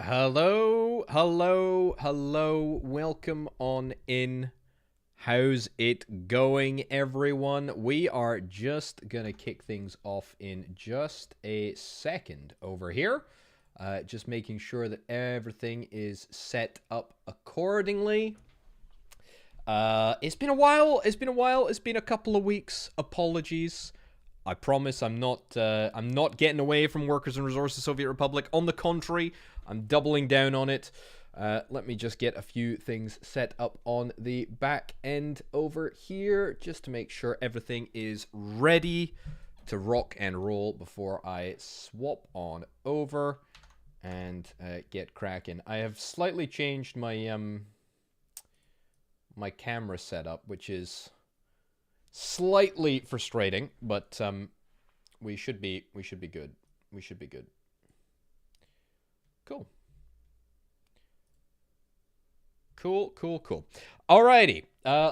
Hello, hello, hello. Welcome on in. How's it going, everyone? We are just gonna kick things off in just a second over here. Just making sure that everything is set up accordingly. It's been a while. It's been a couple of weeks. Apologies. I promise I'm not getting away from Workers and Resources Soviet Republic. On the contrary, I'm doubling down on it. Let me just get a few things set up on the back end over here just to make sure everything is ready to rock and roll before I swap on over and get cracking. I have slightly changed my my camera setup, which is slightly frustrating, but we should be good. We should be good. Cool. Cool. Alrighty,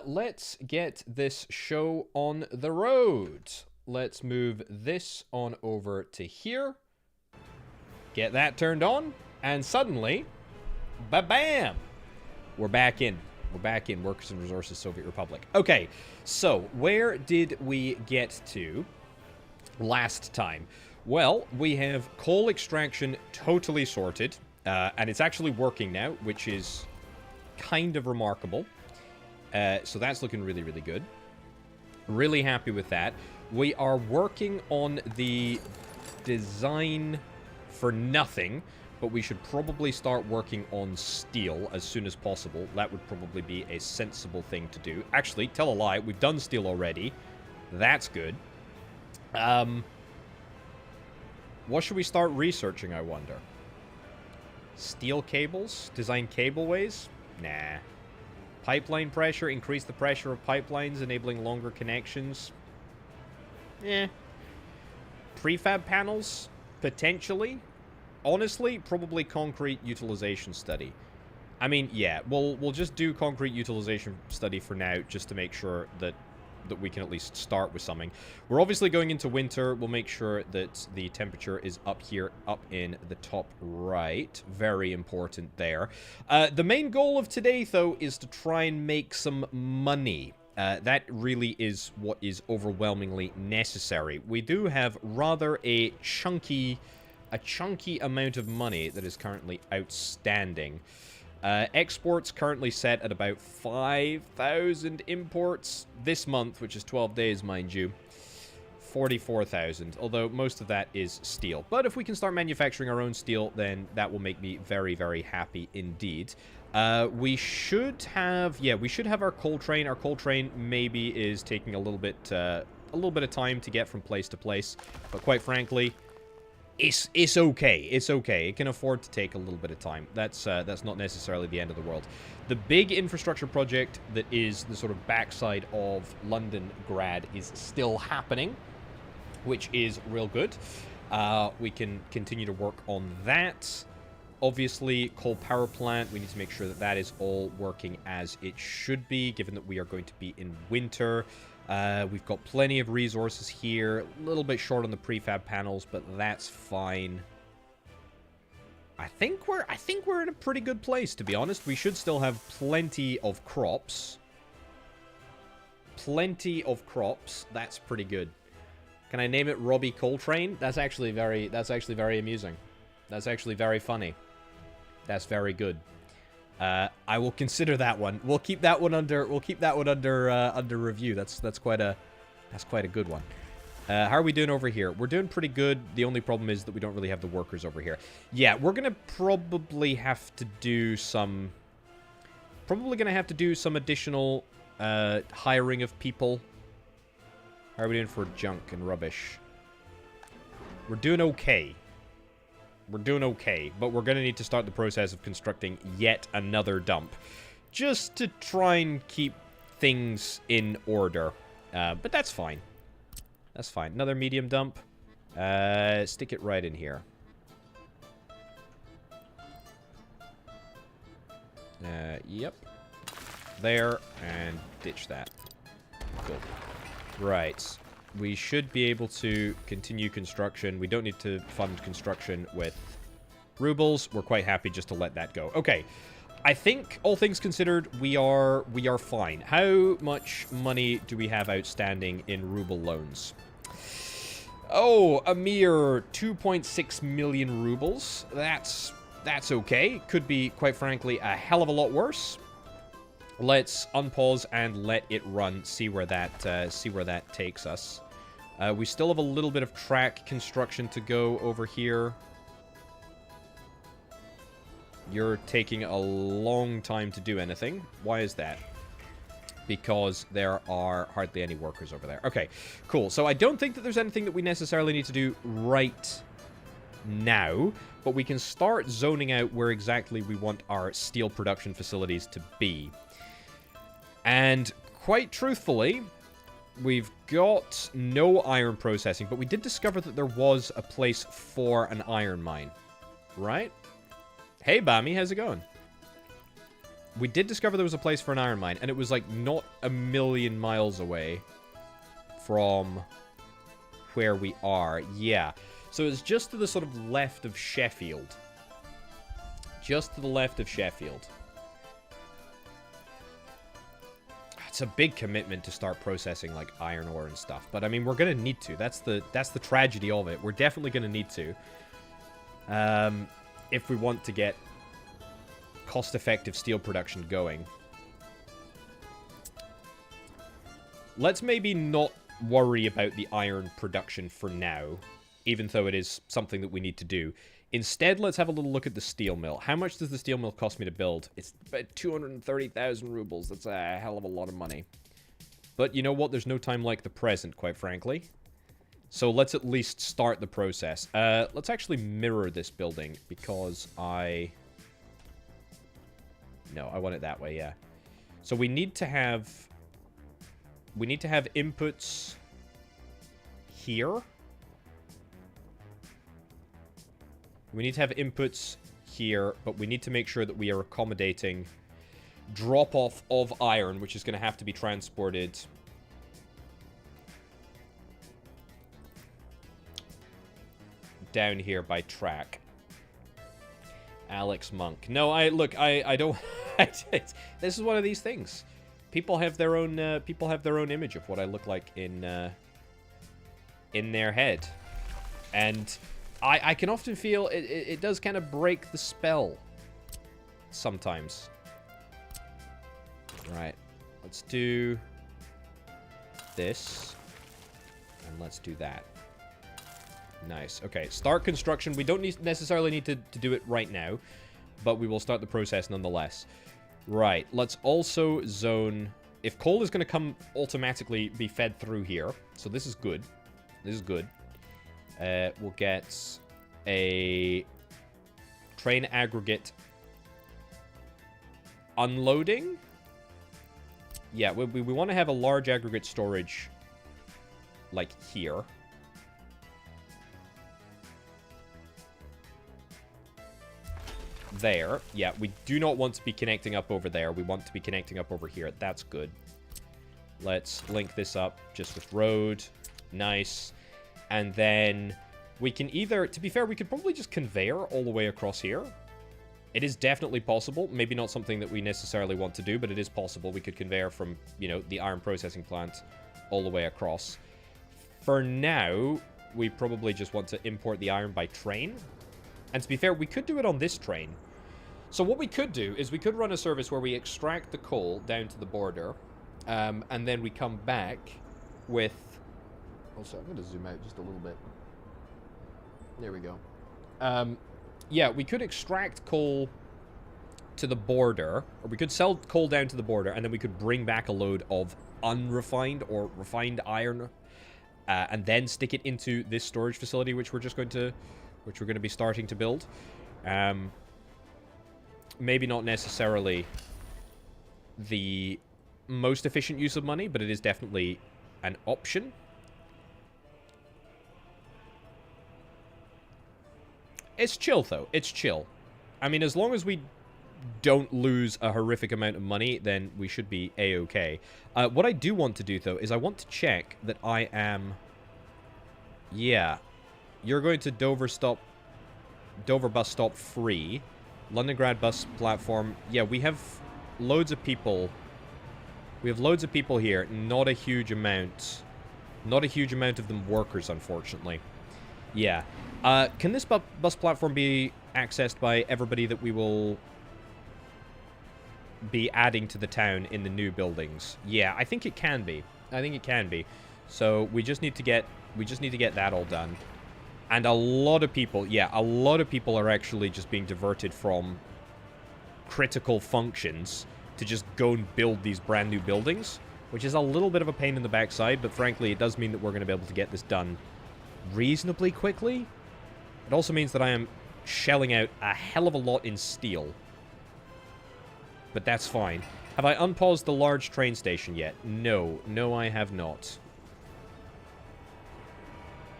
let's get this show on the road. Let's move this on over to here. Get that turned on, and suddenly, ba-bam! We're back in. We're back in Workers and Resources Soviet Republic. Okay, so where did we get to last time? Well, we have coal extraction totally sorted, and it's actually working now, which is kind of remarkable. So that's looking really, really good. Really happy with that. We are working on the design for nothing, but we should probably start working on steel as soon as possible. That would probably be a sensible thing to do. Actually, tell a lie, we've done steel already. That's good. What should we start researching, I wonder? Steel cables? Design cableways? Nah. Pipeline pressure? Increase the pressure of pipelines, enabling longer connections? Eh. Prefab panels? Potentially. Honestly, probably concrete utilization study. I mean, yeah, we'll just do concrete utilization study for now, just to make sure that we can at least start with something. We're obviously going into winter. We'll make sure that the temperature is up here, up in the top right. Very important there. The main goal of today, though, is to try and make some money. That really is what is overwhelmingly necessary. We do have rather a chunky amount of money that is currently outstanding. Exports currently set at about 5,000 imports this month, which is 12 days, mind you. 44,000, although most of that is steel. But if we can start manufacturing our own steel, then that will make me very, very happy indeed. We should have our coal train. Our coal train maybe is taking a little bit of time to get from place to place, but quite frankly, it's okay. It's okay. It can afford to take a little bit of time. That's not necessarily the end of the world. The big infrastructure project that is the sort of backside of London Grad is still happening, which is real good. We can continue to work on that. Obviously, coal power plant, we need to make sure that that is all working as it should be, given that we are going to be in winter. We've got plenty of resources here. A little bit short on the prefab panels, but that's fine. I think we're in a pretty good place, to be honest. We should still have plenty of crops. Plenty of crops. That's pretty good. Can I name it Robbie Coltrane? That's actually very amusing. That's actually very funny. That's very good. I will consider that one. We'll keep that one under under review. That's quite a good one. How are we doing over here? We're doing pretty good. The only problem is that we don't really have the workers over here. Yeah, we're gonna probably have to do some additional hiring of people. How are we doing for junk and rubbish? We're doing okay. We're doing okay, but we're going to need to start the process of constructing yet another dump, just to try and keep things in order. But that's fine. That's fine. Another medium dump. Stick it right in here. Yep. There, and ditch that. Cool. Right. We should be able to continue construction. We don't need to fund construction with rubles. We're quite happy just to let that go. Okay. I think, all things considered, we are fine. How much money do we have outstanding in ruble loans? Oh, a mere 2.6 million rubles. That's okay. Could be, quite frankly, a hell of a lot worse. Let's unpause and let it run. See where that takes us. We still have a little bit of track construction to go over here. You're taking a long time to do anything. Why is that? Because there are hardly any workers over there. Okay, cool. So I don't think that there's anything that we necessarily need to do right now, but we can start zoning out where exactly we want our steel production facilities to be. And quite truthfully, we've got no iron processing, but we did discover that there was a place for an iron mine, right? Hey, Bami, how's it going? We did discover there was a place for an iron mine, and it was, like, not a million miles away from where we are. Yeah. So it's just to the sort of left of Sheffield. Just to the left of Sheffield. It's a big commitment to start processing, like, iron ore and stuff. But, I mean, we're going to need to. That's the tragedy of it. We're definitely going to need to. If we want to get cost-effective steel production going. Let's maybe not worry about the iron production for now, even though it is something that we need to do. Instead, let's have a little look at the steel mill. How much does the steel mill cost me to build? It's about 230,000 rubles. That's a hell of a lot of money. But you know what? There's no time like the present, quite frankly. So let's at least start the process. Let's actually mirror this building because No, I want it that way, yeah. So we need to have inputs here. We need to have inputs here, but we need to make sure that we are accommodating drop-off of iron, which is going to have to be transported down here by track. Alex Monk. No, I don't. This is one of these things. People have their own image of what I look like in their head, and I can often feel it does kind of break the spell sometimes. Right, let's do this, and let's do that. Nice. Okay, start construction. We don't necessarily need to do it right now, but we will start the process nonetheless. Right, let's also zone... If coal is going to come automatically be fed through here, so this is good. This is good. We'll get a train aggregate unloading. Yeah, we want to have a large aggregate storage, like here. There. Yeah, we do not want to be connecting up over there. We want to be connecting up over here. That's good. Let's link this up just with road. Nice. And then we can either... To be fair, we could probably just conveyor all the way across here. It is definitely possible. Maybe not something that we necessarily want to do, but it is possible. We could conveyor from, you know, the iron processing plant all the way across. For now, we probably just want to import the iron by train. And to be fair, we could do it on this train. So what we could do is we could run a service where we extract the coal down to the border, and then we come back with... Also, I'm going to zoom out just a little bit. There we go. Yeah, we could extract coal to the border, or we could sell coal down to the border, and then we could bring back a load of unrefined or refined iron, and then stick it into this storage facility, which we're going to be starting to build. Maybe not necessarily the most efficient use of money, but it is definitely an option. It's chill, though. It's chill. I mean, as long as we don't lose a horrific amount of money, then we should be A-okay. What I do want to do, though, is I want to check that I am... Yeah. You're going to Dover stop Dover bus stop free. Londongrad bus platform. Yeah, we have loads of people. We have loads of people here. Not a huge amount. Not a huge amount of them workers, unfortunately. Yeah. Can this bus platform be accessed by everybody that we will be adding to the town in the new buildings? Yeah, I think it can be. I think it can be. So we just need to get that all done. And a lot of people, yeah, a lot of people are actually just being diverted from critical functions to just go and build these brand new buildings, which is a little bit of a pain in the backside, but frankly, it does mean that we're going to be able to get this done reasonably quickly. It also means that I am shelling out a hell of a lot in steel. But that's fine. Have I unpaused the large train station yet? No. No, I have not.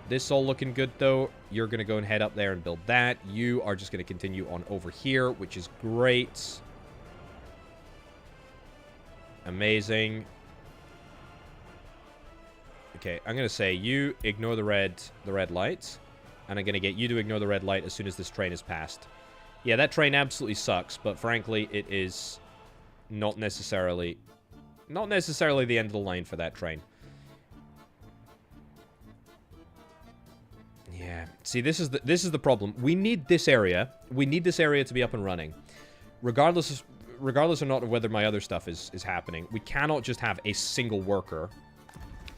This all looking good, though. You're going to go and head up there and build that. You are just going to continue on over here, which is great. Amazing. Okay, I'm going to say you ignore the red light. And I'm going to get you to ignore the red light as soon as this train is passed. Yeah, that train absolutely sucks, but frankly, it is not necessarily the end of the line for that train. Yeah. See, this is the problem. We need this area. We need this area to be up and running. Regardless or not of whether my other stuff is happening. We cannot just have a single worker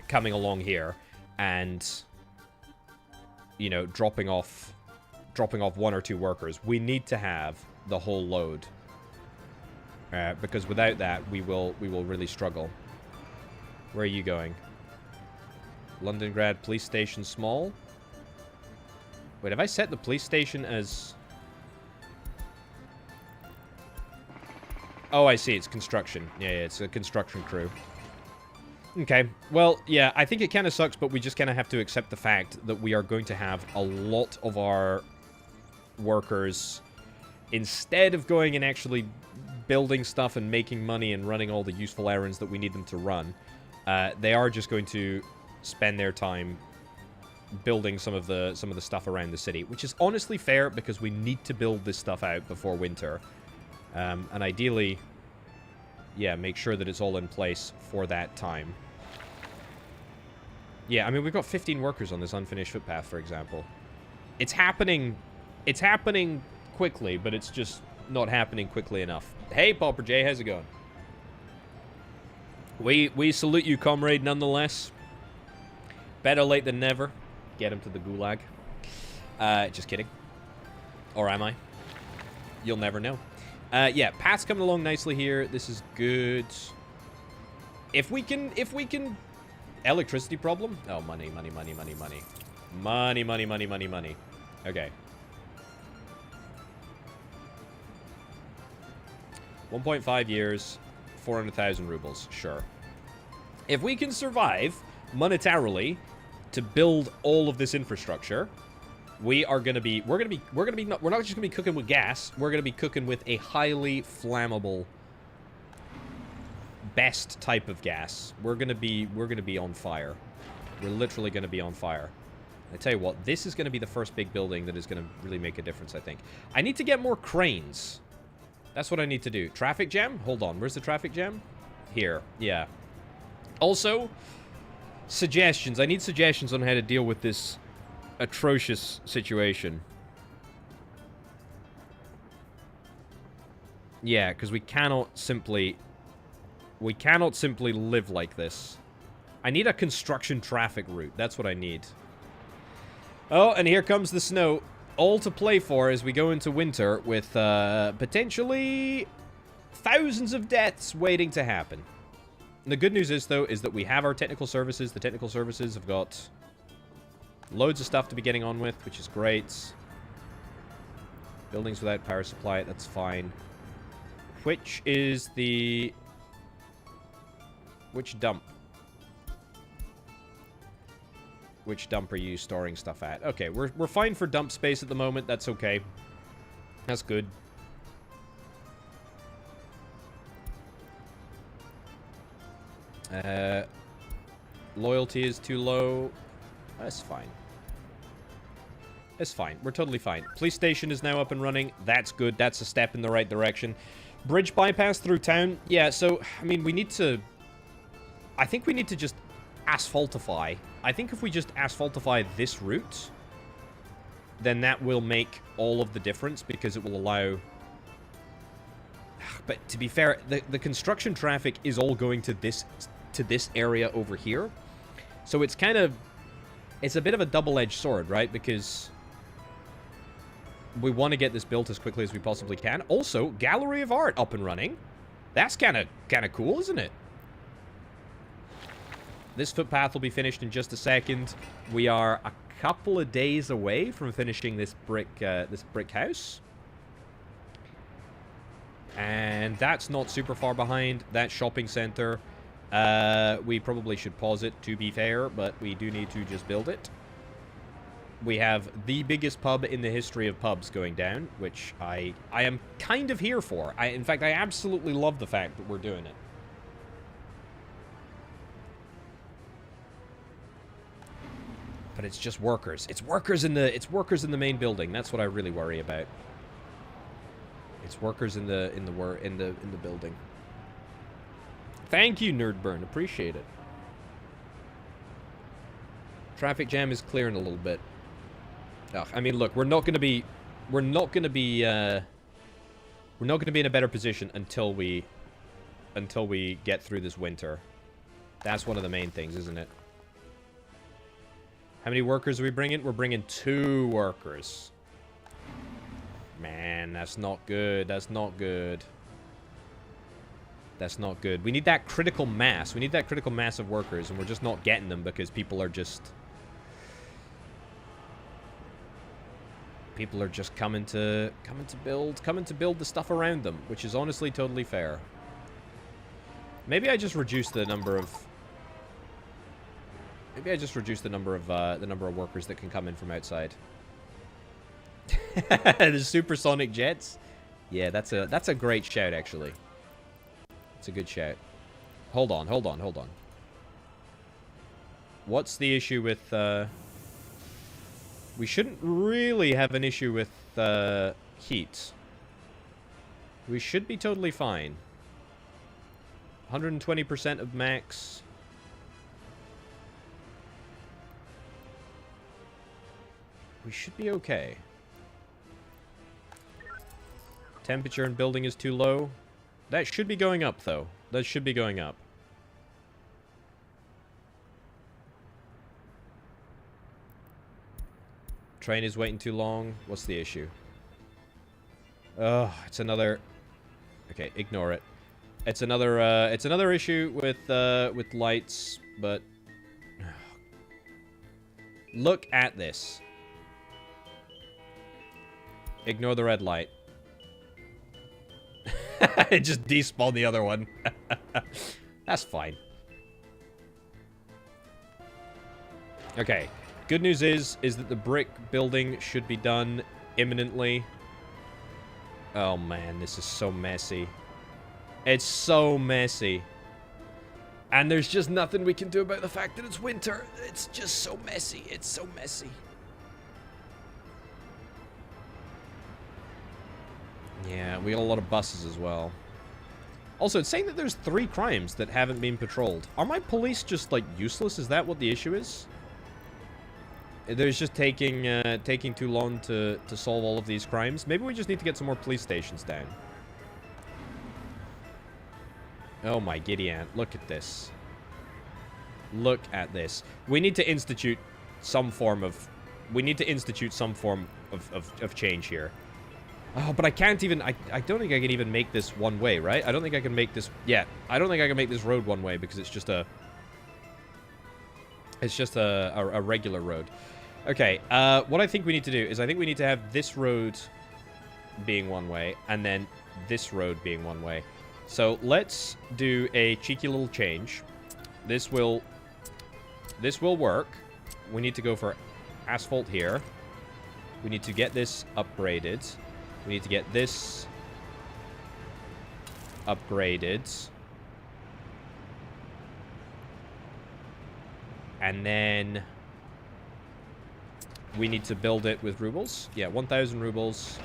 coming along here and, you know, dropping off 1 or 2 workers. We need to have the whole load. Because without that, we will really struggle. Where are you going? Londongrad police station small? Wait, have I set the police station as... Oh, I see. It's construction. Yeah, it's a construction crew. Okay. Well, yeah, I think it kind of sucks, but we just kind of have to accept the fact that we are going to have a lot of our workers, instead of going and actually building stuff and making money and running all the useful errands that we need them to run, they are just going to spend their time building some of the stuff around the city, which is honestly fair because we need to build this stuff out before winter. And ideally, yeah, make sure that it's all in place for that time. Yeah, I mean, we've got 15 workers on this unfinished footpath, for example. It's happening quickly, but it's just not happening quickly enough. Hey, Pauper J, how's it going? We salute you, comrade, nonetheless. Better late than never. Get him to the gulag. Just kidding. Or am I? You'll never know. Yeah, path's coming along nicely here. This is good. If we can... Electricity problem? Oh, money. Money. Okay. 1.5 years, 400,000 rubles. Sure. If we can survive monetarily to build all of this infrastructure, we're not just going to be cooking with gas. We're going to be cooking with a highly flammable, best type of gas. We're going to be on fire. We're literally going to be on fire. I tell you what, this is going to be the first big building that is going to really make a difference, I think. I need to get more cranes. That's what I need to do. Traffic jam? Hold on. Where's the traffic jam? Here. Yeah. Also, suggestions. I need suggestions on how to deal with this atrocious situation. Yeah, because we cannot simply live like this. I need a construction traffic route. That's what I need. Oh, and here comes the snow. All to play for as we go into winter with potentially thousands of deaths waiting to happen. And the good news is, though, is that we have our technical services. The technical services have got loads of stuff to be getting on with, which is great. Buildings without power supply, that's fine. Which is the... Which dump? Which dump are you storing stuff at? Okay, we're fine for dump space at the moment. That's okay. That's good. Loyalty is too low. That's fine. It's fine. We're totally fine. Police station is now up and running. That's good. That's a step in the right direction. Bridge bypass through town. Yeah, so, I mean, we need to... I think we need to just asphaltify. I think if we just asphaltify this route, then that will make all of the difference because it will allow... But to be fair, the construction traffic is all going to this area over here. So it's kind of... It's a bit of a double-edged sword, right? Because we want to get this built as quickly as we possibly can. Also, Gallery of Art up and running. That's kind of cool, isn't it? This footpath will be finished in just a second. We are a couple of days away from finishing this brick house. And that's not super far behind. That shopping center. We probably should pause it, to be fair, but we do need to just build it. We have the biggest pub in the history of pubs going down, which I am kind of here for. In fact, I absolutely love the fact that we're doing it. But it's just workers. It's workers in the main building. That's what I really worry about. It's workers in the building. Thank you, Nerdburn. Appreciate it. Traffic jam is clearing a little bit. Ugh, I mean, look, we're not gonna be in a better position until we get through this winter. That's one of the main things, isn't it? How many workers are we bringing? We're bringing 2 workers. Man, that's not good. That's not good. That's not good. We need that critical mass. We need that critical mass of workers, and we're just not getting them because people are just coming to build the stuff around them, which is honestly totally fair. Maybe I just reduce the number of workers that can come in from outside. The supersonic jets. Yeah, that's a great shout, actually. It's a good shout. Hold on. What's the issue with, we shouldn't really have an issue with, heat. We should be totally fine. 120% of max. We should be okay. Temperature in building is too low. That should be going up, though. That should be going up. Train is waiting too long. What's the issue? Oh, it's another... Okay, ignore it. It's another issue with lights, but... Look at this. Ignore the red light. It just despawned the other one. That's fine. Okay. Good news is that the brick building should be done imminently. Oh man, this is so messy. It's so messy. And there's just nothing we can do about the fact that it's winter. It's just so messy. It's so messy. Yeah, we got a lot of buses as well. Also, it's saying that there's 3 crimes that haven't been patrolled. Are my police just, like, useless? Is that what the issue is? There's just taking too long to solve all of these crimes. Maybe we just need to get some more police stations down. Oh my giddy aunt, look at this. Look at this. We need to institute some form of... We need to institute some form of change here. Oh, but I can't even... I don't think I can even make this one way, right? I don't think I can make this... Yeah, I don't think I can make this road one way because it's just a... It's just a regular road. Okay, what I think we need to do is I think we need to have this road being one way and then this road being one way. So let's do a cheeky little change. This will work. We need to go for asphalt here. We need to get this upgraded. We need to get this upgraded. And then we need to build it with rubles. Yeah, 1,000 rubles.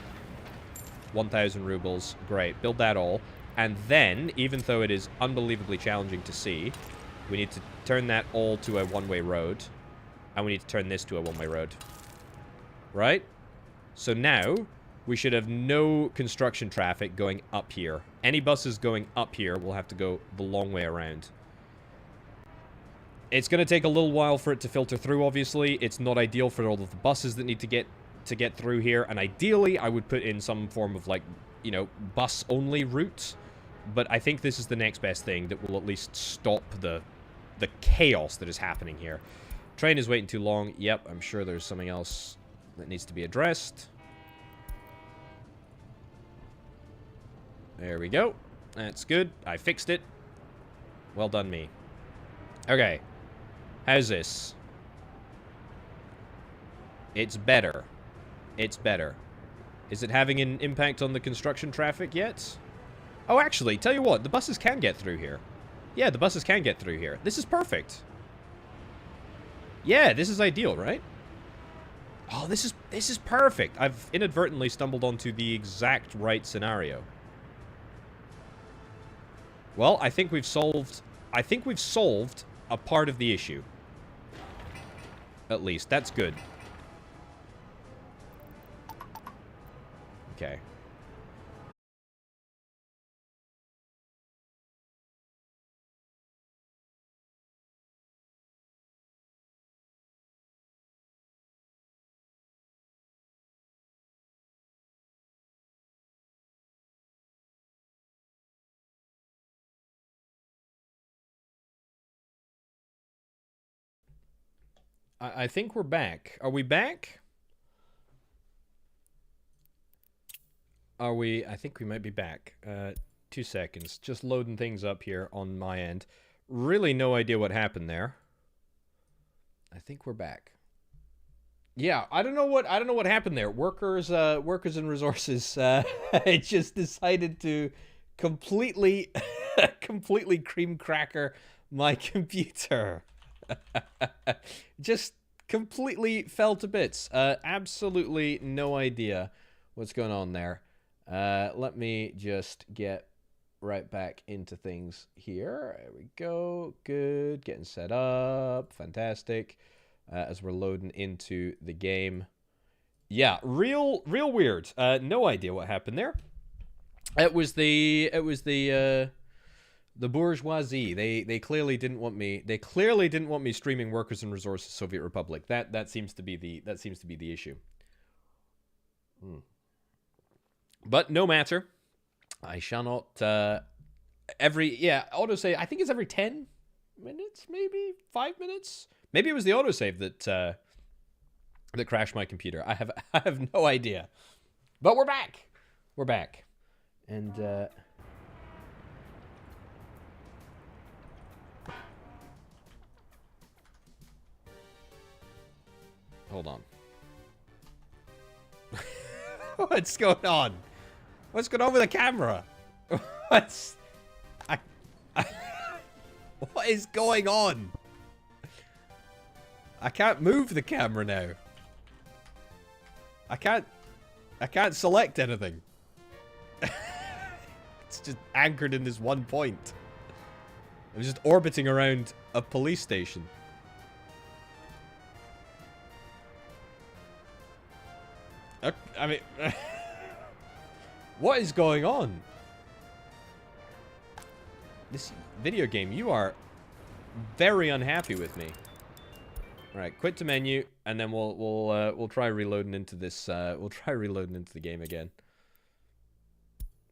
1,000 rubles. Great. Build that all. And then, even though it is unbelievably challenging to see, we need to turn that all to a one-way road. And we need to turn this to a one-way road. Right? So now, we should have no construction traffic going up here. Any buses going up here will have to go the long way around. It's going to take a little while for it to filter through, obviously. It's not ideal for all of the buses that need to get through here. And ideally, I would put in some form of, like, you know, bus-only route. But I think this is the next best thing that will at least stop the chaos that is happening here. Train is waiting too long. Yep, I'm sure there's something else that needs to be addressed. There we go. That's good. I fixed it. Well done, me. Okay. How's this? It's better. It's better. Is it having an impact on the construction traffic yet? Oh, actually, tell you what, the buses can get through here. Yeah, the buses can get through here. This is perfect. Yeah, this is ideal, right? Oh, this is perfect. I've inadvertently stumbled onto the exact right scenario. Well, I think we've solved a part of the issue. At least, that's good. Okay. I think we're back. Are we back? Are we? I think we might be back. 2 seconds. Just loading things up here on my end. Really no idea what happened there. I think we're back. Yeah, I don't know what happened there. Workers and resources just decided to completely cream cracker my computer. Just completely fell to bits. Absolutely no idea what's going on there. Let me just get right back into things here. There we go. Good. Getting set up. Fantastic. As we're loading into the game. Yeah, real weird. No idea what happened there. It was the bourgeoisie. They clearly didn't want me. They clearly didn't want me streaming Workers and Resources Soviet Republic. That seems to be the issue. But no matter. I shall not. Autosave. I think it's every 10 minutes, maybe 5 minutes. Maybe it was the autosave that crashed my computer. I have no idea. But we're back. We're back. And hold on. What's going on? What's going on with the camera? What is going on? I can't move the camera now. I can't select anything. It's just anchored in this one point. I'm just orbiting around a police station. I mean, what is going on? This video game, you are very unhappy with me. All right, quit to menu, and then we'll try reloading into this. We'll try reloading into the game again.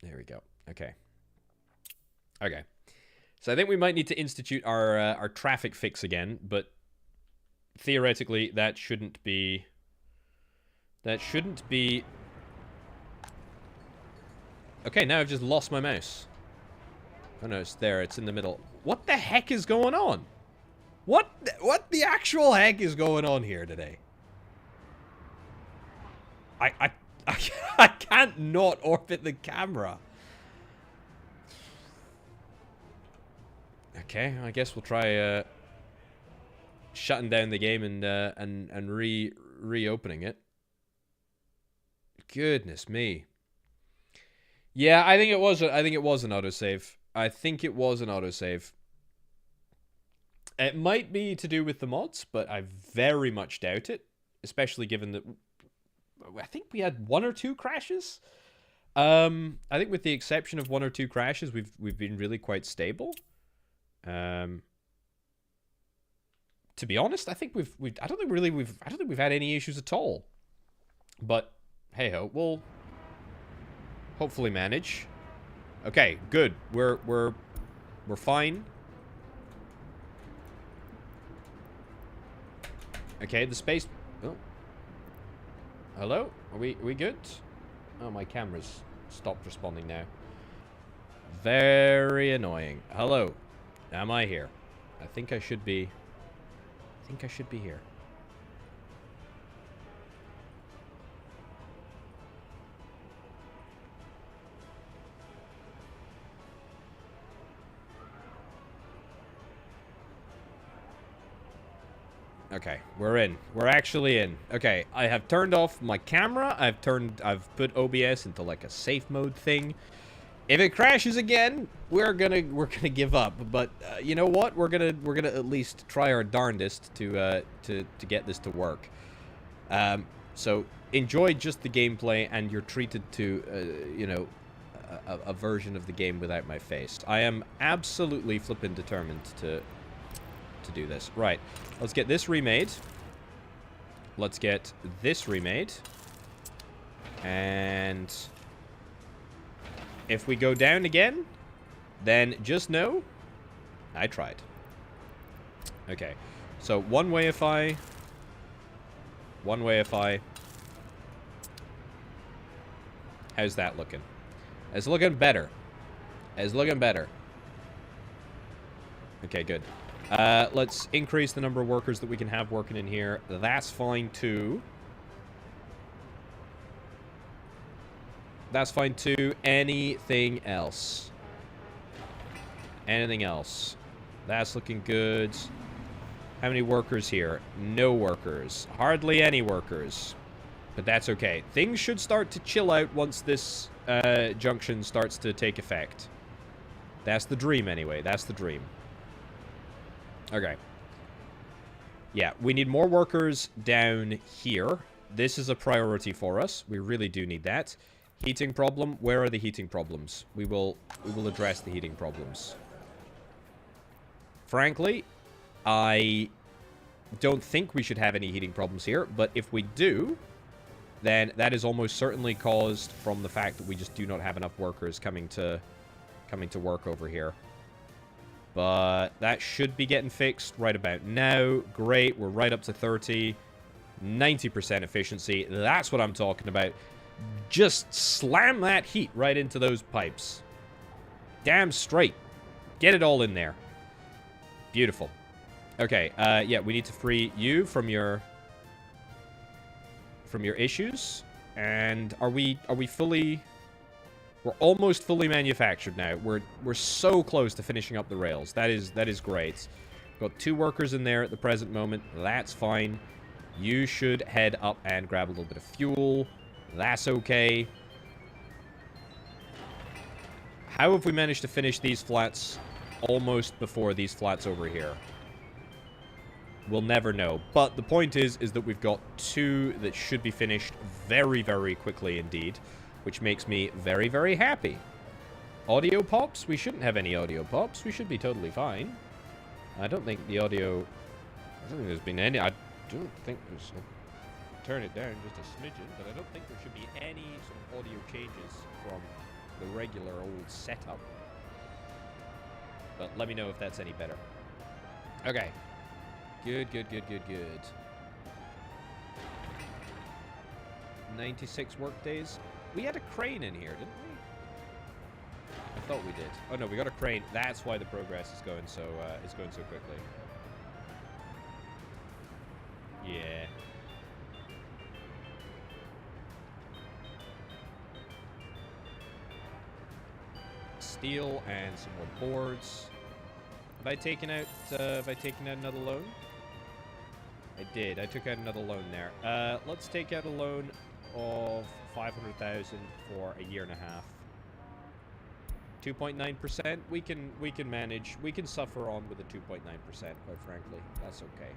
There we go. Okay. Okay. So I think we might need to institute our traffic fix again, but theoretically that shouldn't be. That shouldn't be. Okay, now I've just lost my mouse. Oh no, it's there. It's in the middle. What the heck is going on? What the actual heck is going on here today? I can't not orbit the camera. Okay, I guess we'll try shutting down the game and reopening it. Goodness me. Yeah, I think it was an autosave. I think it was an autosave. It might be to do with the mods, but I very much doubt it, especially given that I think we had 1 or 2 crashes. I think with the exception of 1 or 2 crashes, we've been really quite stable. To be honest, I think I don't think we've had any issues at all. But hey ho, we'll hopefully manage. Okay, good. We're fine. Okay, the space. Oh. Hello? Are we good? Oh, my camera's stopped responding now. Very annoying. Hello. Am I here? I think I should be here. Okay, we're in. We're actually in. Okay, I have turned off my camera. I've put OBS into like a safe mode thing. If it crashes again, we're gonna give up. But you know what? We're gonna at least try our darndest to get this to work. So enjoy just the gameplay, and you're treated to you know, a version of the game without my face. I am absolutely flippin' determined to do this. Right. Let's get this remade. Let's get this remade. And if we go down again, then just know I tried. Okay. So one way if I... How's that looking? It's looking better. It's looking better. Okay, good. Let's increase the number of workers that we can have working in here. That's fine too. That's fine too. Anything else? Anything else? That's looking good. How many workers here? No workers. Hardly any workers. But that's okay. Things should start to chill out once this junction starts to take effect. That's the dream anyway. That's the dream. Okay. Yeah, we need more workers down here. This is a priority for us. We really do need that. Heating problem. Where are the heating problems? We will address the heating problems. Frankly, I don't think we should have any heating problems here, but if we do, then that is almost certainly caused from the fact that we just do not have enough workers coming to work over here. But that should be getting fixed right about now. Great, we're right up to 30. 90% efficiency. That's what I'm talking about. Just slam that heat right into those pipes. Damn straight. Get it all in there. Beautiful. Okay, yeah, we need to free you from your issues. And are we fully... We're almost fully manufactured now. We're so close to finishing up the rails. That is great. Got 2 workers in there at the present moment. That's fine. You should head up and grab a little bit of fuel. That's okay. How have we managed to finish these flats almost before these flats over here? We'll never know. But the point is that we've got 2 that should be finished very, very quickly indeed, which makes me very, very happy. Audio pops? We shouldn't have any audio pops. We should be totally fine. I don't think the audio... I don't think there's been any... I don't think there's... Turn it down just a smidgen, but I don't think there should be any sort of audio changes from the regular old setup. But let me know if that's any better. Okay. Good, good, good, good, good. 96 work days. We had a crane in here, didn't we? I thought we did. Oh no, we got a crane. That's why the progress is going so quickly. Yeah. Steel and some more boards. Have I taken out another loan? I did. I took out another loan there. Let's take out a loan of 500,000 for a year and a half. 2.9%. We can manage. We can suffer on with a 2.9%. Quite frankly, that's okay.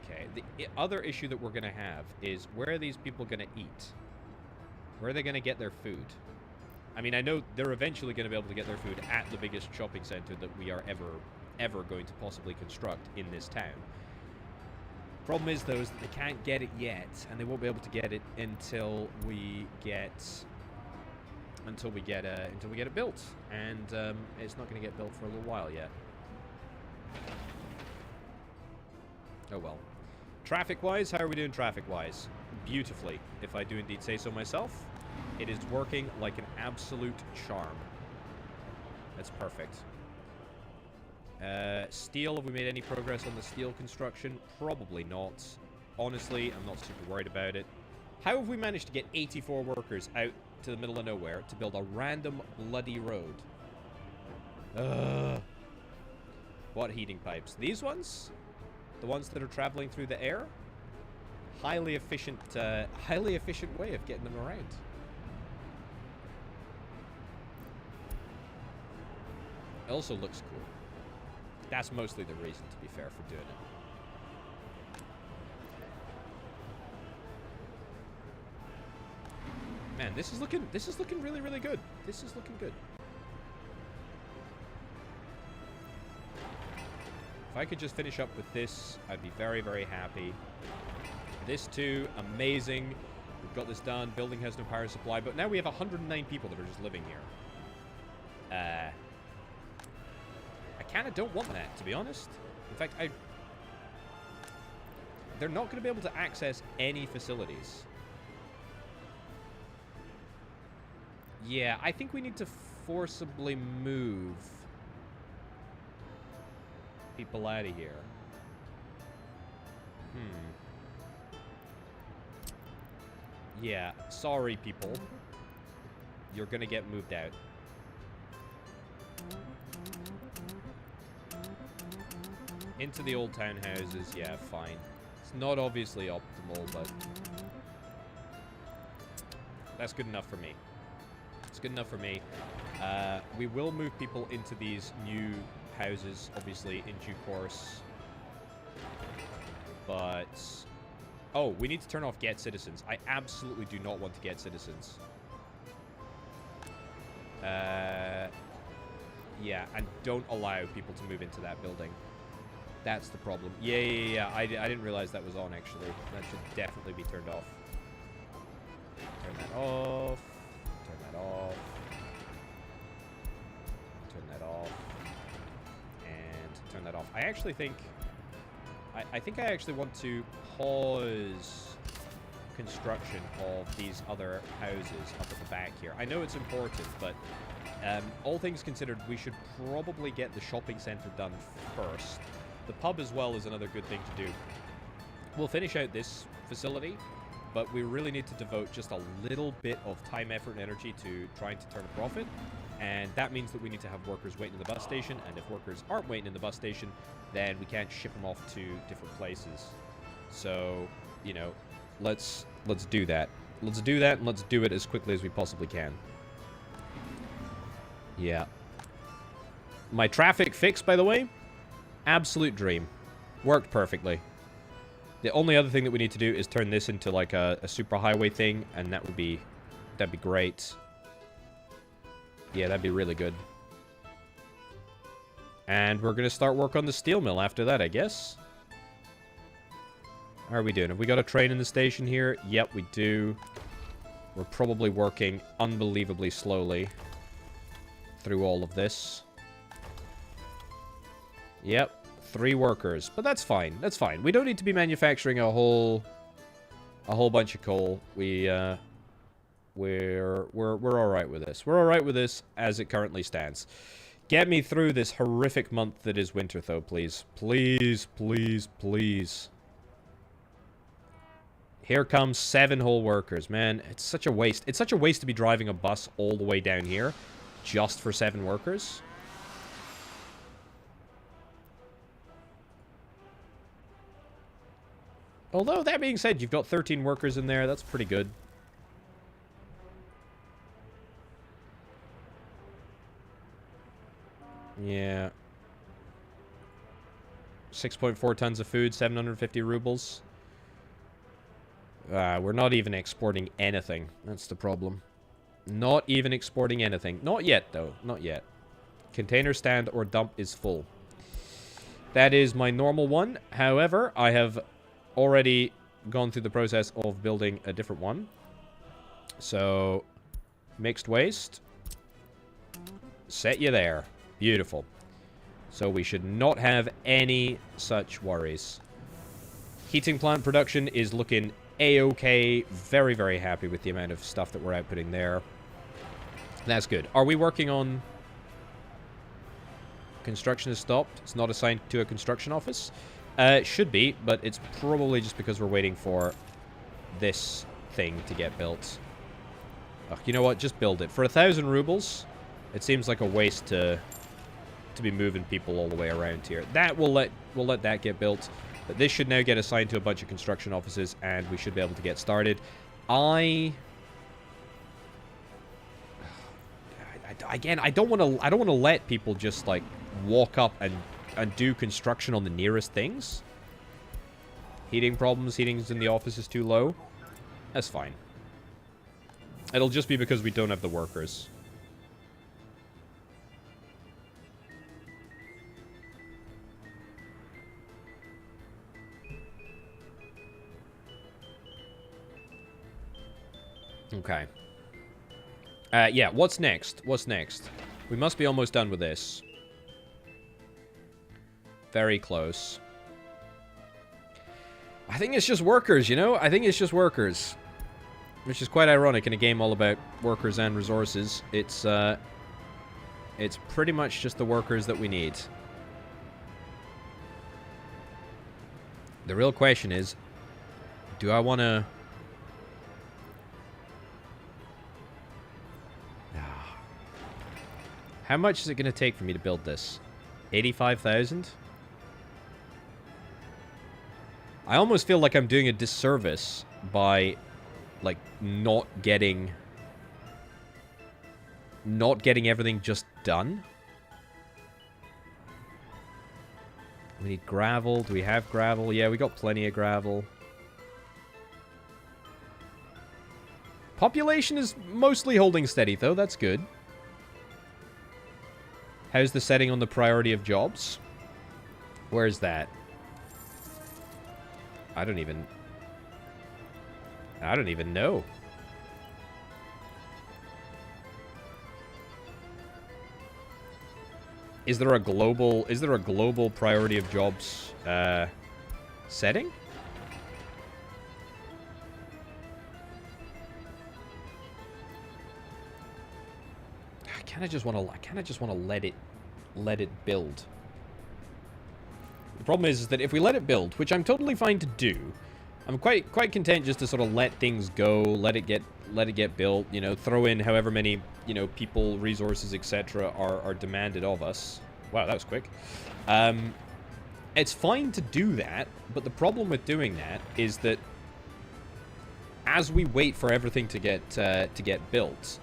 Okay. The other issue that we're gonna have is where are these people gonna eat? Where are they gonna get their food? I mean, I know they're eventually going to be able to get their food at the biggest shopping center that we are ever going to possibly construct in this town. Problem is, though, is that they can't get it yet, and they won't be able to get it until we get it built, and it's not going to get built for a little while yet. Oh well. Traffic-wise, how are we doing traffic-wise? Beautifully, if I do indeed say so myself. It is working like an absolute charm. That's perfect. Steel, have we made any progress on the steel construction? Probably not. Honestly, I'm not super worried about it. How have we managed to get 84 workers out to the middle of nowhere to build a random bloody road? What heating pipes? These ones? The ones that are traveling through the air? Highly efficient way of getting them around. It also looks cool. That's mostly the reason, to be fair, for doing it. Man, this is looking really, really good. This is looking good. If I could just finish up with this, I'd be very, very happy. This too, amazing. We've got this done. Building has no power supply, but now we have 109 people that are just living here. I kind of don't want that, to be honest. In fact, they're not going to be able to access any facilities. Yeah, I think we need to forcibly move people out of here. Yeah, sorry, people. You're going to get moved out. Into the old townhouses, yeah, fine. It's not obviously optimal, but that's good enough for me. It's good enough for me. We will move people into these new houses, obviously, in due course. But... oh, we need to turn off Get Citizens. I absolutely do not want to get citizens. Yeah, and don't allow people to move into that building. That's the problem. Yeah. I didn't realize that was on, actually. That should definitely be turned off. Turn that off. Turn that off. Turn that off. And turn that off. I actually think... I think I actually want to pause construction of these other houses up at the back here. I know it's important, but all things considered, we should probably get the shopping center done first. The pub as well is another good thing to do. We'll finish out this facility, but we really need to devote just a little bit of time, effort, and energy to trying to turn a profit. And that means that we need to have workers waiting in the bus station, and if workers aren't waiting in the bus station, then we can't ship them off to different places. So, you know, let's do that. Let's do that, and let's do it as quickly as we possibly can. Yeah. My traffic fix, by the way, absolute dream. Worked perfectly. The only other thing that we need to do is turn this into like a superhighway thing, and that'd be great. Yeah, that'd be really good. And we're gonna start work on the steel mill after that, I guess. How are we doing? Have we got a train in the station here? Yep, we do. We're probably working unbelievably slowly through all of this. Yep, 3 workers. But that's fine. That's fine. We don't need to be manufacturing a whole bunch of coal. We're all right with this. We're all right with this as it currently stands. Get me through this horrific month that is winter, though, please. Please, please, please. Here comes 7 whole workers, man. It's such a waste. It's such a waste to be driving a bus all the way down here just for 7 workers. Although, that being said, you've got 13 workers in there. That's pretty good. Yeah. 6.4 tons of food, 750 rubles. We're not even exporting anything. That's the problem. Not even exporting anything. Not yet, though. Not yet. Container stand or dump is full. That is my normal one. However, I have already gone through the process of building a different one. So, mixed waste. Set you there. Beautiful. So we should not have any such worries. Heating plant production is looking a-okay. Very, very happy with the amount of stuff that we're outputting there. That's good. Are we working on... Construction is stopped. It's not assigned to a construction office. It should be, but it's probably just because we're waiting for this thing to get built. Ugh, you know what? Just build it. For 1,000 rubles, it seems like a waste to be moving people all the way around here. That we'll let that get built. But this should now get assigned to a bunch of construction offices, and we should be able to get started. Again, I don't want to let people just like walk up and do construction on the nearest things. Heating problems. Heating's in the office is too low. That's fine. It'll just be because we don't have the workers. Okay. Yeah, what's next? What's next? We must be almost done with this. Very close. I think it's just workers, you know? I think it's just workers. Which is quite ironic in a game all about workers and resources. It's pretty much just the workers that we need. The real question is, do I want to... How much is it going to take for me to build this? 85,000? I almost feel like I'm doing a disservice by, like, not getting everything just done. We need gravel. Do we have gravel? Yeah, we got plenty of gravel. Population is mostly holding steady, though. That's good. How's the setting on the priority of jobs? Where's that? I don't even know. Is there a global priority of jobs setting? I kind of just want to let it build. The problem is that if we let it build, which I'm totally fine to do, I'm quite content just to sort of let things go, let it get built, you know, throw in however many, you know, people, resources, etc. are demanded of us. Wow, that was quick. It's fine to do that, but the problem with doing that is that as we wait for everything to get built,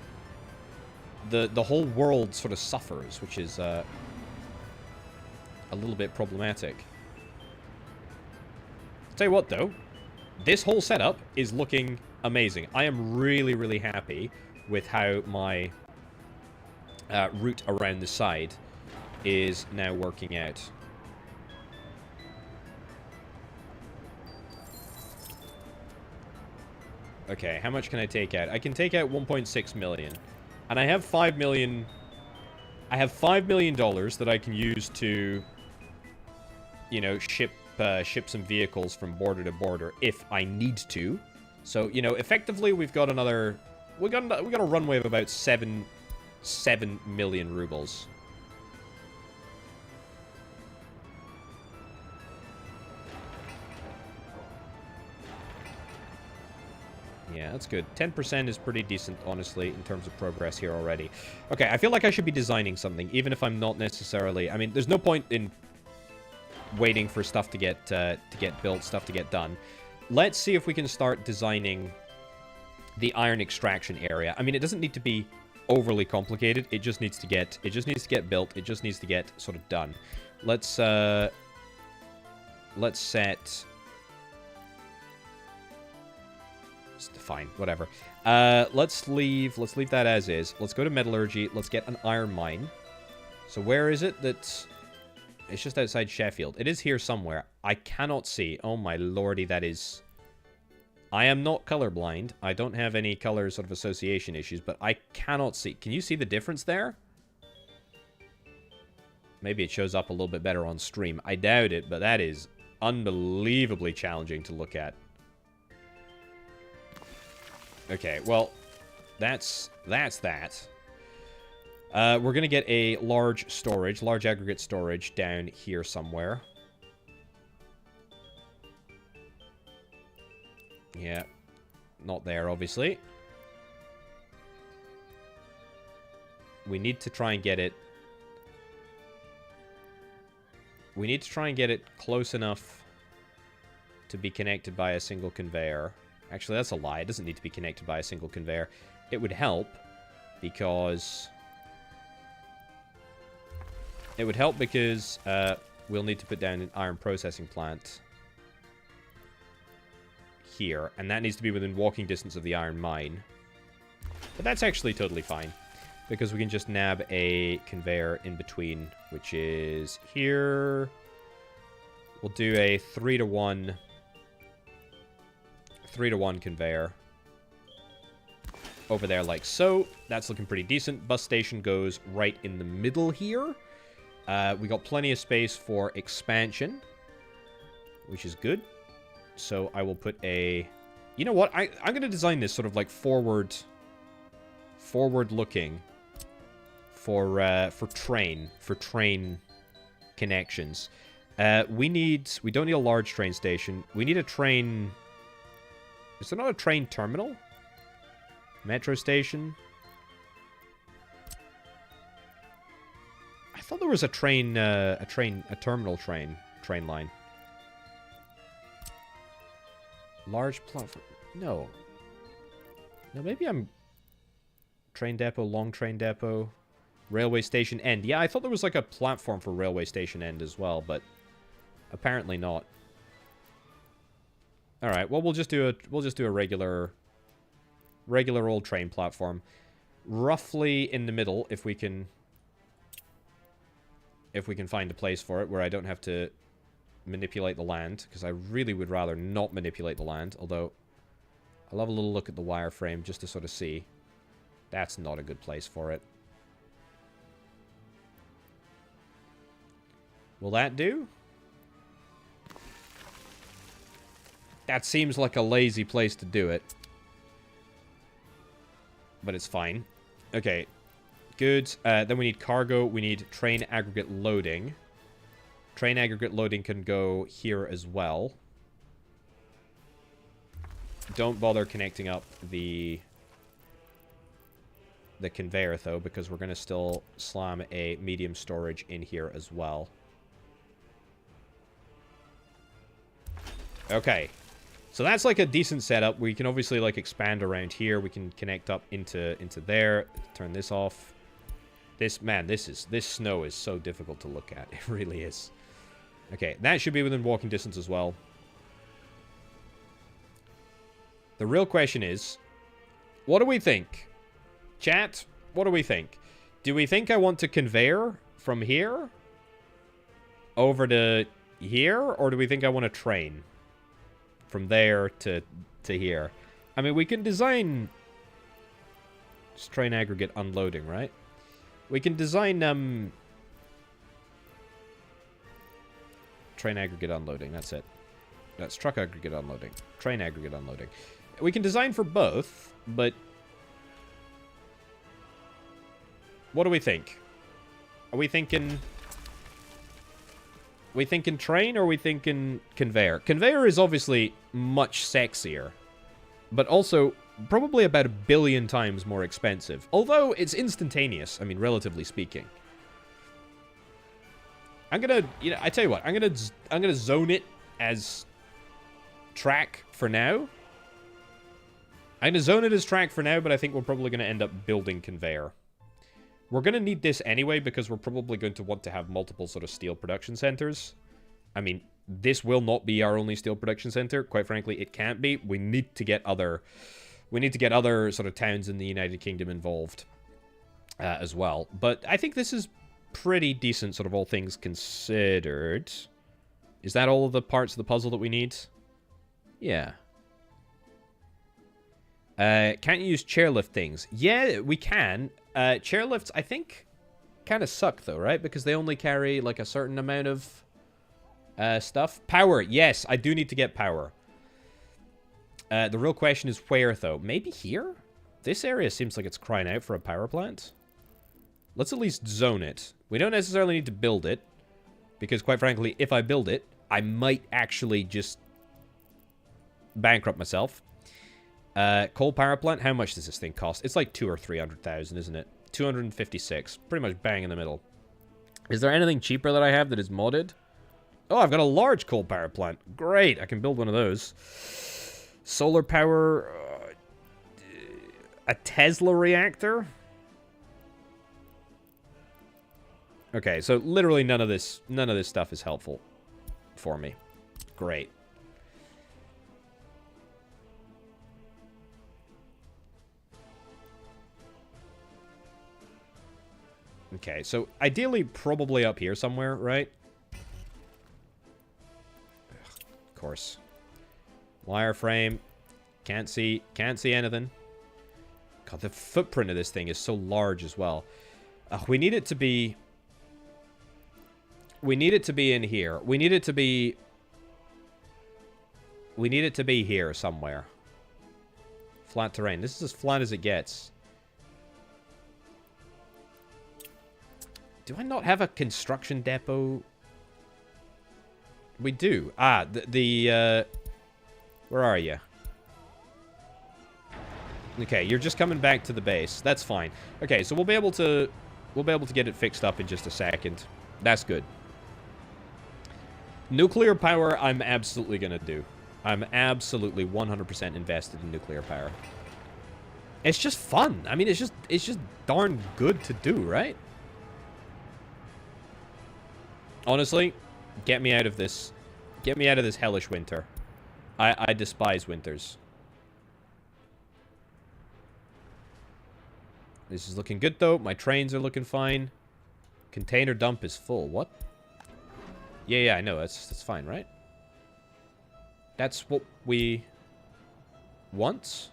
the whole world sort of suffers, which is a little bit problematic. Tell you what, though, this whole setup is looking amazing. I am really, really happy with how my route around the side is now working out. Okay, how much can I take out? I can take out 1.6 million. And I have 5 million... I have $5 million that I can use to, you know, ship some vehicles from border to border if I need to. So, you know, effectively we've got another... We got a runway of about 7 million rubles. Yeah, that's good. 10% is pretty decent, honestly, in terms of progress here already. Okay, I feel like I should be designing something, even if I'm not necessarily... I mean, there's no point in waiting for stuff to get built, stuff to get done. let's see if we can start designing the iron extraction area. I mean, it doesn't need to be overly complicated. It just needs to get built. It just needs to get sort of done. Let's set, fine, whatever. Let's leave that as is. Let's go to metallurgy. Let's get an iron mine. So where is it? It's just outside Sheffield. It is here somewhere. I cannot see. Oh my lordy, that is... I am not colorblind. I don't have any color sort of association issues, but I cannot see. Can you see the difference there? Maybe it shows up a little bit better on stream. I doubt it, but that is unbelievably challenging to look at. Okay, well, that's that. We're going to get a large aggregate storage down here somewhere. Yeah, not there, obviously. We need to try and get it... We need to try and get it close enough to be connected by a single conveyor. Actually, that's a lie. It doesn't need to be connected by a single conveyor. It would help because... we'll need to put down an iron processing plant here, and that needs to be within walking distance of the iron mine. But that's actually totally fine, because we can just nab a conveyor in between, which is here. We'll do a 3-to-1 conveyor over there like so. That's looking pretty decent. Bus station goes right in the middle here. We got plenty of space for expansion, which is good. So I will put a... You know what? I'm going to design this sort of like forward-looking for train connections. We don't need a large train station. We need a train... Is there not a train terminal? Metro station? I thought there was a terminal train line. Large platform. No. No, maybe I'm... Train depot, long train depot, railway station end. Yeah, I thought there was like a platform for railway station end as well, but apparently not. All right. Well, we'll just do a regular old train platform, roughly in the middle, if we can find a place for it where I don't have to manipulate the land, because I really would rather not manipulate the land, although I'll have a little look at the wireframe just to sort of see. That's not a good place for it. Will that do? That seems like a lazy place to do it. But it's fine. Okay. Good. Then we need cargo. We need train aggregate loading. Train aggregate loading can go here as well. Don't bother connecting up the conveyor, though, because we're going to still slam a medium storage in here as well. Okay. So that's like a decent setup. We can obviously like expand around here. We can connect up into there. Turn this off. This snow is so difficult to look at. It really is. Okay, that should be within walking distance as well. The real question is, what do we think? Chat, what do we think? Do we think I want to conveyor from here over to here, or do we think I want to train from there to here? I mean, we can design just train aggregate unloading, right? We can design train aggregate unloading. That's it. That's truck aggregate unloading. Train aggregate unloading. We can design for both, but what do we think? Are we thinking train, or are we thinking conveyor? Conveyor is obviously much sexier, but also probably about 1 billion times more expensive. Although it's instantaneous, I mean, relatively speaking. I tell you what, I'm gonna zone it as track for now. I'm going to zone it as track for now, but I think we're probably going to end up building conveyor. We're going to need this anyway, because we're probably going to want to have multiple sort of steel production centers. I mean, this will not be our only steel production center. Quite frankly, it can't be. We need to get other sort of towns in the United Kingdom involved as well. But I think this is pretty decent, sort of all things considered. Is that all of the parts of the puzzle that we need? Yeah. Can't you use chairlift things? Yeah, we can. Chairlifts, I think, kind of suck, though, right? Because they only carry, like, a certain amount of stuff. Power, yes, I do need to get power. The real question is where, though? Maybe here? This area seems like it's crying out for a power plant. Let's at least zone it. We don't necessarily need to build it, because, quite frankly, if I build it, I might actually just bankrupt myself. Coal power plant, how much does this thing cost? It's like 200,000 or 300,000, isn't it? 256. Pretty much bang in the middle. Is there anything cheaper that I have that is modded? Oh, I've got a large coal power plant. Great, I can build one of those. Solar power... a Tesla reactor? Okay, so literally none of this stuff is helpful for me. Great. Okay, so ideally probably up here somewhere, right? Ugh, of course. Wireframe. Can't see anything. God, the footprint of this thing is so large as well. We need it to be... We need it to be in here. We need it to be here somewhere. Flat terrain. This is as flat as it gets. Do I not have a construction depot? We do. Ah, where are you? Okay, you're just coming back to the base. That's fine. Okay, so we'll be able to get it fixed up in just a second. That's good. Nuclear power, I'm absolutely gonna do. I'm absolutely 100% invested in nuclear power. It's just fun. I mean, it's just darn good to do, right? Honestly, get me out of this. Get me out of this hellish winter. I despise winters. This is looking good, though. My trains are looking fine. Container dump is full. What? Yeah, I know. That's fine, right? That's what we want.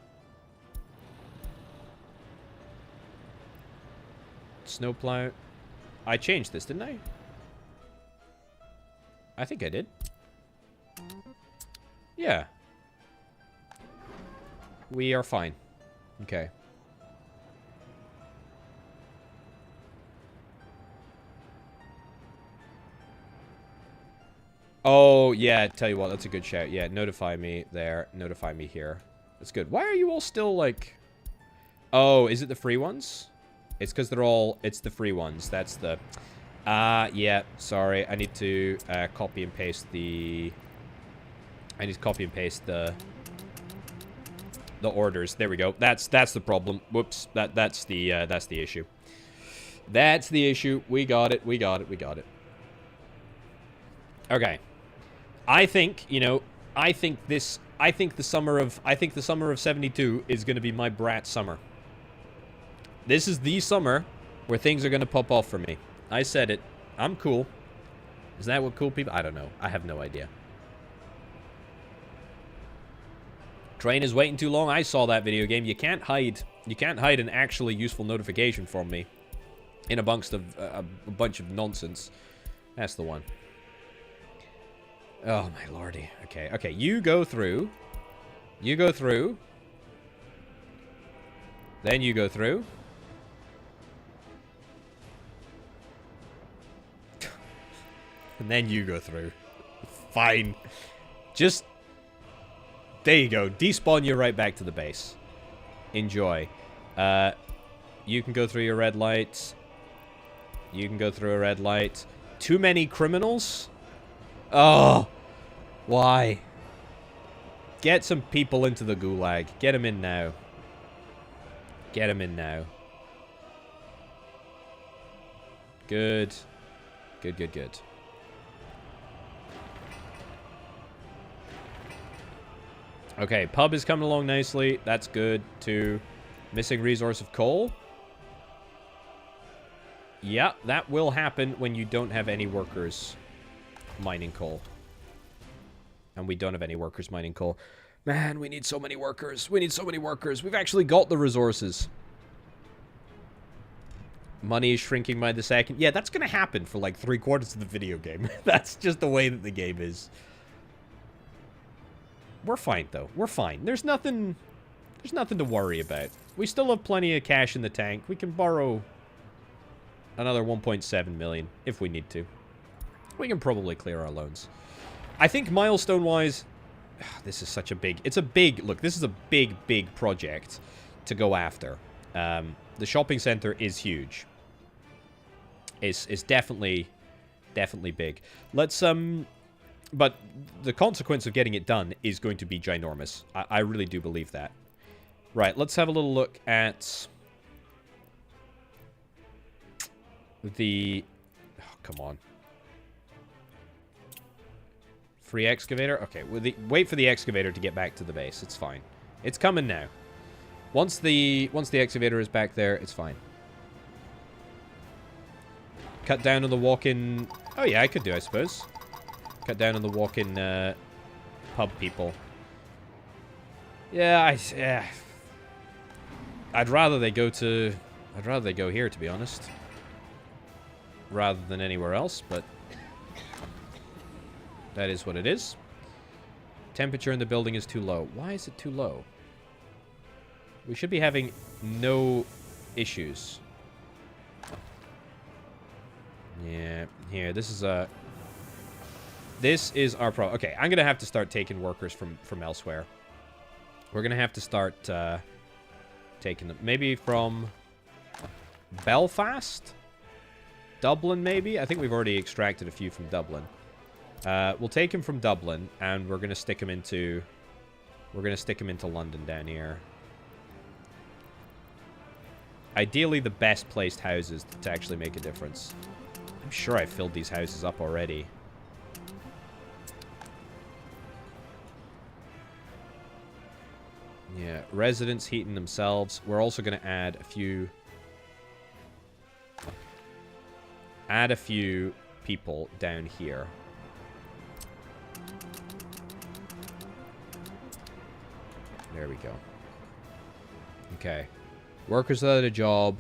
Snowplow. I changed this, didn't I? I think I did. Yeah. We are fine. Okay. Oh, yeah, tell you what, that's a good shout. Yeah, notify me there. Notify me here. That's good. Why are you all still, like... Oh, is it the free ones? It's because they're all... It's the free ones. That's the... yeah, sorry. I need to copy and paste the... I need to copy and paste the orders. There we go. That's the problem. Whoops. That's the issue. That's the issue. We got it. We got it. We got it. Okay. I think, you know, I think the summer of 72 is going to be my brat summer. This is the summer where things are going to pop off for me. I said it. I'm cool. Is that what cool people... I don't know. I have no idea. Train is waiting too long. I saw that video game. You can't hide an actually useful notification from me in amongst a bunch of nonsense. That's the one. Oh, my lordy. Okay, okay. You go through. You go through. Then you go through. And then you go through. Fine. Just... There you go. Despawn you right back to the base. Enjoy. You can go through your red lights. You can go through a red light. Too many criminals? Oh. Why? Get some people into the gulag. Get them in now. Get them in now. Good. Good, good, good. Okay, pub is coming along nicely. That's good, too. Missing resource of coal. Yeah, that will happen when you don't have any workers mining coal. And we don't have any workers mining coal. Man, we need so many workers. We need so many workers. We've actually got the resources. Money is shrinking by the second. Yeah, that's going to happen for like 3/4 of the video game. That's just the way that the game is. We're fine, though. We're fine. There's nothing to worry about. We still have plenty of cash in the tank. We can borrow another 1.7 million if we need to. We can probably clear our loans. I think milestone-wise, this is such a big... It's a big... Look, this is a big, big project to go after. The shopping center is huge. It's definitely big. Let's... But the consequence of getting it done is going to be ginormous. I really do believe that. Right, let's have a little look at the... Oh, come on. Free excavator? Okay, wait for the excavator to get back to the base. It's fine. It's coming now. Once the excavator is back there, it's fine. Cut down on the walk-in... Oh yeah, I could do, I suppose. Cut down on the walk-in pub people. Yeah, I'd rather they go here, to be honest. Rather than anywhere else, but that is what it is. Temperature in the building is too low. Why is it too low? We should be having no issues. Yeah, here, this is our problem. Okay, I'm gonna have to start taking workers from elsewhere. We're gonna have to start taking them. Maybe from Belfast? Dublin, maybe? I think we've already extracted a few from Dublin. We'll take him from Dublin, and we're gonna stick him into... We're gonna stick him into London down here. Ideally, the best placed houses to actually make a difference. I'm sure I filled these houses up already. Yeah, residents heating themselves. We're also going to add a few people down here. There we go. Okay. Workers without a job.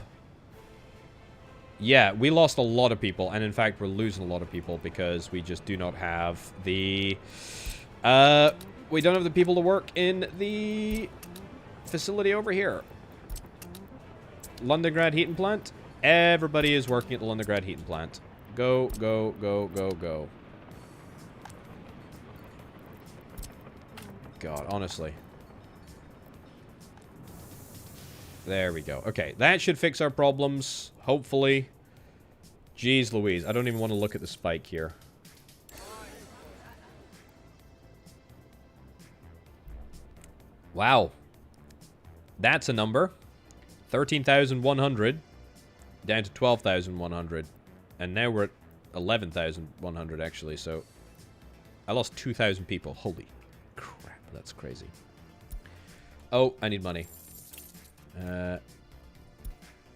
Yeah, we lost a lot of people, and in fact, we're losing a lot of people because we just do not have the... we don't have the people to work in the facility over here. Londongrad heating plant. Everybody is working at the Londongrad heating plant. Go, go, go, go, go. God, honestly. There we go. Okay, that should fix our problems, hopefully. Jeez Louise, I don't even want to look at the spike here. Wow. That's a number. 13,100 down to 12,100. And now we're at 11,100 actually, so I lost 2,000 people. Holy crap, that's crazy. Oh, I need money.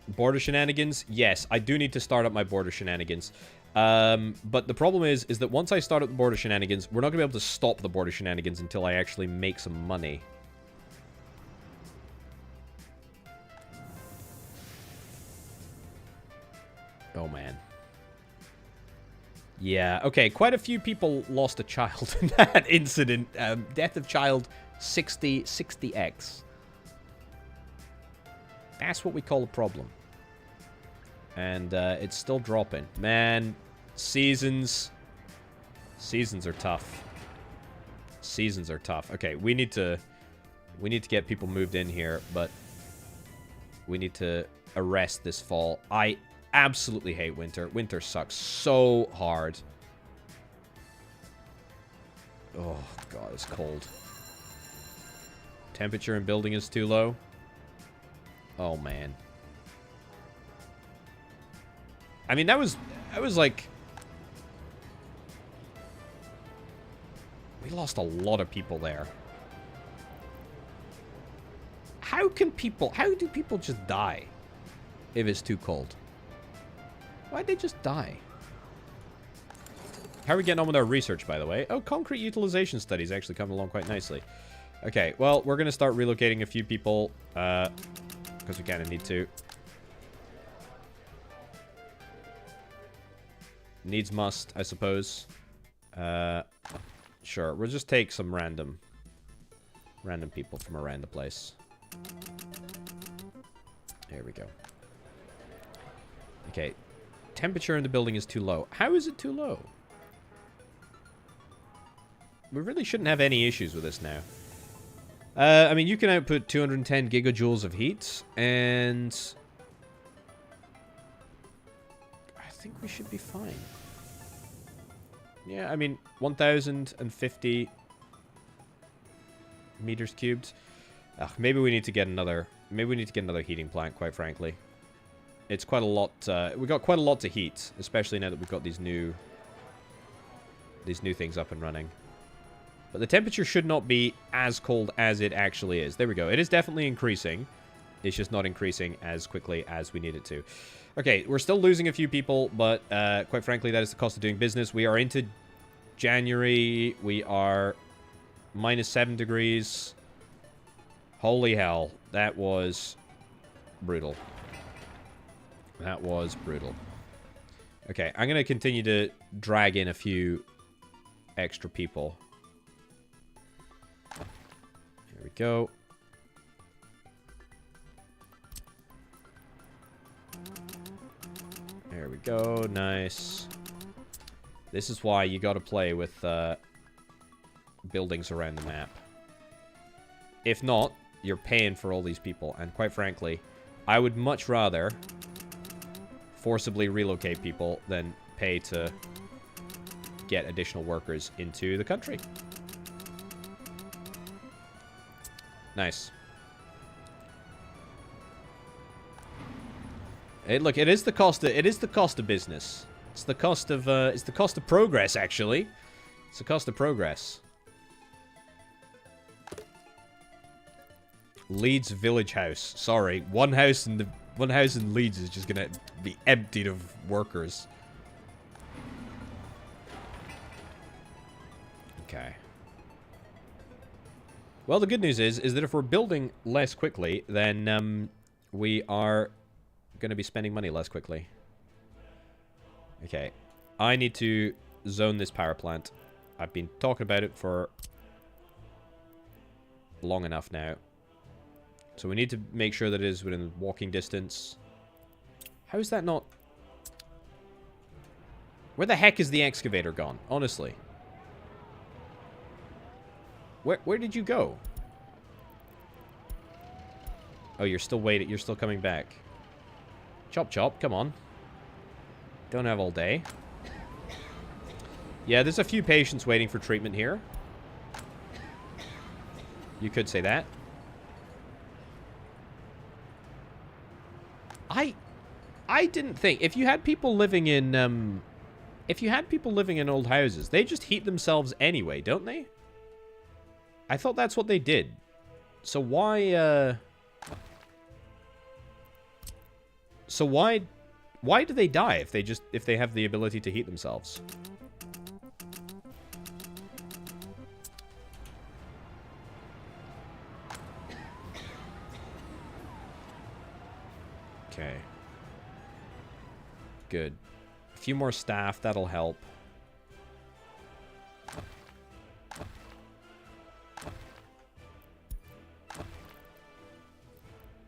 Border shenanigans? Yes, I do need to start up my border shenanigans. But the problem is that once I start up the border shenanigans, we're not going to be able to stop the border shenanigans until I actually make some money. Oh, man. Yeah, okay, quite a few people lost a child in that incident. Death of child 60x. That's what we call a problem. And it's still dropping. Man, seasons are tough. Seasons are tough. Okay, we need to get people moved in here, but we need to arrest this fall. I absolutely hate winter. Winter sucks so hard. Oh, God, it's cold. Temperature in building is too low. Oh, man. I mean, that was like... We lost a lot of people there. How do people just die if it's too cold? Why'd they just die? How are we getting on with our research, by the way? Oh, concrete utilization studies actually coming along quite nicely. Okay, well, we're going to start relocating a few people, because we kind of need to. Needs must, I suppose. Sure, we'll just take some random people from around the place. There we go. Okay, temperature in the building is too low. How is it too low? We really shouldn't have any issues with this now. I mean, you can output 210 gigajoules of heat, and I think we should be fine. Yeah, I mean, 1,050 meters cubed. Ugh, maybe we need to get another. Maybe we need to get another heating plant. Quite frankly, it's quite a lot. We got quite a lot to heat, especially now that we've got these new things up and running. But the temperature should not be as cold as it actually is. There we go. It is definitely increasing. It's just not increasing as quickly as we need it to. Okay, we're still losing a few people, but quite frankly, that is the cost of doing business. We are into January. We are -7 degrees. Holy hell. That was brutal. That was brutal. Okay, I'm going to continue to drag in a few extra people. Here we go. There we go. Nice. This is why you gotta play with buildings around the map. If not, you're paying for all these people. And quite frankly, I would much rather forcibly relocate people than pay to get additional workers into the country. Nice. Hey, look, it is the cost of business. It's the cost of progress, actually. It's the cost of progress. Leeds village house. Sorry, one house in Leeds is just gonna be emptied of workers. Okay. Well, the good news is that if we're building less quickly, then we are going to be spending money less quickly. Okay. I need to zone this power plant. I've been talking about it for long enough now. So we need to make sure that it is within walking distance. How is that not... Where the heck is the excavator gone? Honestly. Where did you go? Oh, you're still waiting. You're still coming back. Chop chop, come on. Don't have all day. Yeah, there's a few patients waiting for treatment here. You could say that. I didn't think if you had people living in old houses, they just heat themselves anyway, don't they? I thought that's what they did. So why why do they die if they have the ability to heat themselves? Okay. Good. A few more staff, that'll help.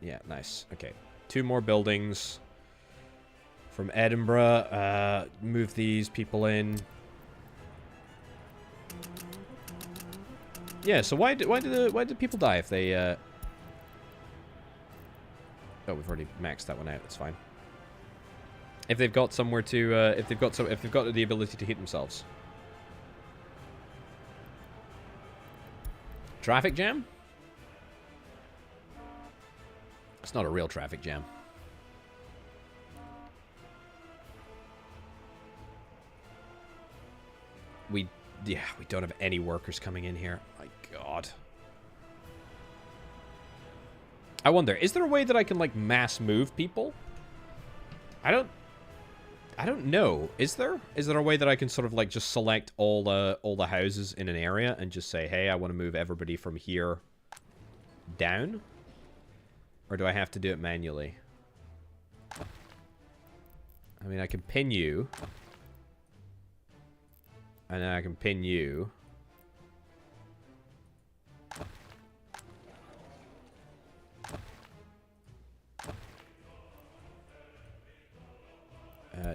Yeah, nice. Okay. 2 more buildings from Edinburgh. Move these people in. Yeah, so why do people die if they Oh, we've already maxed that one out. That's fine. If they've got somewhere to if they've got the ability to heat themselves. Traffic jam? It's not a real traffic jam. We don't have any workers coming in here. My God. I wonder, is there a way that I can, like, mass move people? I don't know. Is there? Is there a way that I can sort of, like, just select all the houses in an area and just say, hey, I want to move everybody from here down? Or do I have to do it manually? I mean, I can pin you. And then I can pin you.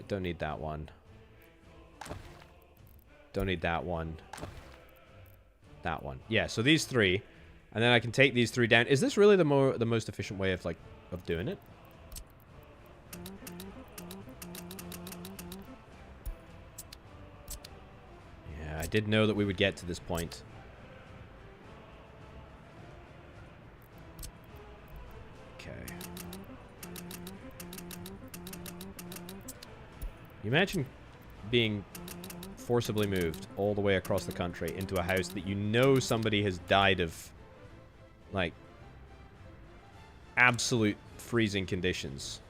Don't need that one. Don't need that one. That one. Yeah, so these three. And then I can take these three down. Is this really the most efficient way of, like, of doing it? Yeah, I did know that we would get to this point. Okay. You imagine being forcibly moved all the way across the country into a house that you know somebody has died of, like, absolute freezing conditions.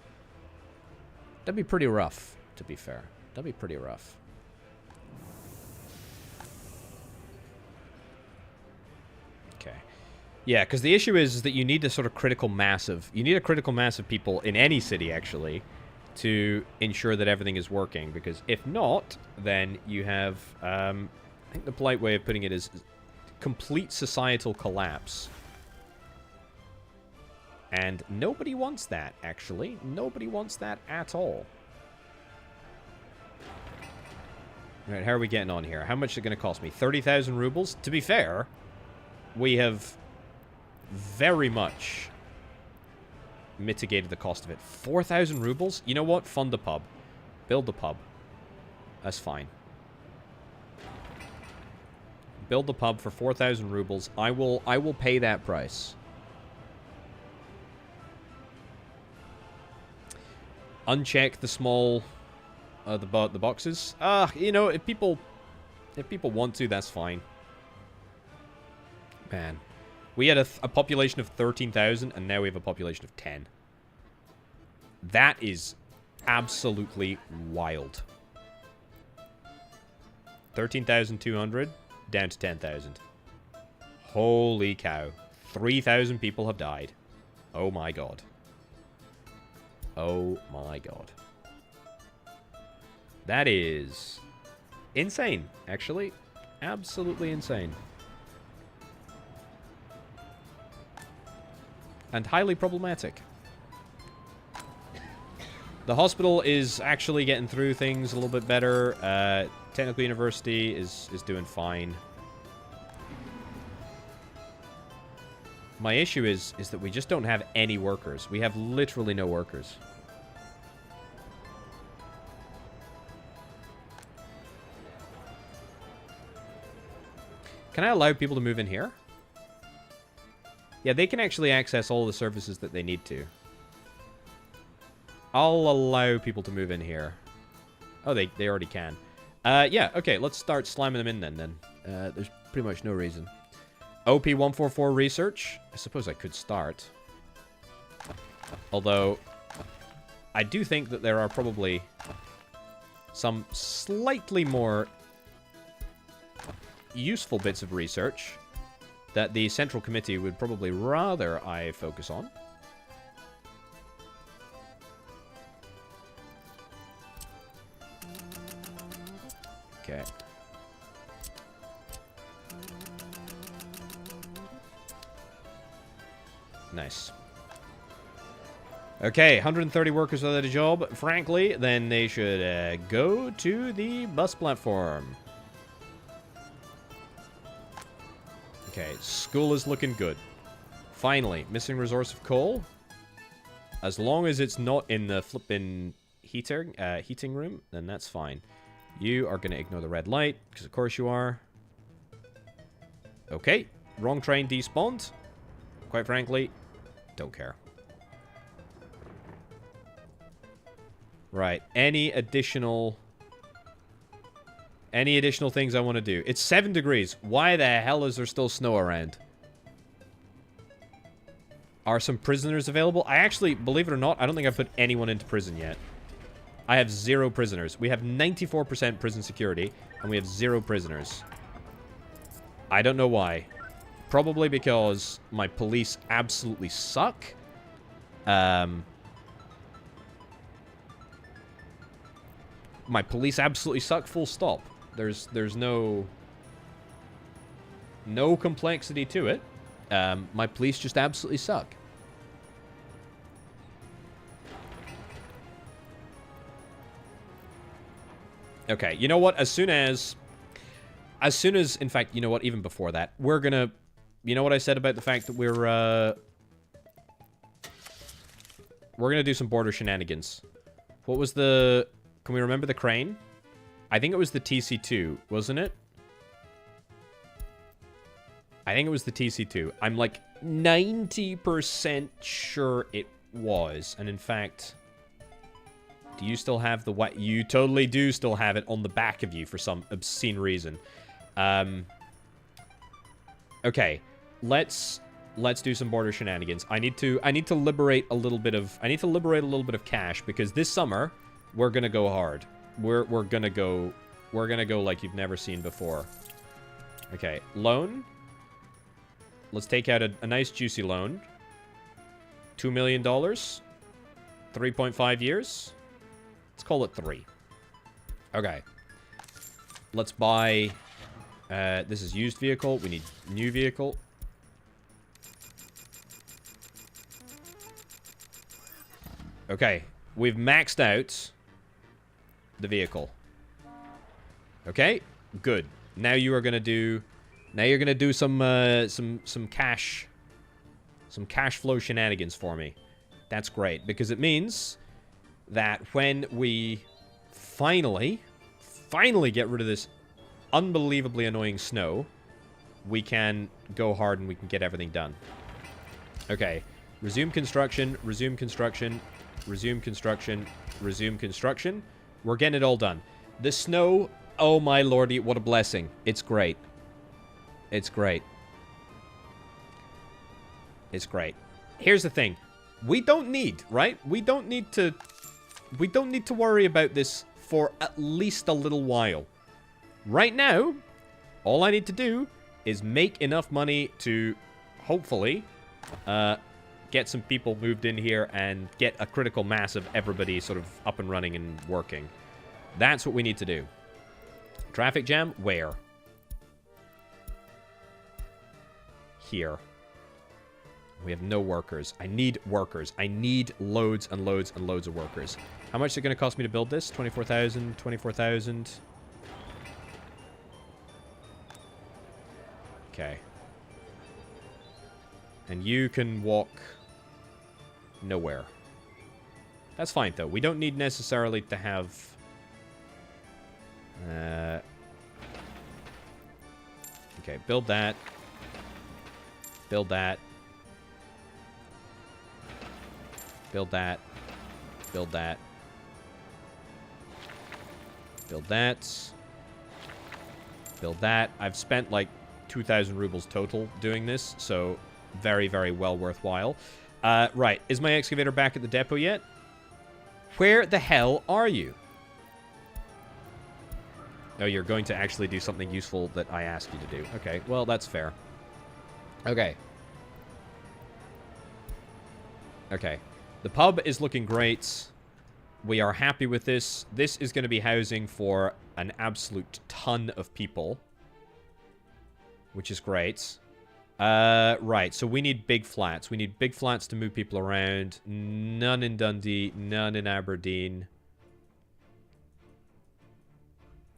That'd be pretty rough, to be fair. That'd be pretty rough. Okay. Yeah, because the issue is that you need a sort of critical mass of... You need a critical mass of people in any city, actually, to ensure that everything is working, because if not, then you have, I think the polite way of putting it is complete societal collapse. And nobody wants that, actually. Nobody wants that at all. Alright, how are we getting on here? How much is it going to cost me? 30,000 rubles? To be fair, we have very much mitigated the cost of it. 4,000 rubles? You know what? Fund a pub. Build a pub. That's fine. Build a pub for 4,000 rubles. I will pay that price. Uncheck the small the boxes. You know, if people want to, that's fine. Man. We had a population of 13,000, and now we have a population of 10. That is absolutely wild. 13,200 down to 10,000. Holy cow. 3,000 people have died. Oh my god. Oh my god. That is insane, actually. Absolutely insane. And highly problematic. The hospital is actually getting through things a little bit better. Technical University is doing fine. My issue is that we just don't have any workers. We have literally no workers. Can I allow people to move in here? Yeah, they can actually access all the services that they need to. I'll allow people to move in here. Oh, they already can. Yeah, okay, let's start slamming them in then. There's pretty much no reason. OP144 research. I suppose I could start. Although, I do think that there are probably some slightly more useful bits of research that the Central Committee would probably rather I focus on. Okay. Nice. Okay, 130 workers without a job. Frankly, then they should go to the bus platform. Okay, school is looking good. Finally, missing resource of coal. As long as it's not in the flippin' heating room, then that's fine. You are going to ignore the red light, because of course you are. Okay, wrong train despawned. Quite frankly, don't care. Right. Any additional things I want to do? It's 7 degrees. Why the hell is there still snow around? Are some prisoners available? I actually, believe it or not, I don't think I've put anyone into prison yet. I have 0 prisoners. We have 94% prison security, and we have 0 prisoners. I don't know why. Probably because my police absolutely suck. My police absolutely suck, full stop. There's no complexity to it. My police just absolutely suck. Okay, you know what? As soon as, in fact, you know what? Even before that, we're gonna, you know what I said about the fact that we're gonna do some border shenanigans. What was the, can we remember the crane? I think it was the TC2, wasn't it? I think it was the TC2. I'm like 90% sure it was. And in fact, do you still have the what? You totally do still have it on the back of you for some obscene reason. Okay, let's do some border shenanigans. I need to liberate a little bit of cash because this summer we're gonna go hard. We're gonna go like you've never seen before. Okay, loan. Let's take out a nice juicy loan. $2 million. 3.5 years. Let's call it 3. Okay. Let's buy... this is used vehicle. We need new vehicle. Okay. We've maxed out the vehicle. Okay. Good. Now you are going to do... Now you're going to do some cash flow shenanigans for me. That's great, because it means that when we finally get rid of this unbelievably annoying snow, we can go hard and we can get everything done. Okay. Resume construction, resume construction, resume construction, resume construction. We're getting it all done. The snow, oh my lordy, what a blessing. It's great. It's great. It's great. Here's the thing. We don't need, right? We don't need to worry about this for at least a little while. Right now, all I need to do is make enough money to hopefully get some people moved in here and get a critical mass of everybody sort of up and running and working. That's what we need to do. Traffic jam? Where? Here. We have no workers. I need workers. I need loads and loads and loads of workers. How much is it going to cost me to build this? 24,000, 24,000. Okay. And you can walk nowhere. That's fine, though. We don't need necessarily to have... Okay, build that. Build that. Build that. Build that. Build that. Build that. I've spent like 2,000 rubles total doing this, so very, very well worthwhile. Right. Is my excavator back at the depot yet? Where the hell are you? Oh, you're going to actually do something useful that I asked you to do. Okay, well, that's fair. Okay. Okay. The pub is looking great. We are happy with this. This is going to be housing for an absolute ton of people, which is great. Right, so we need big flats. We need big flats to move people around. None in Dundee, none in Aberdeen.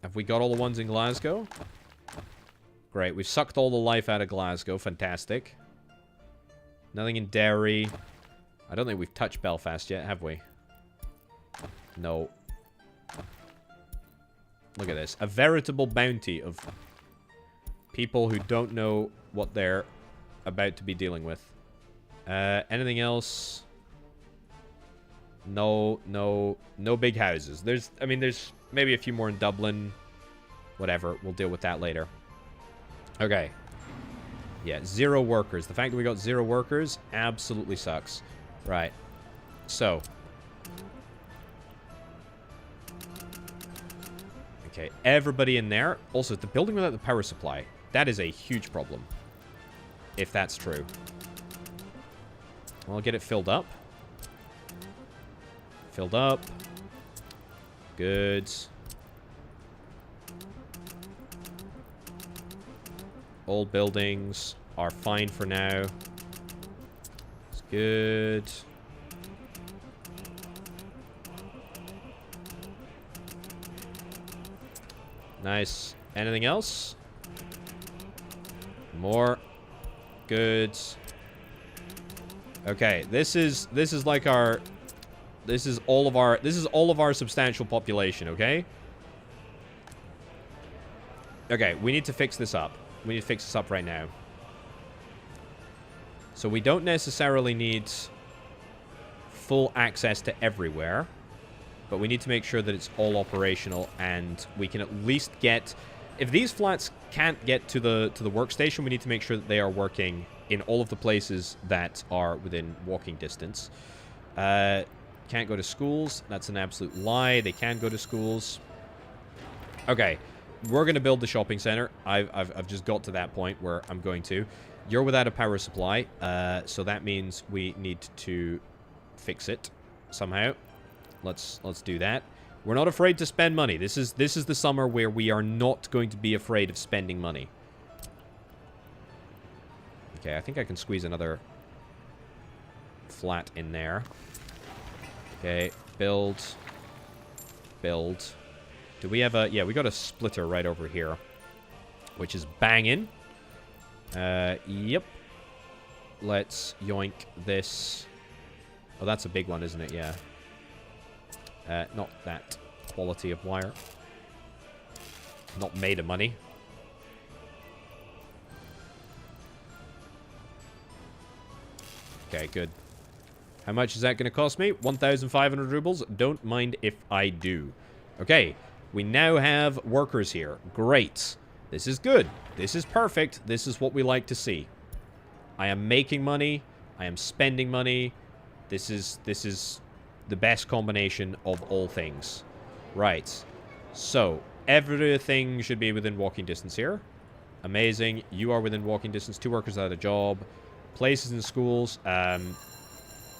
Have we got all the ones in Glasgow? Great, we've sucked all the life out of Glasgow. Fantastic. Nothing in Derry. I don't think we've touched Belfast yet, have we? No. Look at this. A veritable bounty of people who don't know what they're about to be dealing with. Anything else? No big houses. There's maybe a few more in Dublin. Whatever, we'll deal with that later. Okay. Yeah, 0 workers. The fact that we got 0 workers absolutely sucks. Right. So. Okay, everybody in there. Also, the building without the power supply. That is a huge problem. If that's true. Well, I'll get it filled up. Filled up. Good. All buildings are fine for now. It's good. Nice. Anything else? More. Good. Okay, this is like our... This is all of our substantial population, okay? Okay, we need to fix this up. We need to fix this up right now. So we don't necessarily need full access to everywhere, but we need to make sure that it's all operational and we can at least get... If these flats can't get to the workstation, we need to make sure that they are working in all of the places that are within walking distance. Can't go to schools. That's an absolute lie. They can go to schools. Okay. We're going to build the shopping center. I've just got to that point where I'm going to. You're without a power supply. So that means we need to fix it somehow. Let's do that. We're not afraid to spend money. This is the summer where we are not going to be afraid of spending money. Okay, I think I can squeeze another flat in there. Okay, build. Build. Do we have a... Yeah, we got a splitter right over here. Which is banging. Yep. Let's yoink this. Oh, that's a big one, isn't it? Yeah. Not that quality of wire. Not made of money. Okay, good. How much is that going to cost me? 1,500 rubles. Don't mind if I do. Okay, we now have workers here. Great. This is good. This is perfect. This is what we like to see. I am making money. I am spending money. This is the best combination of all things. Right. So, everything should be within walking distance here. Amazing. You are within walking distance. 2 workers out of a job. Places in schools. I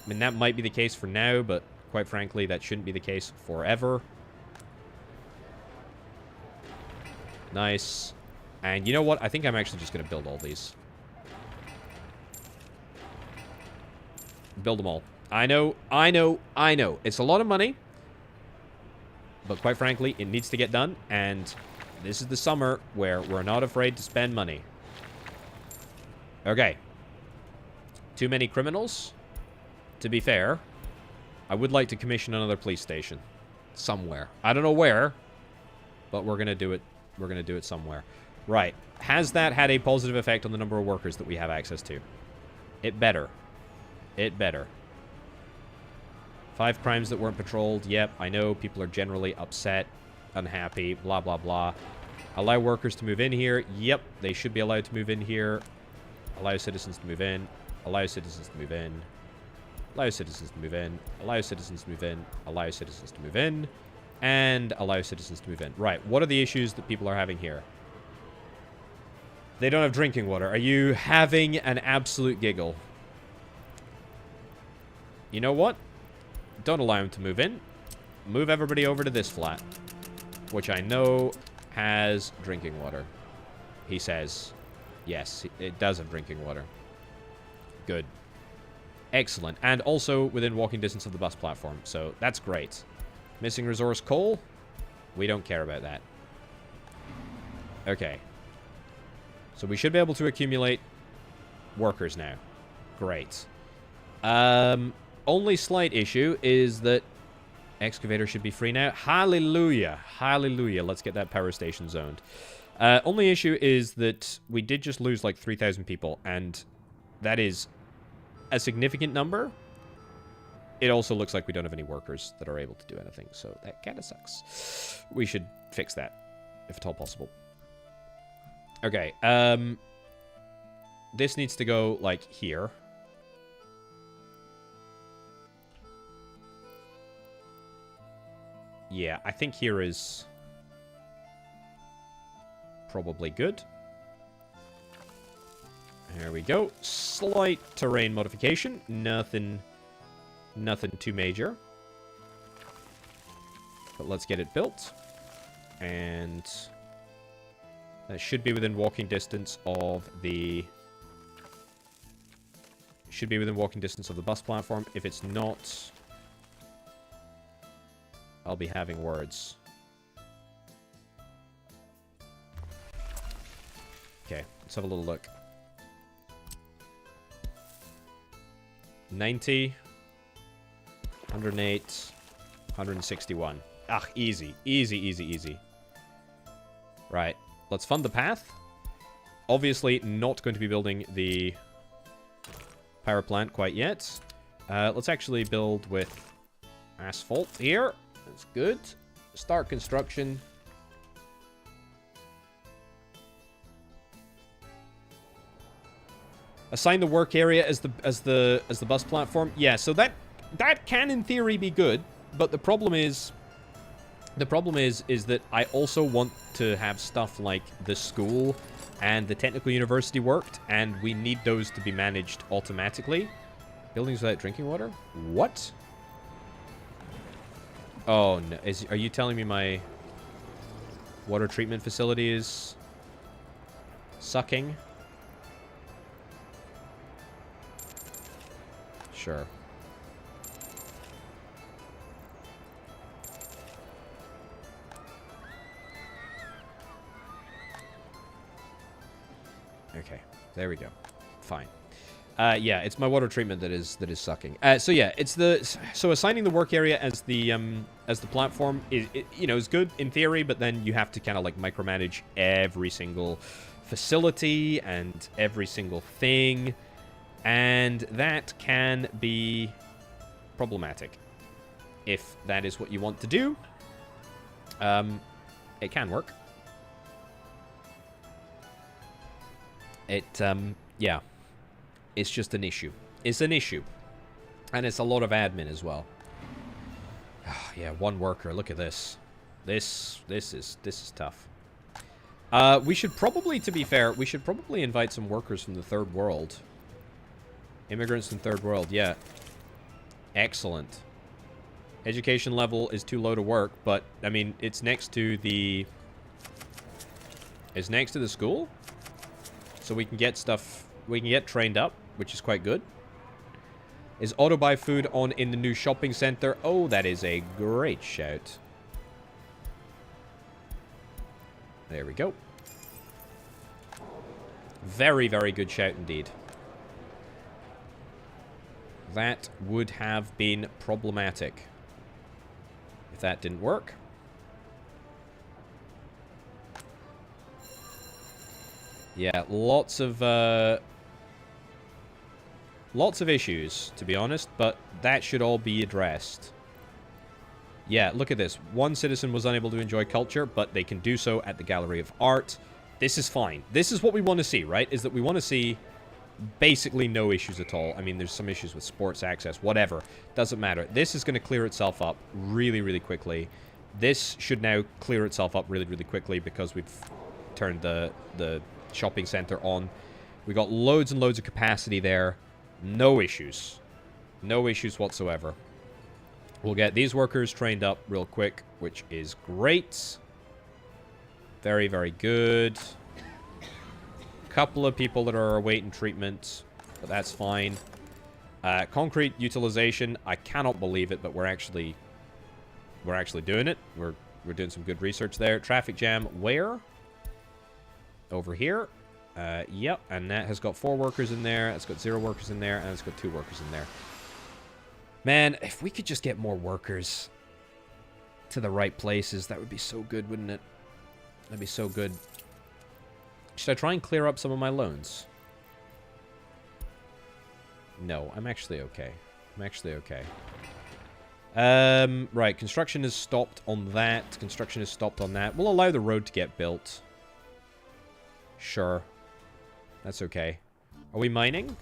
mean, that might be the case for now, but quite frankly, that shouldn't be the case forever. Nice. And you know what? I think I'm actually just going to build all these. Build them all. I know. It's a lot of money. But quite frankly, it needs to get done. And this is the summer where we're not afraid to spend money. Okay. Too many criminals? To be fair, I would like to commission another police station. Somewhere. I don't know where. But we're going to do it. We're going to do it somewhere. Right. Has that had a positive effect on the number of workers that we have access to? It better. It better. 5 crimes that weren't patrolled. Yep, I know. People are generally upset, unhappy, blah, blah, blah. Allow workers to move in here. Yep, they should be allowed to move in here. Allow citizens to move in. Allow citizens to move in. Allow citizens to move in. Allow citizens to move in. Allow citizens to move in. And allow citizens to move in. Right, what are the issues that people are having here? They don't have drinking water. Are you having an absolute giggle? You know what? Don't allow him to move in. Move everybody over to this flat, which I know has drinking water. He says. Yes, it does have drinking water. Good. Excellent. And also within walking distance of the bus platform. So that's great. Missing resource coal? We don't care about that. Okay. So we should be able to accumulate workers now. Great. Only slight issue is that excavator should be free now. Hallelujah. Hallelujah. Let's get that power station zoned. Only issue is that we did just lose like 3,000 people, and that is a significant number. it also looks like we don't have any workers that are able to do anything, so that kind of sucks. We should fix that, if at all possible. Okay, this needs to go, like, here. Yeah, I think here is probably good. There we go. Slight terrain modification. Nothing too major. But let's get it built. And that should be within walking distance of the... Should be within walking distance of the bus platform. If it's not, I'll be having words. Okay, let's have a little look. 90, 108, 161. Ah, easy. Easy, easy, easy. Right, let's fund the path. Obviously not going to be building the power plant quite yet. Let's actually build with asphalt here. That's good. Start construction. Assign the work area as the bus platform. Yeah, so that can in theory be good, but the problem is that I also want to have stuff like the school and the technical university worked, and we need those to be managed automatically. Buildings without drinking water? What? Oh no! Are you telling me my water treatment facility is sucking? Sure. Okay, there we go. Fine. Yeah, it's my water treatment that is sucking. So yeah, so assigning the work area as the platform is is good in theory, but then you have to kind of like micromanage every single facility and every single thing. And that can be problematic. If that is what you want to do, it can work. Yeah. It's just an issue. It's an issue. And it's a lot of admin as well. Yeah, one worker. Look at this. This is tough. We should probably, to be fair, we should probably invite some workers from the third world. Immigrants from third world, yeah. Excellent. Education level is too low to work, but, I mean, it's next to the... It's next to the school? So we can get stuff... We can get trained up, which is quite good. Is auto-buy food on in the new shopping center? Oh, that is a great shout. There we go. Very, very good shout indeed. That would have been problematic if that didn't work. Yeah, lots of issues, to be honest, but that should all be addressed. Yeah, look at this. One citizen was unable to enjoy culture, but they can do so at the Gallery of Art. This is fine. This is what we want to see, right? Is that we want to see basically no issues at all. I mean, there's some issues with sports access, whatever. Doesn't matter. This is going to clear itself up really, really quickly. This should now clear itself up really, really quickly because we've turned the shopping center on. We got loads and loads of capacity there. No issues. No issues whatsoever. We'll get these workers trained up real quick, which is great. Very, very good. Couple of people that are awaiting treatment, but that's fine. Concrete utilization, I cannot believe it, but we're actually doing it. We're doing some good research there. Traffic jam, where? Over here. Yep, and that has got 4 workers in there. It's got 0 workers in there, and it's got 2 workers in there. Man, if we could just get more workers to the right places, that would be so good, wouldn't it? That'd be so good. Should I try and clear up some of my loans? No, I'm actually okay. I'm actually okay. Right, construction is stopped on that. Construction is stopped on that. We'll allow the road to get built. Sure. That's okay. Are we mining?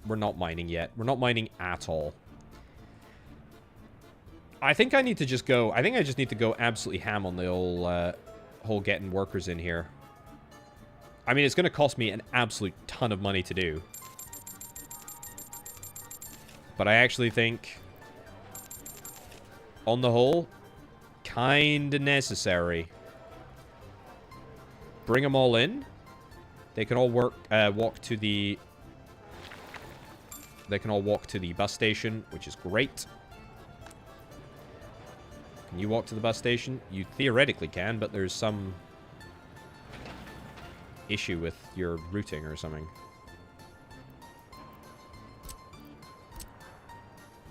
We're not mining yet. We're not mining at all. I think I need to just go... I think I just need to go absolutely ham on the whole getting workers in here. I mean, it's going to cost me an absolute ton of money to do. But I actually think... on the whole, kind of necessary. Bring them all in. They can all walk to the... They can all walk to the bus station, which is great. Can you walk to the bus station? You theoretically can, but there's some issue with your routing or something.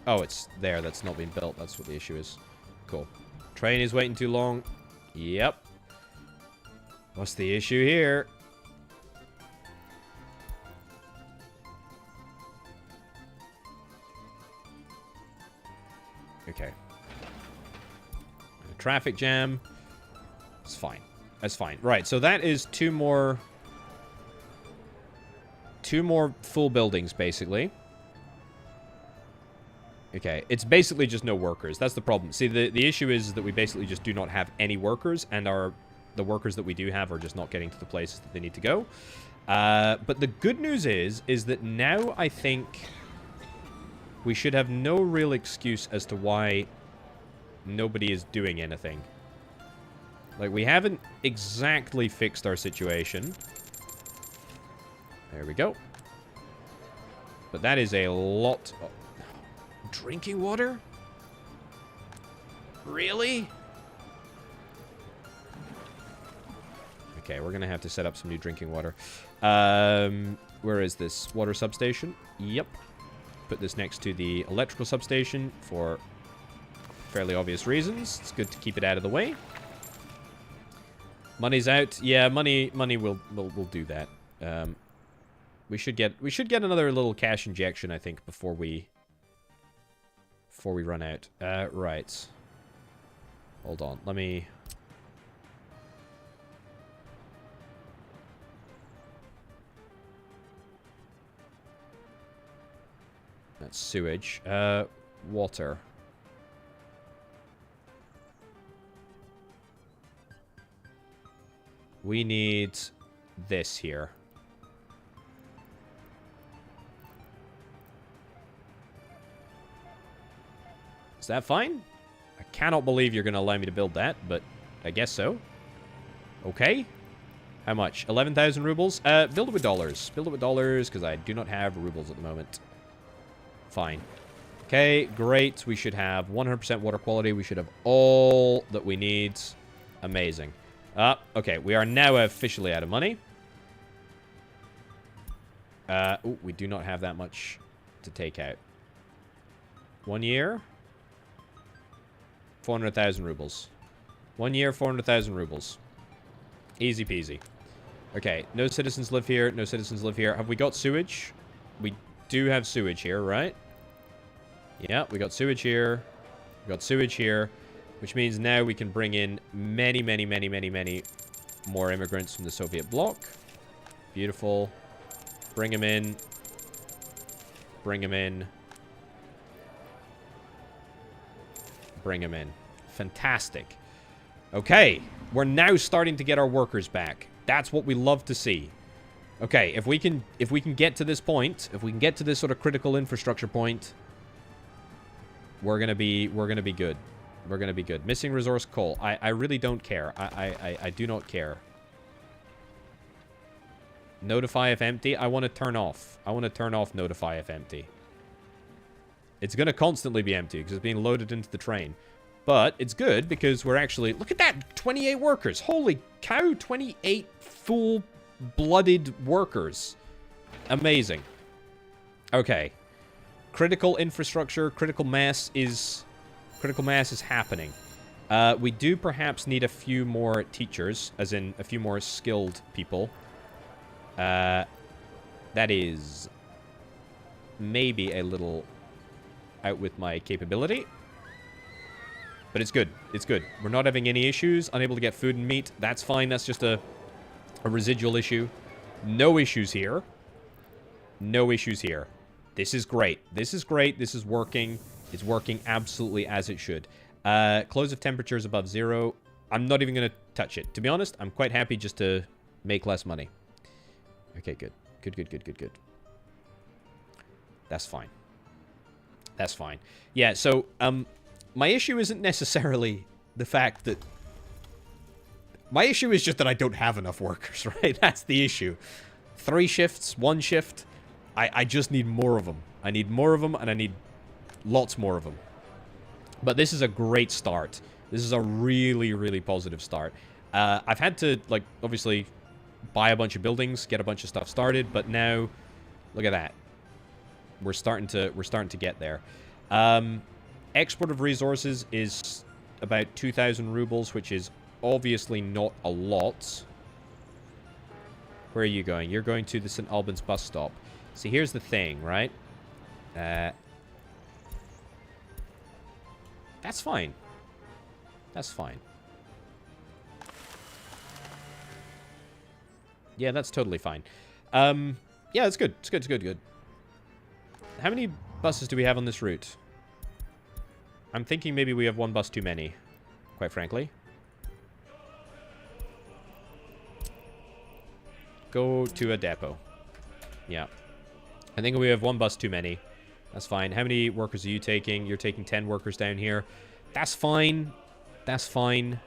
Oh, it's there. That's not being built. That's what the issue is. Cool. Train is waiting too long. Yep. What's the issue here? Okay. A traffic jam. It's fine. That's fine. Right, so that is two more full buildings, basically. Okay, it's basically just no workers. That's the problem. See, the issue is that we basically just do not have any workers, and the workers that we do have are just not getting to the places that they need to go. But the good news is that now I think we should have no real excuse as to why nobody is doing anything. Like, we haven't exactly fixed our situation. There we go. But that is a lot of... Drinking water? Really? Okay, we're gonna have to set up some new drinking water. Where is this? Water substation? Yep. Put this next to the electrical substation for fairly obvious reasons. It's good to keep it out of the way. Money's out. Yeah, money will do that. We should get another little cash injection, I think, before we run out. Right. Hold on. Let me... That's sewage. Water. We need this here. Is that fine? I cannot believe you're going to allow me to build that, but I guess so. Okay. How much? 11,000 rubles? Build it with dollars. Build it with dollars, because I do not have rubles at the moment. Fine. Okay, great. We should have 100% water quality. We should have all that we need. Amazing. Okay, we are now officially out of money. Ooh, we do not have that much to take out. 1 year. 400,000 rubles. 1 year, 400,000 rubles. Easy peasy. Okay, no citizens live here. No citizens live here. Have we got sewage? We do have sewage here, right? Yeah, we got sewage here. We got sewage here. Which means now we can bring in many, many, many, many, many more immigrants from the Soviet bloc. Beautiful. Bring them in. Bring them in. Bring them in. Fantastic. Okay, we're now starting to get our workers back. That's what we love to see. Okay, if we can get to this point, if we can get to this sort of critical infrastructure point, we're gonna be good. We're gonna be good. Missing resource coal. I really don't care. I do not care. Notify if empty. I want to turn off. I want to turn off notify if empty. It's going to constantly be empty because it's being loaded into the train. But it's good because we're actually... Look at that! 28 workers! Holy cow! 28 full-blooded workers. Amazing. Okay. Critical infrastructure, critical mass is happening. We do perhaps need a few more teachers, as in a few more skilled people. That is maybe a little out with my capability. But it's good. It's good. We're not having any issues. Unable to get food and meat. That's fine. That's just a residual issue. No issues here. No issues here. This is great. This is great. This is working. It's working absolutely as it should. Close of temperatures above 0. I'm not even going to touch it. To be honest, I'm quite happy just to make less money. Okay, good. Good, good, good, good, good. That's fine. That's fine. Yeah, so, my issue isn't necessarily the fact that... My issue is just that I don't have enough workers, right? That's the issue. 3 shifts, 1 shift. I just need more of them. I need more of them, and I need lots more of them. But this is a great start. This is a really, really positive start. I've had to, like, obviously buy a bunch of buildings, get a bunch of stuff started, but now, look at that. We're starting to get there. Export of resources is about 2,000 rubles, which is obviously not a lot. Where are you going? You're going to the St. Albans bus stop. See, here's the thing, right? That's fine. That's fine. Yeah, that's totally fine. Yeah, it's good. It's good. It's good. Good. How many buses do we have on this route? I'm thinking maybe we have 1 bus too many, quite frankly. Go to a depot. Yeah. I think we have 1 bus too many. That's fine. How many workers are you taking? You're taking 10 workers down here. That's fine. That's fine.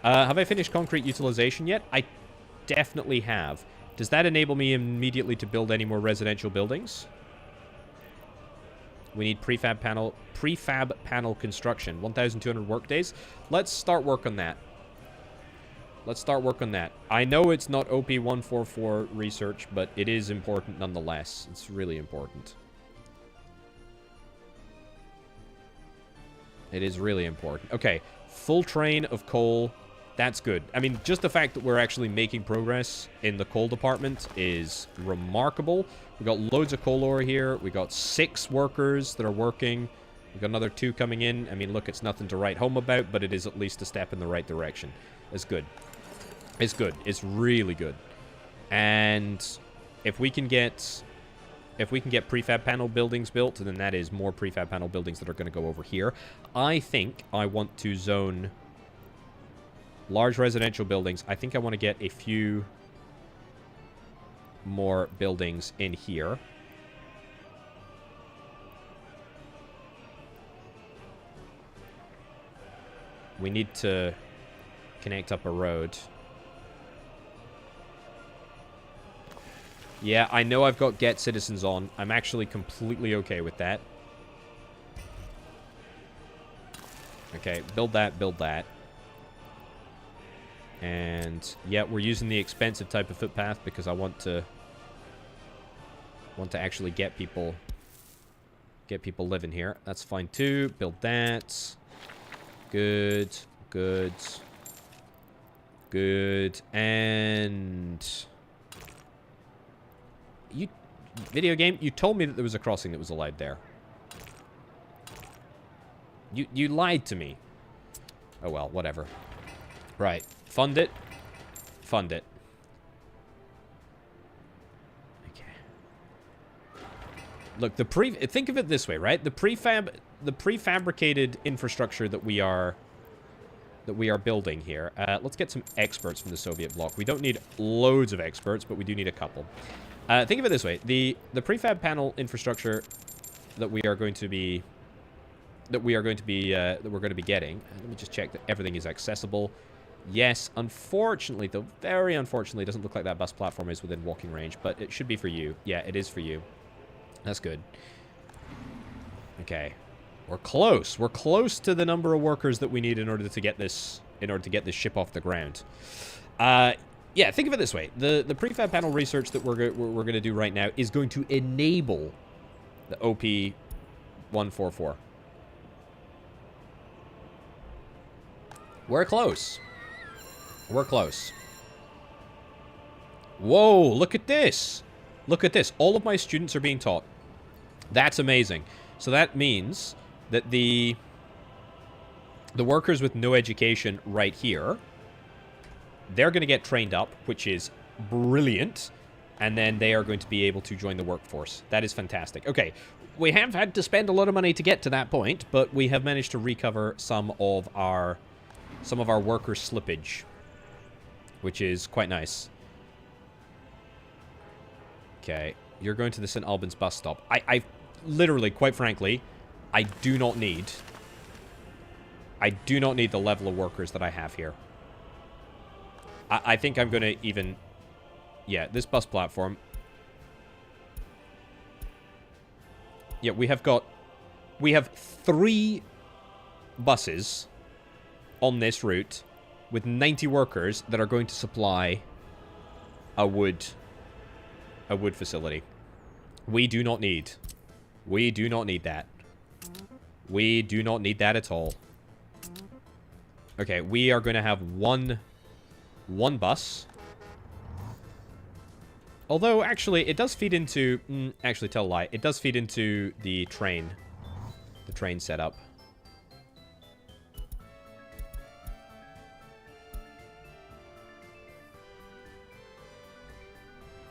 Have I finished concrete utilization yet? I definitely have. Does that enable me immediately to build any more residential buildings? We need prefab panel construction. 1,200 work days. Let's start work on that. Let's start work on that. I know it's not OP144 research, but it is important nonetheless. It's really important. It is really important. Okay, full train of coal. That's good. I mean, just the fact that we're actually making progress in the coal department is remarkable. We got loads of coal ore here. We got 6 workers that are working. We got another 2 coming in. I mean, look, it's nothing to write home about, but it is at least a step in the right direction. It's good. It's good. It's really good. And if we can get prefab panel buildings built, then that is more prefab panel buildings that are going to go over here. I think I want to zone large residential buildings. I think I want to get a few more buildings in here. We need to connect up a road. Yeah, I know I've got get citizens on. I'm actually completely okay with that. Okay, build that, build that. And yeah, we're using the expensive type of footpath because I want to actually get people living here. That's fine too. Build that. Good, good, good. And you, video game, you told me that there was a crossing that was allowed there. You lied to me. Oh well, whatever. Right. Fund it. Fund it. Okay. Look, think of it this way, right? The prefabricated infrastructure that we are building here. Let's get some experts from the Soviet bloc. We don't need loads of experts, but we do need a couple. Think of it this way: the prefab panel infrastructure that we're going to be getting. Let me just check that everything is accessible. Yes, unfortunately, though, very unfortunately, it doesn't look like that bus platform is within walking range, but it should be for you. Yeah, it is for you. That's good. Okay, we're close. We're close to the number of workers that we need in order to get this ship off the ground. Yeah, think of it this way: the prefab panel research that we're going to do right now is going to enable the OP144. We're close. We're close. Whoa, look at this. Look at this. All of my students are being taught. That's amazing. So that means that the workers with no education right here, they're going to get trained up, which is brilliant, and then they are going to be able to join the workforce. That is fantastic. Okay, we have had to spend a lot of money to get to that point, but we have managed to recover some of our worker slippage, which is quite nice. Okay, you're going to the St. Albans bus stop. I literally, quite frankly, I do not need the level of workers that I have here. I think I'm going to even... Yeah, this bus platform. Yeah, we have 3 buses on this route with 90 workers that are going to supply a wood facility. We do not need that. We do not need that at all. Okay, we are going to have one bus. Although, actually, it does feed into... actually, tell a lie. It does feed into the train. The train setup.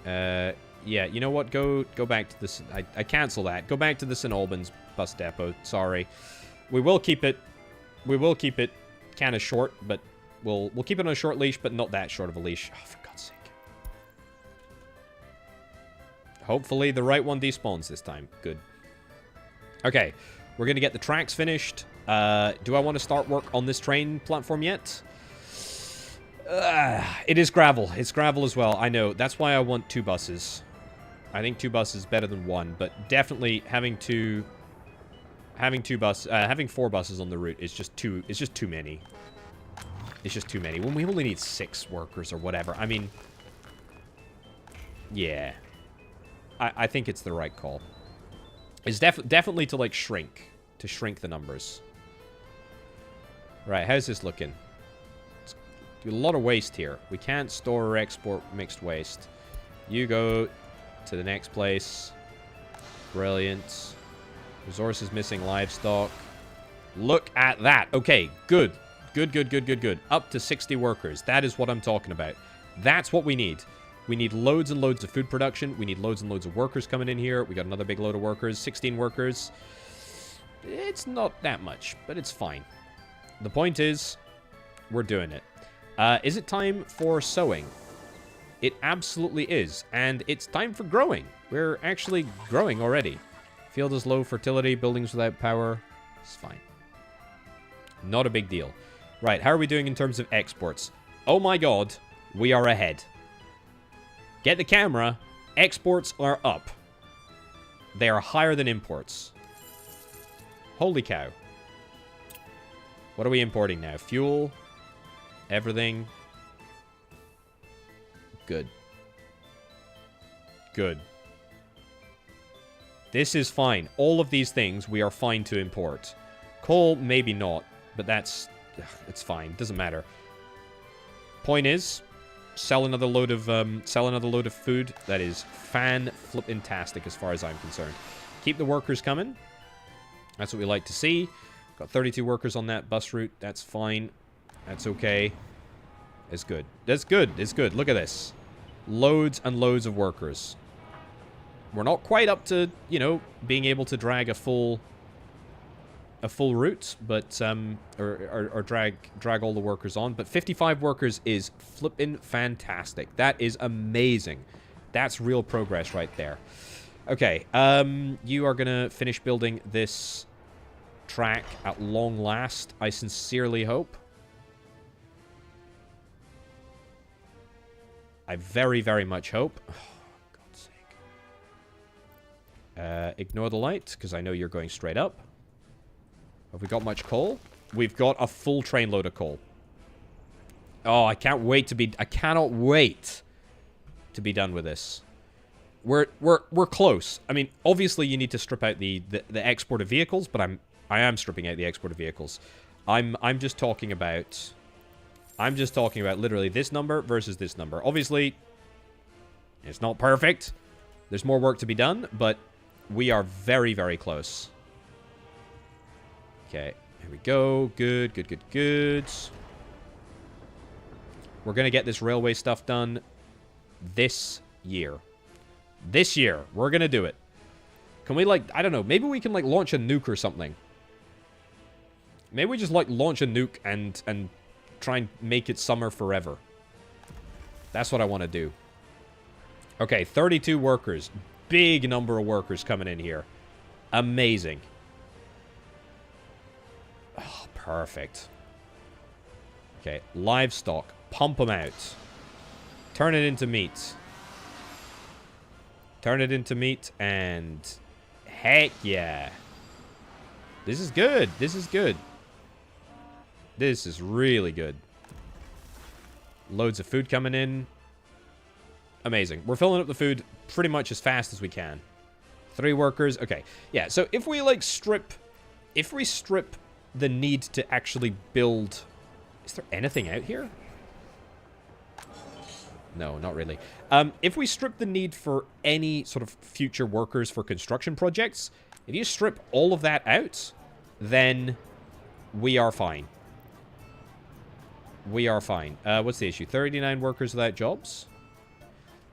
Yeah, you know what? Go back to this. I cancel that. Go back to the St. Albans bus depot. Sorry. We will keep it kind of short, but we'll keep it on a short leash, but not that short of a leash. Oh, for God's sake. Hopefully the right one despawns this time. Good. Okay, we're going to get the tracks finished. Do I want to start work on this train platform yet? It is gravel. It's gravel as well. I know. That's why I want 2 buses. I think 2 buses is better than 1, but definitely having 4 buses on the route is just too many. It's just too many. When we only need 6 workers or whatever. I mean, yeah. I think it's the right call. It's definitely to, like, shrink the numbers. Right, how's this looking? A lot of waste here. We can't store or export mixed waste. You go to the next place. Brilliant. Resources missing livestock. Look at that. Okay, good. Good. Up to 60 workers. That is what I'm talking about. That's what we need. We need loads and loads of food production. We need loads and loads of workers coming in here. We got another big load of workers. 16 workers. It's not that much, but it's fine. The point is, we're doing it. Is it time for sowing? It absolutely is. And it's time for growing. We're actually growing already. Field is low fertility. Buildings without power. It's fine. Not a big deal. Right, how are we doing in terms of exports? Oh my god, we are ahead. Get the camera. Exports are up. They are higher than imports. Holy cow. What are we importing now? Fuel. Everything. Good. Good. This is fine. All of these things we are fine to import. Coal, maybe not. But that's... it's fine. Doesn't matter. Point is... Sell another load of food. That is fan-flippin-tastic as far as I'm concerned. Keep the workers coming. That's what we like to see. Got 32 workers on that bus route. That's fine. That's okay. It's good. That's good. It's good. Look at this. Loads and loads of workers. We're not quite up to, you know, being able to drag a full route, but or drag all the workers on. But 55 workers is flippin' fantastic. That is amazing. That's real progress right there. Okay, you are gonna finish building this track at long last. I sincerely hope. I very, very much hope. Oh, God's sake. Ignore the light, because I know you're going straight up. Have we got much coal? We've got a full trainload of coal. Oh, I cannot wait to be done with this. We're close. I mean, obviously you need to strip out the export of vehicles, but I am stripping out the export of vehicles. I'm just talking about literally this number versus this number. Obviously, it's not perfect. There's more work to be done, but we are very, very close. Okay, here we go. Good, good, good, good. We're going to get this railway stuff done this year. This year. We're going to do it. Can we, like, I don't know, maybe we can, like, launch a nuke or something. Maybe we just, like, launch a nuke and try and make it summer forever. That's what I want to do. Okay, 32 workers. Big number of workers coming in here. Amazing. Oh, perfect. Okay, livestock. Pump them out. Turn it into meat. Turn it into meat and... Heck yeah. This is good. This is good. This is really good. Loads of food coming in. Amazing. We're filling up the food pretty much as fast as we can. 3 workers. Okay. Yeah, so if we, like, strip... If we strip the need to actually build... Is there anything out here? No, not really. If we strip the need for any sort of future workers for construction projects, if you strip all of that out, then we are fine. We are fine. What's the issue? 39 workers without jobs?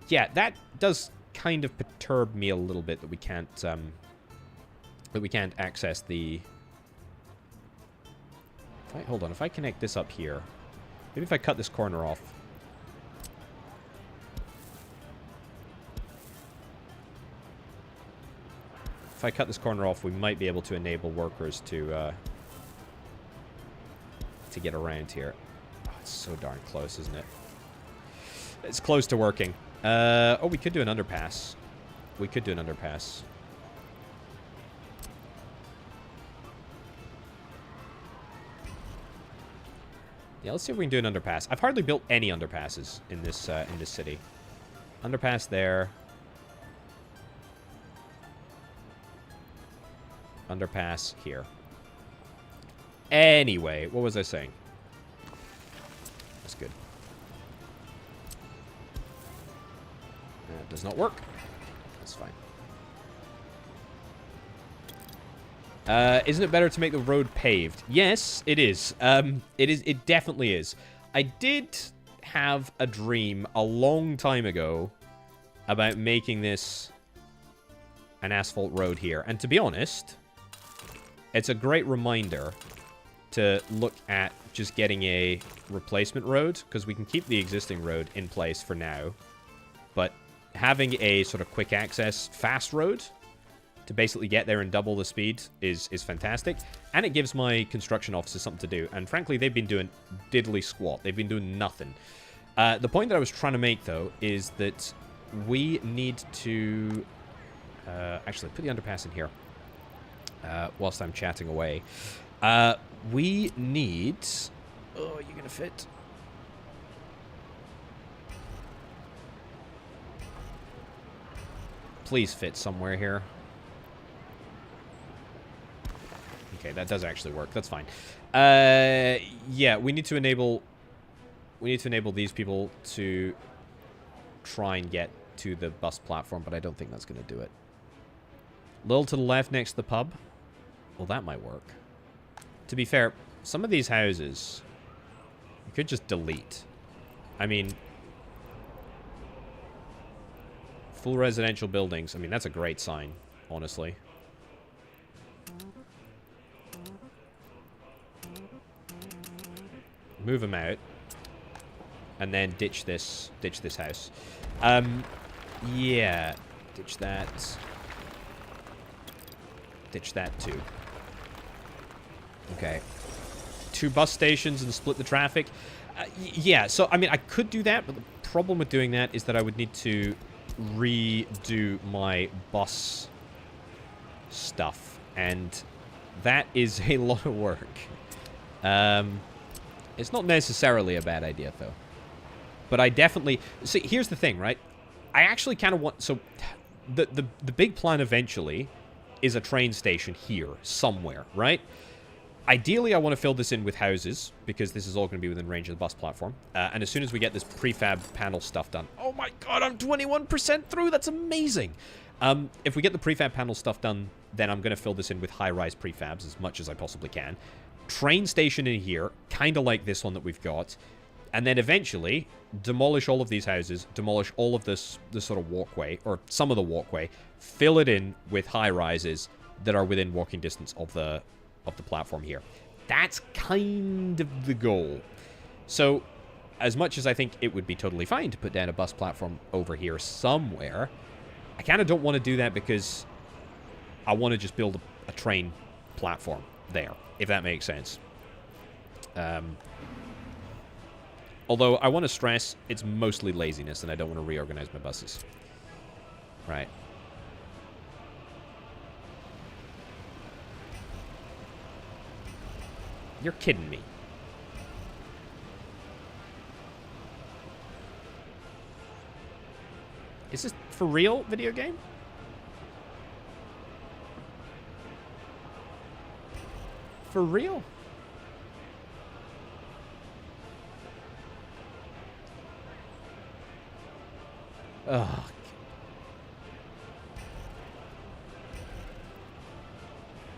Yeah, that does kind of perturb me a little bit that we can't access the... Hold on, if I connect this up here, maybe if I cut this corner off. If I cut this corner off, we might be able to enable workers to get around here. Oh, it's so darn close, isn't it? It's close to working. Oh, we could do an underpass. We could do an underpass. Yeah, let's see if we can do an underpass. I've hardly built any underpasses in this city. Underpass there. Underpass here. Anyway, what was I saying? That's good. That does not work. That's fine. Isn't it better to make the road paved? Yes, it is. It definitely is. I did have a dream a long time ago about making this an asphalt road here. And to be honest, it's a great reminder to look at just getting a replacement road, because we can keep the existing road in place for now. But having a sort of quick access fast road to basically get there and double the speed is fantastic. And it gives my construction officers something to do. And frankly, they've been doing diddly squat. They've been doing nothing. The point that I was trying to make, though, is that we need to... actually, put the underpass in here whilst I'm chatting away. We need... Oh, you're going to fit? Please fit somewhere here. Okay, that does actually work. That's fine. Yeah, we need to enable... We need to enable these people to try and get to the bus platform, but I don't think that's going to do it. A little to the left next to the pub. Well, that might work. To be fair, some of these houses you could just delete. I mean, full residential buildings. I mean, that's a great sign, honestly. Move them out. And then ditch this house. Yeah. Ditch that. Ditch that too. Okay. 2 bus stations and split the traffic. Yeah, so, I mean, I could do that, but the problem with doing that is that I would need to redo my bus stuff. And that is a lot of work. It's not necessarily a bad idea, though. But I definitely... See, here's the thing, right? I actually kind of want... So, the big plan eventually is a train station here, somewhere, right? Ideally, I want to fill this in with houses, because this is all going to be within range of the bus platform. And as soon as we get this prefab panel stuff done... Oh my god, I'm 21% through! That's amazing! If we get the prefab panel stuff done then I'm going to fill this in with high-rise prefabs as much as I possibly can. Train station in here, kind of like this one that we've got. And then eventually, demolish all of these houses, demolish all of this sort of walkway, or some of the walkway, fill it in with high-rises that are within walking distance of the platform here. That's kind of the goal. So, as much as I think it would be totally fine to put down a bus platform over here somewhere, I kind of don't want to do that because I want to just build a train platform there, if that makes sense. Although, I want to stress, it's mostly laziness, and I don't want to reorganize my buses. Right. You're kidding me. Is this for real, video game? For real? Ugh.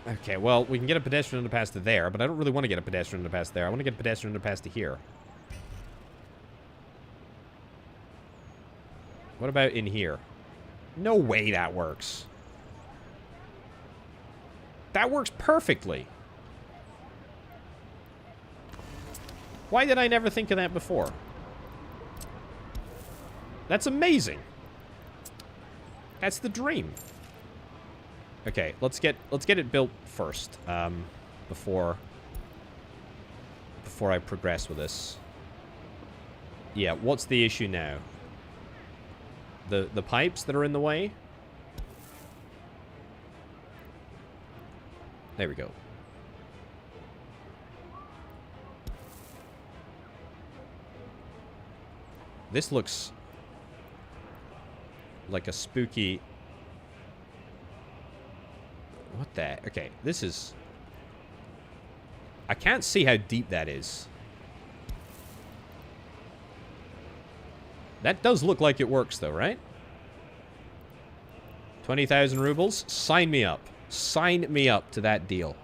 Okay, well, we can get a pedestrian underpass to there, but I don't really want to get a pedestrian underpass there. I want to get a pedestrian underpass to here. What about in here? No way that works. That works perfectly. Why did I never think of that before? That's amazing. That's the dream. Okay, let's get it built first, before I progress with this. Yeah, what's the issue now? The pipes that are in the way? There we go. This looks like a spooky... What the... Okay, this is... I can't see how deep that is. That does look like it works, though, right? 20,000 rubles? Sign me up. Sign me up to that deal.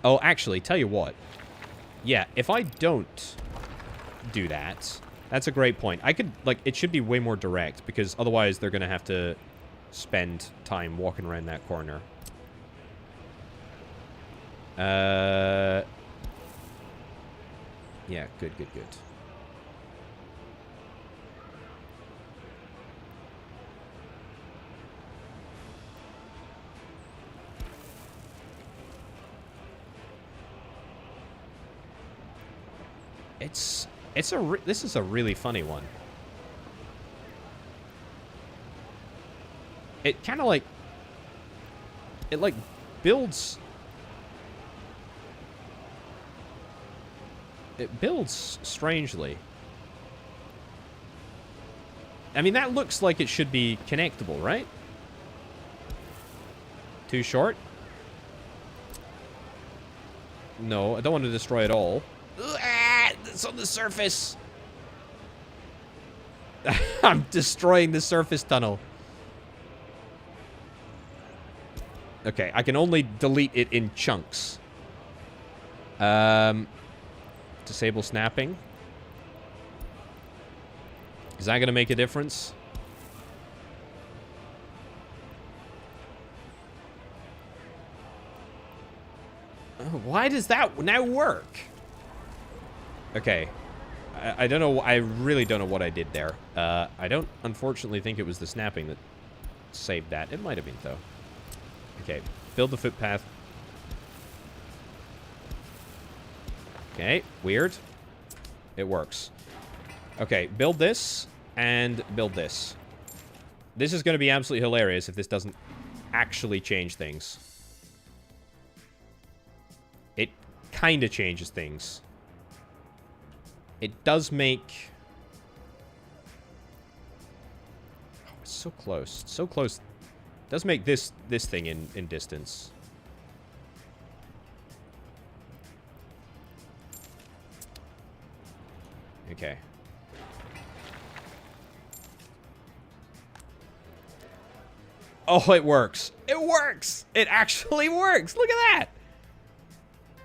Oh, actually, tell you what. Yeah, if I don't do that... That's a great point. I could, like, it should be way more direct, because otherwise they're going to have to spend time walking around that corner. Yeah, good, good, good. This is a really funny one. It kind of like... It, like, builds... It builds strangely. I mean, that looks like it should be connectable, right? Too short? No, I don't want to destroy it all. It's on the surface. I'm destroying the surface tunnel. Okay, I can only delete it in chunks. Disable snapping. Is that going to make a difference? Oh, why does that now work? Okay. I don't know. I really don't know what I did there. I don't, unfortunately, think it was the snapping that saved that. It might have been, though. Okay. Build the footpath. Okay. Weird. It works. Okay. Build this and build this. This is going to be absolutely hilarious if this doesn't actually change things. It kind of changes things. It does make... Oh, it's so close. So close. It does make this thing in distance. Okay. Oh, it works. It works. It actually works. Look at that.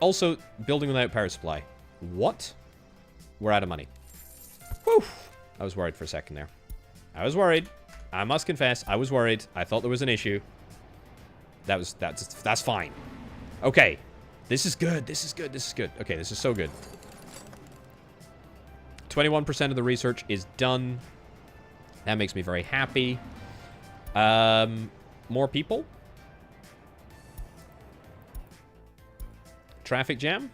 Also, building without power supply. What? We're out of money. Whew. I was worried for a second there. I was worried. I must confess, I was worried. I thought there was an issue. That's fine. Okay. This is good. This is good. This is good. Okay, this is so good. 21% of the research is done. That makes me very happy. More people? Traffic jam?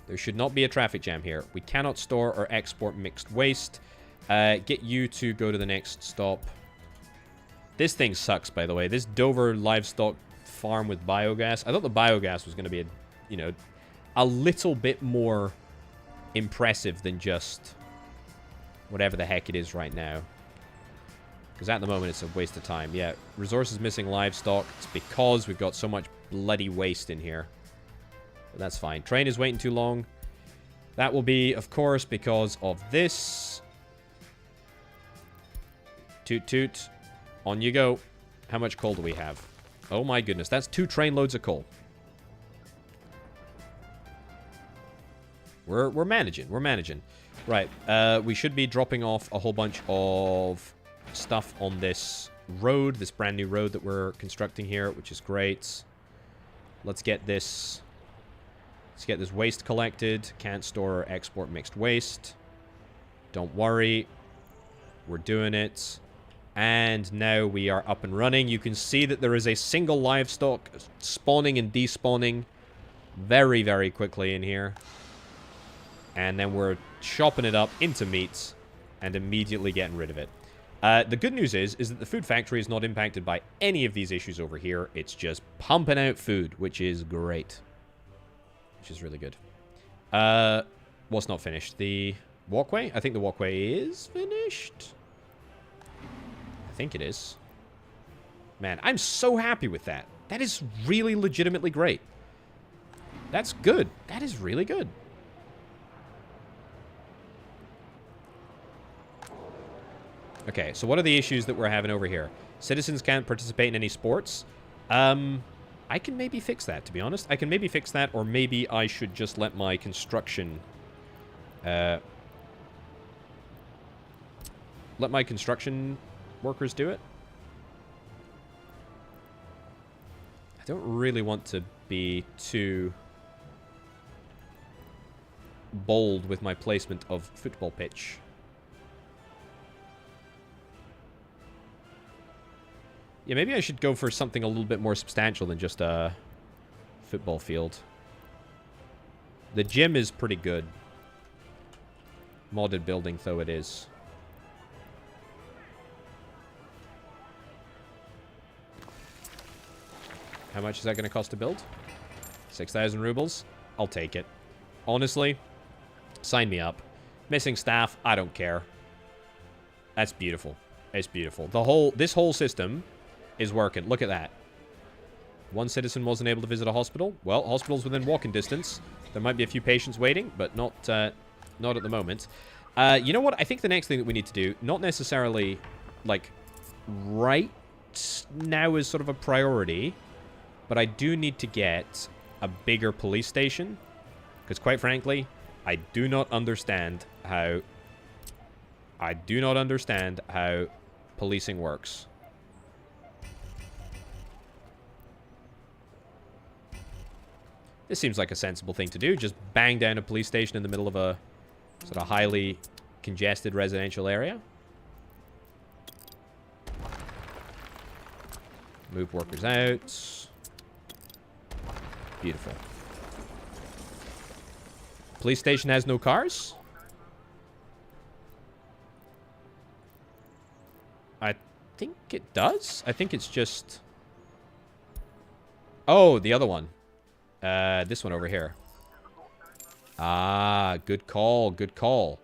There should not be a traffic jam here. We cannot store or export mixed waste. Get you to go to the next stop. This thing sucks, by the way. This Dover livestock farm with biogas. I thought the biogas was going to be, a little bit more impressive than just whatever the heck it is right now. Because at the moment, it's a waste of time. Yeah, resources missing livestock. It's because we've got so much bloody waste in here. But that's fine. Train is waiting too long. That will be, of course, because of this. Toot toot. On you go. How much coal do we have? Oh my goodness, that's 2 train loads of coal. We're managing. We're managing. Right, we should be dropping off a whole bunch of stuff on this road, this brand new road that we're constructing here, which is great. Let's get this waste collected. Can't store or export mixed waste. Don't worry. We're doing it. And now we are up and running. You can see that there is a single livestock spawning and despawning very, very quickly in here. And then we're chopping it up into meats and immediately getting rid of it. The good news is that the food factory is not impacted by any of these issues over here. It's just pumping out food, which is great. Which is really good. What's not finished? The walkway? I think the walkway is finished. I think it is. Man, I'm so happy with that. That is really legitimately great. That's good. That is really good. Okay, so what are the issues that we're having over here? Citizens can't participate in any sports. I can maybe fix that, to be honest. I can maybe fix that, or maybe I should just let my construction... let my construction workers do it. I don't really want to be too bold with my placement of football pitch. Yeah, maybe I should go for something a little bit more substantial than just a football field. The gym is pretty good. Modded building, though it is. How much is that going to cost to build? 6,000 rubles? I'll take it. Honestly, sign me up. Missing staff, I don't care. That's beautiful. It's beautiful. This whole system is working. Look at that. One citizen wasn't able to visit a hospital. Well, hospital's within walking distance. There might be a few patients waiting, but not at the moment. You know what? I think the next thing that we need to do, not necessarily, like, right now is sort of a priority, but I do need to get a bigger police station. Because, quite frankly, I do not understand how policing works. This seems like a sensible thing to do. Just bang down a police station in the middle of a sort of highly congested residential area. Move workers out. Beautiful. Police station has no cars? I think it does. I think it's just... Oh, the other one. This one over here. Ah, good call, good call.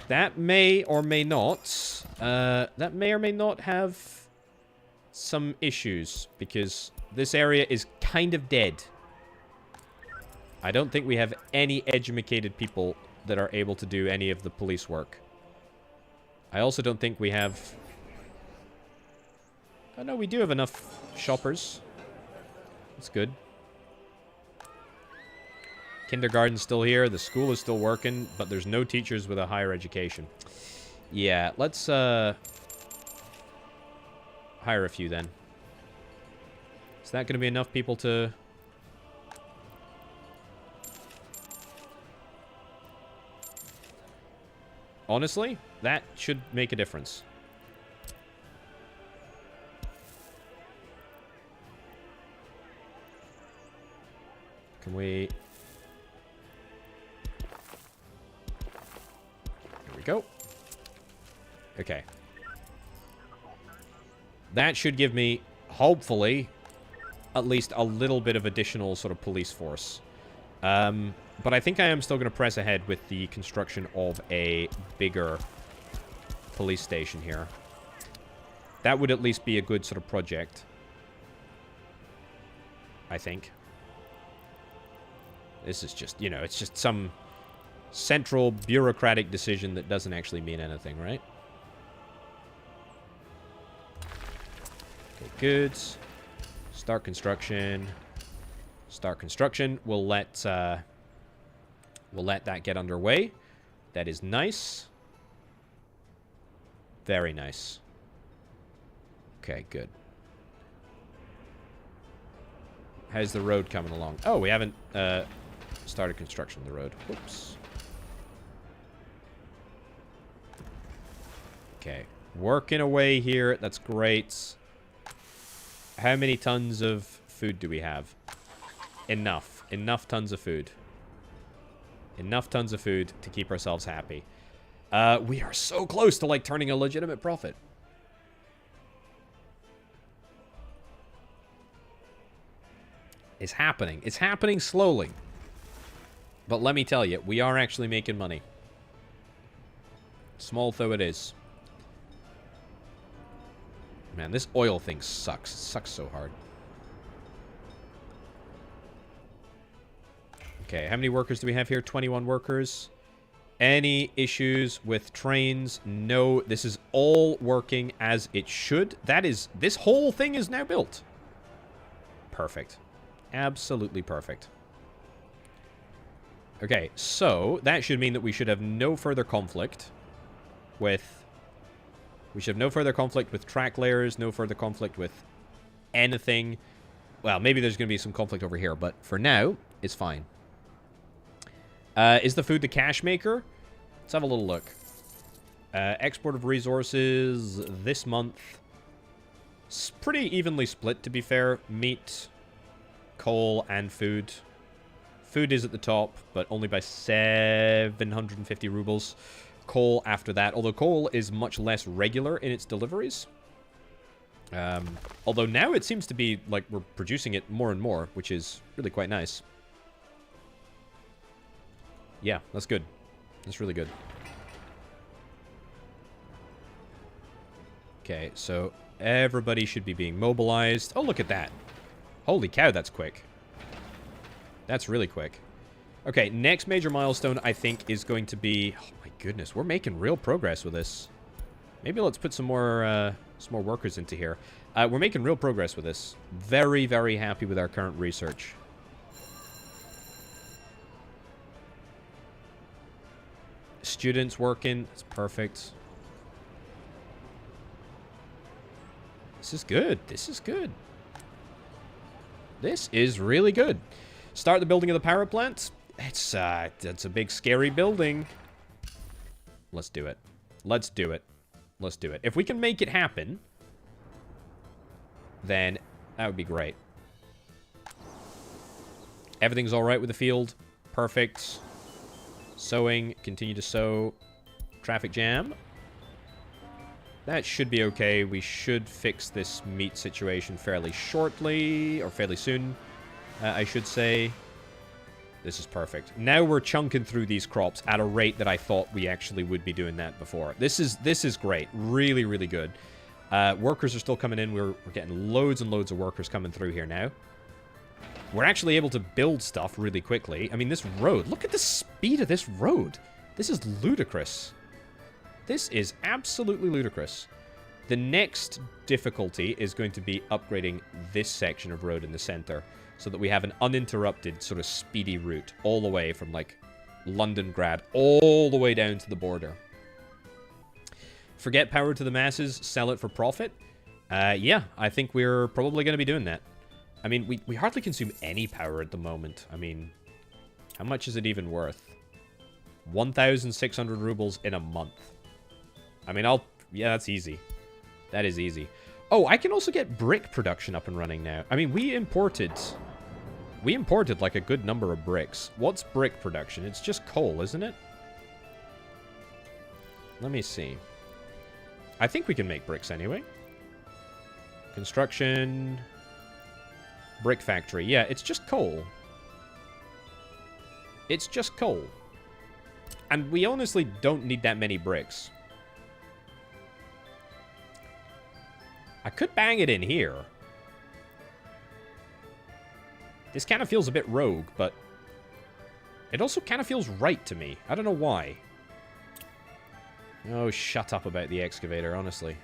That may or may not... that may or may not have some issues, because this area is kind of dead. I don't think we have any educated people that are able to do any of the police work. I also don't think we have Oh, no, we do have enough shoppers. That's good. Kindergarten's still here. The school is still working, but there's no teachers with a higher education. Yeah, let's hire a few then. Is that going to be enough people to... Honestly, that should make a difference. Can we... Here we go. Okay. That should give me, hopefully, at least a little bit of additional sort of police force. But I think I am still going to press ahead with the construction of a bigger police station here. That would at least be a good sort of project. I think. This is just, you know, it's just some central bureaucratic decision that doesn't actually mean anything, right? Okay, good. Start construction. Start construction. We'll let that get underway. That is nice. Very nice. Okay, good. How's the road coming along? Oh, we haven't started construction of the road. Whoops. Okay. Working away here. That's great. How many tons of food do we have? Enough. Enough tons of food. Enough tons of food to keep ourselves happy. We are so close to, like, turning a legitimate profit. It's happening. It's happening slowly. But let me tell you, we are actually making money. Small though it is. Man, this oil thing sucks. It sucks so hard. Okay, how many workers do we have here? 21 workers. Any issues with trains? No, this is all working as it should. That is, this whole thing is now built. Perfect. Absolutely perfect. Okay, so that should mean that we should have no further conflict with... We should have no further conflict with track layers, no further conflict with anything. Well, maybe there's going to be some conflict over here, but for now, it's fine. Is the food the cash maker? Let's have a little look. Export of resources this month. It's pretty evenly split, to be fair. Meat, coal, and food. Food is at the top, but only by 750 rubles. Coal after that, although coal is much less regular in its deliveries. Although now it seems to be like we're producing it more and more, which is really quite nice. Yeah, that's good. That's really good. Okay, so everybody should be being mobilized. Oh, look at that. Holy cow, that's quick. That's really quick. Okay, next major milestone, I think, is going to be... Oh, my goodness. We're making real progress with this. Maybe let's put some more workers into here. We're making real progress with this. Very, very happy with our current research. Students working. It's perfect. This is good. This is good. This is really good. Start the building of the power plant. It's a big, scary building. Let's do it. Let's do it. Let's do it. If we can make it happen, then that would be great. Everything's all right with the field. Perfect. Sowing. Continue to sow. Traffic jam. That should be okay. We should fix this meat situation fairly shortly, or fairly soon, I should say. This is perfect. Now we're chunking through these crops at a rate that I thought we actually would be doing that before. This is great. Really, really good. Workers are still coming in. We're getting loads and loads of workers coming through here now. We're actually able to build stuff really quickly. I mean, this road. Look at the speed of this road. This is ludicrous. This is absolutely ludicrous. The next difficulty is going to be upgrading this section of road in the center so that we have an uninterrupted sort of speedy route all the way from, like, Londongrad all the way down to the border. Forget power to the masses, sell it for profit? Yeah, I think we're probably going to be doing that. I mean, we hardly consume any power at the moment. I mean, how much is it even worth? 1,600 rubles in a month. I mean, yeah, that's easy. That is easy. Oh, I can also get brick production up and running now. I mean, we imported like a good number of bricks. What's brick production? It's just coal, isn't it? Let me see. I think we can make bricks anyway. Construction. Brick factory. Yeah, it's just coal. It's just coal. And we honestly don't need that many bricks. I could bang it in here. This kind of feels a bit rogue, but it also kind of feels right to me. I don't know why. Oh, shut up about the excavator, honestly.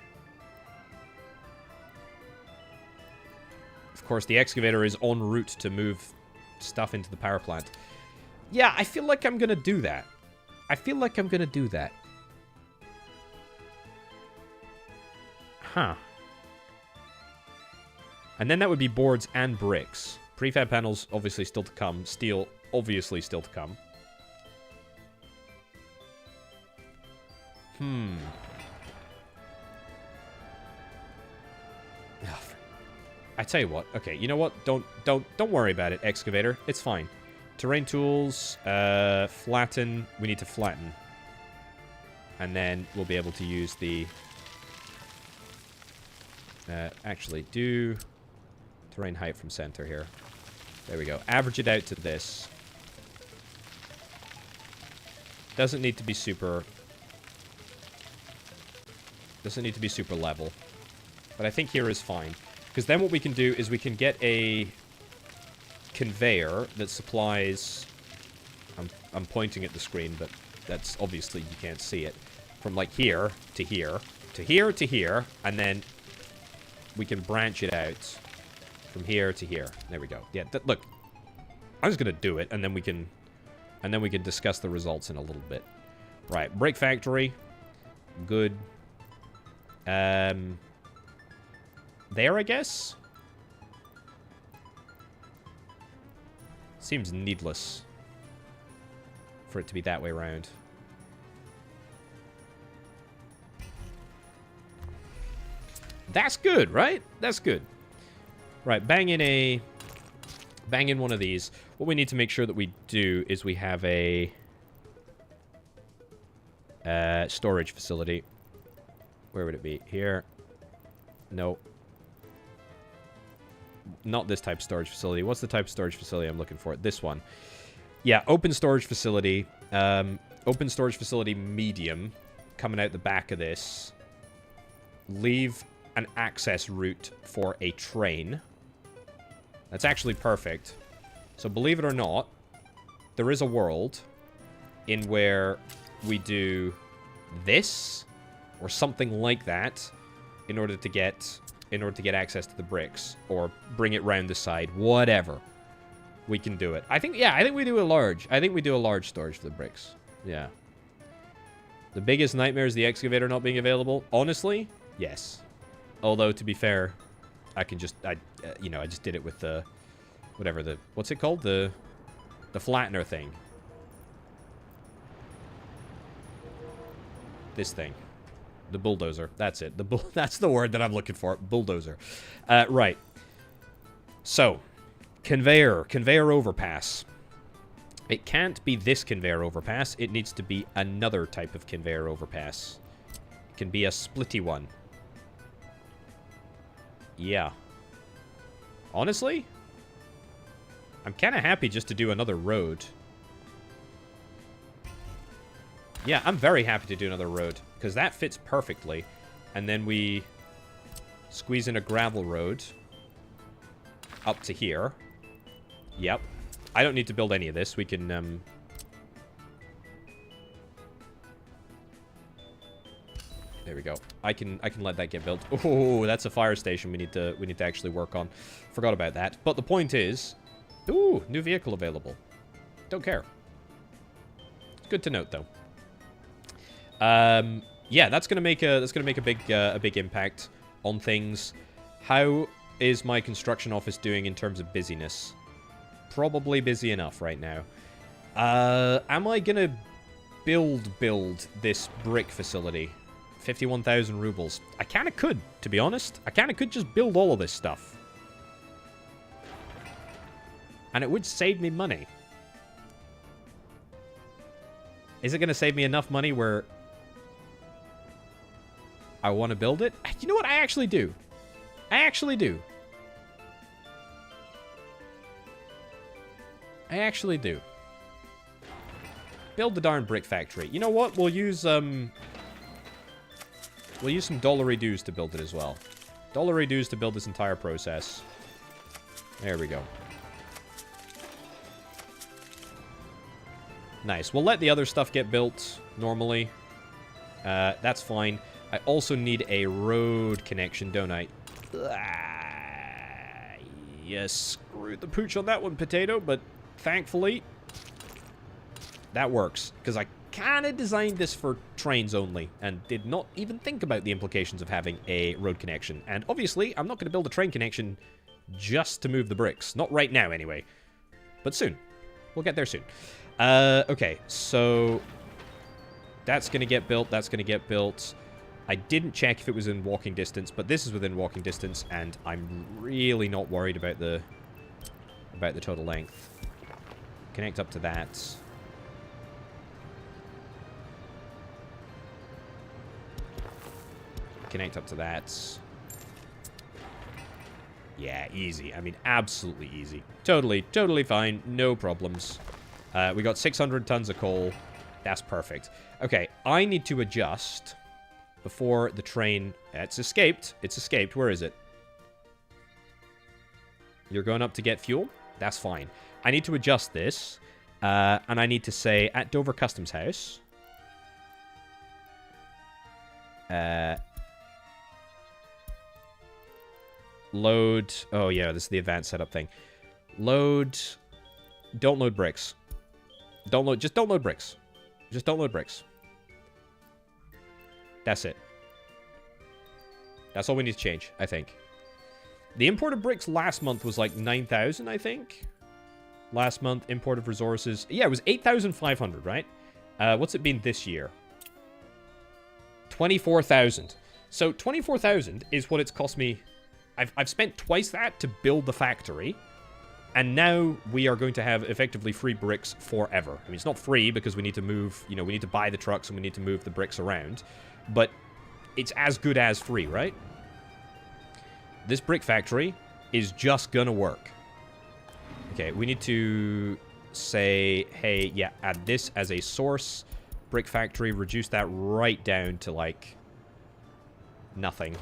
Of course, the excavator is en route to move stuff into the power plant. Yeah, I feel like I'm going to do that. I feel like I'm going to do that. Huh. And then that would be boards and bricks. Prefab panels, obviously still to come. Steel, obviously still to come. I tell you what. Okay, you know what? Don't worry about it, excavator. It's fine. Terrain tools, flatten. We need to flatten. And then we'll be able to use the... actually, do terrain height from center here. There we go. Average it out to this. Doesn't need to be super... Doesn't need to be super level. But I think here is fine. Because then what we can do is we can get a conveyor that supplies... I'm pointing at the screen, but that's obviously you can't see it. From like here to here, to here to here, and then we can branch it out from here to here. There we go. Yeah, look, I'm just gonna do it, and then we can discuss the results in a little bit. Right, brick factory, good. There, I guess? Seems needless for it to be that way around. That's good, right? That's good. Right, bang in one of these. What we need to make sure that we do is we have a storage facility. Where would it be? Here. No. Not this type of storage facility. What's the type of storage facility I'm looking for? This one. Yeah, open storage facility. Open storage facility medium. Coming out the back of this. Leave an access route for a train. That's actually perfect. So believe it or not, there is a world in where we do this or something like that in order to get access to the bricks or bring it round the side, whatever. We can do it. I think we do a large storage for the bricks. Yeah. The biggest nightmare is the excavator not being available. Honestly, yes. Although, to be fair, I just did it with the, what's it called? The flattener thing. This thing. The bulldozer. That's it. That's the word that I'm looking for. Bulldozer. Right. So, conveyor overpass. It can't be this conveyor overpass. It needs to be another type of conveyor overpass. It can be a splitty one. Yeah. Honestly, I'm kind of happy just to do another road. Yeah, I'm very happy to do another road, because that fits perfectly. And then we squeeze in a gravel road up to here. Yep. I don't need to build any of this. We can, There we go. I can let that get built. Oh, that's a fire station we need to actually work on. Forgot about that. But the point is, ooh, new vehicle available. Don't care. Good to note though. Yeah, that's gonna make a big impact on things. How is my construction office doing in terms of busyness? Probably busy enough right now. Am I gonna build this brick facility? 51,000 rubles. I kind of could, to be honest. I kind of could just build all of this stuff. And it would save me money. Is it going to save me enough money where I want to build it? You know what? I actually do. I actually do. I actually do. Build the darn brick factory. You know what? We'll use some dollary dues to build it as well. Dollary dues to build this entire process. There we go. Nice. We'll let the other stuff get built normally. That's fine. I also need a road connection, don't I? Yes, screwed the pooch on that one, Potato, but thankfully that works, because I kind of designed this for trains only and did not even think about the implications of having a road connection. And obviously, I'm not going to build a train connection just to move the bricks. Not right now, anyway. But soon. We'll get there soon. Okay, so that's going to get built. That's going to get built. I didn't check if it was in walking distance, but this is within walking distance, and I'm really not worried about the total length. Connect up to that. Connect up to that. Yeah, easy. I mean, absolutely easy. Totally fine. No problems. We got 600 tons of coal. That's perfect. Okay, I need to adjust before the train... It's escaped. It's escaped. Where is it? You're going up to get fuel? That's fine. I need to adjust this. And I need to say, at Dover Customs House... load... Oh, yeah, this is the advanced setup thing. Load... Don't load bricks. Just don't load bricks. Just don't load bricks. That's it. That's all we need to change, I think. The import of bricks last month was like 9,000, I think. Last month, import of resources. Yeah, it was 8,500, right? What's it been this year? 24,000. So 24,000 is what it's cost me. I've spent twice that to build the factory. And now we are going to have effectively free bricks forever. I mean, it's not free because we need to move, you know, we need to buy the trucks and we need to move the bricks around. But it's as good as free, right? This brick factory is just gonna work. Okay, we need to say, hey, yeah, add this as a source. Brick factory, reduce that right down to, like, nothing.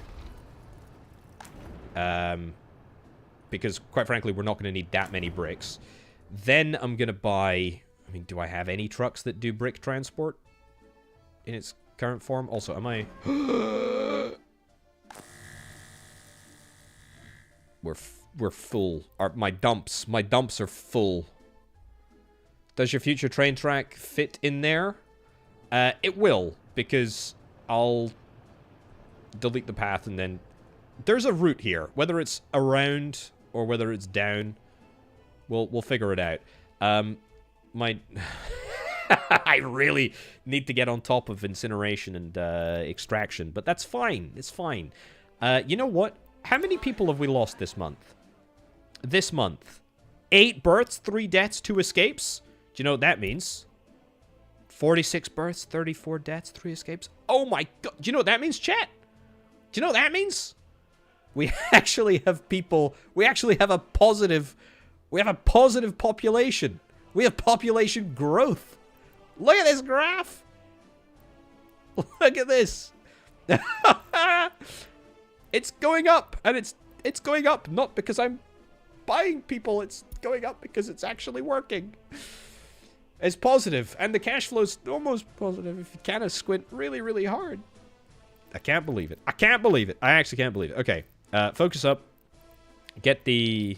Because, quite frankly, we're not going to need that many bricks. Then I'm going to buy... I mean, do I have any trucks that do brick transport in its current form? Also, am I... We're full. My dumps are full. Does your future train track fit in there? It will, because I'll delete the path and then... There's a route here. Whether it's around or whether it's down, we'll figure it out. I really need to get on top of incineration and extraction, but that's fine. It's fine. You know what? How many people have we lost this month? This month. 8 births, 3 deaths, 2 escapes. Do you know what that means? 46 births, 34 deaths, 3 escapes. Oh my god. Do you know what that means, chat? Do you know what that means? We actually have people... We actually have a positive... We have a positive population. We have population growth. Look at this graph. Look at this. It's going up. And it's going up not because I'm buying people. It's going up because it's actually working. It's positive. And the cash flow's almost positive if you kind of squint really, really hard. I can't believe it. I can't believe it. I actually can't believe it. Okay. Focus up. Get the...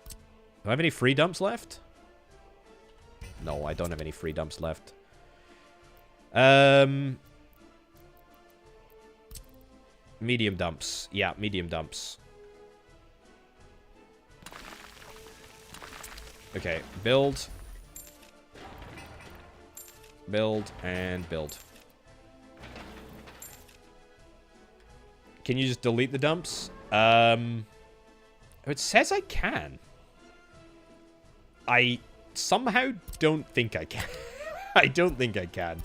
Do I have any free dumps left? No, I don't have any free dumps left. Medium dumps. Yeah, medium dumps. Okay, build. Build and build. Can you just delete the dumps? It says I can. I somehow don't think I can. I don't think I can.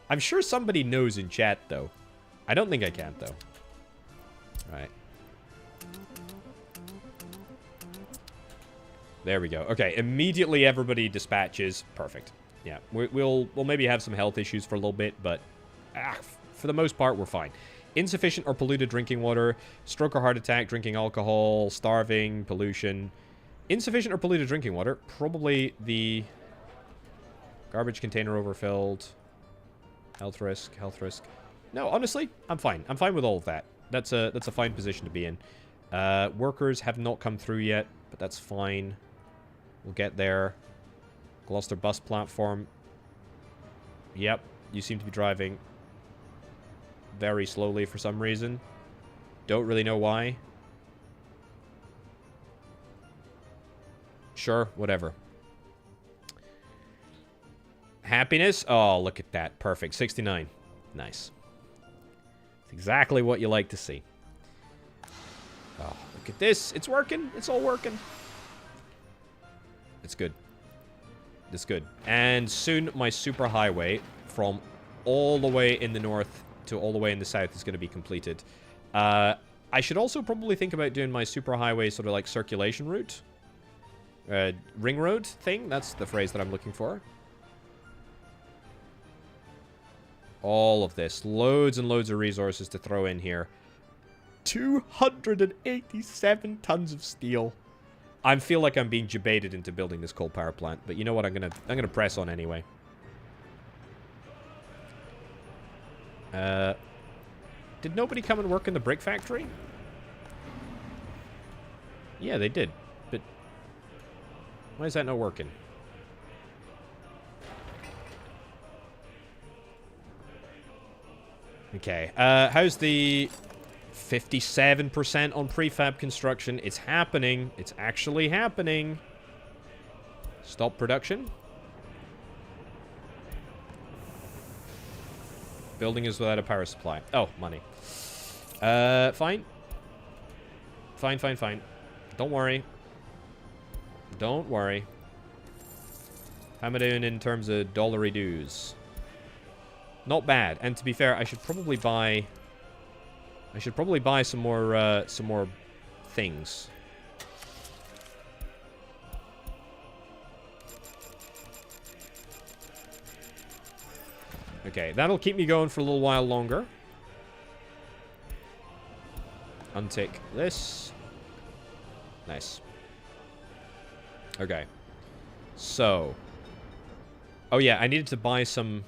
I'm sure somebody knows in chat, though. I don't think I can, though. Right. There we go. Okay, immediately everybody dispatches. Perfect. Yeah, we'll maybe have some health issues for a little bit, but for the most part, we're fine. Insufficient or polluted drinking water, stroke or heart attack, drinking alcohol, starving, pollution. Insufficient or polluted drinking water, probably the garbage container overfilled. Health risk, health risk. No, honestly, I'm fine. I'm fine with all of that. That's a fine position to be in. Workers have not come through yet, but that's fine. We'll get there. Gloucester bus platform. Yep, you seem to be driving very slowly for some reason. Don't really know why. Sure, whatever. Happiness? Oh, look at that. Perfect. 69. Nice. It's exactly what you like to see. Oh, look at this. It's working. It's all working. It's good. It's good. And soon my superhighway from all the way in the north to all the way in the south is going to be completed. I should also probably think about doing my superhighway sort of like circulation route. Ring road thing. That's the phrase that I'm looking for. All of this. Loads and loads of resources to throw in here. 287 tons of steel. I feel like I'm being debated into building this coal power plant, but you know what? I'm gonna press on anyway. Did nobody come and work in the brick factory? Yeah, they did. But why is that not working? Okay. How's the 57% on prefab construction? It's happening. It's actually happening. Stop production. Building is without a power supply. Oh, money. Fine. Fine, fine, fine. Don't worry. Don't worry. How am I doing in terms of dollary dues? Not bad. And to be fair, I should probably buy some more things. Okay, that'll keep me going for a little while longer. Untick this. Nice. Okay. So. Oh yeah, I needed to buy some...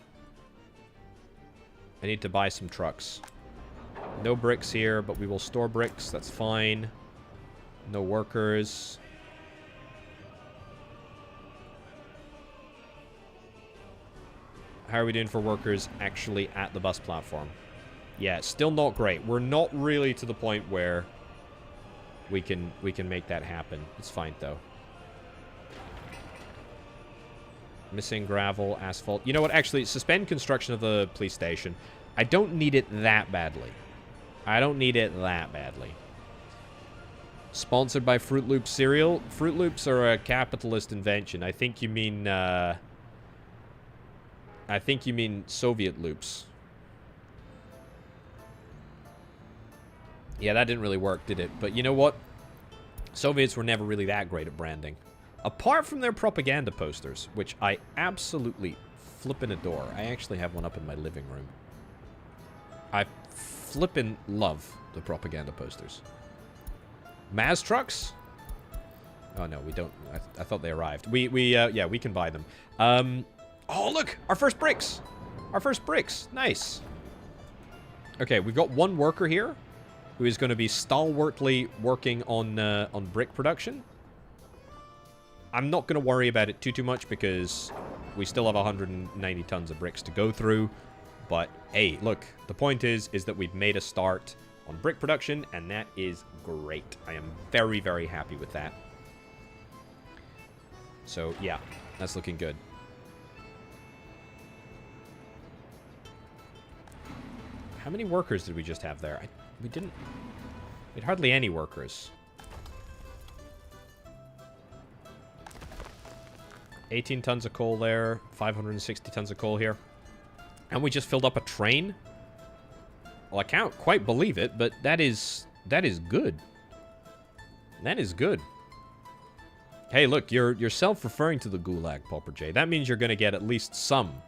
I need to buy some trucks. No bricks here, but we will store bricks. That's fine. No workers. How are we doing for workers actually at the bus platform? Yeah, still not great. We're not really to the point where we can make that happen. It's fine though. Missing gravel, asphalt. You know what? Actually, suspend construction of the police station. I don't need it that badly. I don't need it that badly. Sponsored by Fruit Loops cereal. Fruit Loops are a capitalist invention. I think you mean Soviet loops. Yeah, that didn't really work, did it? But you know what? Soviets were never really that great at branding. Apart from their propaganda posters, which I absolutely flippin' adore. I actually have one up in my living room. I flippin' love the propaganda posters. Maz trucks? Oh no, we don't. I thought they arrived. Yeah, we can buy them. Oh look, our first bricks. Our first bricks. Nice. Okay, we've got one worker here who is going to be stalwartly working on brick production. I'm not going to worry about it too much because we still have 190 tons of bricks to go through. But, hey, look, the point is that we've made a start on brick production, and that is great. I am very, very happy with that. So, yeah, that's looking good. How many workers did we just have there? We had hardly any workers. 18 tons of coal there, 560 tons of coal here. And we just filled up a train? Well, I can't quite believe it, but that is good. That is good. Hey, look, you're self-referring to the Gulag, Popper J. That means you're going to get at least some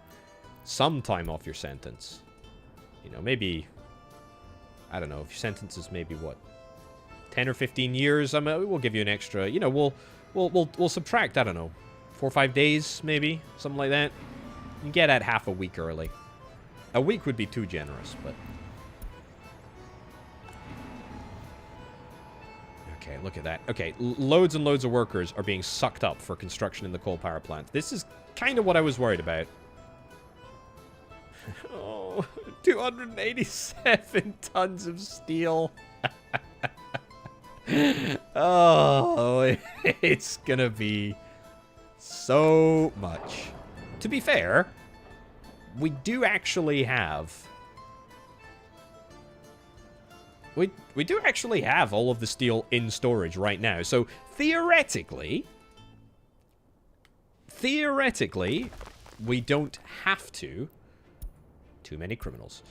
time off your sentence. You know, maybe, I don't know, if your sentence is maybe, what, 10 or 15 years? I mean, we'll give you an extra, you know, we'll subtract, I don't know, 4 or 5 days, maybe, something like that. You can get at half a week early. A week would be too generous, but... Okay, look at that. Okay, loads and loads of workers are being sucked up for construction in the coal power plant. This is kind of what I was worried about. Oh, 287 tons of steel. Oh, it's gonna be so much. To be fair, we do actually have... We do actually have all of the steel in storage right now. So, theoretically, we don't have to... Too many criminals.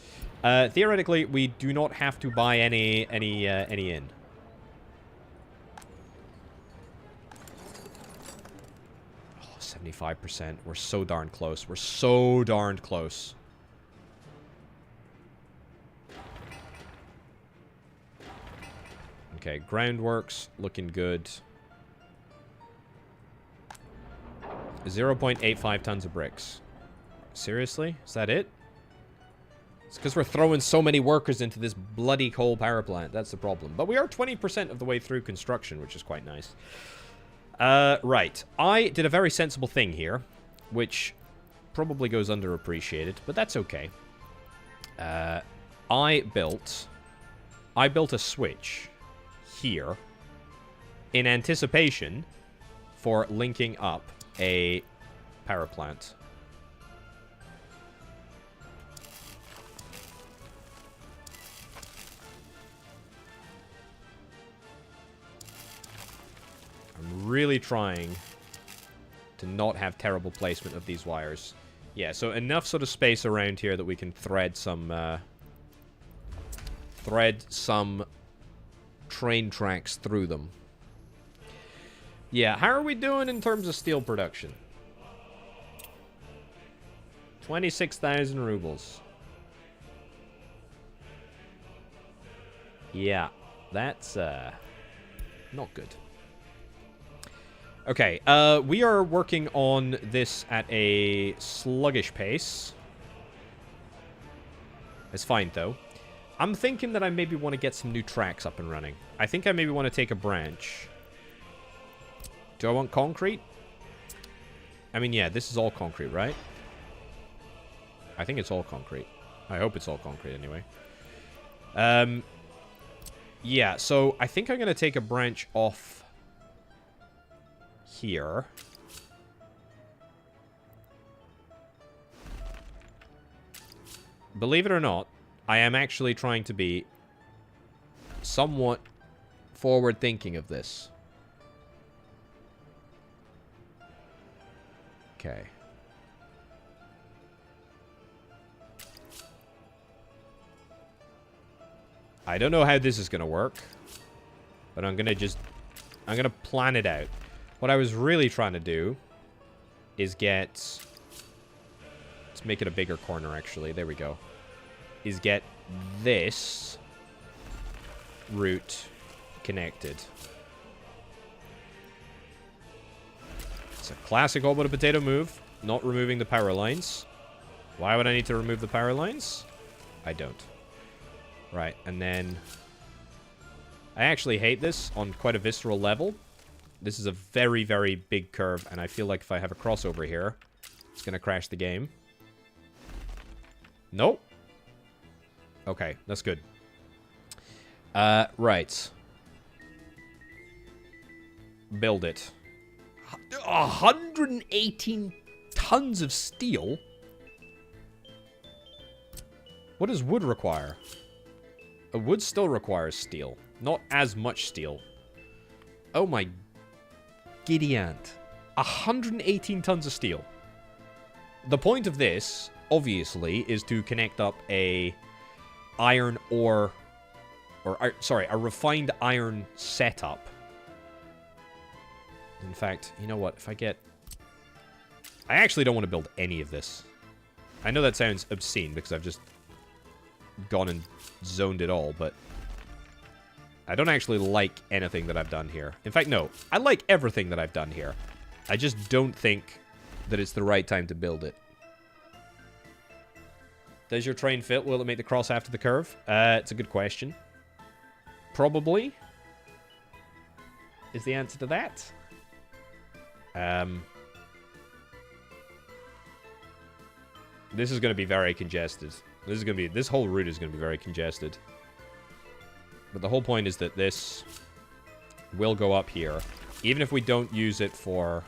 Theoretically, we do not have to buy any in. Oh, 75%. We're so darn close. We're so darn close. Okay, groundworks looking good. 0.85 tons of bricks. Seriously? Is that it? It's because we're throwing so many workers into this bloody coal power plant. That's the problem. But we are 20% of the way through construction, which is quite nice. Right. I did a very sensible thing here, which probably goes underappreciated, but that's okay. I built a switch here in anticipation for linking up a power plant. I'm really trying to not have terrible placement of these wires. Yeah, so enough sort of space around here that we can thread some train tracks through them. Yeah, how are we doing in terms of steel production? 26,000 rubles. Yeah, that's not good. Okay, we are working on this at a sluggish pace. It's fine, though. I'm thinking that I maybe want to get some new tracks up and running. I think I maybe want to take a branch. Do I want concrete? I mean, yeah, this is all concrete, right? I think it's all concrete. I hope it's all concrete, anyway. Yeah, so I think I'm going to take a branch off here. Believe it or not, I am actually trying to be somewhat forward-thinking of this. Okay. I don't know how this is going to work, but I'm going to plan it out. What I was really trying to do is let's make it a bigger corner, actually. There we go. Is get this route connected. It's a classic Orbital Potato move, not removing the power lines. Why would I need to remove the power lines? I don't. Right, and then... I actually hate this on quite a visceral level. This is a very, very big curve, and I feel like if I have a crossover here, it's going to crash the game. Nope. Okay, that's good. Right. Build it. 118 tons of steel? What does wood require? Wood still requires steel. Not as much steel. Oh my giddy aunt. 118 tons of steel. The point of this, obviously, is to connect up a iron ore... sorry, a refined iron setup. In fact, you know what? If I get... I actually don't want to build any of this. I know that sounds obscene because I've just gone and zoned it all, but I don't actually like anything that I've done here. In fact, no. I like everything that I've done here. I just don't think that it's the right time to build it. Does your train fit? Will it make the cross after the curve? It's a good question. Probably. Is the answer to that? This is going to be very congested. This whole route is going to be very congested. But the whole point is that this will go up here. Even if we don't use it for...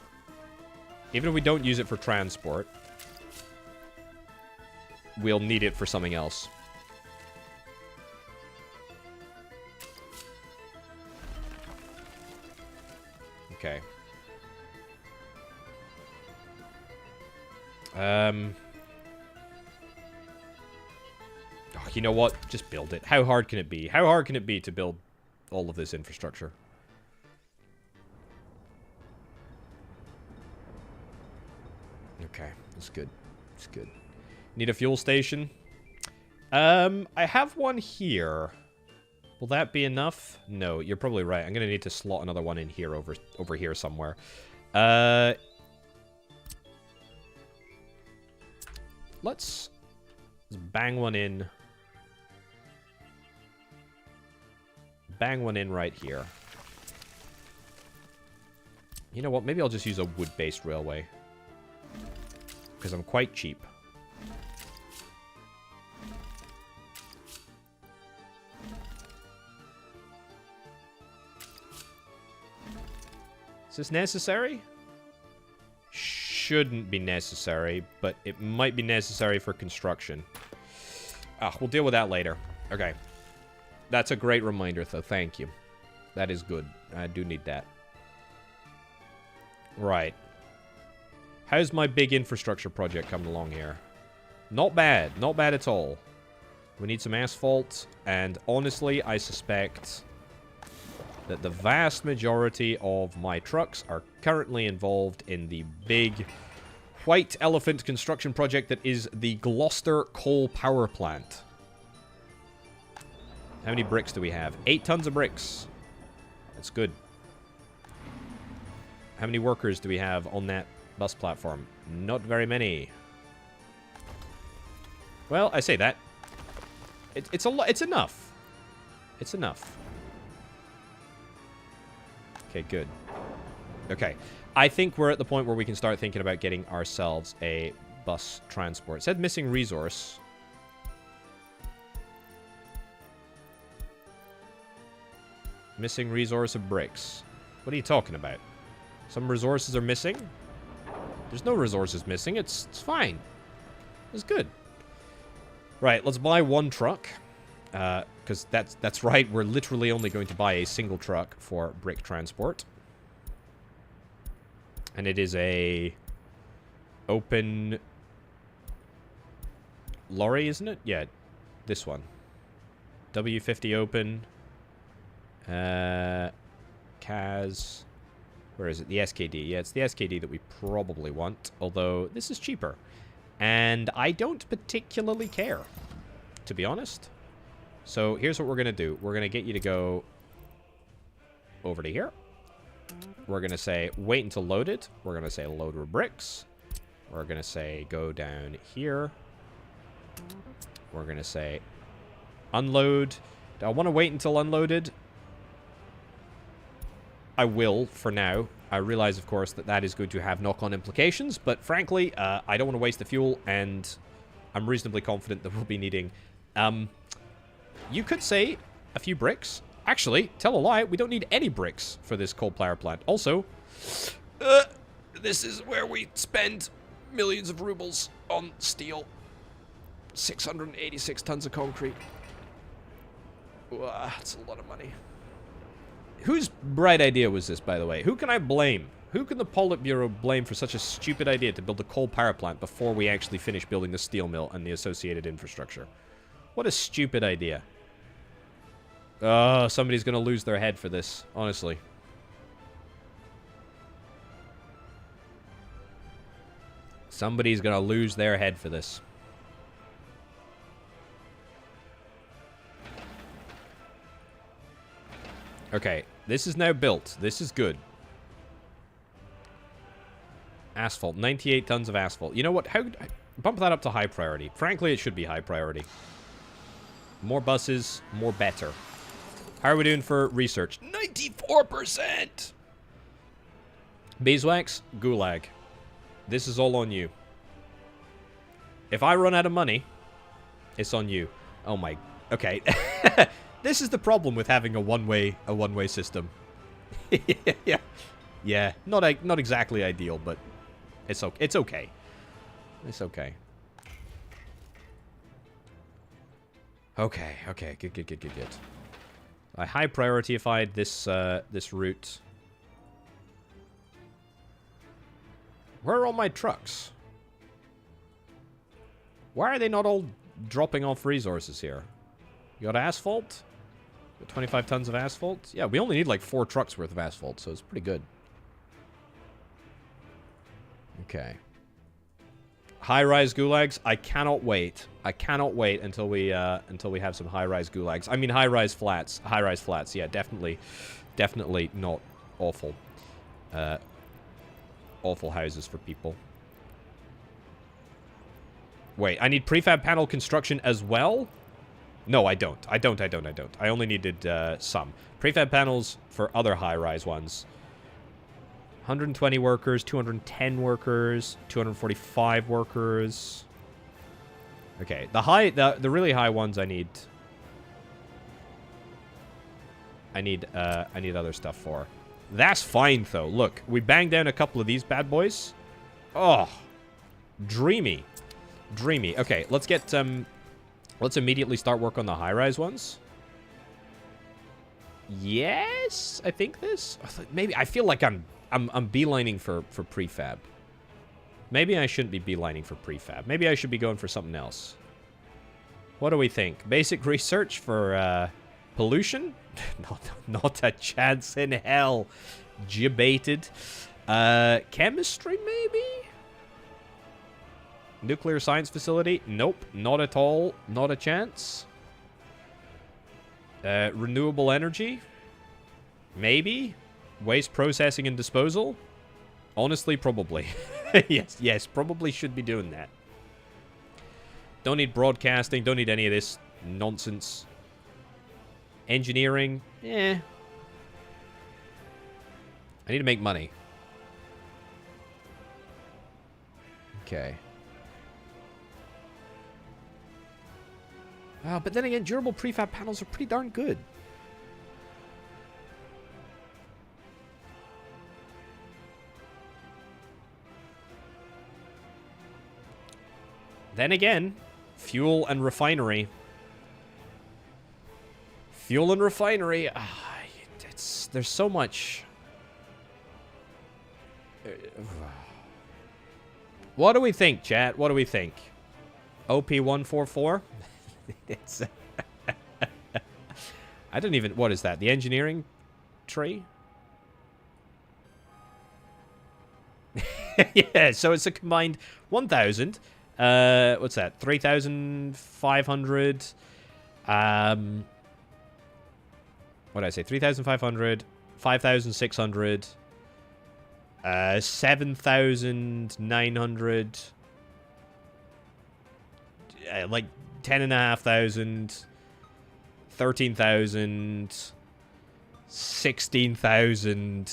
Even if we don't use it for transport, we'll need it for something else. Okay. Oh, you know what? Just build it. How hard can it be? How hard can it be to build all of this infrastructure? Okay, that's good. That's good. Need a fuel station? I have one here. Will that be enough? No, you're probably right. I'm gonna need to slot another one in here over here somewhere. Let's bang one in. Bang one in right here. You know what? Maybe I'll just use a wood-based railway. Because I'm quite cheap. Is this necessary? Shouldn't be necessary, but it might be necessary for construction. Ah, we'll deal with that later. Okay. That's a great reminder, though. Thank you. That is good. I do need that. Right. How's my big infrastructure project coming along here? Not bad. Not bad at all. We need some asphalt, and honestly, I suspect that the vast majority of my trucks are currently involved in the big white elephant construction project that is the Gloucester coal power plant. How many bricks do we have? 8 tons of bricks. That's good. How many workers do we have on that bus platform? Not very many. Well, I say that. It's a lot. It's enough. It's enough. Okay, good. Okay. I think we're at the point where we can start thinking about getting ourselves a bus transport. It said missing resource. Missing resource of bricks. What are you talking about? Some resources are missing? There's no resources missing. It's fine. It's good. Right, let's buy one truck. Because that's right. We're literally only going to buy a single truck for brick transport. And it is a open lorry, isn't it? Yeah, this one. W50 open. CAS. Where is it? The SKD. Yeah, it's the SKD that we probably want. Although, this is cheaper. And I don't particularly care, to be honest. So, here's what we're going to do. We're going to get you to go over to here. We're going to say, wait until loaded. We're going to say, load with bricks. We're going to say, go down here. We're going to say unload. Do I want to wait until unloaded? I will for now. I realize, of course, that that is going to have knock-on implications, but frankly, I don't want to waste the fuel, and I'm reasonably confident that we'll be needing... you could say a few bricks. Actually, tell a lie, we don't need any bricks for this coal power plant. Also, this is where we spend millions of rubles on steel. 686 tons of concrete. That's a lot of money. Whose bright idea was this, by the way? Who can I blame? Who can the Politburo blame for such a stupid idea to build a coal power plant before we actually finish building the steel mill and the associated infrastructure? What a stupid idea. Oh, somebody's going to lose their head for this, honestly. Somebody's going to lose their head for this. Okay, this is now built. This is good. Asphalt. 98 tons of asphalt. You know what? How bump that up to high priority. Frankly, it should be high priority. More buses, more better. How are we doing for research? 94%! Beeswax, Gulag. This is all on you. If I run out of money, it's on you. Oh my... Okay. This is the problem with having a one-way system. Yeah. Yeah. Not exactly ideal, but it's okay. It's okay. It's okay. Okay. Good. I high prioritified this route. Where are all my trucks? Why are they not all dropping off resources here? You got asphalt? Got 25 tons of asphalt? Yeah, we only need like 4 trucks worth of asphalt, so it's pretty good. Okay. High-rise gulags. I cannot wait. I cannot wait until we have some high-rise gulags. I mean, high-rise flats. High-rise flats. Yeah, definitely not awful. Awful houses for people. Wait, I need prefab panel construction as well? No, I don't. I only needed some. Prefab panels for other high-rise ones. 120 workers, 210 workers, 245 workers. Okay, the really high ones I need other stuff for. That's fine though. Look, we banged down a couple of these bad boys. Oh, dreamy. Okay, let's get let's immediately start work on the high-rise ones. Yes, I think this. Maybe I feel like I'm beelining for prefab. Maybe I shouldn't be beelining for prefab. Maybe I should be going for something else. What do we think? Basic research for pollution? Not a chance in hell. Debated. Chemistry, maybe? Nuclear science facility? Nope, not at all. Not a chance. Renewable energy? Maybe. Waste processing and disposal? Honestly, probably. Yes, probably should be doing that. Don't need broadcasting, don't need any of this nonsense. Engineering? I need to make money. Okay. But then again, durable prefab panels are pretty darn good. Then again, fuel and refinery. Fuel and refinery. There's so much. What do we think, chat? What do we think? OP144? It's. I don't even. What is that? The engineering tree? Yeah, so it's a combined 1,000. What's that? 3,500. What did I say? 3,500, 5,600, 7,900, like 10,500, 13,000, 16,000,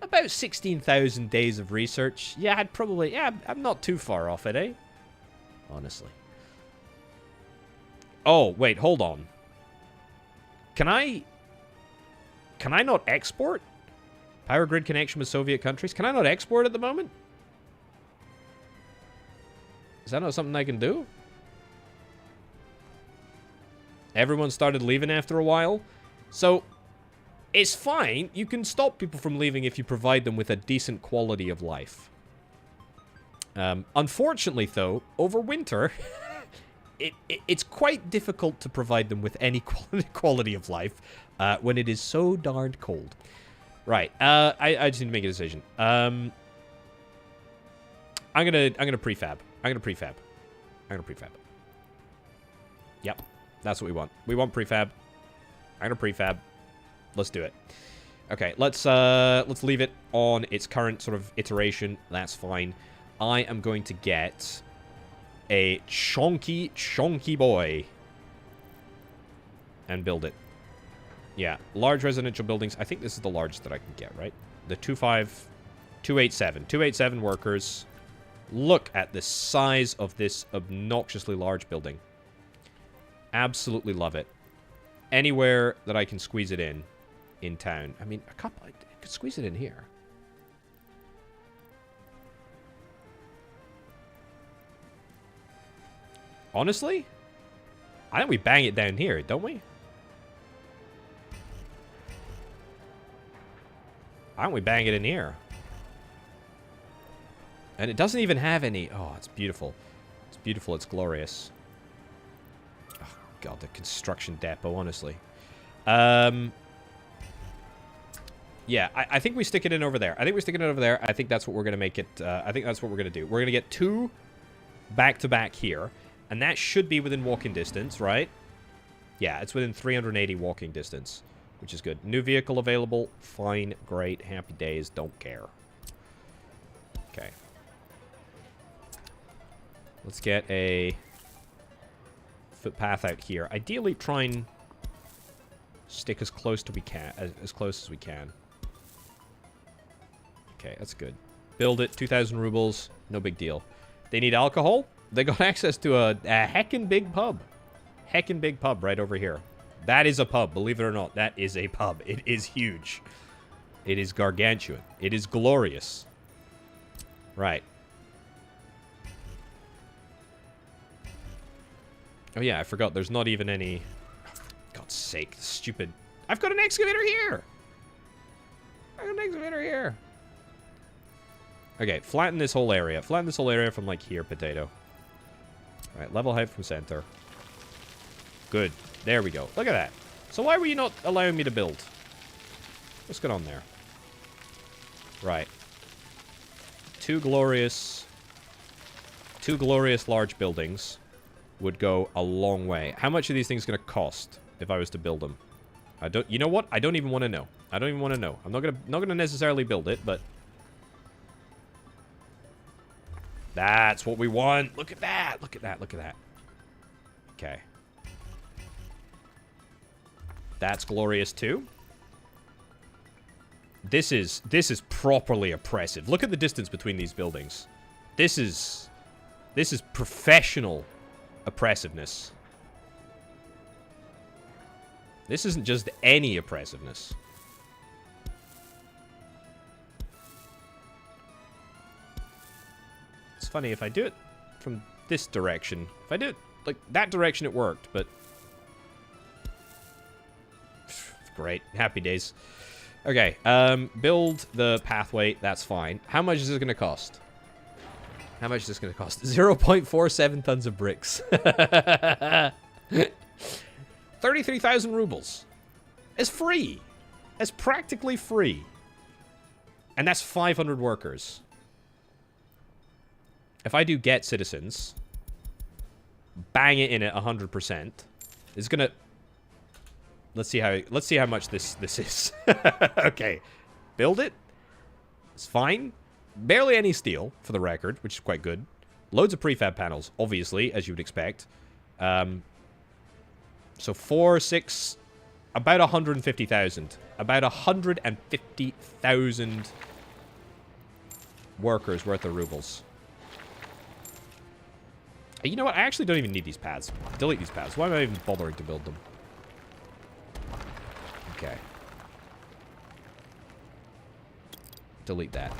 about 16,000 days of research. Yeah, I'm not too far off it, eh? Honestly. Oh, wait, hold on. Can I not export? Power grid connection with Soviet countries? Can I not export at the moment? Is that not something I can do? Everyone started leaving after a while. So, it's fine. You can stop people from leaving if you provide them with a decent quality of life. Unfortunately, though, over winter, it's quite difficult to provide them with any quality of life when it is so darned cold. Right. I just need to make a decision. I'm gonna prefab. I'm gonna prefab. Yep. That's what we want. We want prefab. I'm gonna prefab. Let's do it. Okay, let's leave it on its current sort of iteration. That's fine. I am going to get a chonky boy and build it. Yeah, large residential buildings. I think this is the largest that I can get, right? The 287. 287 workers. Look at the size of this obnoxiously large building. Absolutely love it. Anywhere that I can squeeze it in town. I mean, I could squeeze it in here. Honestly, I think we bang it down here, don't we? Why don't we bang it in here? And it doesn't even have any... Oh, it's beautiful. It's beautiful. It's glorious. Oh, God, the construction depot, honestly. Yeah, I think we stick it in over there. I think that's what we're going to make it... I think that's what we're going to do. We're going to get 2 back-to-back here. And that should be within walking distance, right? Yeah, it's within 380 walking distance, which is good. New vehicle available. Fine, great, happy days, don't care. Okay. Let's get a footpath out here. Ideally, try and stick as close to we can, as close as we can. Okay, that's good. Build it, 2,000 rubles, no big deal. They need alcohol? They got access to a heckin' big pub. Heckin' big pub right over here. That is a pub, believe it or not. That is a pub. It is huge. It is gargantuan. it is glorious. Right. Oh yeah, I forgot. There's not even any... Oh, for God's sake, stupid... I've got an excavator here! I've got an excavator here! Okay, flatten this whole area. Flatten this whole area from, like, here, potato. Alright, level height from center. Good. There we go. Look at that. So why were you not allowing me to build? What's going on there? Right. Two glorious large buildings would go a long way. How much are these things going to cost if I was to build them? I don't... You know what? I don't even want to know. I don't even want to know. I'm not gonna necessarily build it, but... That's what we want. Look at that. Look at that. Look at that. Okay. That's glorious too. This is properly oppressive. Look at the distance between these buildings. This is professional oppressiveness. This isn't just any oppressiveness. It's funny, if I do it from this direction, if I do it like that direction, it worked, but... Great. Happy days. Okay, build the pathway, that's fine. How much is this going to cost? How much is this going to cost? 0.47 tons of bricks. 33,000 rubles. It's free. It's practically free. And that's 500 workers. If I do get citizens, bang it in at 100%, it's going to... Let's see how much this is. Okay. Build it. It's fine. Barely any steel, for the record, which is quite good. Loads of prefab panels, obviously, as you would expect. So 4, 6, about 150,000. About 150,000 workers worth of rubles. You know what? I actually don't even need these paths. Delete these paths. Why am I even bothering to build them? Okay. Delete that.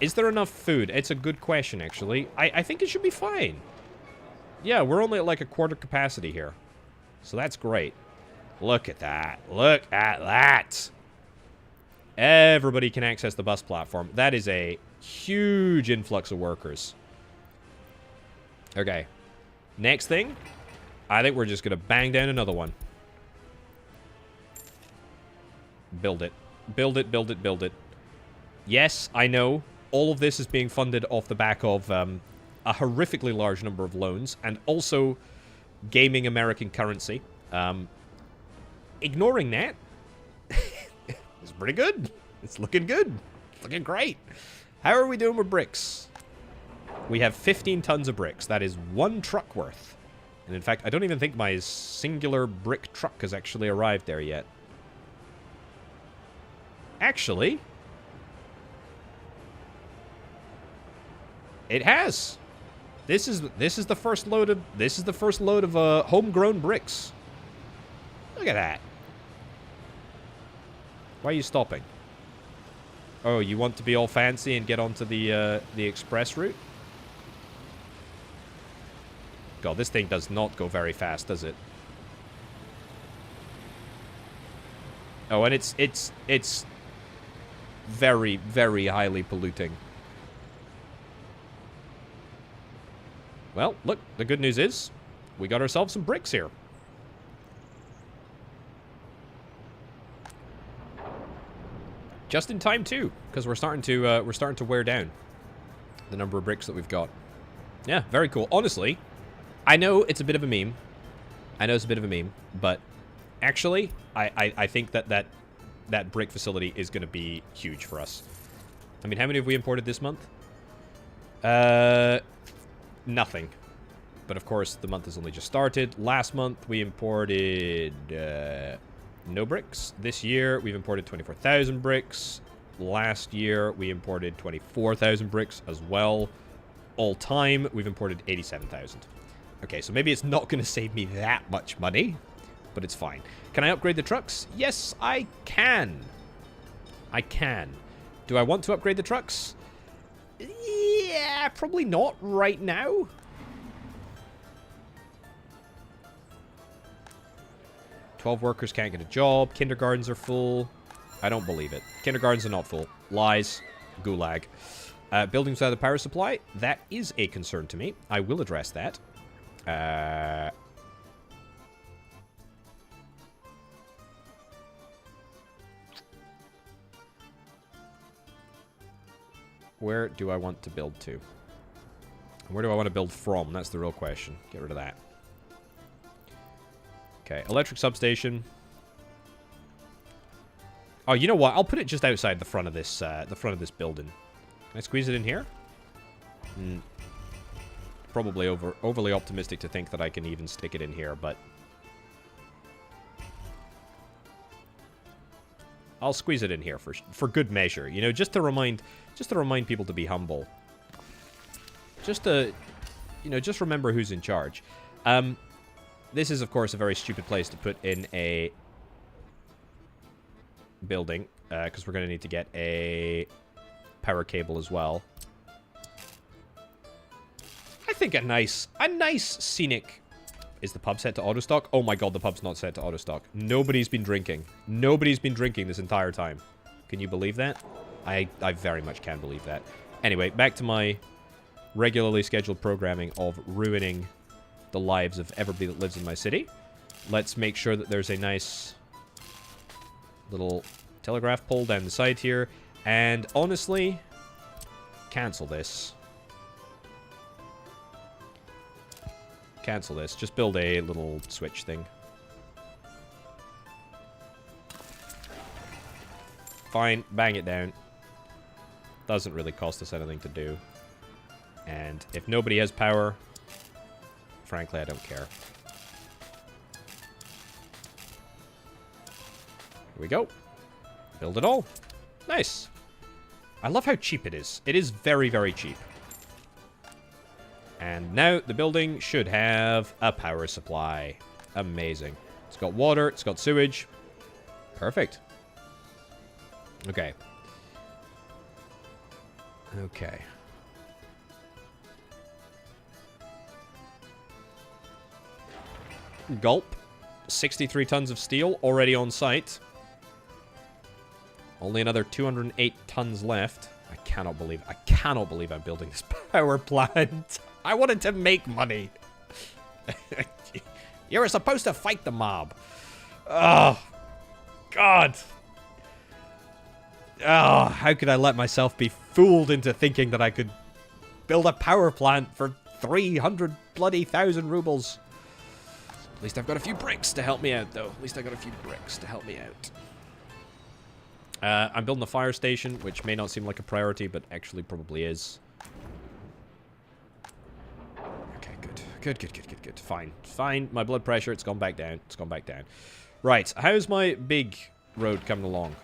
Is there enough food? It's a good question, actually. I think it should be fine. Yeah, we're only at like a quarter capacity here. So that's great. Look at that. Look at that. Everybody can access the bus platform. That is a huge influx of workers. Okay. Next thing, I think we're just going to bang down another one. Build it. Build it, build it, build it. Yes, I know. All of this is being funded off the back of a horrifically large number of loans and also gaming American currency. Ignoring that, it's pretty good. It's looking good. It's looking great. How are we doing with bricks? We have 15 tons of bricks. That is 1 truck worth. And in fact, I don't even think my singular brick truck has actually arrived there yet. Actually, it has. This is the first load of homegrown bricks. Look at that. Why are you stopping? Oh, you want to be all fancy and get onto the express route? God, this thing does not go very fast, does it? Oh, and it's very, very highly polluting. Well, look, the good news is we got ourselves some bricks here. Just in time too, because we're starting to wear down the number of bricks that we've got. Yeah, very cool. Honestly, I know it's a bit of a meme. But actually, I think that brick facility is going to be huge for us. I mean, how many have we imported this month? Nothing. But of course, the month has only just started. Last month, we imported no bricks. This year, we've imported 24,000 bricks. Last year, we imported 24,000 bricks as well. All time, we've imported 87,000. Okay, so maybe it's not going to save me that much money, but it's fine. Can I upgrade the trucks? Yes, I can. I can. Do I want to upgrade the trucks? Yeah, probably not right now. "12 workers can't get a job. Kindergartens are full." I don't believe it. Kindergartens are not full. Lies. Gulag. Buildings without a power supply. That is a concern to me. I will address that. Where do I want to build to? Where do I want to build from? That's the real question. Get rid of that. Okay, electric substation. Oh, you know what? I'll put it just outside the front of this building. Can I squeeze it in here? Probably overly optimistic to think that I can even stick it in here, but I'll squeeze it in here for good measure. You know, just to remind people to be humble. Just to, you know, just remember who's in charge. This is, of course, a very stupid place to put in a building, because we're going to need to get a power cable as well. I think a nice scenic... Is the pub set to auto stock? Oh my god, the pub's not set to auto stock. Nobody's been drinking. Nobody's been drinking this entire time. Can you believe that? I very much can believe that. Anyway, back to my regularly scheduled programming of ruining the lives of everybody that lives in my city. Let's make sure that there's a nice little telegraph pole down the side here. And honestly, cancel this. Cancel this. Just build a little switch thing. Fine. Bang it down. Doesn't really cost us anything to do. And if nobody has power, frankly, I don't care. Here we go. Build it all. Nice. I love how cheap it is. It is very, very cheap. And now the building should have a power supply. Amazing. It's got water. It's got sewage. Perfect. Okay. Okay. Gulp. 63 tons of steel already on site. Only another 208 tons left. I cannot believe I'm building this power plant. I wanted to make money. You were supposed to fight the mob. Oh, God. Oh, how could I let myself be fooled into thinking that I could build a power plant for 300 bloody thousand rubles? At least I've got a few bricks to help me out, though. At least I got a few bricks to help me out. I'm building a fire station, which may not seem like a priority, but actually probably is. Okay, good. Fine. My blood pressure, it's gone back down. Right, how's my big road coming along?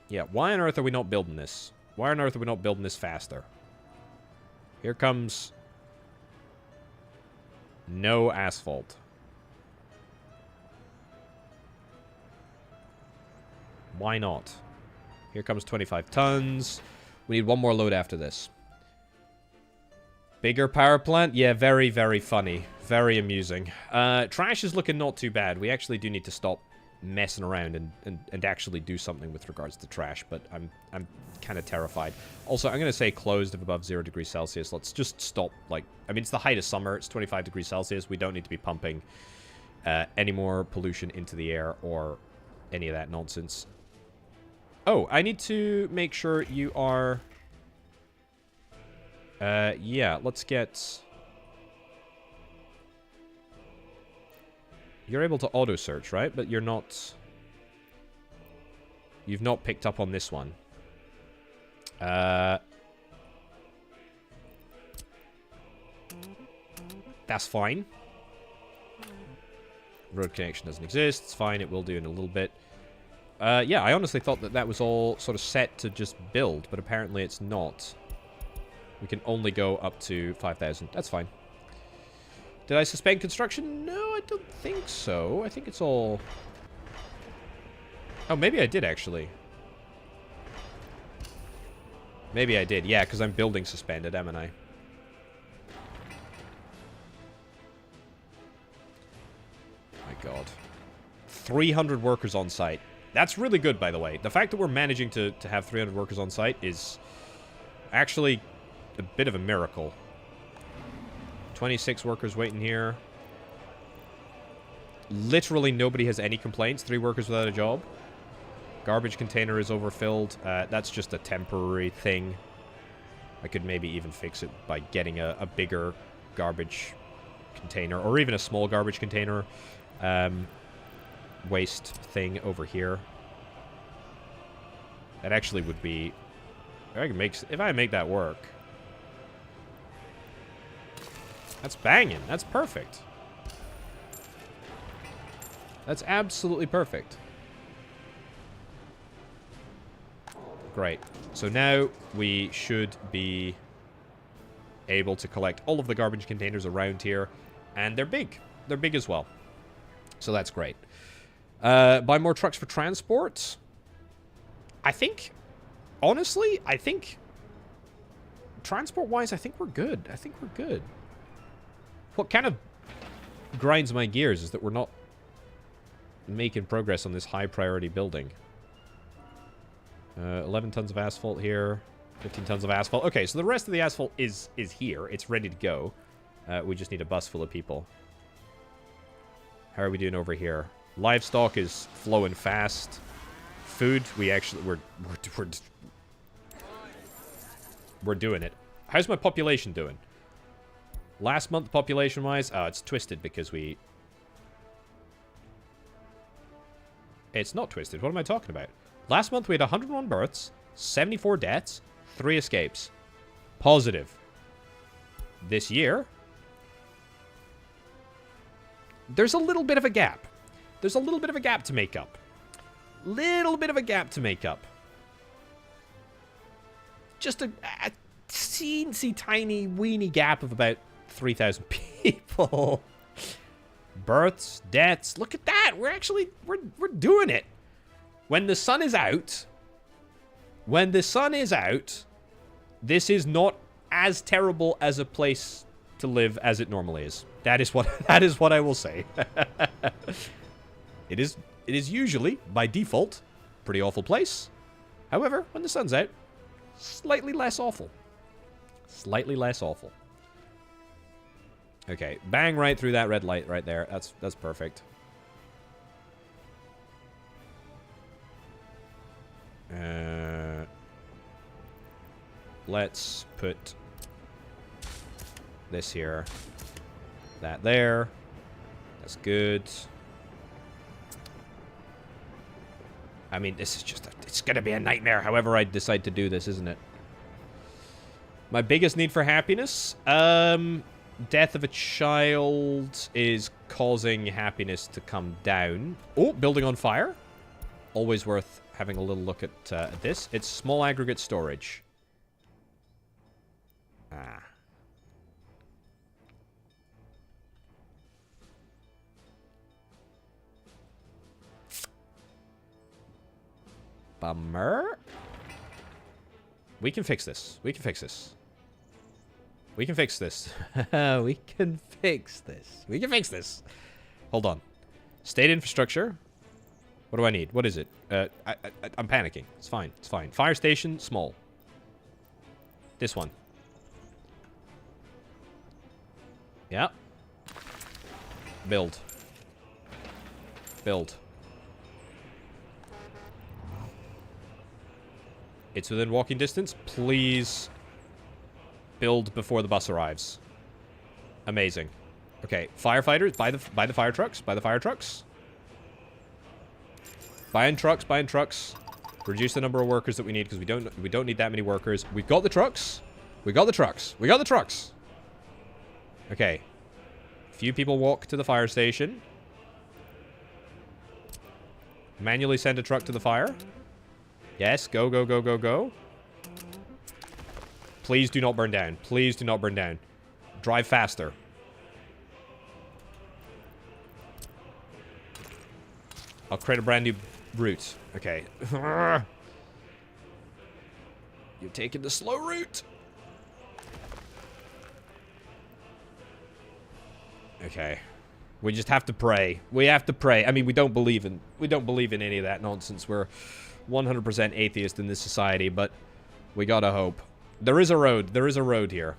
Yeah, why on earth are we not building this? Why on earth are we not building this faster? Here comes... no asphalt. Why not? Here comes 25 tons. We need one more load after this. Bigger power plant? Yeah, very, very funny. Very amusing. Trash is looking not too bad. We actually do need to stop messing around and actually do something with regards to trash, but I'm kind of terrified. Also, I'm going to say closed if above 0 degrees Celsius. Let's just stop, like... I mean, it's the height of summer. It's 25 degrees Celsius. We don't need to be pumping any more pollution into the air or any of that nonsense. Oh, I need to make sure you are... yeah, let's get... You're able to auto-search, right? But you're not... You've not picked up on this one. That's fine. Road connection doesn't exist. It's fine. It will do in a little bit. Yeah, I honestly thought that was all sort of set to just build, but apparently it's not. We can only go up to 5,000. That's fine. Did I suspend construction? No, I don't think so. I think it's all... Oh, maybe I did, actually. Maybe I did. Yeah, because I'm building suspended, haven't I? My God. 300 workers on site. That's really good, by the way. The fact that we're managing to have 300 workers on site is actually a bit of a miracle. 26 workers waiting here. Literally nobody has any complaints. 3 workers without a job. Garbage container is overfilled. That's just a temporary thing. I could maybe even fix it by getting a bigger garbage container, or even a small garbage container waste thing over here. That actually would be... if I make that work. That's banging. That's perfect. That's absolutely perfect. Great. So now we should be able to collect all of the garbage containers around here. And they're big. They're big as well. So that's great. Buy more trucks for transport. I think, honestly, transport-wise, I think we're good. What kind of grinds my gears is that we're not making progress on this high-priority building. 11 tons of asphalt here. 15 tons of asphalt. Okay, so the rest of the asphalt is here. It's ready to go. We just need a bus full of people. How are we doing over here? Livestock is flowing fast. Food, we're doing it. How's my population doing? Last month, population-wise, oh, it's twisted because we... It's not twisted. What am I talking about? Last month, we had 101 births, 74 deaths, 3 escapes. Positive. this year, there's a little bit of a gap. There's a little bit of a gap to make up. Little bit of a gap to make up. Just a teensy tiny weeny gap of about 3,000 people. Births, deaths. Look at that. We're actually we're doing it. When the sun is out, this is not as terrible as a place to live as it normally is. That is what I will say. It is usually by default pretty awful place. However, when the sun's out, slightly less awful. Slightly less awful. Okay, bang right through that red light right there. That's perfect. Let's put this here. That there. That's good. I mean, this is just it's gonna be a nightmare however I decide to do this, isn't it? My biggest need for happiness? Death of a child is causing happiness to come down. Oh, building on fire. Always worth having a little look at this. It's small aggregate storage. Ah. Bummer. We can fix this. We can fix this. We can fix this. We can fix this. We can fix this. Hold on. State infrastructure. What do I need? What is it? I'm panicking. It's fine. It's fine. Fire station, small. This one. Yeah. Build. Build. It's within walking distance. Please build before the bus arrives. Amazing. Okay, firefighters, buy the fire trucks, buy the fire trucks. Buying trucks. Reduce the number of workers that we need because we don't need that many workers. We've got the trucks. We got the trucks. We got the trucks. Okay. Few people walk to the fire station. Manually send a truck to the fire. Yes, go, go, go, go, go. Please do not burn down. Please do not burn down. Drive faster. I'll create a brand new route. Okay. You're taking the slow route. Okay. We just have to pray. We have to pray. I mean, we don't believe in any of that nonsense. We're 100% atheist in this society, but we gotta hope. There is a road. There is a road here.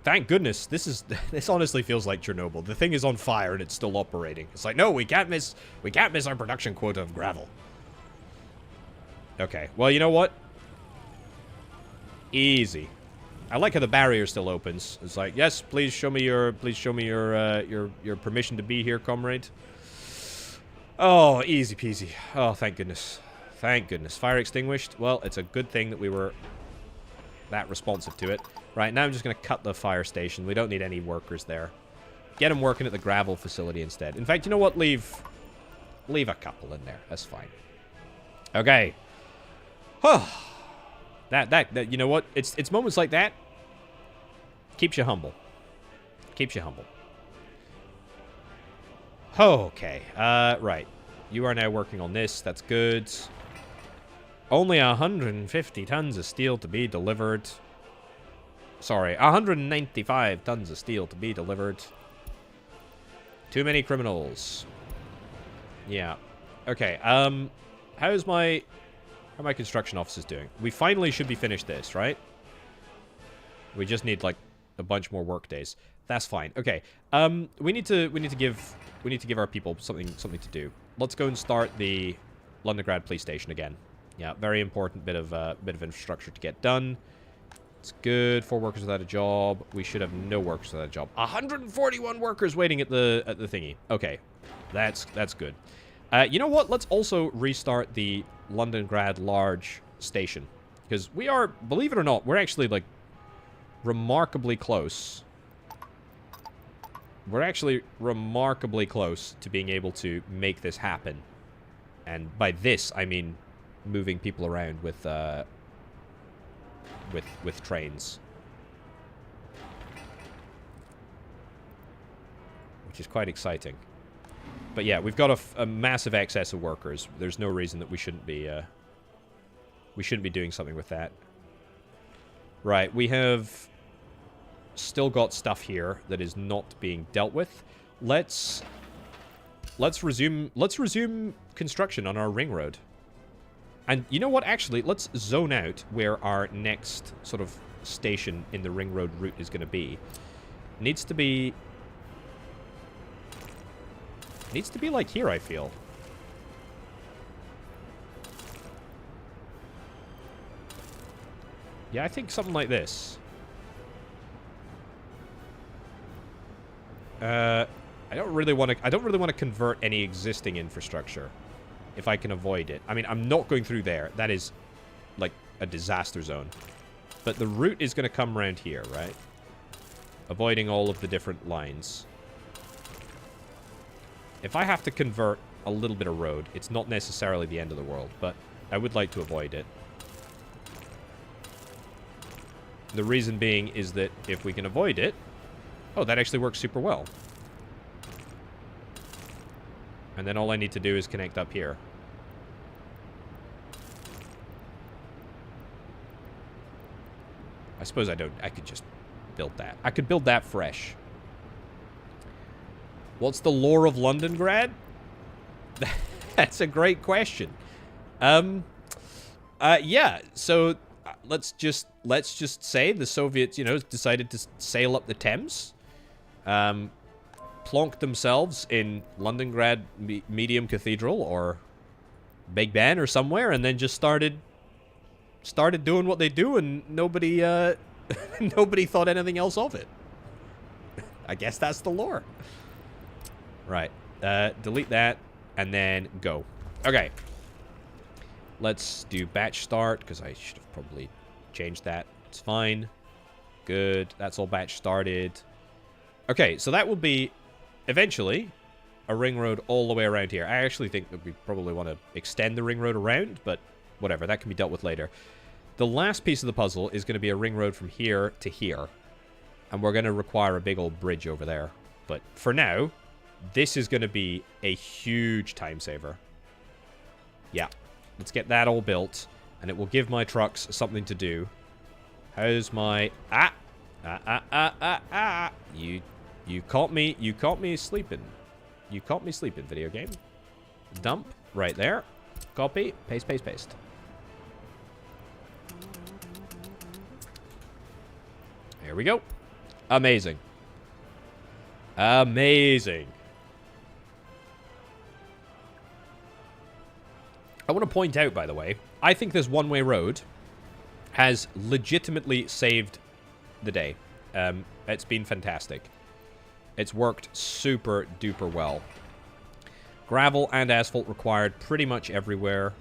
Thank goodness. This honestly feels like Chernobyl. The thing is on fire and it's still operating. It's like, no, we can't miss our production quota of gravel. Okay. Well, you know what? Easy. I like how the barrier still opens. It's like, yes, please show me your permission to be here, comrade. Oh, easy peasy. Oh, thank goodness. Thank goodness. Fire extinguished. Well, it's a good thing that we were that responsive to it. Right, now I'm just going to cut the fire station. We don't need any workers there. Get them working at the gravel facility instead. In fact, you know what? Leave a couple in there. That's fine. Okay. That you know what? It's moments like that keeps you humble. Keeps you humble. Okay. Right. You are now working on this. That's good. Only 150 tons of steel to be delivered. Sorry, 195 tons of steel to be delivered. Too many criminals. Yeah. Okay, how are my construction offices doing? We finally should be finished this, right? We just need, like, a bunch more work days. That's fine. Okay. We need to give our people something to do. Let's go and start the Londongrad police station again. Yeah, very important bit of infrastructure to get done. It's good. 4 workers without a job. We should have no workers without a job. 141 workers waiting at the thingy. Okay, that's good. You know what? Let's also restart the Londongrad large station because we are, believe it or not, we're actually like remarkably close. We're actually remarkably close to being able to make this happen. And by this, I mean moving people around with trains. Which is quite exciting. But yeah, we've got a massive excess of workers. There's no reason that we shouldn't be doing something with that. Right, we have still got stuff here that is not being dealt with. Let's resume construction on our ring road. And you know what? Actually, let's zone out where our next sort of station in the ring road route is going to be. Needs to be like here, I feel. Yeah, I think something like this. I don't really want to convert any existing infrastructure if I can avoid it. I mean, I'm not going through there. That is like a disaster zone. But the route is going to come around here, right? Avoiding all of the different lines. If I have to convert a little bit of road, it's not necessarily the end of the world, but I would like to avoid it. The reason being is that if we can avoid it... Oh, that actually works super well. And then all I need to do is connect up here. I suppose I could just build that. I could build that fresh. What's the lore of Londongrad? That's a great question. Yeah, so let's just say the Soviets, you know, decided to sail up the Thames. Plonked themselves in Londongrad Medium Cathedral or Big Ben or somewhere, and then just started doing what they do, and nobody nobody thought anything else of it. I guess that's the lore. Right. Delete that, and then go. Okay. Let's do batch start, because I should have probably changed that. It's fine. Good. That's all batch started. Okay, so that will be, eventually, a ring road all the way around here. I actually think that we probably want to extend the ring road around, but whatever. That can be dealt with later. The last piece of the puzzle is going to be a ring road from here to here. And we're going to require a big old bridge over there. But for now... this is going to be a huge time saver. Yeah. Let's get that all built. And it will give my trucks something to do. How's my... You caught me. You caught me sleeping. You caught me sleeping, video game. Dump. Right there. Copy. Paste, paste, paste. There we go. Amazing. Amazing. I want to point out, by the way, I think this one-way road has legitimately saved the day. It's been fantastic. It's worked super duper well. Gravel and asphalt required pretty much everywhere.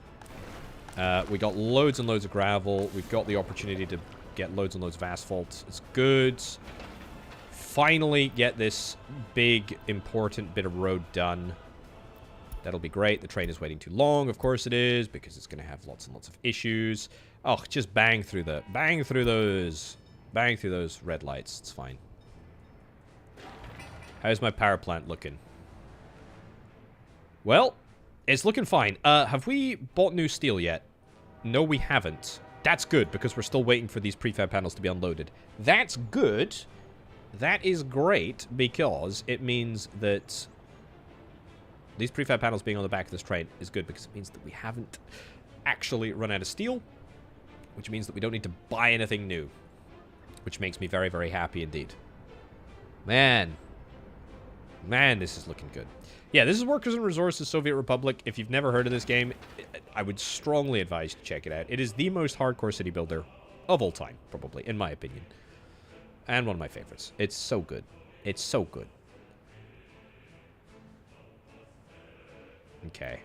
We got loads and loads of gravel. We've got the opportunity to get loads and loads of asphalt. It's good. Finally get this big, important bit of road done. That'll be great. The train is waiting too long. Of course it is, because it's going to have lots and lots of issues. Oh, just bang through those red lights. It's fine. How's my power plant looking? Well, it's looking fine. Have we bought new steel yet? No, we haven't. That's good, because we're still waiting for these prefab panels to be unloaded. That's good. That is great, because it means that these prefab panels being on the back of this train is good, because it means that we haven't actually run out of steel, which means that we don't need to buy anything new, which makes me very, very happy indeed. Man, this is looking good. Yeah, this is Workers and Resources Soviet Republic. If you've never heard of this game, I would strongly advise you to check it out. It is the most hardcore city builder of all time, probably, in my opinion. And one of my favorites. It's so good. It's so good. Okay.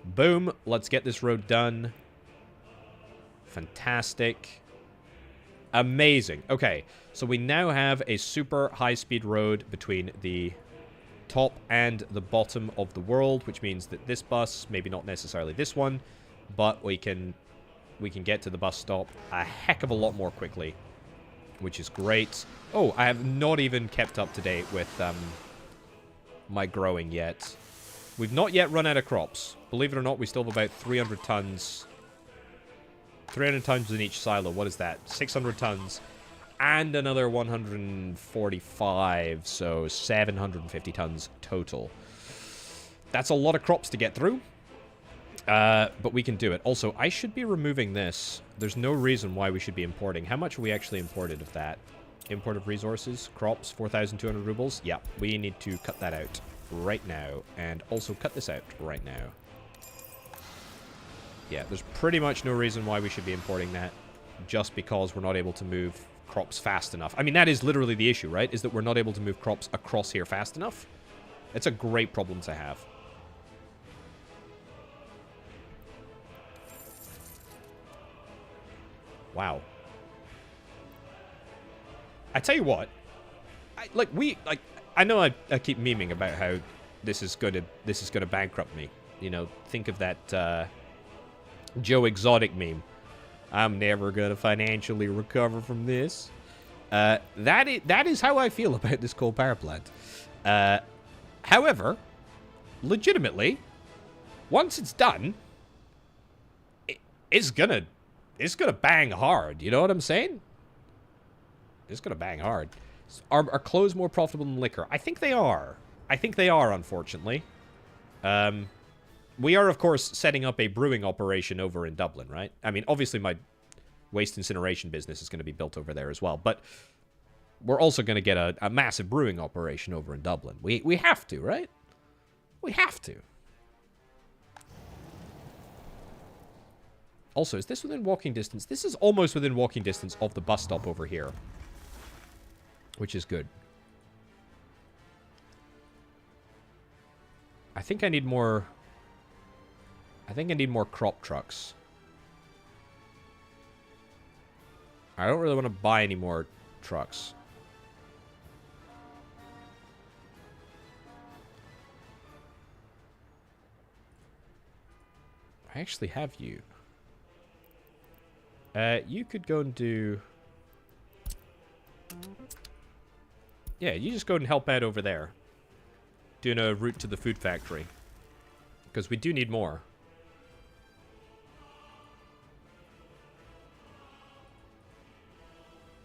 Boom. Let's get this road done. Fantastic. Amazing. Okay, so we now have a super high-speed road between the top and the bottom of the world, which means that this bus, maybe not necessarily this one, but we can get to the bus stop a heck of a lot more quickly, which is great. Oh, I have not even kept up to date with my growing yet. We've not yet run out of crops. Believe it or not, we still have about 300 tons. 300 tons in each silo. What is that? 600 tons. And another 145, so 750 tons total. That's a lot of crops to get through. But we can do it. Also, I should be removing this. There's no reason why we should be importing. How much have we actually imported of that? Import of resources, crops, 4,200 rubles. Yeah, we need to cut that out right now. And also cut this out right now. Yeah, there's pretty much no reason why we should be importing that. Just because we're not able to move crops fast enough. I mean, that is literally the issue, right? Is that we're not able to move crops across here fast enough. It's a great problem to have. Wow. I tell you what. I know I keep memeing about how this is gonna bankrupt me. You know, think of that Joe Exotic meme. I'm never gonna financially recover from this. That is how I feel about this coal power plant. However, legitimately, once it's done, it's gonna bang hard. You know what I'm saying? It's gonna bang hard. Are clothes more profitable than liquor? I think they are. I think they are, unfortunately. We are, of course, setting up a brewing operation over in Dublin, right? I mean, obviously my waste incineration business is going to be built over there as well, but we're also going to get a massive brewing operation over in Dublin. We have to, right? We have to. Also, is this within walking distance? This is almost within walking distance of the bus stop over here, which is good. I think I need more... I think I need more crop trucks. I don't really want to buy any more trucks. I actually have you. You could go and do... Yeah, you just go and help out over there. Doing a route to the food factory. Because we do need more.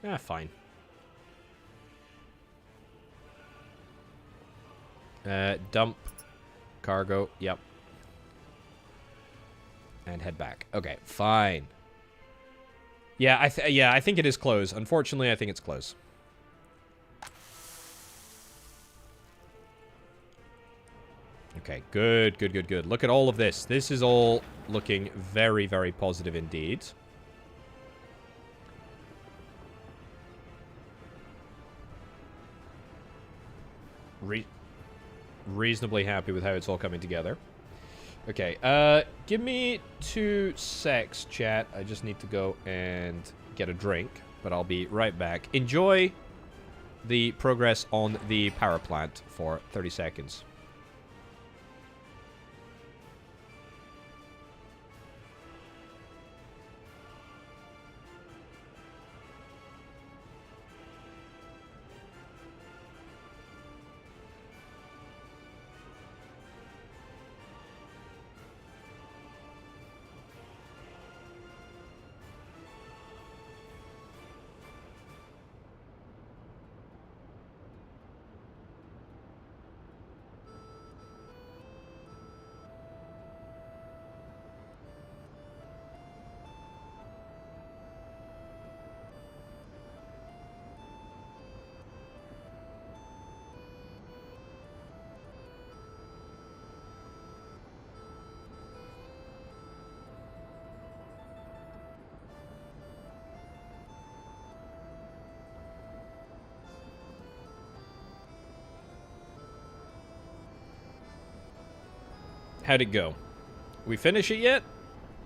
Ah, fine. Dump. Cargo. Yep. And head back. Okay, fine. Yeah, I think it is closed. Unfortunately, I think it's closed. Okay, good, good, good, good. Look at all of this. This is all looking very, very positive indeed. Reasonably happy with how it's all coming together. Okay, give me 2 secs, chat. I just need to go and get a drink, but I'll be right back. Enjoy the progress on the power plant for 30 seconds. How'd it go? We finish it yet?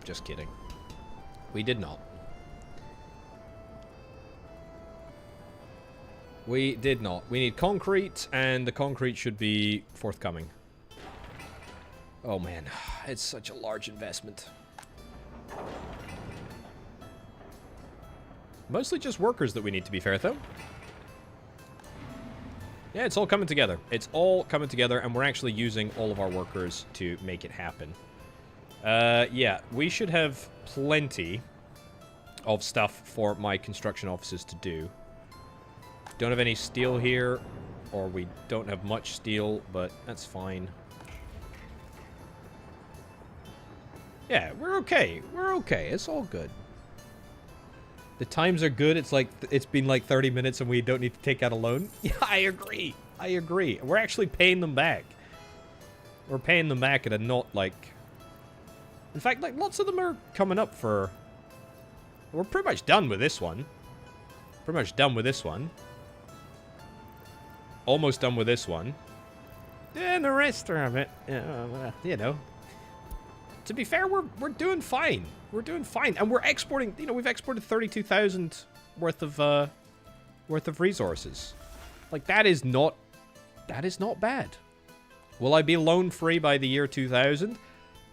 Just kidding. We did not. We did not. We need concrete, and the concrete should be forthcoming. Oh man, it's such a large investment. Mostly just workers that we need, to be fair, though. Yeah, it's all coming together. It's all coming together, and we're actually using all of our workers to make it happen. Yeah, we should have plenty of stuff for my construction offices to do. Don't have any steel here, or we don't have much steel, but that's fine. Yeah, we're okay. We're okay. It's all good. The times are good. It's like, it's been like 30 minutes and we don't need to take out a loan. Yeah, I agree. I agree. We're actually paying them back. We're paying them back at a not like... In fact, like, lots of them are coming up for... We're pretty much done with this one. Pretty much done with this one. Almost done with this one. And the rest of it, you know. To be fair, we're doing fine. We're doing fine, and we're exporting. You know, we've exported 32,000 worth of resources. Like that is not bad. Will I be loan free by the year 2000?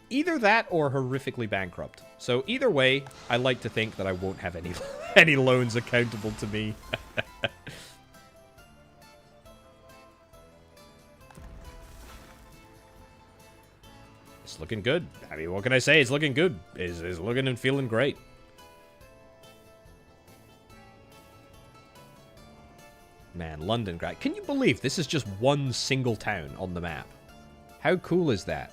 Either that or horrifically bankrupt. So either way, I like to think that I won't have any any loans accountable to me. It's looking good. I mean, what can I say? It's looking good. It's looking and feeling great. Man, London, great. Can you believe this is just one single town on the map? How cool is that?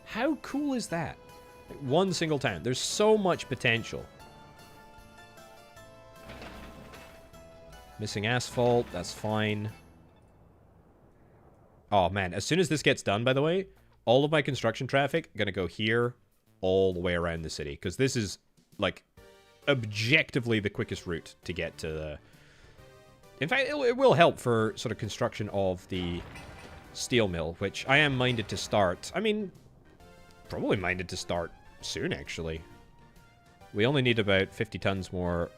How cool is that? Like, one single town. There's so much potential. Missing asphalt. That's fine. Oh, man. As soon as this gets done, by the way... All of my construction traffic gonna go here all the way around the city. Because this is, like, objectively the quickest route to get to the... In fact, it will help for sort of construction of the steel mill, which I am minded to start. I mean, probably minded to start soon, actually. We only need about 50 tons more...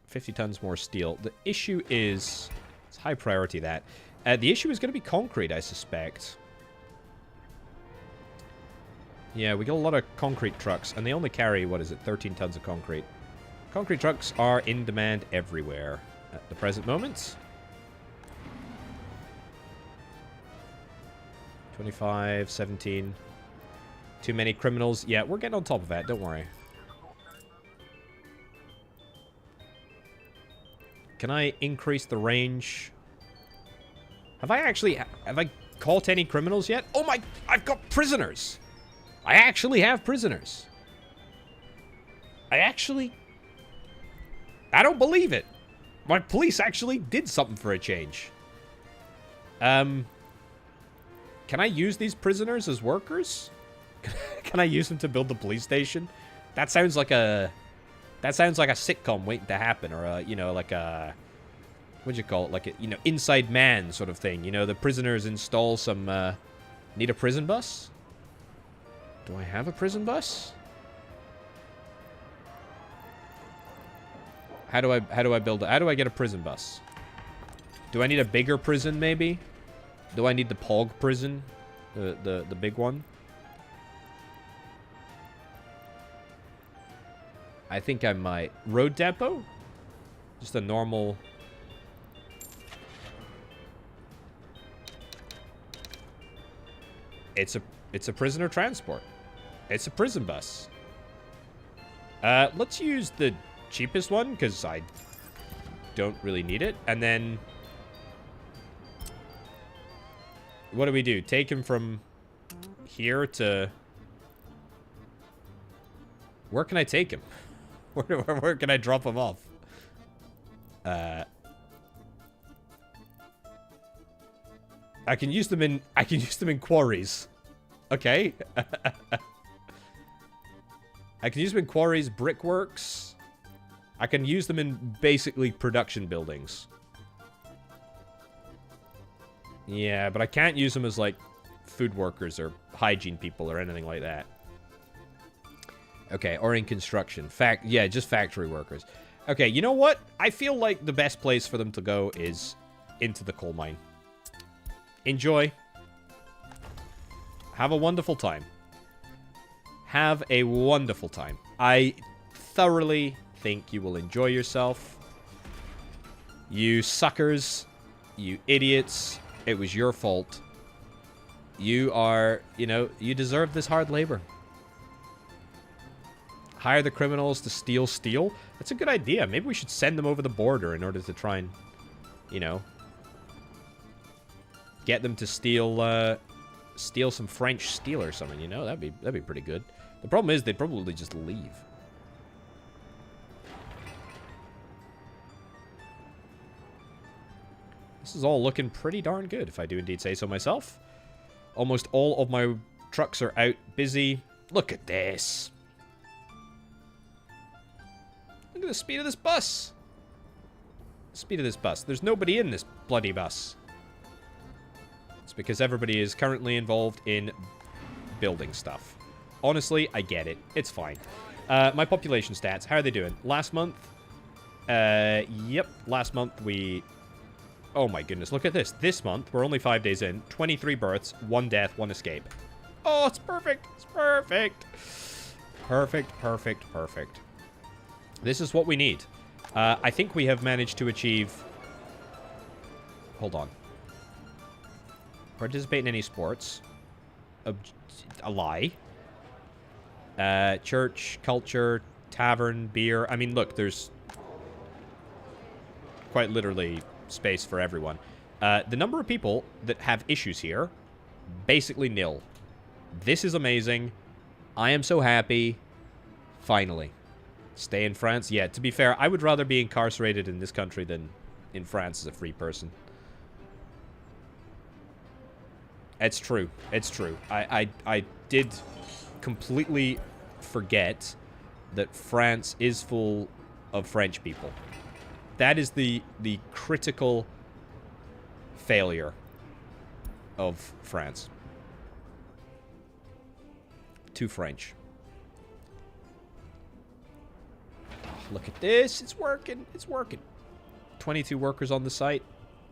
50 tons more steel. The issue is... It's high priority, that. The issue is going to be concrete, I suspect. Yeah, we get a lot of concrete trucks, and they only carry, what is it, 13 tons of concrete. Concrete trucks are in demand everywhere at the present moment. 25, 17. Too many criminals. Yeah, we're getting on top of that, don't worry. Can I increase the range? Have I caught any criminals yet? Oh my, I've got prisoners! I actually have prisoners. I don't believe it. My police actually did something for a change. Can I use these prisoners as workers? Can I use them to build the police station? That sounds like a sitcom waiting to happen, or a, you know, like a, what'd you call it? Like a, you know, Inside Man sort of thing. You know, the prisoners install some, need a prison bus? Do I have a prison bus? How do I build it? How do I get a prison bus? Do I need a bigger prison, maybe? Do I need the Pog prison? The big one? I think I might. Road depot? Just a normal... It's a prisoner transport. It's a prison bus. Let's use the cheapest one, because I don't really need it. And then... What do we do? Take him from here to... Where can I take him? Where can I drop him off? I can use them in quarries. Okay. I can use them in quarries, brickworks. I can use them in basically production buildings. Yeah, but I can't use them as, like, food workers or hygiene people or anything like that. Okay, or in construction. Yeah, just factory workers. Okay, you know what? I feel like the best place for them to go is into the coal mine. Enjoy. Have a wonderful time. Have a wonderful time. I thoroughly think you will enjoy yourself. You suckers. You idiots. It was your fault. You are, you know, you deserve this hard labor. Hire the criminals to steal steel. That's a good idea. Maybe we should send them over the border in order to try and, you know, get them to steal steal some French steel or something, you know? That'd be pretty good. The problem is they'd probably just leave. This is all looking pretty darn good, if I do indeed say so myself. Almost all of my trucks are out busy. Look at this. Look at the speed of this bus. The speed of this bus. There's nobody in this bloody bus. It's because everybody is currently involved in building stuff. Honestly, I get it. It's fine. My population stats. How are they doing? Last month? Yep. Last month we... Oh my goodness. Look at this. This month, we're only 5 days in. 23 births, 1 death, 1 escape. Oh, it's perfect. It's perfect. Perfect, perfect, perfect. This is what we need. I think we have managed to achieve... Hold on. Participate in any sports. A lie. Church, culture, tavern, beer. I mean, look, there's quite literally space for everyone. The number of people that have issues here, basically nil. This is amazing. I am so happy. Finally. Stay in France? Yeah, to be fair, I would rather be incarcerated in this country than in France as a free person. It's true. It's true. I did completely forget that France is full of French people. That is the critical failure of France. Too French. Look at this. It's working. It's working. 22 workers on the site.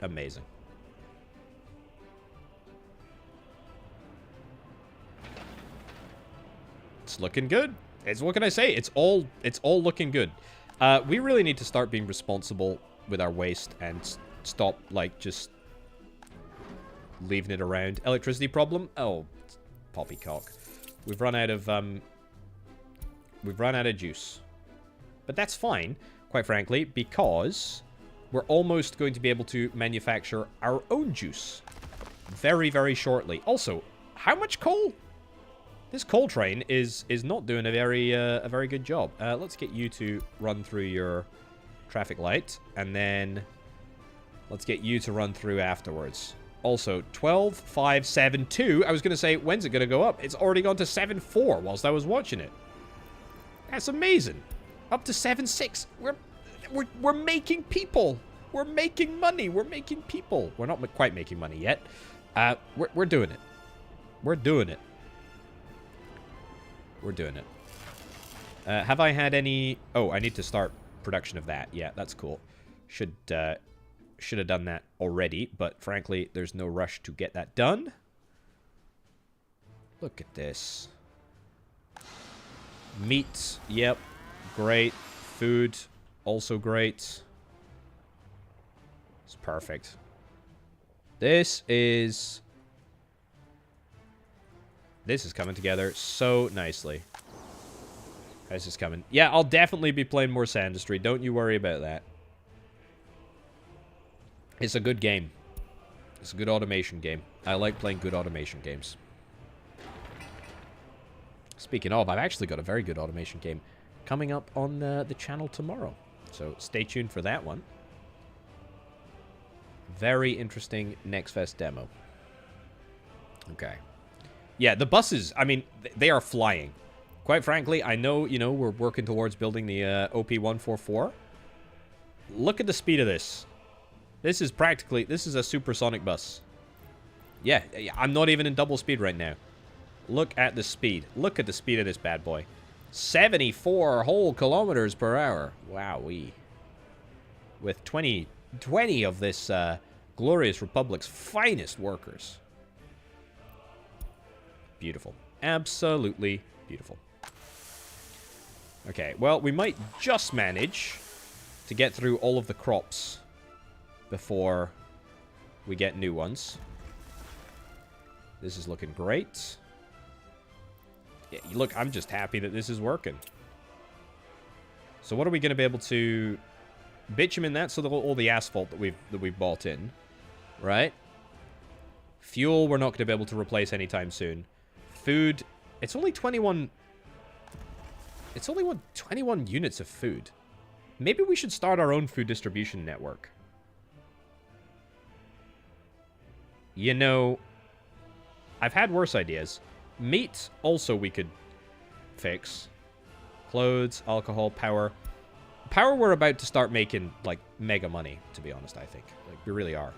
Amazing. It's looking good. What can I say? It's all looking good. We really need to start being responsible with our waste and stop, like, just leaving it around. Electricity problem? Oh, poppycock. We've run out of juice. But that's fine, quite frankly, because we're almost going to be able to manufacture our own juice very, very shortly. Also, how much coal? This coal train is not doing a very good job. Let's get you to run through your traffic light, and then let's get you to run through afterwards. Also, 12, 5, 7, 2. I was going to say, when's it going to go up? It's already gone to 7, 4 whilst I was watching it. That's amazing. Up to 7.6. We're making people. We're making money. We're making people. We're not quite making money yet. We're doing it. We're doing it. We're doing it. Have I had any... Oh, I need to start production of that. Yeah, that's cool. Should have done that already, but frankly, there's no rush to get that done. Look at this. Meat. Yep. Great. Food. Also great. It's perfect. This is coming together so nicely. This is coming. Yeah, I'll definitely be playing more Sandustry. Don't you worry about that. It's a good game. It's a good automation game. I like playing good automation games. Speaking of, I've actually got a very good automation game coming up on the channel tomorrow. So stay tuned for that one. Very interesting Next Fest demo. Okay. Yeah, the buses, I mean, they are flying. Quite frankly, I know, you know, we're working towards building the OP-144. Look at the speed of this. This is a supersonic bus. Yeah, I'm not even in double speed right now. Look at the speed. Look at the speed of this bad boy. 74 whole kilometers per hour. Wowee. with 20 of this glorious republic's finest workers. Beautiful. Absolutely beautiful. Okay, well, we might just manage to get through all of the crops before we get new ones. This is looking great. Yeah, look, I'm just happy that this is working. So what are we going to be able to bitumen that? So that all the asphalt that we've bought in, right? Fuel, we're not going to be able to replace anytime soon. Food, it's only 21. It's only 21 units of food. Maybe we should start our own food distribution network. You know, I've had worse ideas. Meat, also we could fix. Clothes, alcohol, power. Power, we're about to start making, like, mega money, to be honest, I think. Like, we really are.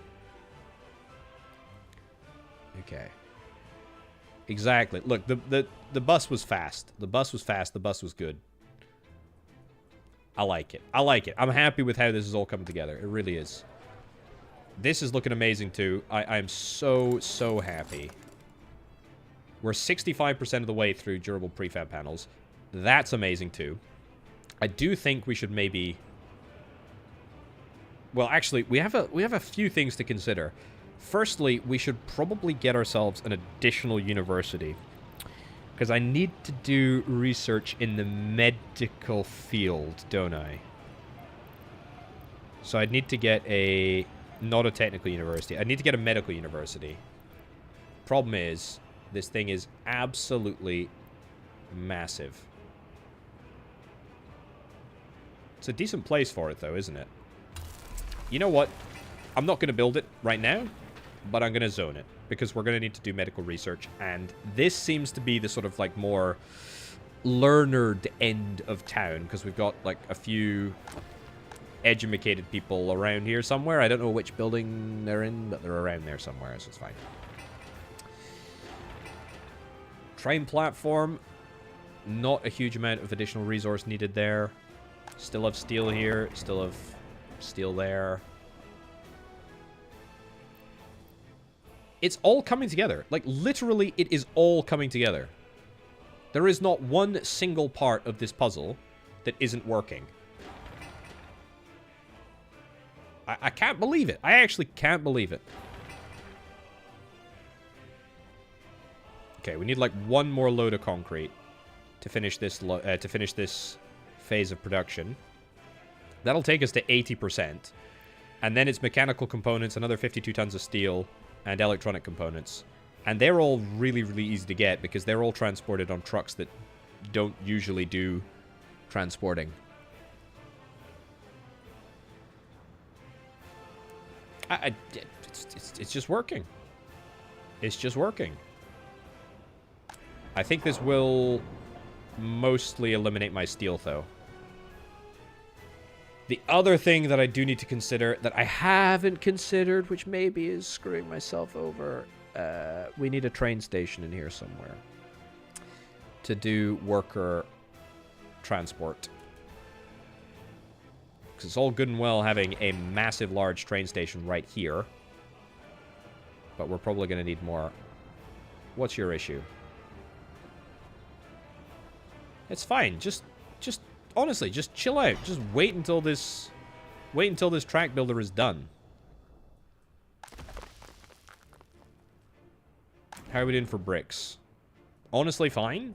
Okay. Exactly. Look, the bus was fast. The bus was fast. The bus was good. I like it. I like it. I'm happy with how this is all coming together. It really is. This is looking amazing, too. I'm so, so happy. We're 65% of the way through durable prefab panels. That's amazing, too. I do think we should maybe... Well, actually, we have a few things to consider. Firstly, we should probably get ourselves an additional university. Because I need to do research in the medical field, don't I? So I'd need to get a... Not a technical university. I need to get a medical university. Problem is, this thing is absolutely massive. It's a decent place for it, though, isn't it? You know what? I'm not going to build it right now, but I'm going to zone it. Because we're going to need to do medical research. And this seems to be the sort of, like, more learned end of town. Because we've got, like, a few educated people around here somewhere. I don't know which building they're in, but they're around there somewhere, so it's fine. Train platform. Not a huge amount of additional resource needed there. Still have steel here. Still have steel there. It's all coming together. Like, literally, it is all coming together. There is not one single part of this puzzle that isn't working. I can't believe it. I actually can't believe it. Okay, we need like one more load of concrete to finish this phase of production. That'll take us to 80%. And then it's mechanical components, another 52 tons of steel, and electronic components. And they're all really, really easy to get because they're all transported on trucks that don't usually do transporting. It's just working. It's just working. I think this will mostly eliminate my steel, though. The other thing that I do need to consider, that I haven't considered, which maybe is screwing myself over, we need a train station in here somewhere to do worker transport. Because it's all good and well having a massive, large train station right here. But we're probably going to need more. What's your issue? It's fine. Just honestly, just chill out. Just wait until this track builder is done. How are we doing for bricks? Honestly, fine.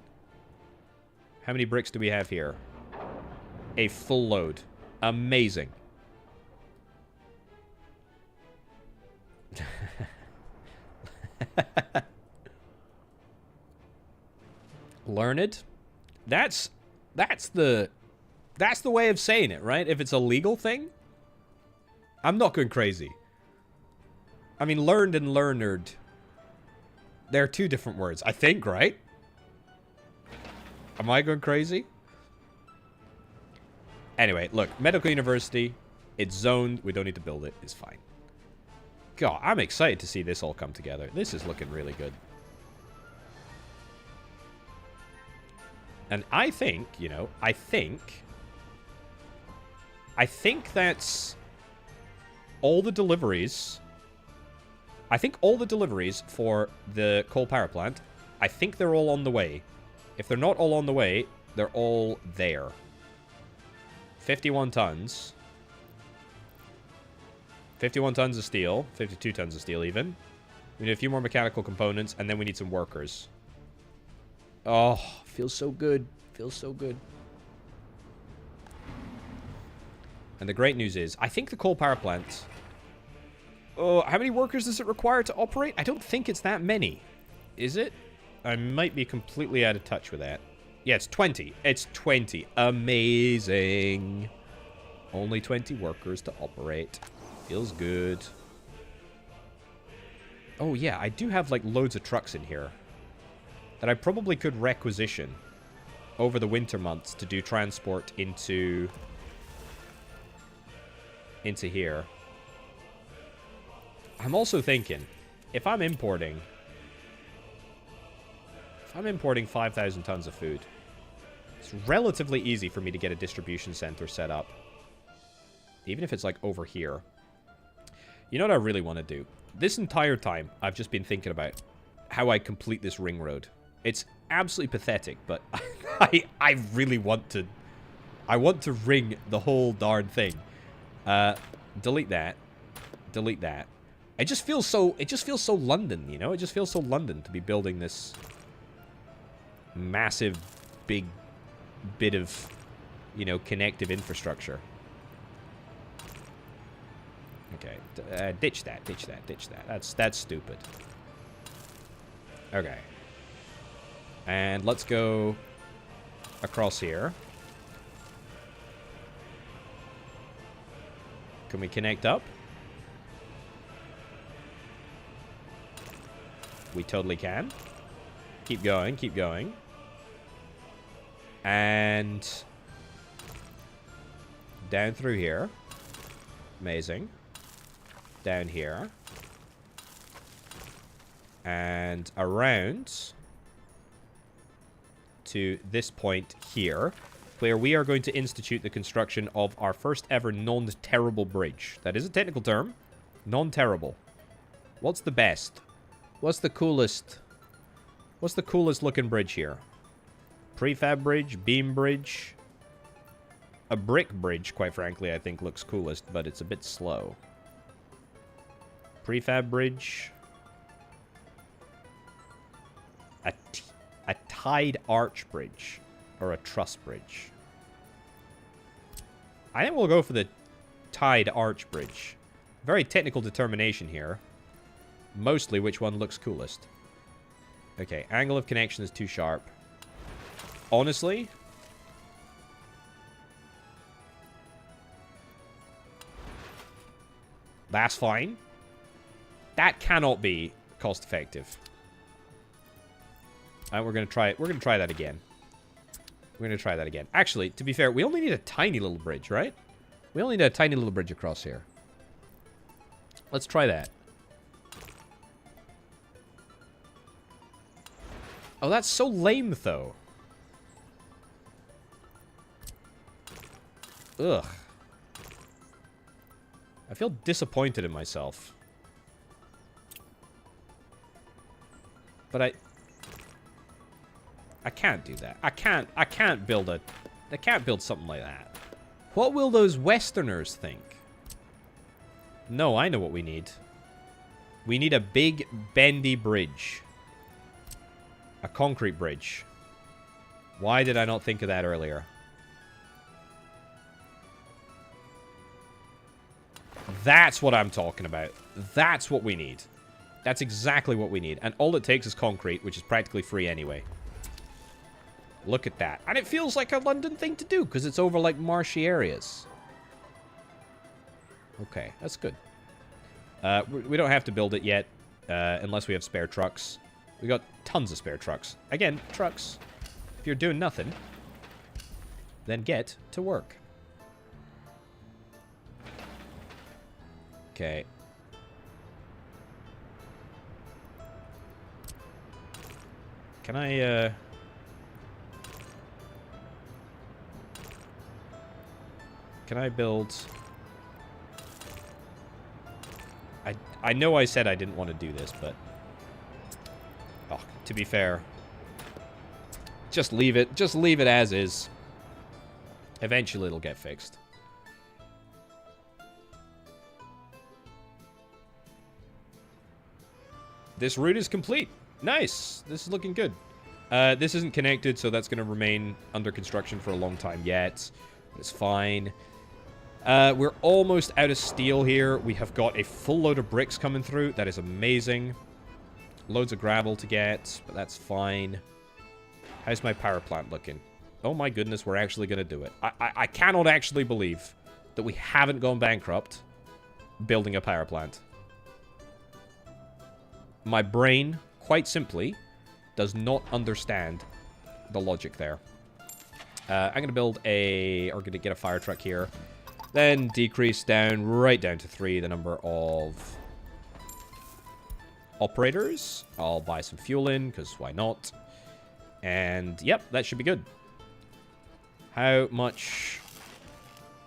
How many bricks do we have here? A full load. Amazing. Learned? That's the way of saying it, right? If it's a legal thing, I'm not going crazy. I mean, learned and learned, they're two different words, I think, right? Am I going crazy? Anyway, look, medical university, it's zoned, we don't need to build it, it's fine. God, I'm excited to see this all come together. This is looking really good. And I think, you know, I think that's all the deliveries... I think all the deliveries for the coal power plant, I think they're all on the way. If they're not all on the way, they're all there. 51 tons. 51 tons of steel. 52 tons of steel, even. We need a few more mechanical components, and then we need some workers. Oh, feels so good. Feels so good. And the great news is, I think the coal power plant... Oh, how many workers does it require to operate? I don't think it's that many. Is it? I might be completely out of touch with that. Yeah, it's 20. It's 20. Amazing. Only 20 workers to operate. Feels good. Oh, yeah, I do have, like, loads of trucks in here that I probably could requisition over the winter months to do transport into here. I'm also thinking, if I'm importing 5,000 tons of food, it's relatively easy for me to get a distribution center set up. Even if it's, like, over here. You know what I really want to do? This entire time, I've just been thinking about how I complete this ring road. It's absolutely pathetic, but I really want to... I want to ring the whole darn thing. Delete that. Delete that. It just feels so London, you know? It just feels so London to be building this massive, big bit of, you know, connective infrastructure. Okay, ditch that, ditch that, ditch that. That's stupid. Okay. And let's go across here. Can we connect up? We totally can. Keep going, keep going. And down through here. Amazing. Down here. And around to this point here, where we are going to institute the construction of our first ever non-terrible bridge. That is a technical term. Non-terrible. What's the best? What's the coolest? What's the coolest looking bridge here? Prefab bridge, beam bridge. A brick bridge, quite frankly, I think looks coolest, but it's a bit slow. Prefab bridge. A tied arch bridge. Or a truss bridge. I think we'll go for the tied arch bridge. Very technical determination here. Mostly which one looks coolest. Okay, angle of connection is too sharp. Honestly, that's fine. That cannot be cost effective. And we're gonna try it. We're gonna try that again. We're gonna try that again. Actually, to be fair, we only need a tiny little bridge, right? We only need a tiny little bridge across here. Let's try that. Oh, that's so lame, though. Ugh. I feel disappointed in myself. But I can't do that. I can't build something like that. What will those Westerners think? No, I know what we need. We need a big, bendy bridge. A concrete bridge. Why did I not think of that earlier? That's what I'm talking about. That's what we need. That's exactly what we need. And all it takes is concrete, which is practically free anyway. Look at that. And it feels like a London thing to do, because it's over, like, marshy areas. Okay, that's good. We don't have to build it yet, unless we have spare trucks. We got tons of spare trucks. Again, trucks. If you're doing nothing, then get to work. Okay. Can I, Can I build... I know I said I didn't want to do this, but... Oh, to be fair... Just leave it. Just leave it as is. Eventually it'll get fixed. This route is complete. Nice. This is looking good. This isn't connected, so that's going to remain under construction for a long time yet. It's fine. We're almost out of steel here. We have got a full load of bricks coming through. That is amazing. Loads of gravel to get, but that's fine. How's my power plant looking? Oh my goodness, we're actually going to do it. I cannot actually believe that we haven't gone bankrupt building a power plant. My brain, quite simply, does not understand the logic there. I'm going to build or going to get a fire truck here. Then decrease down, right down to 3, the number of operators. I'll buy some fuel in, because why not? And, yep, that should be good. How much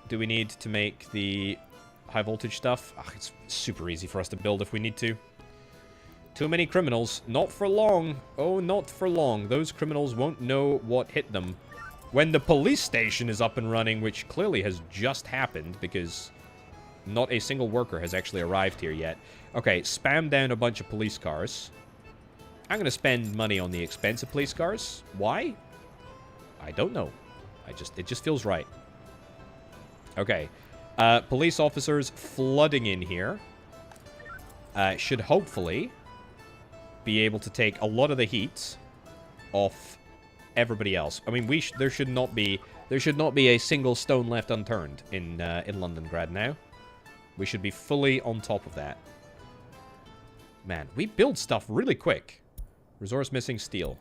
do we need to make the high voltage stuff? Oh, it's super easy for us to build if we need to. Too many criminals. Not for long. Oh, not for long. Those criminals won't know what hit them. When the police station is up and running, which clearly has just happened because not a single worker has actually arrived here yet. Okay, spam down a bunch of police cars. I'm going to spend money on the expensive police cars. Why? I don't know. It just feels right. Okay. Police officers flooding in here. Should hopefully be able to take a lot of the heat off everybody else. I mean, there should not be a single stone left unturned in Londongrad now. We should be fully on top of that. Man, we build stuff really quick. Resource missing steel.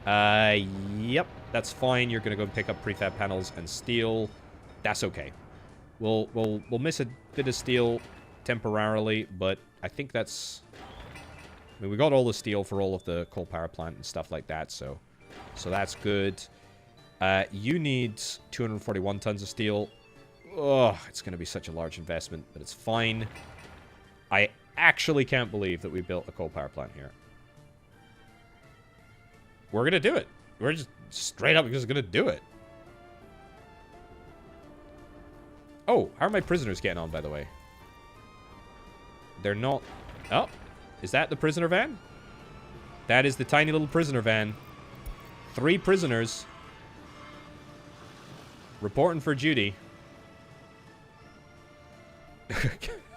Yep, that's fine. You're gonna go and pick up prefab panels and steel. That's okay. We'll miss a bit of steel temporarily, but I think that's... I mean, we got all the steel for all of the coal power plant and stuff like that, so that's good. You need 241 tons of steel. Ugh, it's going to be such a large investment, but it's fine. I actually can't believe that we built a coal power plant here. We're going to do it. We're just straight up just going to do it. Oh, how are my prisoners getting on, by the way? They're not... Oh, is that the prisoner van? That is the tiny little prisoner van. 3 prisoners. Reporting for duty.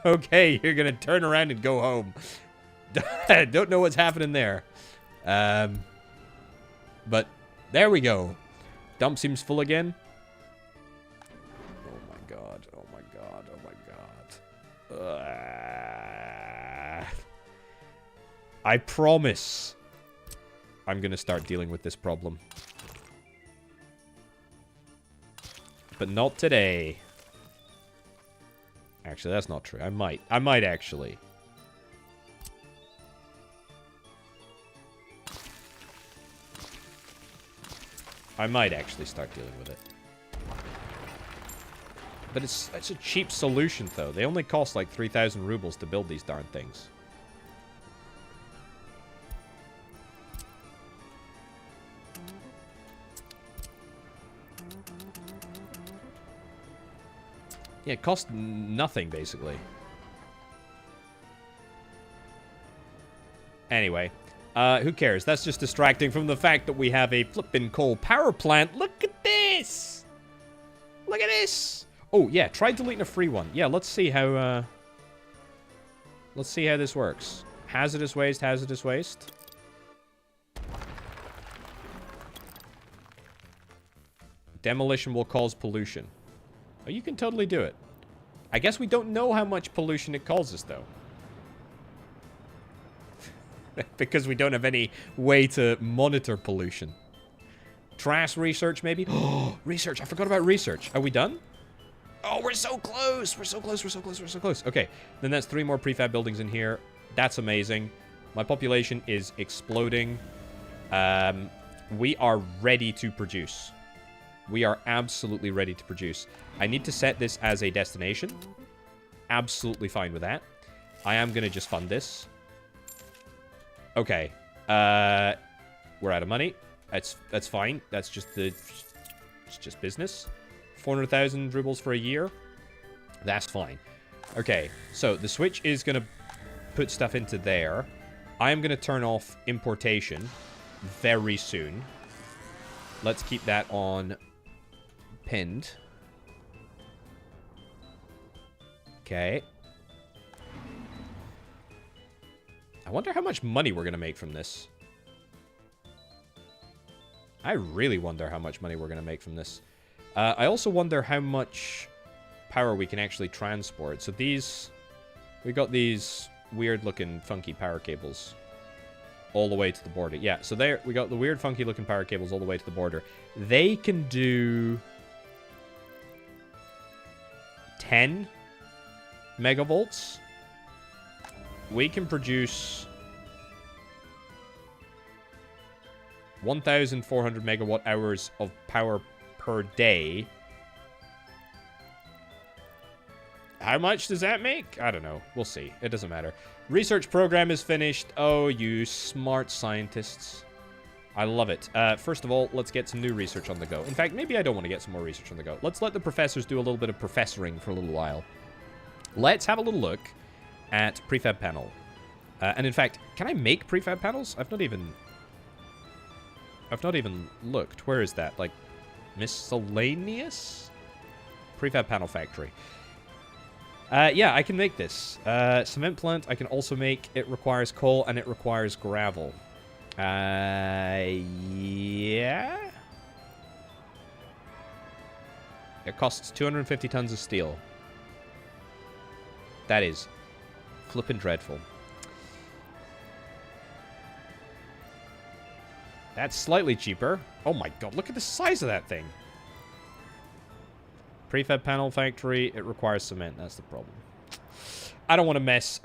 Okay, you're gonna turn around and go home. Don't know what's happening there. But there we go. Dump seems full again. Oh my god, oh my god, oh my god. I promise I'm gonna start dealing with this problem. But not today. Actually, that's not true. I might actually. I might actually start dealing with it. But it's a cheap solution, though. They only cost like 3,000 rubles to build these darn things. Yeah, it costs nothing, basically. Anyway, who cares? That's just distracting from the fact that we have a flippin' coal power plant. Look at this! Look at this! Oh, yeah, try deleting a free one. Yeah, let's see how this works. Hazardous waste, hazardous waste. Demolition will cause pollution. Oh, you can totally do it. I guess we don't know how much pollution it causes, though. Because we don't have any way to monitor pollution. Trash research, maybe? Oh, research. I forgot about research. Are we done? Oh, we're so close. We're so close. We're so close. We're so close. Okay. Then that's 3 more prefab buildings in here. That's amazing. My population is exploding. We are ready to produce. We are absolutely ready to produce. I need to set this as a destination. Absolutely fine with that. I am going to just fund this. Okay. We're out of money. That's fine. That's just it's just business. 400,000 rubles for a year. That's fine. Okay, so the switch is going to put stuff into there. I am going to turn off importation very soon. Let's keep that on pinned. Okay. I wonder how much money we're going to make from this. I really wonder how much money we're going to make from this. I also wonder how much power we can actually transport. So these... We got these weird-looking, funky power cables all the way to the border. Yeah, so there we got the weird, funky-looking power cables all the way to the border. They can do 10 megavolts. We can produce 1,400 megawatt hours of power per day. How much does that make? I don't know. We'll see. It doesn't matter. Research program is finished. Oh, you smart scientists. I love it. First of all, let's get some new research on the go. In fact, maybe I don't want to get some more research on the go. Let's let the professors do a little bit of professoring for a little while. Let's have a little look at prefab panel. And in fact, can I make prefab panels? I've not even looked. Where is that? Like, miscellaneous? Prefab panel factory. Yeah, I can make this. Cement plant, I can also make. It requires coal and it requires gravel. Yeah? It costs 250 tons of steel. That is flippin' dreadful. That's slightly cheaper. Oh my god, look at the size of that thing. Prefab panel factory, it requires cement. That's the problem. I don't want to mess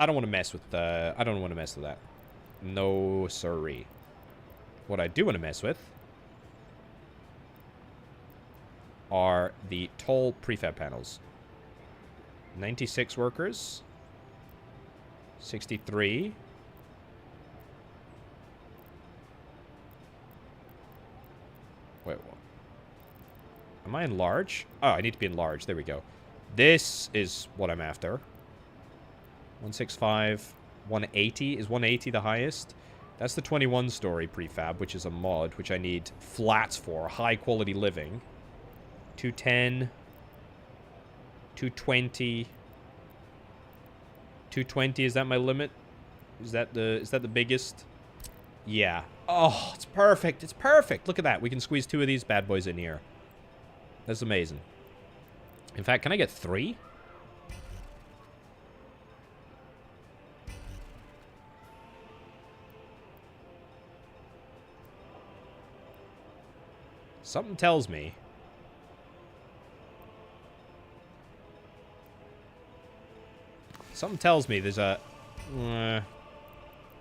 with that. No siree. What I do want to mess with are the tall prefab panels. 96 workers. 63. Wait, what? Am I in large? Oh, I need to be in large. There we go. This is what I'm after. 165. 180. Is 180 the highest? That's the 21-story prefab, which is a mod, which I need flats for. High-quality living. 210. 220. 220, is that my limit? Is that the biggest? Yeah. Oh, it's perfect. It's perfect. Look at that. We can squeeze 2 of these bad boys in here. That's amazing. In fact, can I get 3? Something tells me there's a...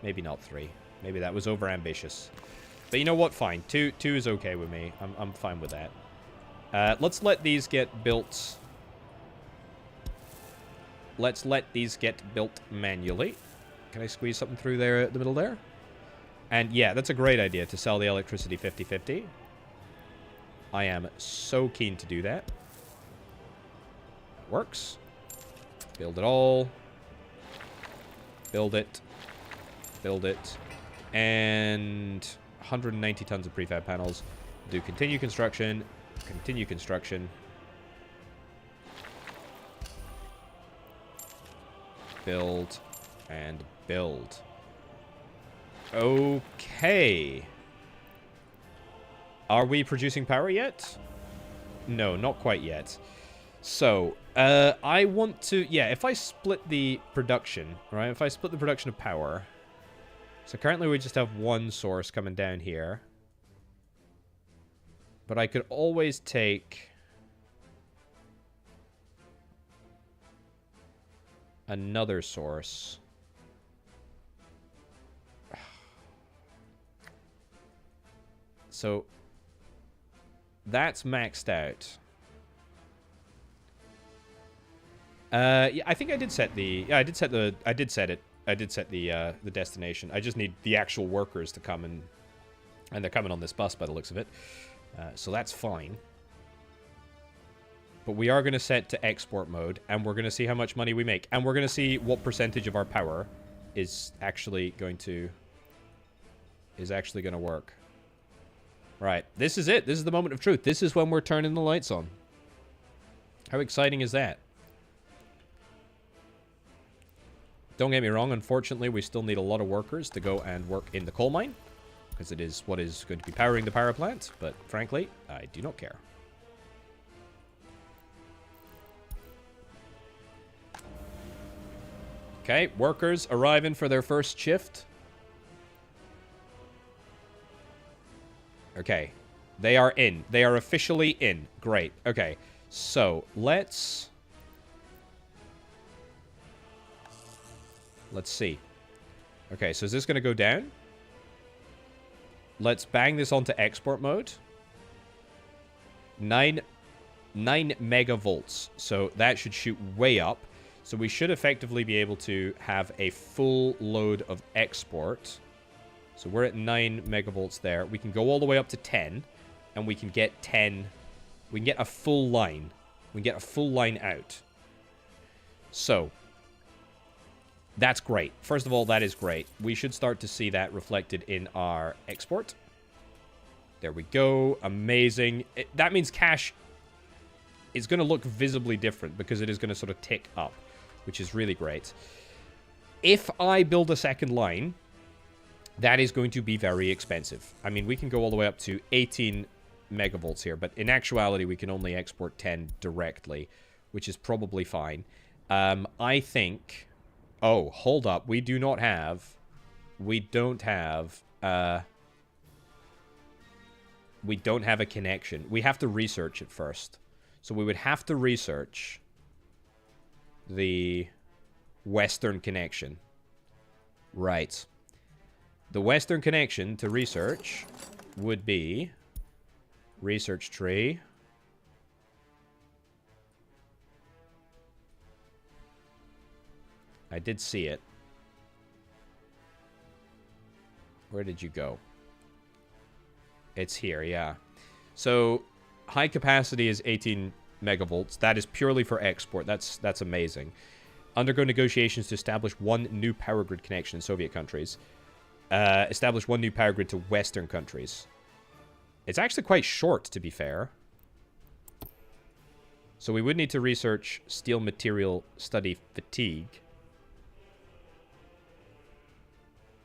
maybe not 3. Maybe that was overambitious. But you know what? Fine. 2 is okay with me. I'm fine with that. Let's let these get built. Let's let these get built manually. Can I squeeze something through there at the middle there? And yeah, that's a great idea to sell the electricity 50-50. I am so keen to do that. Works. Build it all. Build it. Build it. And 190 tons of prefab panels. Do continue construction. Continue construction. Build. And build. Okay. Are we producing power yet? No, not quite yet. So, I want to... Yeah, if I split the production, right? If I split the production of power... So currently we just have one source coming down here. But I could always take... another source. So... That's maxed out. Yeah, I think I did set the... Yeah, I did set the... I did set it. I did set the destination. I just need the actual workers to come and... And they're coming on this bus by the looks of it. So that's fine. But we are going to set to export mode, and we're going to see how much money we make. And we're going to see what percentage of our power is actually going to work. Right. This is it. This is the moment of truth. This is when we're turning the lights on. How exciting is that? Don't get me wrong. Unfortunately, we still need a lot of workers to go and work in the coal mine, because it is what is going to be powering the power plant. But frankly, I do not care. Okay, workers arriving for their first shift. Okay, they are in. They are officially in. Great. Okay, so let's see. Okay, so is this going to go down? Let's bang this onto export mode. 9 megavolts. So that should shoot way up. So we should effectively be able to have a full load of export. So we're at 9 megavolts there. We can go all the way up to 10. And we can get 10. We can get a full line. We can get a full line out. So that's great. First of all, that is great. We should start to see that reflected in our export. There we go. Amazing. That means cash is going to look visibly different because it is going to sort of tick up, which is really great. If I build a second line, that is going to be very expensive. I mean, we can go all the way up to 18 megavolts here, but in actuality, we can only export 10 directly, which is probably fine. I think... Oh, hold up. We don't have a connection. We have to research it first. So we would have to research the Western connection. Right. The Western connection to research would be research tree. I did see it. Where did you go? It's here, yeah. So high capacity is 18 megavolts. That is purely for export. That's amazing. Undergo negotiations to establish one new power grid connection in Soviet countries. Establish one new power grid to Western countries. It's actually quite short, to be fair. So we would need to research steel material study fatigue.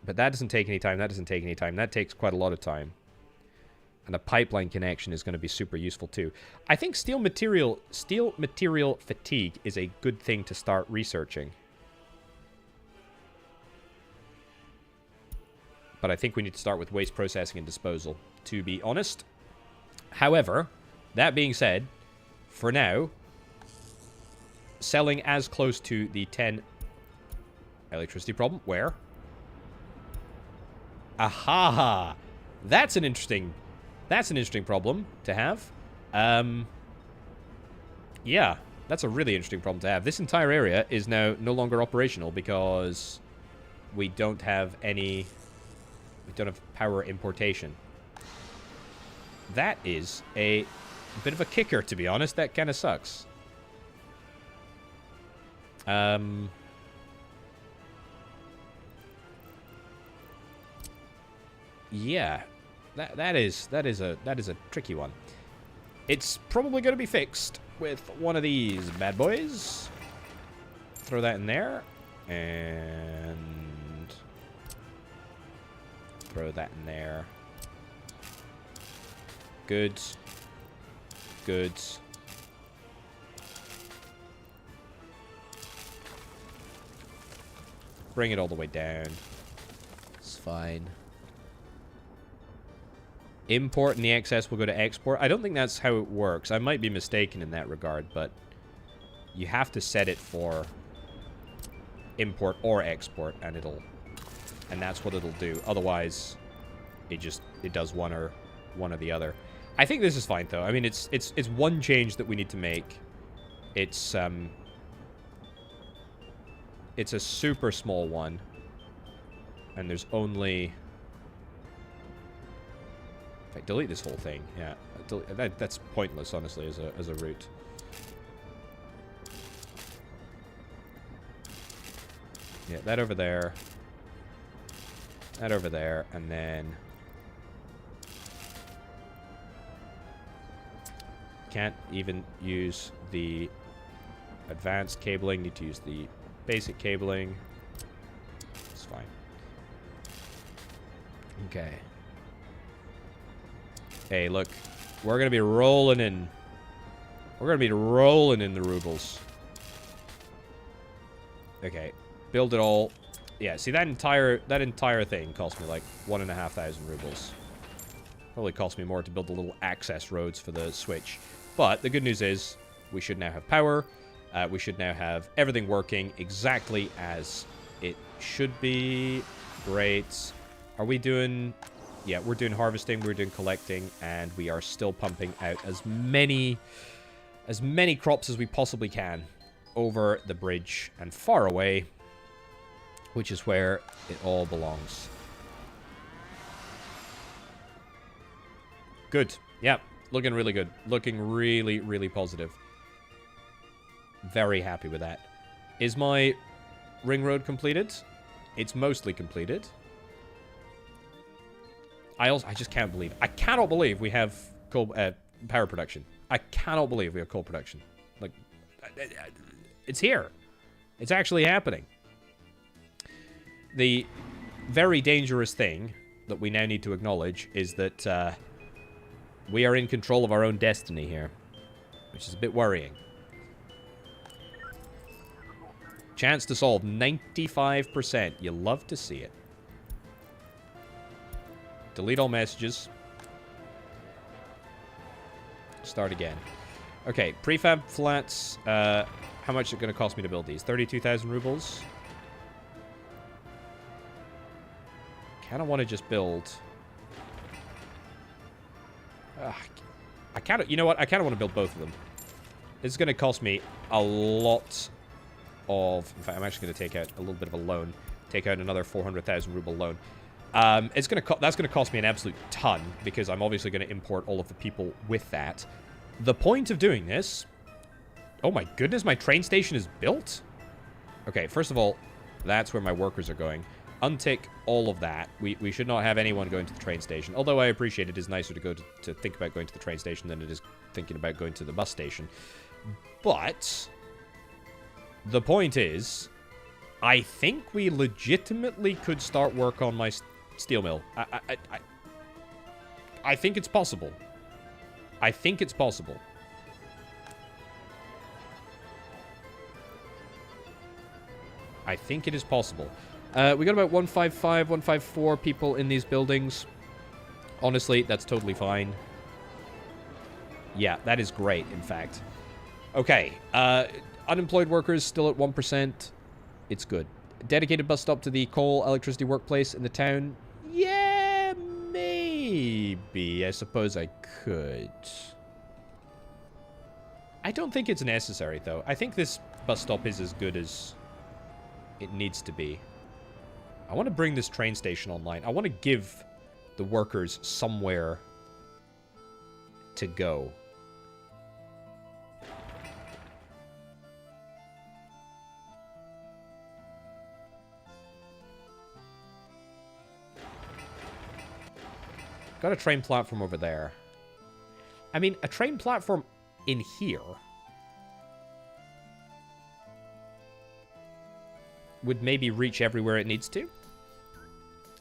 But that doesn't take any time. That doesn't take any time. That takes quite a lot of time. And a pipeline connection is going to be super useful too. I think steel material fatigue is a good thing to start researching. But I think we need to start with waste processing and disposal, to be honest. However, that being said, for now, selling as close to the 10 electricity problem. Where? Aha! That's an interesting problem to have. Yeah, that's a really interesting problem to have. This entire area is now no longer operational because we don't have any... We don't have power importation. That is a bit of a kicker, to be honest. That kind of sucks. Yeah, that is a tricky one. It's probably going to be fixed with one of these bad boys. Throw that in there, and throw that in there. Good. Good. Bring it all the way down. It's fine. Import and the excess will go to export. I don't think that's how it works. I might be mistaken in that regard, but you have to set it for import or export, and that's what it'll do. Otherwise, it does one or the other. I think this is fine though. I mean, it's one change that we need to make. It's it's a super small one. And there's only... In fact, delete this whole thing. Yeah, that's pointless, honestly, as a route. Yeah, that over there. That over there, and then... Can't even use the advanced cabling. Need to use the basic cabling. It's fine. Okay. Hey, look. We're going to be rolling in. We're going to be rolling in the rubles. Okay. Build it all. Yeah, see, that entire thing cost me like 1,500 rubles. Probably cost me more to build the little access roads for the Switch. But the good news is we should now have power. We should now have everything working exactly as it should be. Great. Are we doing... Yeah, we're doing harvesting, we're doing collecting, and we are still pumping out as many crops as we possibly can over the bridge and far away, which is where it all belongs. Good. Yeah, looking really good. Looking really, really positive. Very happy with that. Is my ring road completed? It's mostly completed. I just can't believe... I cannot believe we have coal, power production. I cannot believe we have coal production. Like, it's here. It's actually happening. The very dangerous thing that we now need to acknowledge is that we are in control of our own destiny here, which is a bit worrying. Chance to solve 95%. You love to see it. Delete all messages. Start again. Okay, prefab flats. How much is it going to cost me to build these? 32,000 rubles. Kind of want to just build... I kind of... You know what? I kind of want to build both of them. This is going to cost me a lot of... In fact, I'm actually going to take out a little bit of a loan. Take out another 400,000 ruble loan. That's going to cost me an absolute ton, because I'm obviously going to import all of the people with that. The point of doing this... Oh my goodness, my train station is built? Okay, first of all, that's where my workers are going. Untick all of that. We should not have anyone going to the train station. Although I appreciate it is nicer to go to think about going to the train station than it is thinking about going to the bus station. But the point is, I think we legitimately could start work on my steel mill. I think it's possible. I think it's possible. I think it is possible. We got about 155, 154 people in these buildings. Honestly, that's totally fine. Yeah, that is great, in fact. Okay. Unemployed workers still at 1%. It's good. Dedicated bus stop to the coal electricity workplace in the town. Yeah, maybe. I suppose I could. I don't think it's necessary, though. I think this bus stop is as good as it needs to be. I want to bring this train station online. I want to give the workers somewhere to go. Got a train platform over there. I mean, a train platform in here would maybe reach everywhere it needs to.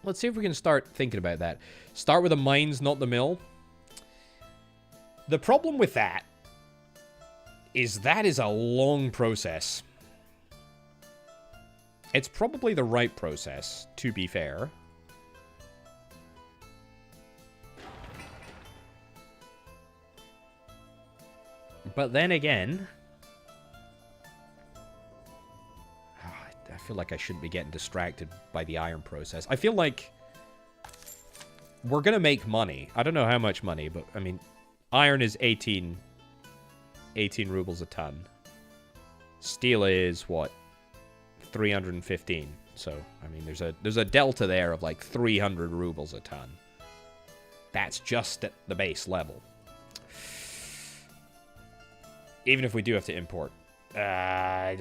Let's see if we can start thinking about that. Start with the mines, not the mill. The problem with that is a long process. It's probably the right process, to be fair. But then again, I feel like I shouldn't be getting distracted by the iron process. I feel like we're going to make money. I don't know how much money, but I mean, iron is 18 rubles a ton. Steel is what? 315. So, I mean, there's a delta there of like 300 rubles a ton. That's just at the base level. Even if we do have to import. I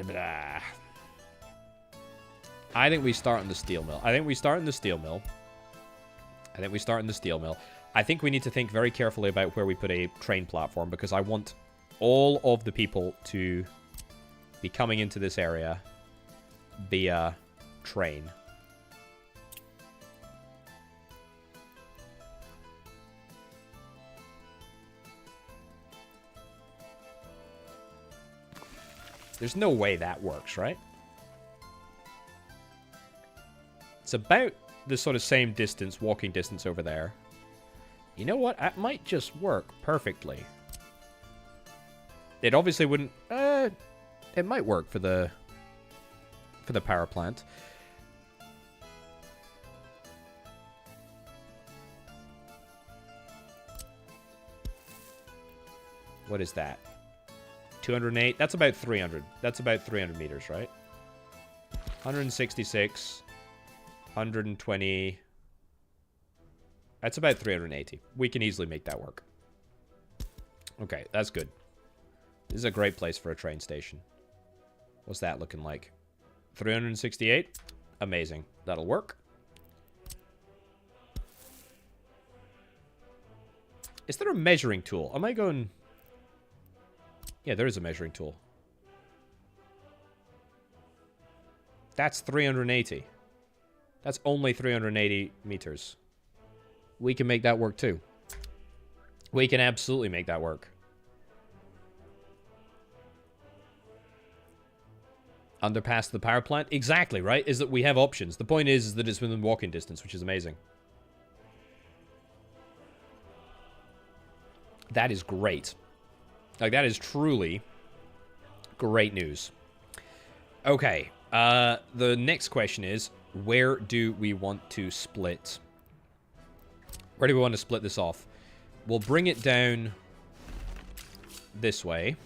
think we start in the steel mill. I think we start in the steel mill. I think we need to think very carefully about where we put a train platform, because I want all of the people to be coming into this area via train. There's no way that works, right? It's about the sort of same distance, walking distance over there. You know what? That might just work perfectly. It obviously wouldn't... it might work for the power plant. What is that? 208? That's about 300. That's about 300 meters, right? 166. 120. That's about 380. We can easily make that work. Okay, that's good. This is a great place for a train station. What's that looking like? 368? Amazing. That'll work. Is there a measuring tool? Am I going... Yeah, there is a measuring tool. That's 380. That's only 380 meters. We can make that work too. We can absolutely make that work. Underpass the power plant? Exactly, right? Is that we have options. The point is that it's within walking distance, which is amazing. That is great. Like, that is truly great news. Okay. The next question is, where do we want to split? Where do we want to split this off? We'll bring it down this way.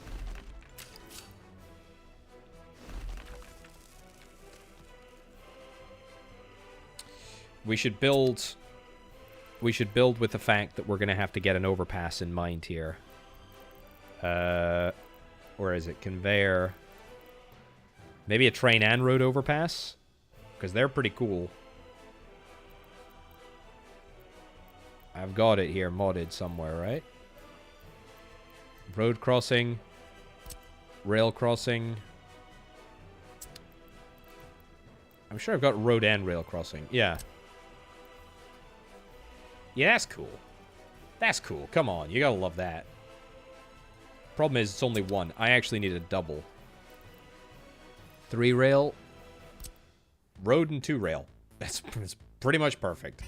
We should build with the fact that we're going to have to get an overpass in mind here. Where is it? Conveyor. Maybe a train and road overpass? Because they're pretty cool. I've got it here modded somewhere, right? Road crossing. Rail crossing. I'm sure I've got road and rail crossing. Yeah. Yeah, that's cool. That's cool. Come on, you gotta love that. Problem is, it's only one. I actually need a double. 3 rail. Road and 2 rail. That's pretty much perfect.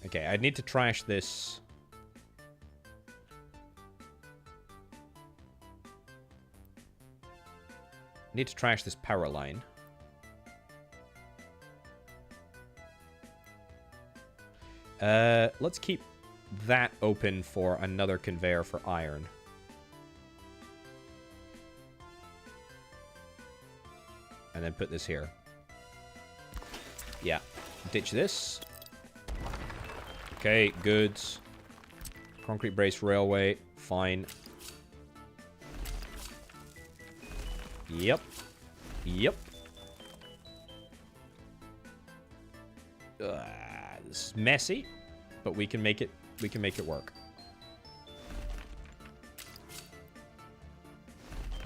Okay, I need to trash this. I need to trash this power line. Let's keep that open for another conveyor for iron. And then put this here. Yeah. Ditch this. Okay, goods. Concrete brace railway. Fine. Yep. Yep. This is messy, but we can make it work.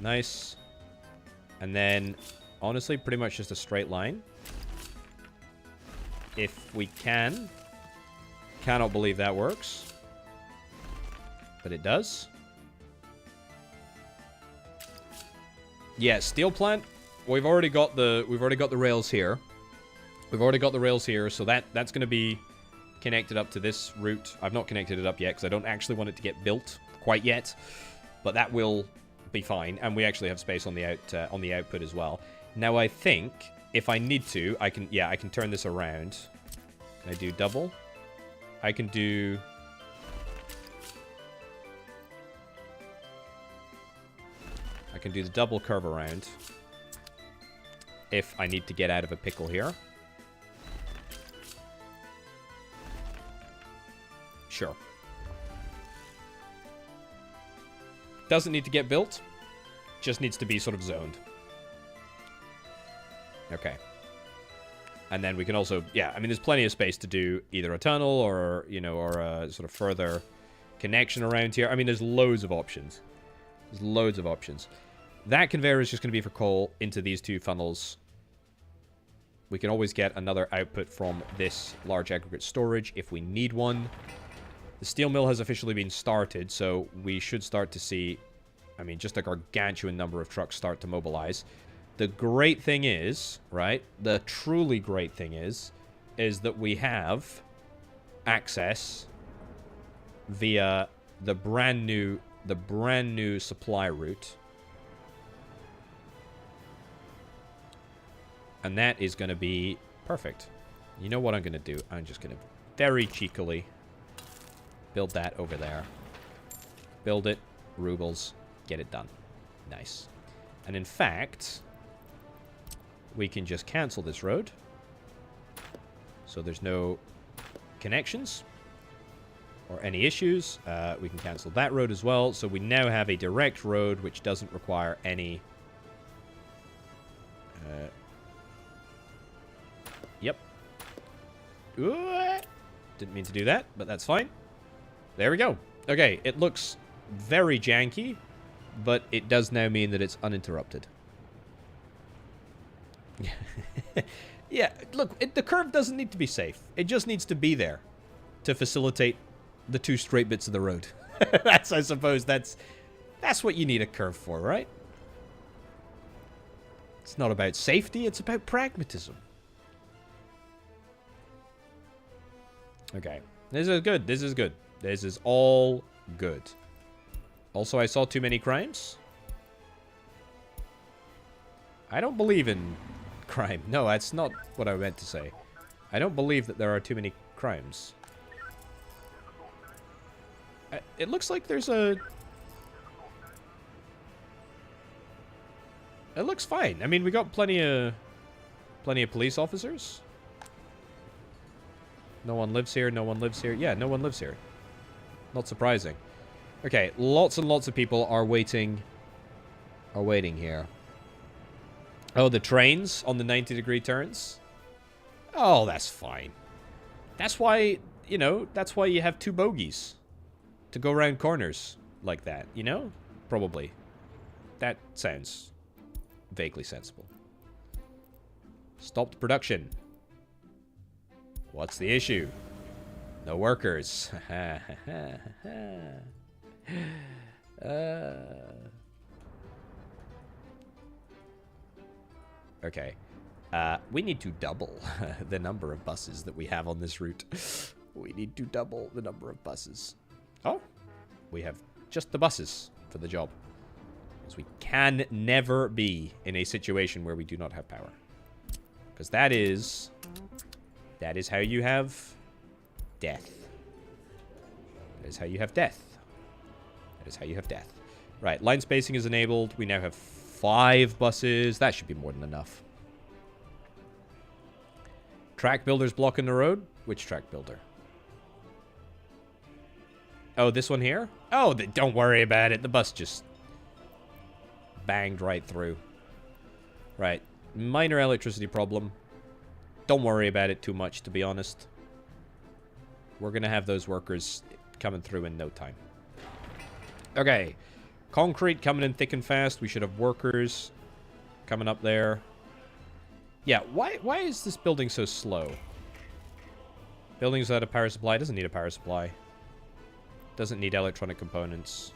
Nice. And then honestly, pretty much just a straight line. If we can. Cannot believe that works. But it does. Yeah, steel plant. We've already got the rails here. We've already got the rails here, so that's going to be connected up to this route. I've not connected it up yet because I don't actually want it to get built quite yet, but that will be fine. And we actually have space on the output as well. Now I think if I need to, I can turn this around. Can I do double? I can do. I can do the double curve around. if I need to get out of a pickle here. Sure. Doesn't need to get built. Just needs to be sort of zoned. Okay. And then we can also... Yeah, I mean, there's plenty of space to do either a tunnel or, you know, or a sort of further connection around here. I mean, there's loads of options. There's loads of options. That conveyor is just going to be for coal into these two funnels. We can always get another output from this large aggregate storage if we need one. The steel mill has officially been started, so we should start to see, I mean, just a gargantuan number of trucks start to mobilize. The great thing is, right, the truly great thing is that we have access via the brand new supply route. And that is going to be perfect. You know what I'm going to do? I'm just going to very cheekily build that over there. Build it. Rubles. Get it done. Nice. And in fact, we can just cancel this road. So there's no connections or any issues. We can cancel that road as well. So we now have a direct road which doesn't require any... Yep. Didn't mean to do that, but that's fine. There we go. Okay, it looks very janky, but it does now mean that it's uninterrupted. Yeah, look, the curve doesn't need to be safe. It just needs to be there to facilitate the two straight bits of the road. I suppose that's what you need a curve for, right? It's not about safety, it's about pragmatism. Okay. This is good. This is good. This is all good. Also, I saw too many crimes. I don't believe in crime. No, that's not what I meant to say. I don't believe that there are too many crimes. It looks like there's a... It looks fine. I mean, we got plenty of police officers. No one lives here, no one lives here. Yeah, no one lives here. Not surprising. Okay, lots and lots of people are waiting here. Oh, the trains on the 90-degree turns? Oh, that's fine. That's why, you know, that's why you have two bogies. To go around corners like that, you know? Probably. That sounds vaguely sensible. Stopped production. What's the issue? No workers. Okay. We need to double the number of buses that we have on this route. We need to double the number of buses. Oh, we have just the buses for the job. Because we can never be in a situation where we do not have power. Because that is how you have death. That is how you have death. That is how you have death. Right, line spacing is enabled. We now have 5 buses. That should be more than enough. Track builders blocking the road? Which track builder? Oh, this one here? Oh, don't worry about it. The bus just banged right through. Right. Minor electricity problem. Don't worry about it too much, to be honest. We're going to have those workers coming through in no time. Okay. Concrete coming in thick and fast. We should have workers coming up there. Yeah, why is this building so slow? Buildings without a power supply. Doesn't need a power supply. Doesn't need electronic components.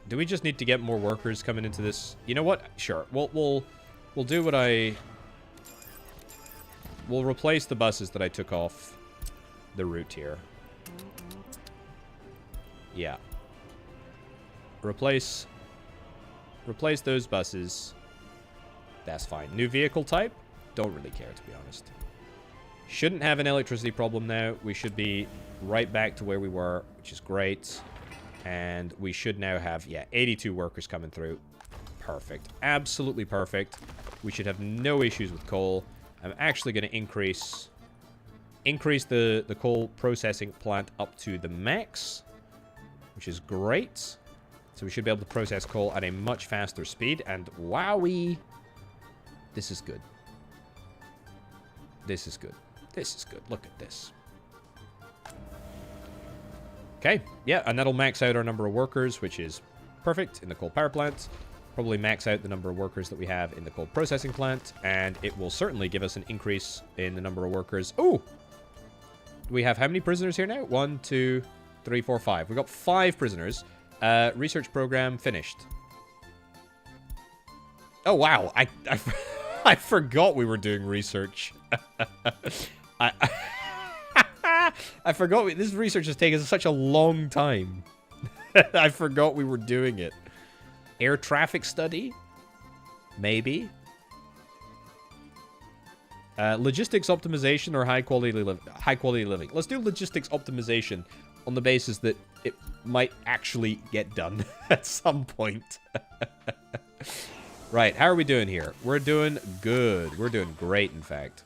Do we just need to get more workers coming into this? You know what? Sure. We'll do what we'll replace the buses that I took off the route here. Yeah. Replace those buses. That's fine. New vehicle type? Don't really care, to be honest. Shouldn't have an electricity problem now. We should be right back to where we were, which is great. And we should now have, yeah, 82 workers coming through. Perfect. Absolutely perfect. We should have no issues with coal. I'm actually going to increase the coal processing plant up to the max, which is great. So we should be able to process coal at a much faster speed, and wowee, this is good. This is good. This is good. Look at this. Okay, yeah, and that'll max out our number of workers, which is perfect in the coal power plant. Probably max out the number of workers that we have in the coal processing plant, and it will certainly give us an increase in the number of workers. Oh! We have how many prisoners here now? 1, 2, 3, 4, 5. We got 5 prisoners. Research program finished. Oh, wow. I forgot we were doing research. I forgot. This research has taken such a long time. I forgot we were doing it. Air traffic study? Maybe. Logistics optimization or high quality living. Let's do logistics optimization on the basis that it might actually get done at some point. Right, how are we doing here? We're doing good. We're doing great, in fact.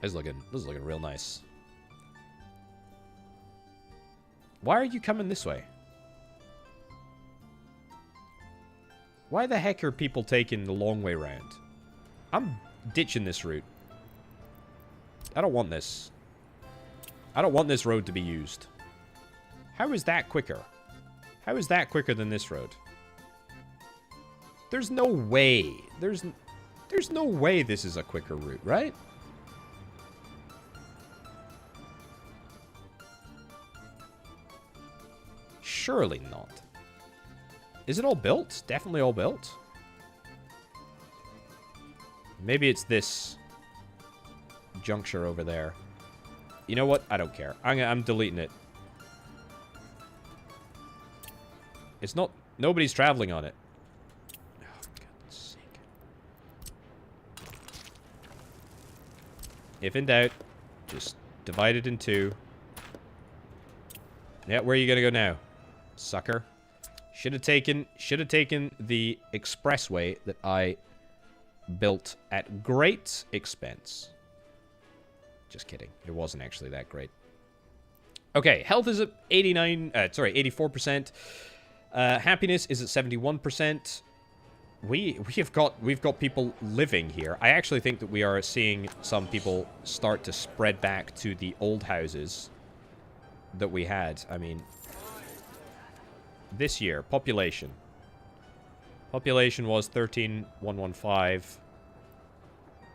This is looking real nice. Why are you coming this way? Why the heck are people taking the long way round? I'm ditching this route. I don't want this. I don't want this road to be used. How is that quicker? How is that quicker than this road? There's no way. There's no way this is a quicker route, right? Surely not. Is it all built? Definitely all built. Maybe it's this juncture over there. You know what? I don't care. I'm deleting it. It's not... Nobody's traveling on it. Oh, God's sake. If in doubt, just divide it in 2. Yeah, where are you gonna go now? Sucker. Should have taken the expressway that I built at great expense. Just kidding. It wasn't actually that great. Okay, health is at 84%. Happiness is at 71%. We've got people living here. I actually think that we are seeing some people start to spread back to the old houses that we had. I mean, this year, population. Population was 13,115.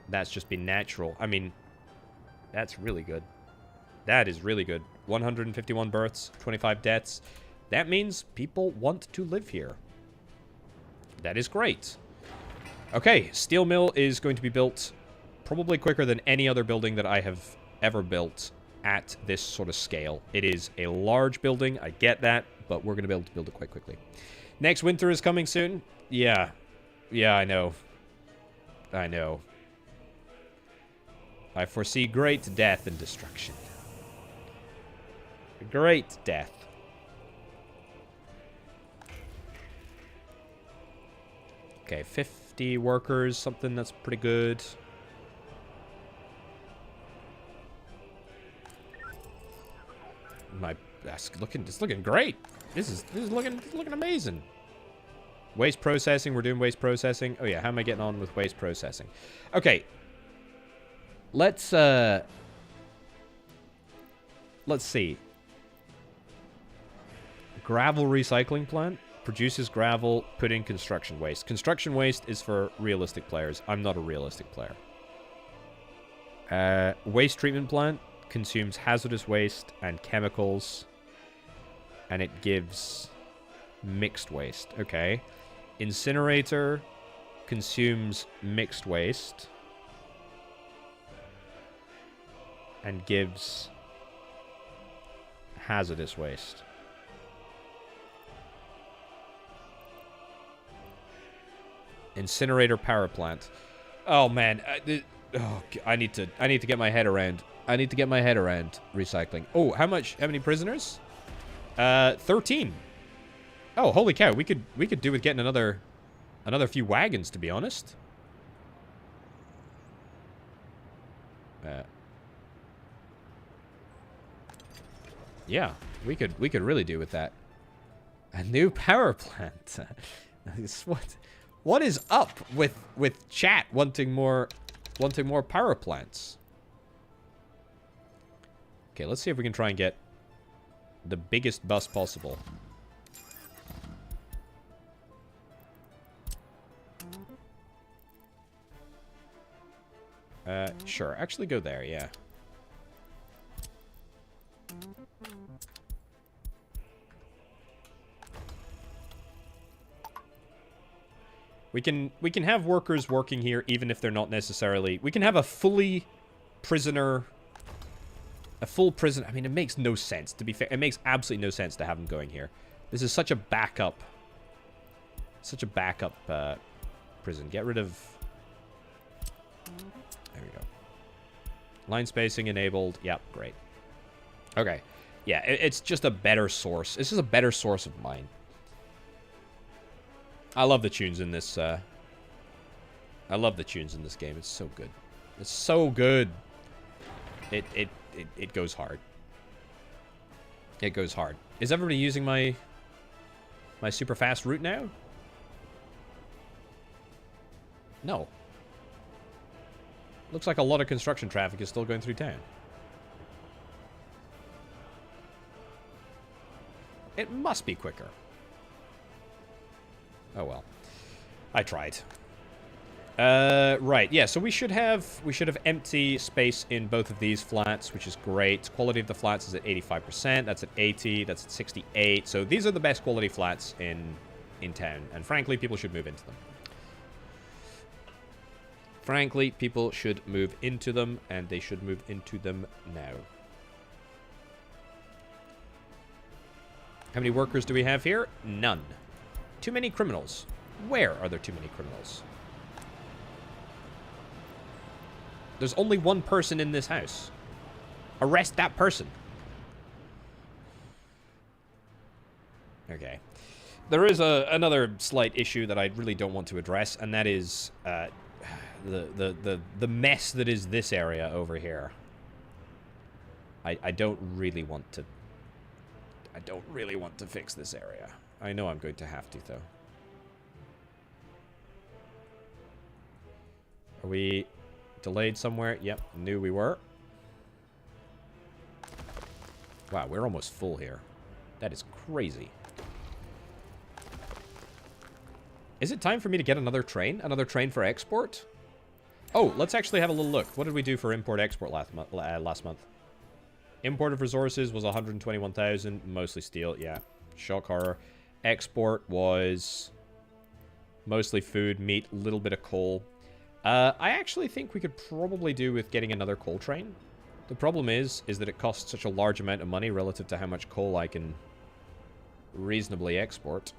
That's just been natural. I mean, that's really good. That is really good. 151 births, 25 deaths. That means people want to live here. That is great. Okay, steel mill is going to be built probably quicker than any other building that I have ever built at this sort of scale. It is a large building, I get that, but we're going to be able to build it quite quickly. Next winter is coming soon. Yeah. Yeah, I know. I know. I foresee great death and destruction. Great death. Okay, 50 workers, something that's pretty good. It's looking great. This is looking amazing. Waste processing, we're doing waste processing. Oh yeah, how am I getting on with waste processing? Okay. Let's see. Gravel recycling plant produces gravel, put in construction waste. Construction waste is for realistic players. I'm not a realistic player. Waste treatment plant consumes hazardous waste and chemicals, and it gives mixed waste. Okay. Incinerator consumes mixed waste and gives hazardous waste. Incinerator power plant. Oh man, I need to get my head around. I need to get my head around recycling. Oh, how many prisoners? 13. Oh, holy cow, we could do with getting another Another few wagons, to be honest. Yeah, we could really do with that. A new power plant. What is up with chat wanting more power plants? Okay, let's see if we can try and get the biggest bus possible. Sure. Actually go there, yeah. We can have workers working here even if they're not necessarily... We can have a full prison... I mean, it makes no sense, to be fair. It makes absolutely no sense to have them going here. This is such a backup... prison. Get rid of... There we go. Line spacing enabled. Yep, great. Okay. Yeah, it's just a better source. This is a better source of mine. I love the tunes in this, I love the tunes in this game. It's so good. It's so good. It goes hard. It goes hard. Is everybody using my super fast route now? No. Looks like a lot of construction traffic is still going through town. It must be quicker. Oh well. I tried. Right, yeah, so we should have empty space in both of these flats, which is great. Quality of the flats is at 85%, that's at 80, that's at 68. So these are the best quality flats in town, and frankly, people should move into them. Frankly, people should move into them, and they should move into them now. How many workers do we have here? None. Too many criminals. Where are there too many criminals? There's only one person in this house. Arrest that person. Okay. There is another slight issue that I really don't want to address, and that is the mess that is this area over here. I don't really want to... I don't really want to fix this area. I know I'm going to have to, though. Are we delayed somewhere? Yep, knew we were. Wow, we're almost full here. That is crazy. Is it time for me to get another train? Another train for export? Oh, let's actually have a little look. What did we do for import-export last month? Import of resources was 121,000, mostly steel, yeah. Shock horror. Export was mostly food, meat, a little bit of coal. I actually think we could probably do with getting another coal train. The problem is that it costs such a large amount of money relative to how much coal I can reasonably export.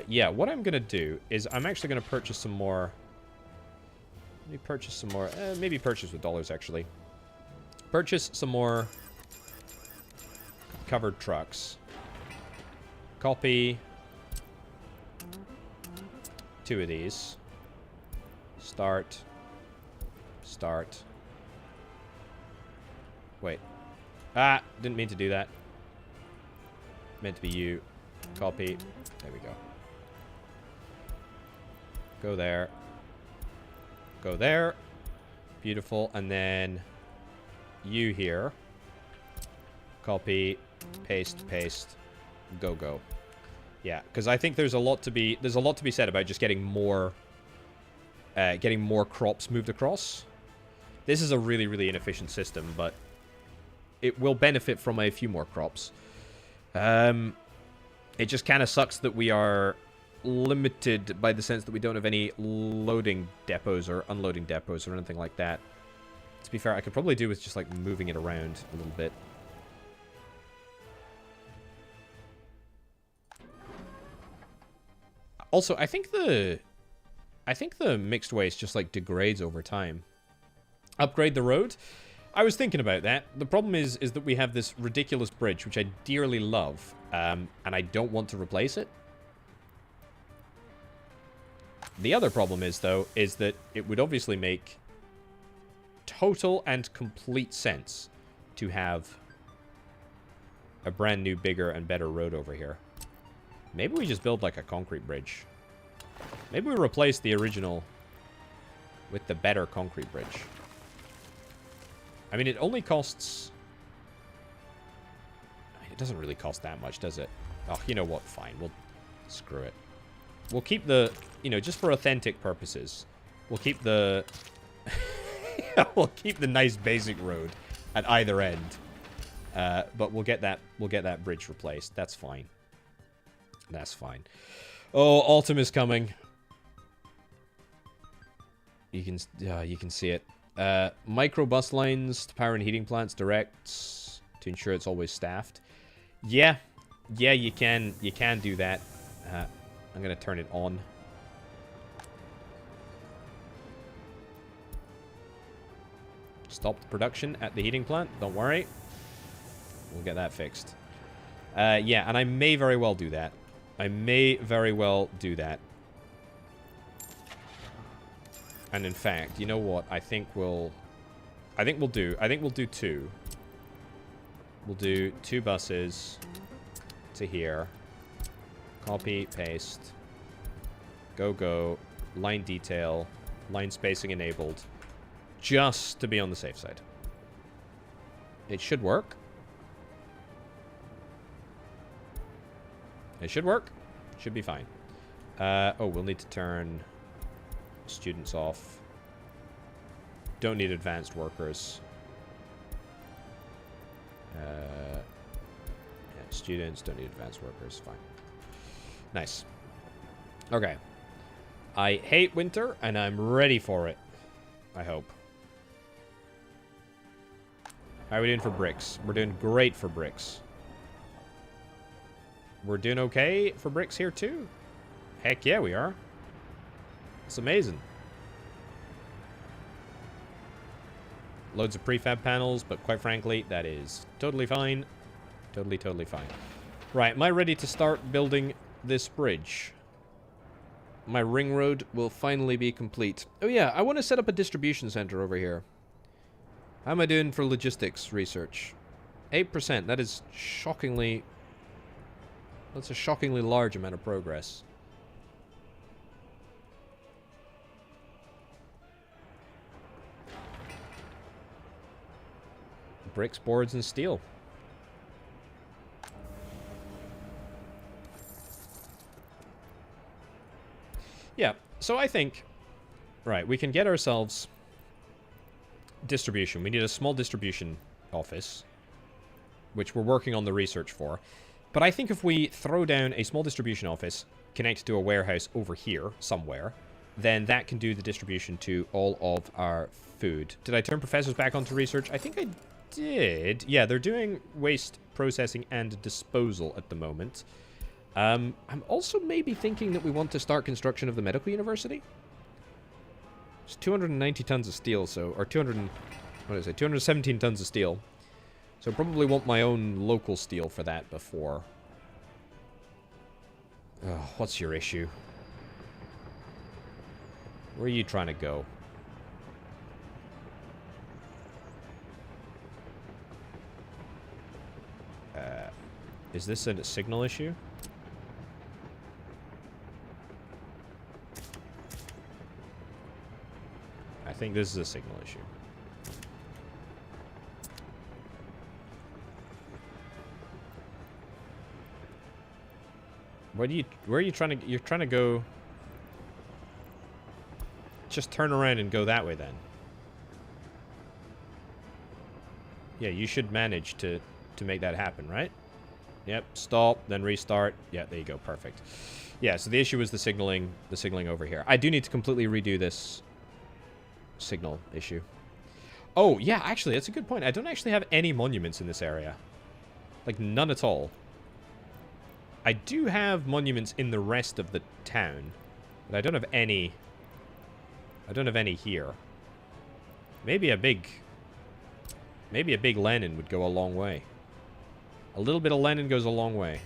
Yeah, what I'm going to do is I'm actually going to purchase some more... Let me purchase some more... maybe purchase with dollars, actually. Purchase some more covered trucks. Copy 2 of these. Start. Wait. Ah, didn't mean to do that. Meant to be you. Copy. There we go. Go there. Go there. Beautiful. And then you here. Copy. Paste. Go. Yeah, because I think there's a lot to be said about just getting more crops moved across. This is a really, really inefficient system, but it will benefit from a few more crops. It just kind of sucks that we are limited by the sense that we don't have any loading depots or unloading depots or anything like that. To be fair, I could probably do with just like moving it around a little bit. Also, I think the mixed waste just like degrades over time. Upgrade the road. I was thinking about that. The problem is that we have this ridiculous bridge, which I dearly love, and I don't want to replace it. The other problem is, though, is that it would obviously make total and complete sense to have a brand new, bigger, and better road over here. Maybe we just build, like, a concrete bridge. Maybe we replace the original with the better concrete bridge. I mean, it only costs... I mean, it doesn't really cost that much, does it? Oh, you know what? Fine. We'll... Screw it. We'll keep the... You know, just for authentic purposes. We'll keep the... we'll keep the nice basic road at either end. But we'll get that bridge replaced. That's fine. That's fine. Oh, autumn is coming. You can see it. Micro bus lines to power and heating plants directs to ensure it's always staffed. Yeah, you can do that. I'm gonna turn it on. Stop the production at the heating plant. Don't worry, we'll get that fixed. Yeah, and I may very well do that. And in fact, you know what? I think we'll do two. We'll do 2 buses to here. Copy, paste. Go. Line detail. Line spacing enabled. Just to be on the safe side. It should work. It should work. Should be fine. Oh, we'll need to turn students off. Don't need advanced workers. Yeah, students don't need advanced workers. Fine. Nice. Okay. I hate winter, and I'm ready for it. I hope. How are we doing for bricks? We're doing great for bricks. We're doing okay for bricks here, too? Heck yeah, we are. It's amazing. Loads of prefab panels, but quite frankly, that is totally fine. Totally fine. Right, am I ready to start building this bridge? My ring road will finally be complete. Oh yeah, I want to set up a distribution center over here. How am I doing for logistics research? 8%. That is shockingly... That's a shockingly large amount of progress. Bricks, boards, and steel. Yeah, so I think... Right, we can get ourselves... distribution. We need a small distribution office, which we're working on the research for. But I think if we throw down a small distribution office connected to a warehouse over here somewhere, then that can do the distribution to all of our food. Did I turn professors back onto research? I think I did. Yeah, they're doing waste processing and disposal at the moment. I'm also maybe thinking that we want to start construction of the medical university. It's 290 tons of steel, so... Or 217 tons of steel. So probably want my own local steel for that before. Oh, what's your issue? Where are you trying to go? Is this a signal issue? I think this is a signal issue. Where are you trying to... You're trying to go... Just turn around and go that way then. Yeah, you should manage to make that happen, right? Yep, stop, then restart. Yeah, there you go, perfect. Yeah, so the issue was the signaling over here. I do need to completely redo this signal issue. Oh, yeah, actually, that's a good point. I don't actually have any monuments in this area. Like, none at all. I do have monuments in the rest of the town, but I don't have any... I don't have any here. Maybe a big Maybe a big Lenin would go a long way. A little bit of Lenin goes a long way.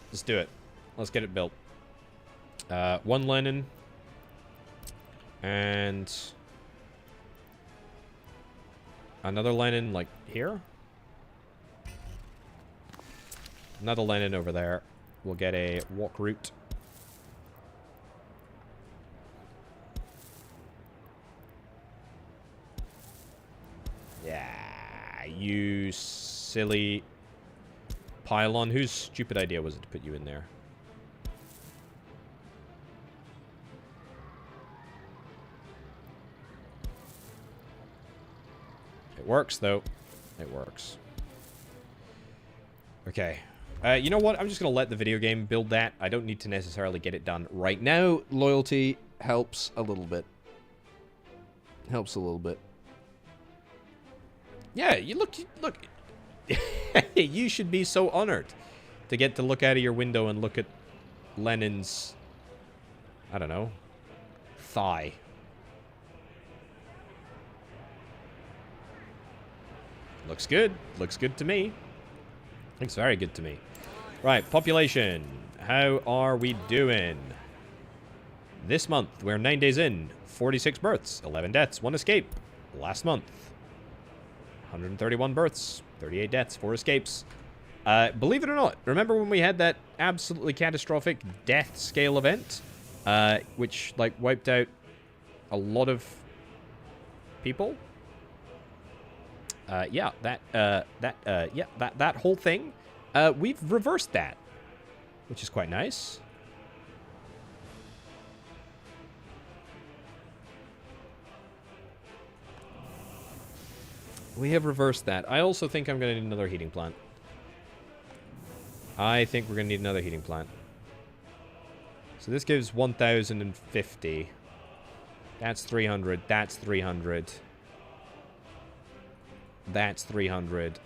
Let's do it. Let's get it built. One Lenin. And another Lenin, like, here? Another Lenin over there. We'll get a walk route. Yeah, you silly pylon. Whose stupid idea was it to put you in there? It works, though. It works. Okay. You know what? I'm just going to let the video game build that. I don't need to necessarily get it done right now. Loyalty helps a little bit. Helps a little bit. Yeah, you look. You should be so honored to get to look out of your window and look at Lenin's, I don't know, thigh. Looks good. Looks good to me. Looks very good to me. Right, population. How are we doing? This month, we're 9 days in. 46 births, 11 deaths, 1 escape. Last month, 131 births, 38 deaths, 4 escapes. Believe it or not, remember when we had that absolutely catastrophic death scale event? Which, like, wiped out a lot of people? Yeah, that whole thing. We've reversed that, which is quite nice. We have reversed that. I also think I'm going to need another heating plant. I think we're going to need another heating plant. So this gives 1,050. That's 300. That's 300. That's 300.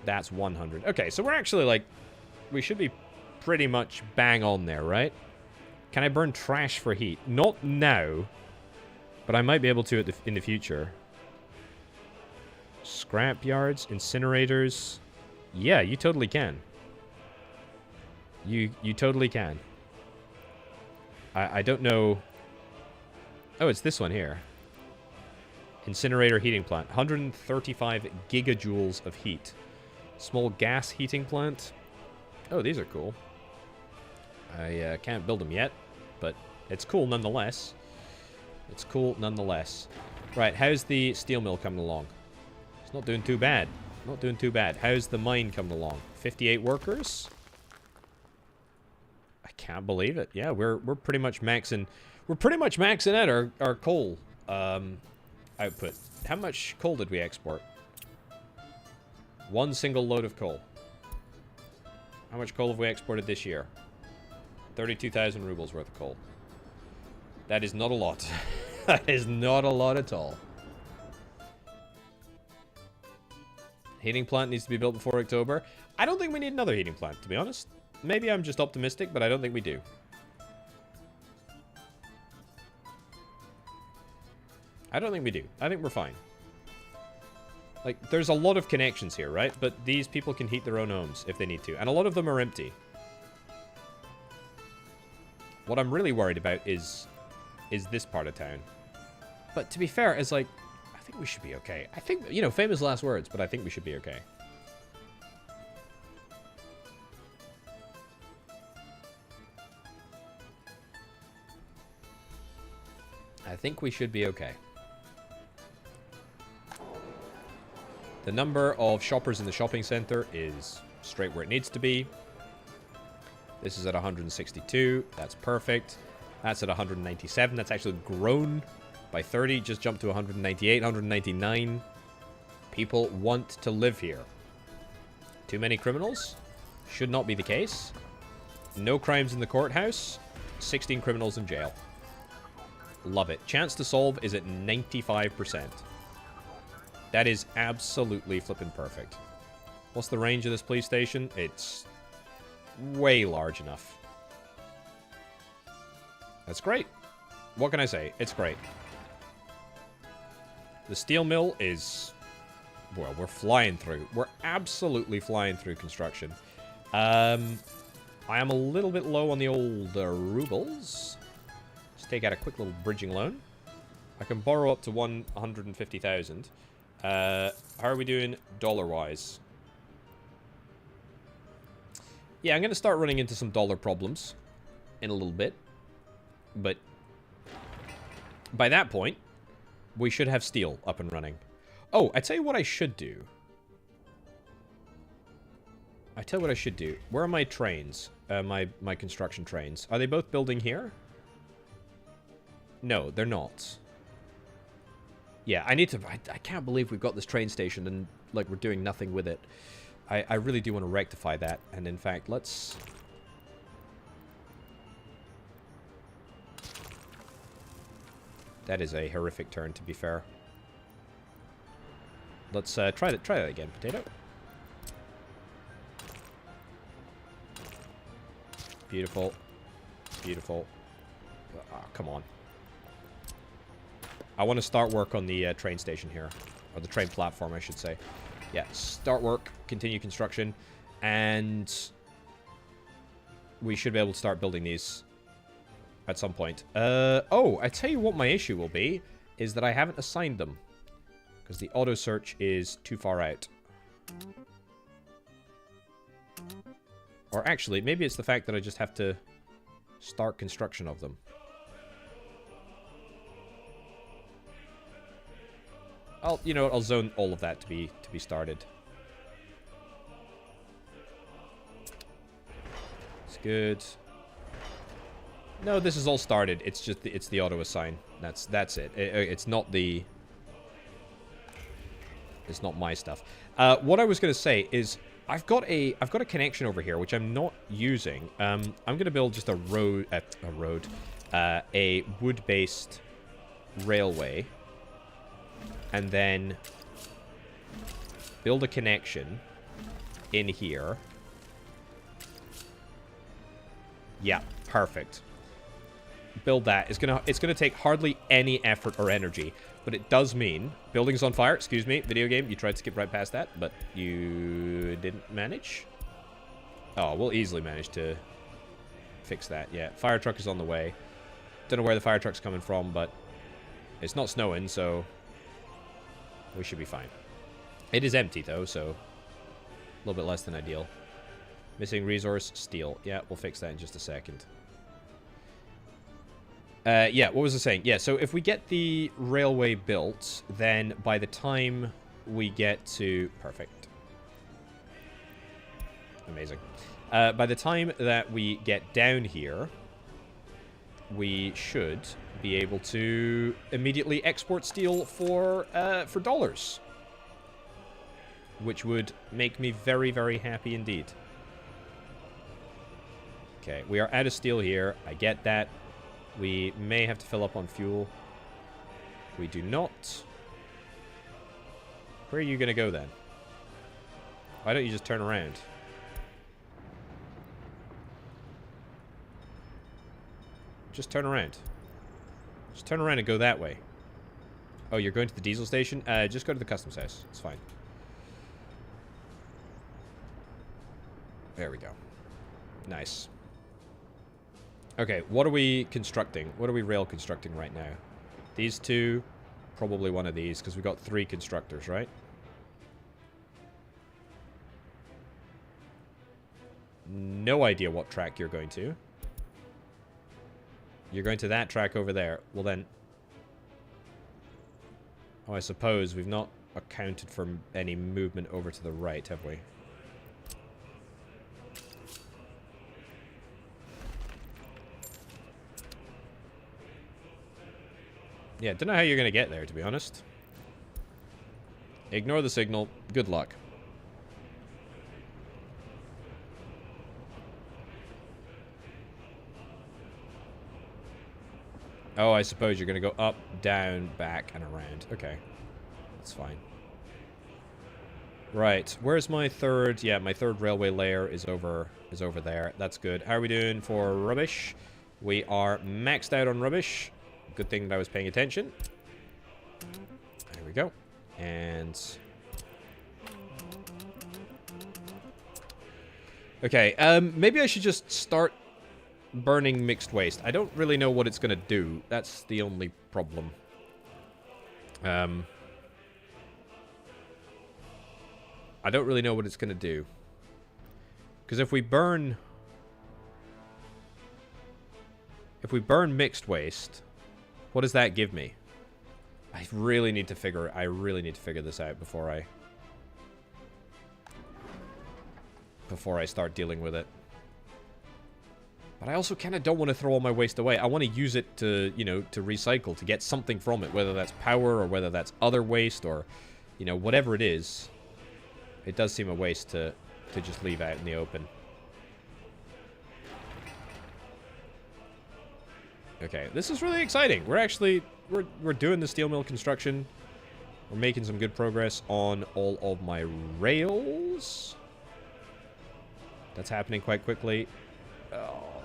That's 100. Okay, so we're actually, like, we should be pretty much bang on there, right? Can I burn trash for heat? Not now, but I might be able to in the future. Scrap yards, incinerators. Yeah, you totally can. You totally can. I don't know. Oh, it's this one here. Incinerator heating plant. 135 gigajoules of heat. Small gas heating plant. Oh, these are cool. I can't build them yet, but it's cool nonetheless. It's cool nonetheless. Right, how's the steel mill coming along? It's not doing too bad. Not doing too bad. How's the mine coming along? 58 workers? I can't believe it. Yeah, we're pretty much maxing. We're pretty much maxing out our coal output. How much coal did we export? One single load of coal. How much coal have we exported this year? 32,000 rubles worth of coal. That is not a lot. That is not a lot at all. Heating plant needs to be built before October. I don't think we need another heating plant, to be honest. Maybe I'm just optimistic, but I don't think we do. I don't think we do. I think we're fine. Like, there's a lot of connections here, right? But these people can heat their own homes if they need to. And a lot of them are empty. What I'm really worried about is this part of town. But to be fair, it's like, I think we should be okay. I think, you know, famous last words, but I think we should be okay. I think we should be okay. The number of shoppers in the shopping center is straight where it needs to be. This is at 162. That's perfect. That's at 197. That's actually grown by 30. Just jumped to 198, 199. People want to live here. Too many criminals? Should not be the case. No crimes in the courthouse. 16 criminals in jail. Love it. Chance to solve is at 95%. That is absolutely flippin' perfect. What's the range of this police station? It's way large enough. That's great. What can I say? It's great. The steel mill is... Well, we're flying through. We're absolutely flying through construction. I am a little bit low on the old rubles. Let's take out a quick little bridging loan. I can borrow up to 150,000. How are we doing dollar-wise? Yeah, I'm going to start running into some dollar problems in a little bit. But by that point, we should have steel up and running. Oh, I tell you what I should do. Where are my trains? My construction trains. Are they both building here? No, they're not. Yeah, I need to... I can't believe we've got this train station and, like, we're doing nothing with it. I really do want to rectify that. And, in fact, let's... That is a horrific turn, to be fair. Let's try that again, Potato. Beautiful. Beautiful. Oh, come on. I want to start work on the train station here. Or the train platform, I should say. Yeah, start work, continue construction, and we should be able to start building these at some point. Oh, I tell you what my issue will be, is that I haven't assigned them. Because the auto search is too far out. Or actually, maybe it's the fact that I just have to start construction of them. You know what, I'll zone all of that to be started. It's good. No, this is all started. It's just it's the auto assign. That's it. It's not the... It's not my stuff. What I was going to say is I've got a connection over here which I'm not using. I'm going to build just a wood-based railway, and then build a connection in here. Yeah, perfect. Build that. It's gonna take hardly any effort or energy. But it does mean... Building's on fire. Excuse me, video game. You tried to skip right past that, but you didn't manage. Oh, we'll easily manage to fix that. Yeah, fire truck is on the way. Don't know where the fire truck's coming from, but it's not snowing, so we should be fine. It is empty, though, so a little bit less than ideal. Missing resource, steel. Yeah, we'll fix that in just a second. Yeah, what was I saying? Yeah, so if we get the railway built, then by the time we get to... Perfect. Amazing. By the time that we get down here, we should be able to immediately export steel for dollars. Which would make me very, very happy indeed. Okay, we are out of steel here. I get that. We may have to fill up on fuel. We do not. Where are you going to go then? Why don't you just turn around? Just turn around. Just turn around and go that way. Oh, you're going to the diesel station? Just go to the customs house. It's fine. There we go. Nice. Okay, what are we constructing? What are we rail constructing right now? These two, probably one of these, because we've got 3 constructors, right? No idea what track you're going to. You're going to that track over there. Well then... Oh, I suppose we've not accounted for any movement over to the right, have we? Yeah, don't know how you're going to get there, to be honest. Ignore the signal. Good luck. Oh, I suppose you're going to go up, down, back, and around. Okay. That's fine. Right, where's my third? Yeah, my third railway layer is over there. That's good. How are we doing for rubbish? We are maxed out on rubbish. Good thing that I was paying attention. There we go. And okay, maybe I should just start burning mixed waste. I don't really know what it's gonna do. That's the only problem. I don't really know what it's going to do. Because if we burn mixed waste, what does that give me? I really need to figure this out before I start dealing with it. But I also kind of don't want to throw all my waste away. I want to use it to, you know, to recycle, to get something from it, whether that's power or whether that's other waste or, you know, whatever it is. It does seem a waste to just leave out in the open. Okay, this is really exciting. We're doing the steel mill construction. We're making some good progress on all of my rails. That's happening quite quickly. Oh.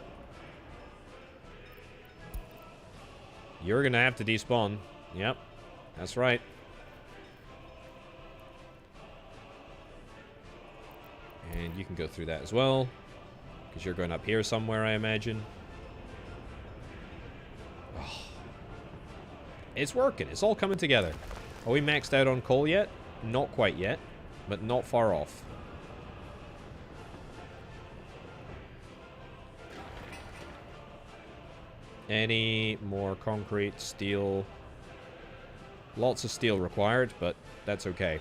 You're gonna have to despawn. Yep, that's right. And you can go through that as well. Because you're going up here somewhere, I imagine. Oh. It's working. It's all coming together. Are we maxed out on coal yet? Not quite yet. But not far off. Any more concrete, steel? Lots of steel required, but that's okay.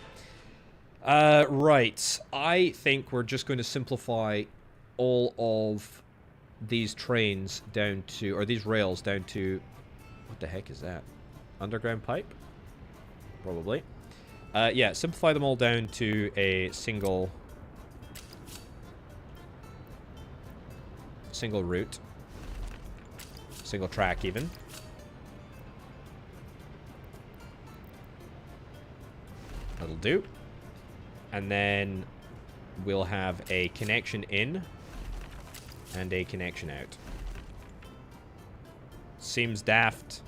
Right. I think we're just going to simplify all of these trains down to, or these rails down to, what the heck is that? Underground pipe? Probably. Yeah, simplify them all down to a single route. Single track, even. That'll do. And then we'll have a connection in and a connection out. Seems daft.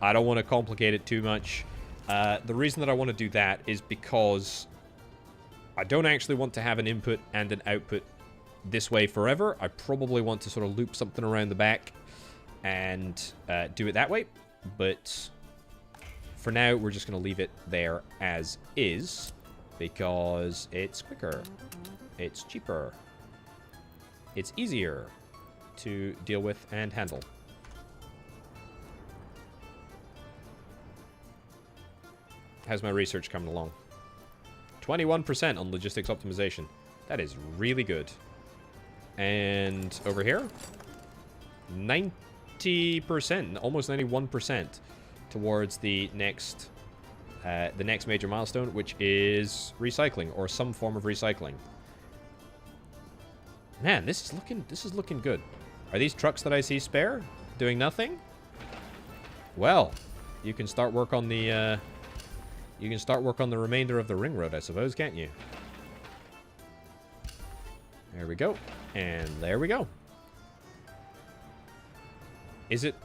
I don't want to complicate it too much. The reason that I want to do that is because I don't actually want to have an input and an output this way forever. I probably want to sort of loop something around the back and do it that way. But for now, we're just going to leave it there as is. Because it's quicker, it's cheaper, it's easier to deal with and handle. How's my research coming along? 21% on logistics optimization. That is really good. And over here, 90%, almost 91% towards the next major milestone, which is recycling or some form of recycling. Man, this is looking good. Are these trucks that I see spare doing nothing? Well, you can start work on the remainder of the ring road, I suppose, can't you? There we go. And there we go. Is it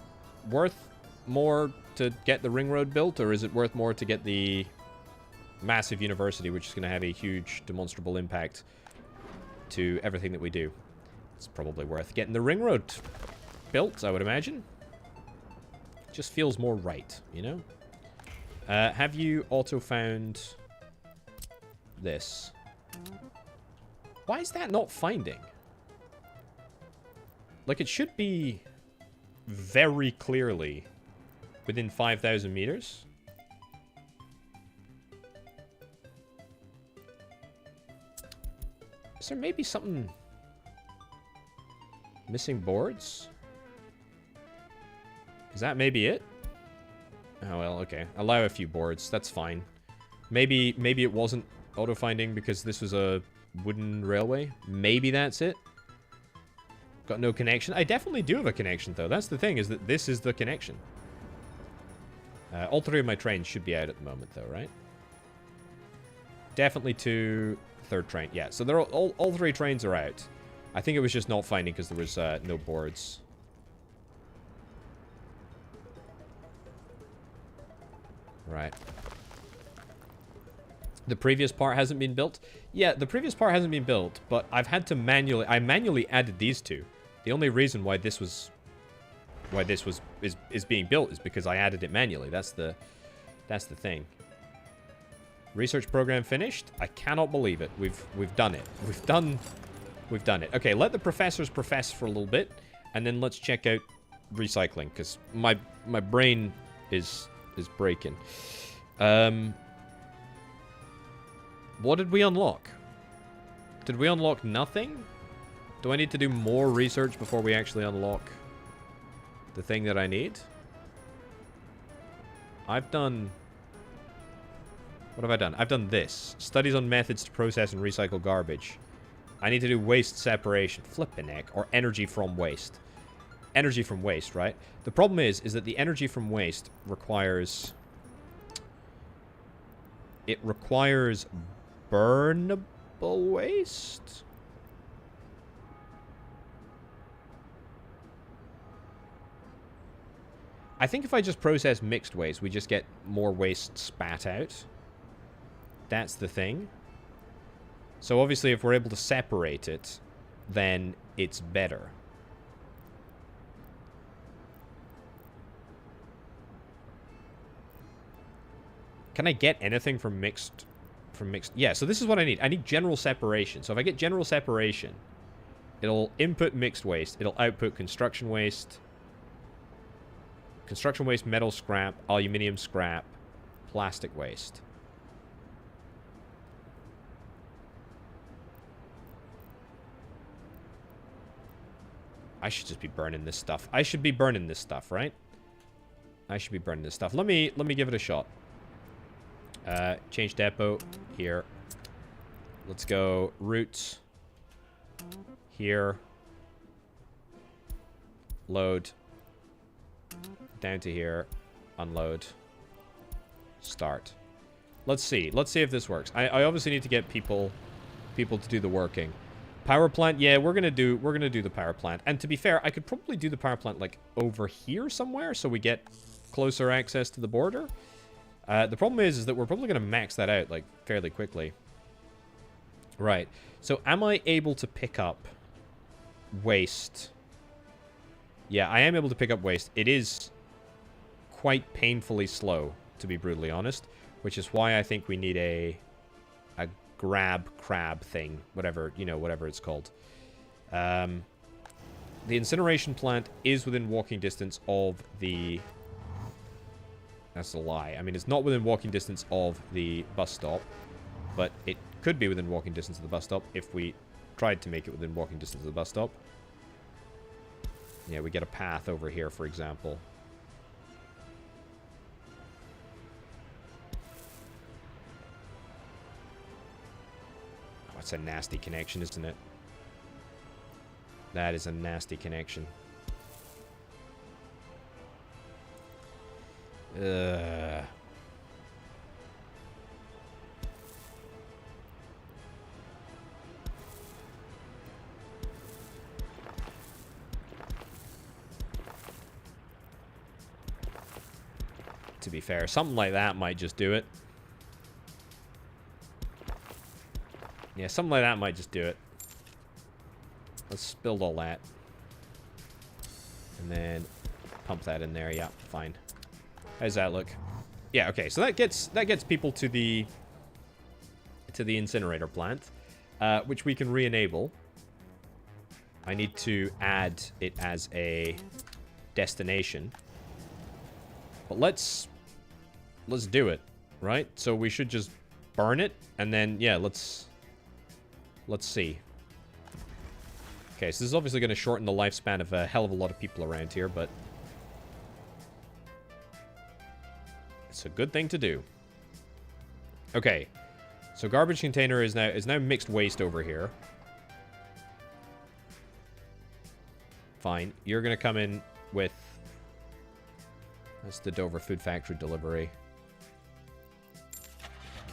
worth more to get the ring road built, or is it worth more to get the massive university, which is going to have a huge demonstrable impact to everything that we do? It's probably worth getting the ring road built, I would imagine. Just feels more right, you know? Have you auto found this? Why is that not finding? Like, it should be very clearly within 5,000 meters. Is there maybe something... missing boards? Is that maybe it? Oh, well, okay. Allow a few boards. That's fine. Maybe it wasn't auto-finding because this was a wooden railway. Maybe that's it. Got no connection. I definitely do have a connection, though. That's the thing, is that this is the connection. All three of my trains should be out at the moment, though, right? Definitely 2. Third train. Yeah, so they're all 3 trains are out. I think it was just not finding because there was no boards. Right. The previous part hasn't been built? Yeah, the previous part hasn't been built, but I've had to manually... I manually added these 2. The only reason why this was... is being built is because I added it manually. That's the thing. Research program finished? I cannot believe it. We've done it. We've done it. Okay, let the professors profess for a little bit, and then let's check out recycling, because my brain is breaking. What did we unlock? Did we unlock nothing? Do I need to do more research before we actually unlock the thing that I need? I've done... What have I done? I've done this. Studies on methods to process and recycle garbage. I need to do waste separation. Flippin' heck. Or energy from waste. Energy from waste, right? The problem is that the energy from waste requires... It requires burnable waste? I think if I just process mixed waste, we just get more waste spat out. That's the thing. So obviously if we're able to separate it, then it's better. Can I get anything from mixed... Yeah, so this is what I need. I need general separation. So if I get general separation, it'll input mixed waste. It'll output construction waste. Construction waste, metal scrap, aluminium scrap, plastic waste. I should just be burning this stuff. I should be burning this stuff, right? I should be burning this stuff. Let me give it a shot. Change depot here. Let's go routes here. Load. Down to here. Unload. Start. Let's see. Let's see if this works. I obviously need to get people to do the working. Power plant, yeah, we're gonna do the power plant. And to be fair, I could probably do the power plant like over here somewhere, so we get closer access to the border. The problem is that we're probably gonna max that out like fairly quickly. Right. So am I able to pick up waste? Yeah, I am able to pick up waste. It is quite painfully slow, to be brutally honest, which is why I think we need a grab crab thing, whatever, you know, whatever it's called. The incineration plant is within walking distance of the... That's a lie. I mean, it's not within walking distance of the bus stop, but it could be within walking distance of the bus stop if we tried to make it within walking distance of the bus stop. Yeah, we get a path over here, for example. That's a nasty connection, isn't it? That is a nasty connection. Ugh. To be fair, something like that might just do it. Yeah, something like that might just do it. Let's build all that. And then pump that in there. Yeah, fine. How does that look? Yeah, okay. So that gets people to the incinerator plant, which we can re-enable. I need to add it as a destination. But let's do it, right? So we should just burn it, and then yeah, let's see. Okay, so this is obviously going to shorten the lifespan of a hell of a lot of people around here, but it's a good thing to do. Okay, so garbage container is now mixed waste over here. Fine, you're going to come in with... That's the Dover Food Factory delivery.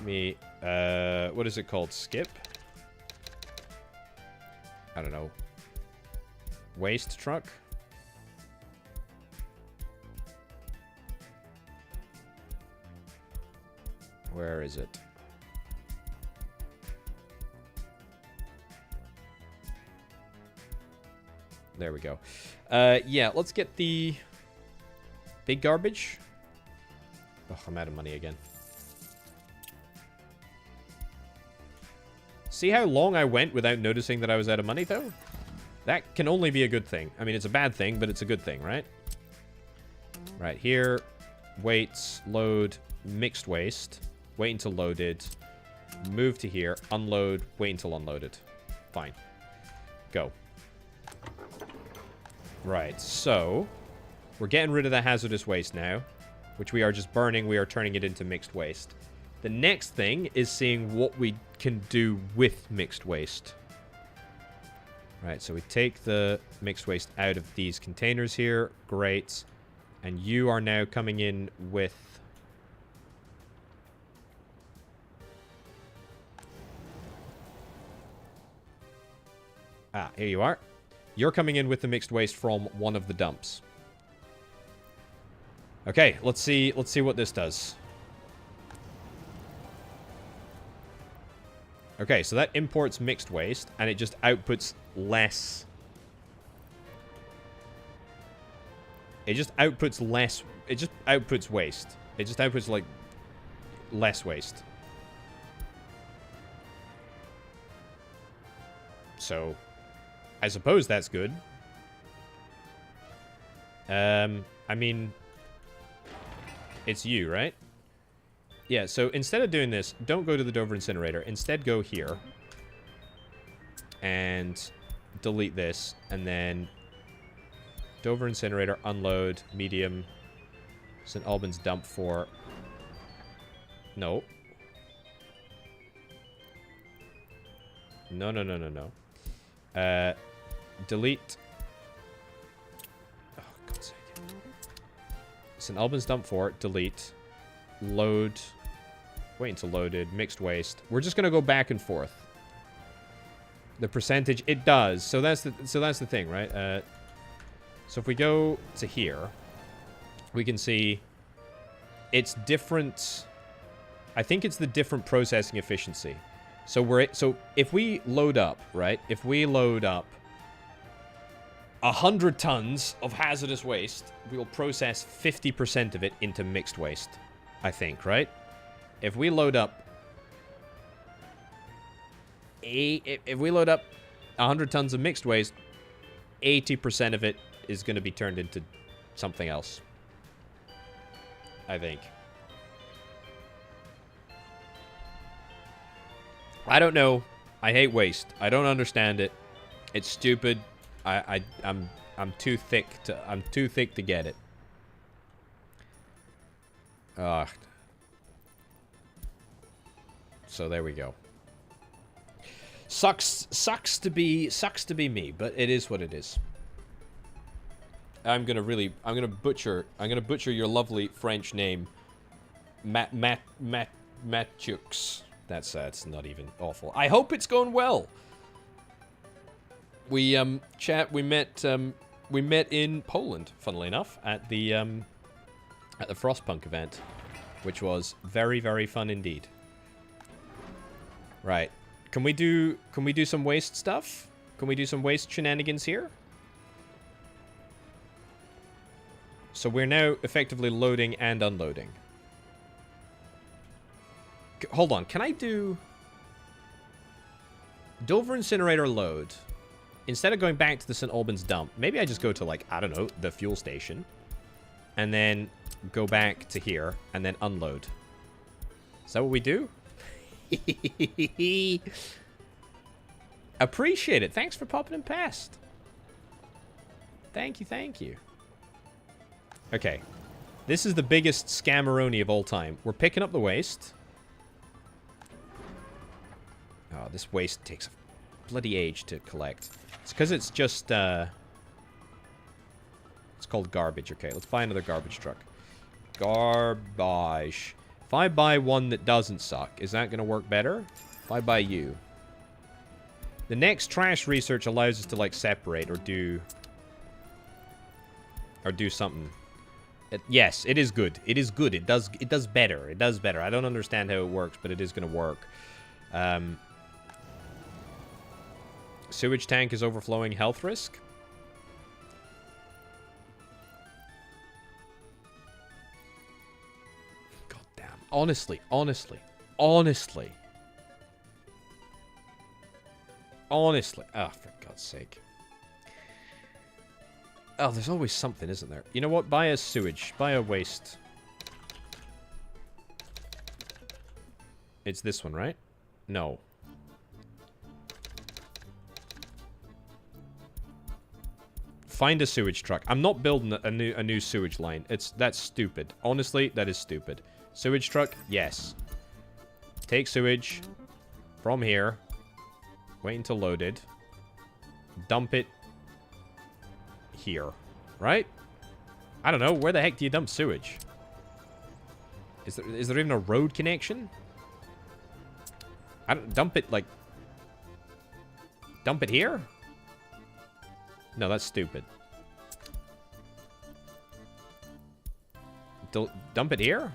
me, what is it called? Skip? I don't know. Waste truck? Where is it? There we go. Yeah, let's get the big garbage. Oh, I'm out of money again. See how long I went without noticing that I was out of money, though? That can only be a good thing. I mean, it's a bad thing, but it's a good thing, right? Right here. Weights, load, mixed waste. Wait until loaded. Move to here. Unload. Wait until unloaded. Fine. Go. Right, so we're getting rid of the hazardous waste now, which we are just burning. We are turning it into mixed waste. The next thing is seeing what we can do with mixed waste. Right, so we take the mixed waste out of these containers here. Great. And you are now coming in with... Ah, here you are. You're coming in with the mixed waste from one of the dumps. Okay, let's see what this does. Okay, so that imports mixed waste, and it just outputs less. It just outputs less. It just outputs waste. It just outputs, like, less waste. So... I suppose that's good. I mean, it's you, right? Yeah, so instead of doing this, don't go to the Dover incinerator. Instead, go here. And delete this. And then Dover incinerator, unload, medium. St. Albans dump for... No. No, no, no, no, no. Delete. Oh, God's sake. St. Albans dump 4. Delete. Load. Wait until loaded. Mixed waste. We're just gonna go back and forth. The percentage, it does. So that's the thing, right? So if we go to here, we can see it's different. I think it's the different processing efficiency. So if we load up, right? If we load up 100 tons of hazardous waste, we will process 50% of it into mixed waste, I think, right? If we load up if we load up 100 tons of mixed waste, 80% of it is going to be turned into something else, I think. I don't know. I hate waste. I don't understand it. It's stupid. I'm too thick to get it. So there we go. Sucks to be me, but it is what it is. I'm gonna butcher your lovely French name, Matchux. That's not even awful. I hope it's going well. We met in Poland, funnily enough, at the Frostpunk event, which was very, very fun indeed. Right. Can we do some waste stuff? Can we do some waste shenanigans here? So we're now effectively loading and unloading. Hold on, can I do Dover incinerator load? Instead of going back to the St. Albans dump, maybe I just go to, like, I don't know, the fuel station. And then go back to here and then unload. Is that what we do? Appreciate it. Thanks for popping in past. Thank you, thank you. Okay. This is the biggest scammeroni of all time. We're picking up the waste. Oh, this waste takes a bloody age to collect. It's because it's just, it's called garbage. Okay, let's buy another garbage truck. Garbage. If I buy one that doesn't suck, is that going to work better? If I buy you. The next trash research allows us to, like, separate or do something. Yes, it is good. It is good. It does better. It does better. I don't understand how it works, but it is going to work. Sewage tank is overflowing. Health risk. God damn. Honestly. Oh, for God's sake. Oh, there's always something, isn't there? You know what? Buy a sewage. Buy a waste. It's this one, right? No. Find a sewage truck. I'm not building a new sewage line. That's stupid. Honestly, that is stupid. Sewage truck? Yes. Take sewage from here. Wait until loaded. Dump it here. Right? I don't know. Where the heck do you dump sewage? Is there even a road connection? I don't dump it like... Dump it here? No, that's stupid. Dump it here?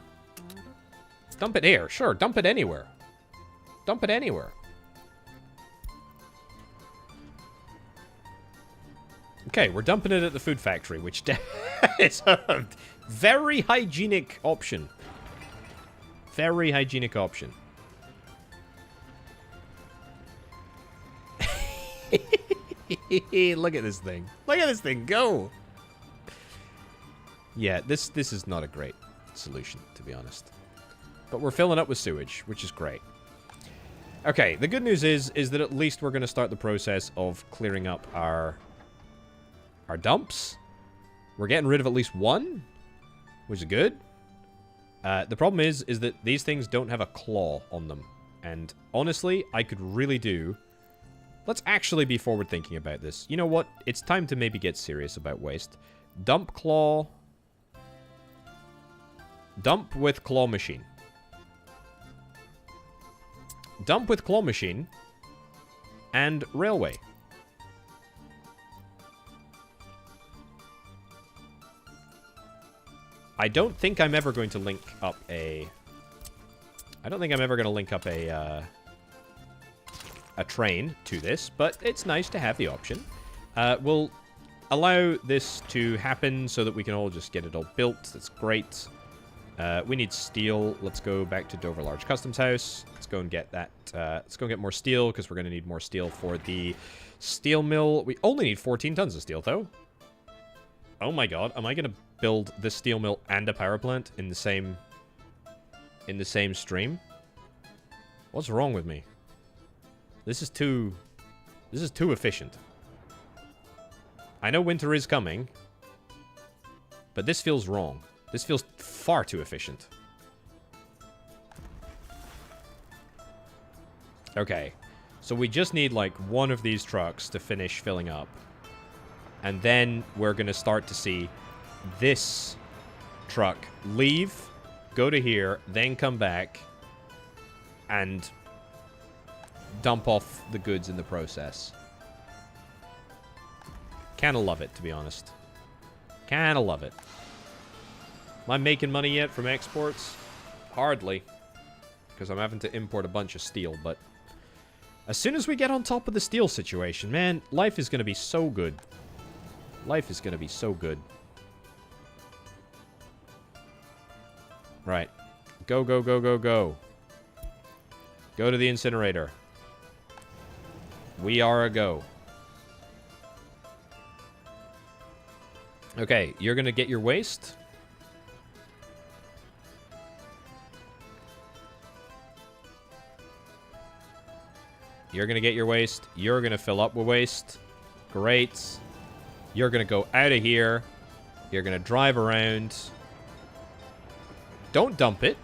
Dump it here. Sure, dump it anywhere. Dump it anywhere. Okay, we're dumping it at the food factory, which is a very hygienic option. Very hygienic option. Look at this thing. Look at this thing go. Yeah, this is not a great solution, to be honest. But we're filling up with sewage, which is great. Okay, the good news is that at least we're going to start the process of clearing up our dumps. We're getting rid of at least one, which is good. The problem is that these things don't have a claw on them. And honestly, I could really do... Let's actually be forward-thinking about this. You know what? It's time to maybe get serious about waste. Dump claw. Dump with claw machine. Dump with claw machine. And railway. I don't think I'm ever going to link up a... I don't think I'm ever going to link up a train to this, but it's nice to have the option. We'll allow this to happen so that we can all just get it all built. That's great. We need steel. Let's go back to Dover Large Customs House. Let's go and get that. Let's go get more steel, because we're going to need more steel for the steel mill. We only need 14 tons of steel, though. Oh my god, am I going to build this steel mill and a power plant in the same stream? What's wrong with me? This is too efficient. I know winter is coming, but this feels wrong. This feels far too efficient. Okay, so we just need like one of these trucks to finish filling up. And then we're going to start to see this truck leave, go to here, then come back, and dump off the goods in the process. Kinda love it, to be honest. Kinda love it. Am I making money yet from exports? Hardly. Because I'm having to import a bunch of steel, but... As soon as we get on top of the steel situation, man, life is going to be so good. Life is going to be so good. Right. Go, go, go, go, go. Go to the incinerator. We are a go. Okay, you're going to get your waste. You're going to get your waste. You're going to fill up with waste. Great. You're going to go out of here. You're going to drive around. Don't dump it.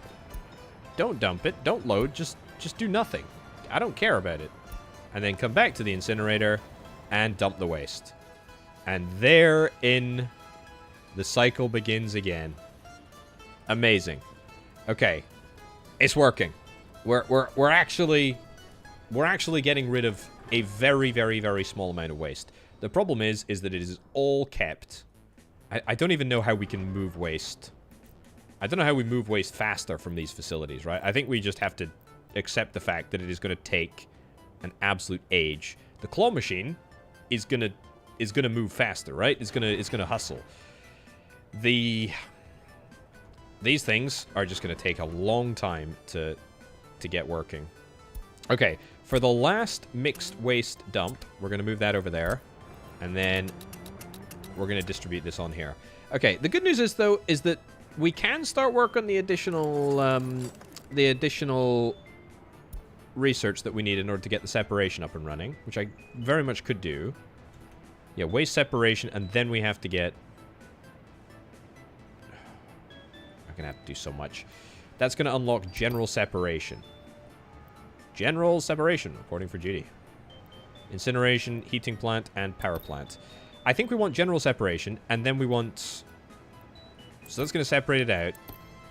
Don't dump it. Don't load. Just do nothing. I don't care about it. And then come back to the incinerator and dump the waste. And therein, the cycle begins again. Amazing. Okay. It's working. We're actually getting rid of a very, very, very small amount of waste. The problem is that it is all kept. I don't even know how we can move waste. I don't know how we move waste faster from these facilities, right? I think we just have to accept the fact that it is going to take an absolute age. The claw machine is gonna move faster, right? It's gonna hustle. These things are just gonna take a long time to get working. Okay, for the last mixed waste dump, we're gonna move that over there, and then we're gonna distribute this on here. Okay, the good news is though is that we can start work on the additional research that we need in order to get the separation up and running, which I very much could do. Yeah, waste separation, and then we have to get... I'm gonna have to do so much. That's gonna unlock general separation. General separation, reporting for duty. Incineration, heating plant, and power plant. I think we want general separation, and then we want... So that's gonna separate it out,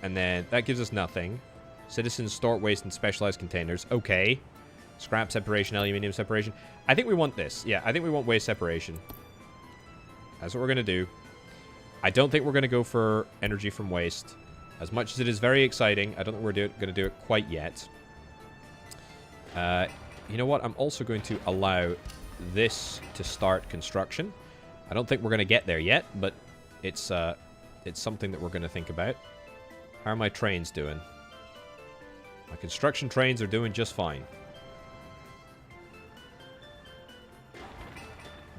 and then that gives us nothing. Citizens store waste in specialized containers. Okay. Scrap separation, aluminium separation. I think we want this. Yeah, I think we want waste separation. That's what we're going to do. I don't think we're going to go for energy from waste. As much as it is very exciting, I don't think we're going to do it quite yet. You know what? I'm also going to allow this to start construction. I don't think we're going to get there yet, but it's something that we're going to think about. How are my trains doing? My construction trains are doing just fine.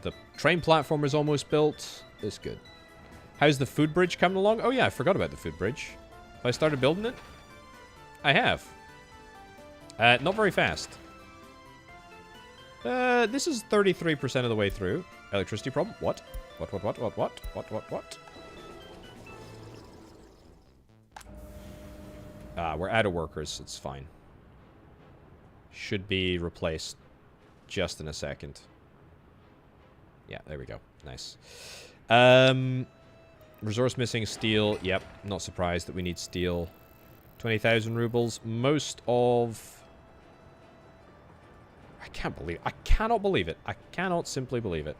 The train platform is almost built. That's good. How's the food bridge coming along? Oh yeah, I forgot about the food bridge. Have I started building it? I have. Not very fast. This is 33% of the way through. Electricity problem? What? What? We're out of workers. It's fine. Should be replaced just in a second. Yeah, there we go. Nice. Resource missing steel. Yep, not surprised that we need steel. 20,000 rubles. Most of... I cannot believe it. I cannot simply believe it.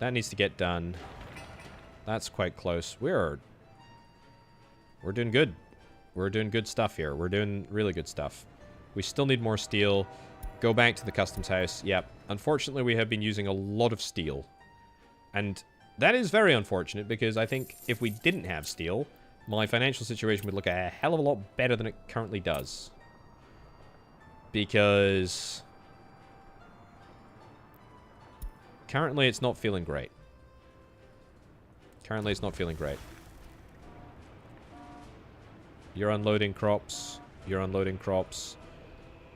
That needs to get done. That's quite close. We're doing good. We're doing good stuff here. We're doing really good stuff. We still need more steel. Go back to the customs house. Yep. Unfortunately, we have been using a lot of steel. And that is very unfortunate because I think if we didn't have steel, my financial situation would look a hell of a lot better than it currently does. Because currently it's not feeling great. Currently it's not feeling great. You're unloading crops. You're unloading crops.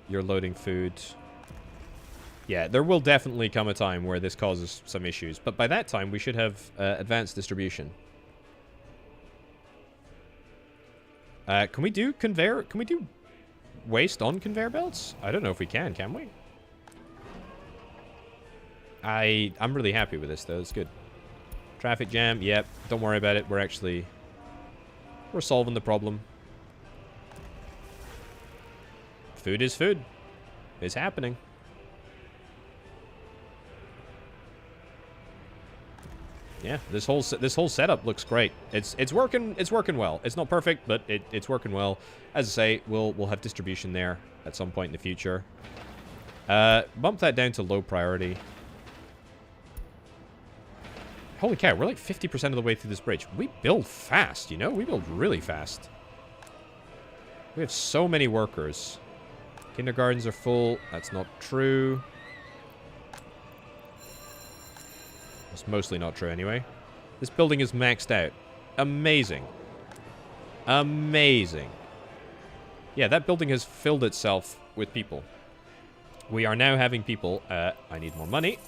You're loading food. Yeah, there will definitely come a time where this causes some issues. But by that time, we should have advanced distribution. Can we do conveyor? Can we do waste on conveyor belts? I don't know if we can we? I'm really happy with this, though. It's good. Traffic jam. Yep. Don't worry about it. We're solving the problem. Food is food. It's happening. Yeah, this whole setup looks great. It's working well. It's not perfect, but it's working well. As I say, we'll have distribution there at some point in the future. Bump that down to low priority. Holy cow, we're like 50% of the way through this bridge. We build fast, you know? We build really fast. We have so many workers. Kindergartens are full. That's not true. It's mostly not true anyway. This building is maxed out. Amazing. Amazing. Yeah, that building has filled itself with people. We are now having people... I need more money.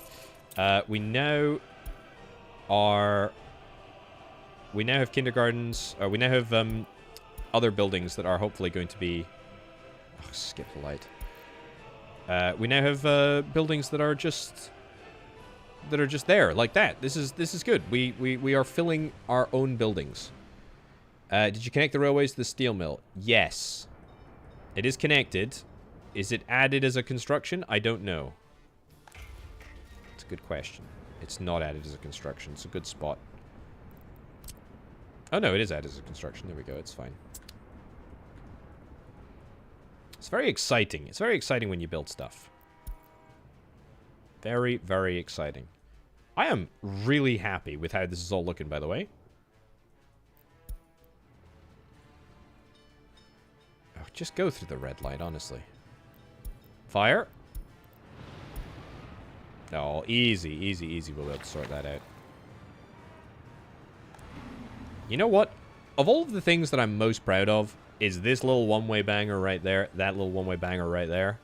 We now have kindergartens. We now have other buildings that are hopefully going to be... Oh, skip the light. We now have buildings that are just there, like that. This is good. We are filling our own buildings. Did you connect the railways to the steel mill? Yes. It is connected. Is it added as a construction? I don't know. It's a good question. It's not added as a construction. It's a good spot. Oh, no, it is added as a construction. There we go. It's fine. It's very exciting. It's very exciting when you build stuff. Very, very exciting. I am really happy with how this is all looking, by the way. Oh, just go through the red light, honestly. Fire. Oh, easy, easy, easy. We'll be able to sort that out. You know what? Of all of the things that I'm most proud of, is this little one-way banger right there. That little one-way banger right there.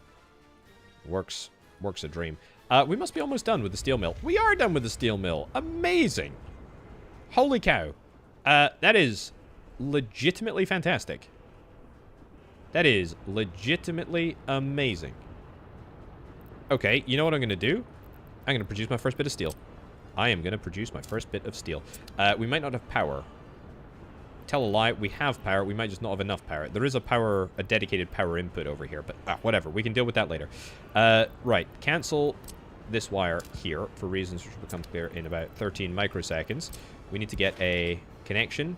Works a dream. We must be almost done with the steel mill. We are done with the steel mill. Amazing. Holy cow. That is legitimately fantastic. That is legitimately amazing. Okay, you know what I'm going to do? I'm going to produce my first bit of steel. I am going to produce my first bit of steel. We might not have power. Tell a lie, we have power. We might just not have enough power. There is a dedicated power input over here, but whatever. We can deal with that later. Right, cancel this wire here for reasons which will become clear in about 13 microseconds. We need to get a connection.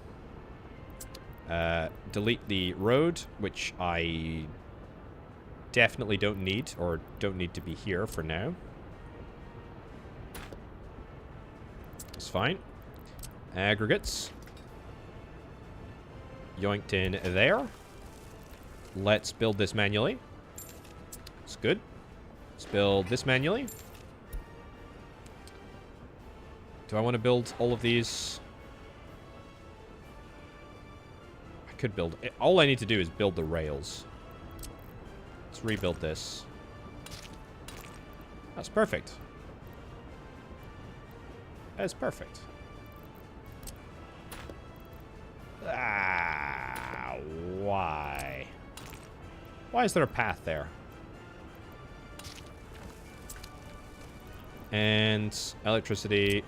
Delete the road, which I definitely don't need, or don't need to be here for now. It's fine. Aggregates. Yoinked in there. Let's build this manually. It's good. Let's build this manually. Do I want to build all of these? I could build... All I need to do is build the rails. Let's rebuild this. That's perfect. That's perfect. Why? Why is there a path there? And electricity.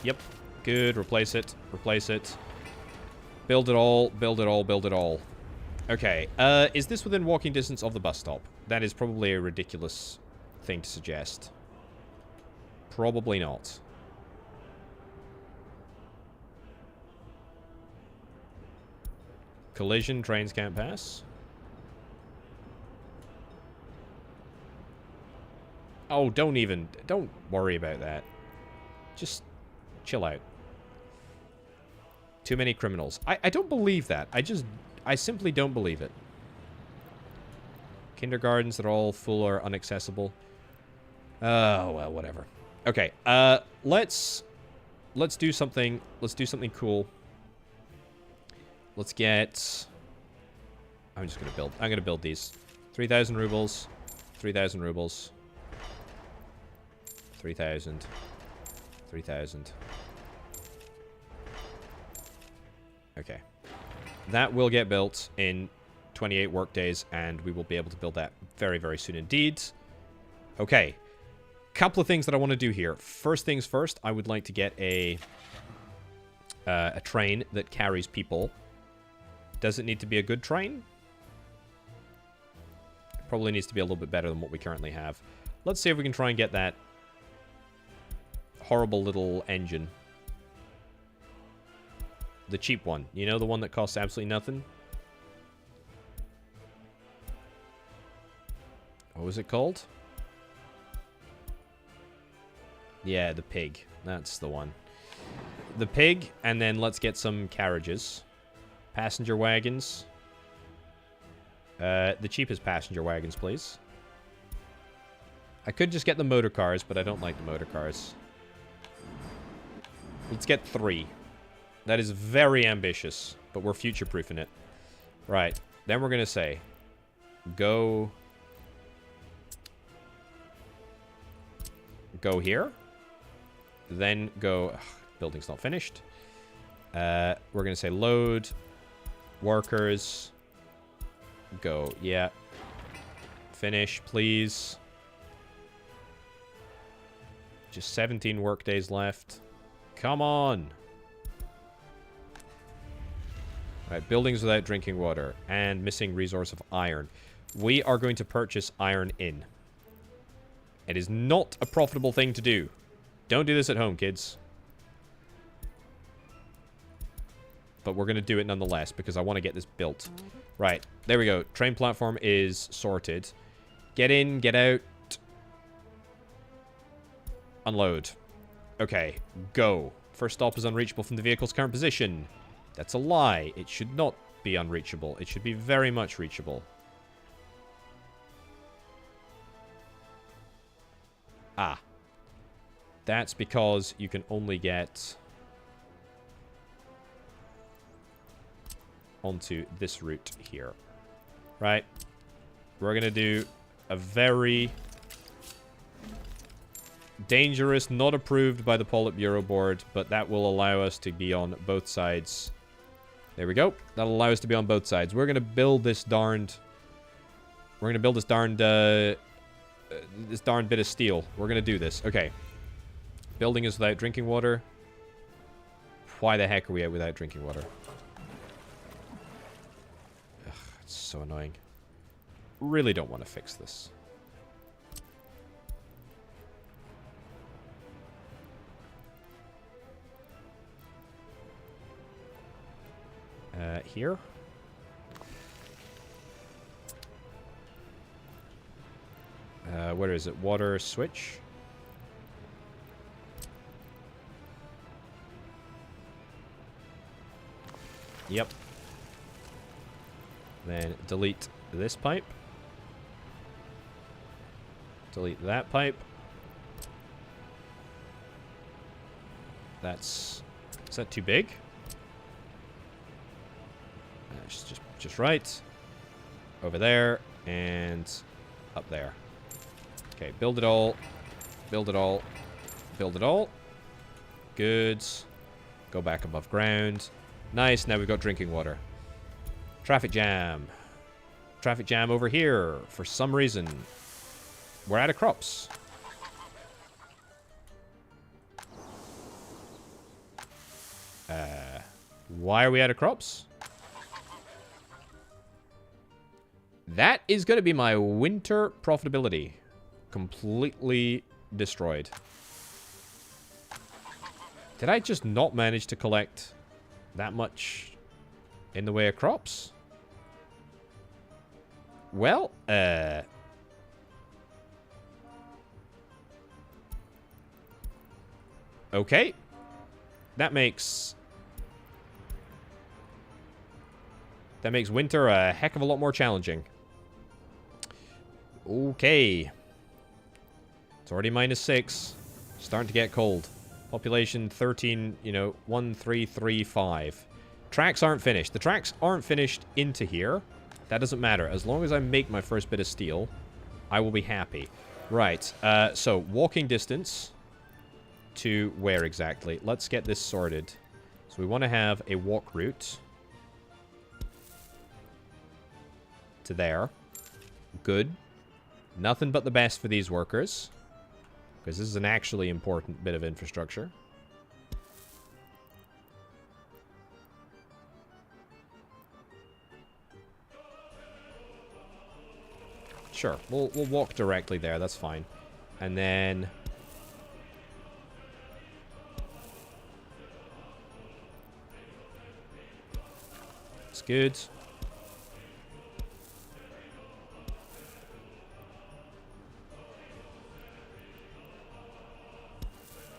Yep. Good. Replace it. Replace it. Build it all. Build it all. Build it all. Okay. Is this within walking distance of the bus stop? That is probably a ridiculous thing to suggest. Probably not. Collision, trains can't pass. Oh, don't worry about that. Just chill out. Too many criminals. I don't believe that. I simply don't believe it. Kindergartens that are all full or inaccessible. Oh, well, whatever. Okay, let's do something. Let's do something cool. Let's get... I'm just gonna build. I'm gonna build these. 3,000 rubles. 3,000 rubles. 3,000. 3,000. Okay. That will get built in 28 work days, and we will be able to build that very, very soon indeed. Okay. Couple of things that I want to do here. First things first, I would like to get a train that carries people. Does it need to be a good train? It probably needs to be a little bit better than what we currently have. Let's see if we can try and get that horrible little engine. The cheap one. You know, the one that costs absolutely nothing? What was it called? Yeah, the pig. That's the one. The pig, and then let's get some carriages. Passenger wagons. The cheapest passenger wagons, please. I could just get the motor cars, but I don't like the motor cars. Let's get 3. That is very ambitious, but we're future-proofing it. Right. Then we're going to say, go here. Then go... Ugh, building's not finished. We're going to say load... Workers. Go. Yeah. Finish, please. Just 17 work days left. Come on. Right, buildings without drinking water. And missing resource of iron. We are going to purchase iron in. It is not a profitable thing to do. Don't do this at home, kids. But we're going to do it nonetheless because I want to get this built. Right, there we go. Train platform is sorted. Get in, get out. Unload. Okay, go. First stop is unreachable from the vehicle's current position. That's a lie. It should not be unreachable. It should be very much reachable. Ah. That's because you can only get onto this route here. Right. We're going to do a very dangerous, not approved by the Politburo board, but that will allow us to be on both sides. There we go. That'll allow us to be on both sides. We're going to build this darned... We're going to build this darned... this darn bit of steel. We're going to do this. Okay. Building is without drinking water. Why the heck are we out without drinking water? Ugh, it's so annoying. Really don't want to fix this. Here. Where is it? Water switch. Yep. Then delete this pipe. Delete that pipe. That's... Is that too big? Just right. Over there. And up there. Okay, build it all. Build it all. Build it all. Good. Go back above ground. Nice, now we've got drinking water. Traffic jam. Traffic jam over here. For some reason. We're out of crops. Why are we out of crops? That is going to be my winter profitability. Completely destroyed. Did I just not manage to collect that much in the way of crops? Well, okay. That makes winter a heck of a lot more challenging. Okay. It's already -6. Starting to get cold. Population 13, 1335. Tracks aren't finished. The tracks aren't finished into here. That doesn't matter. As long as I make my first bit of steel, I will be happy. Right. So, walking distance to where exactly? Let's get this sorted. So, we want to have a walk route to there. Good. Nothing but the best for these workers. Because this is an actually important bit of infrastructure. Sure, we'll walk directly there, that's fine. And then... It's good.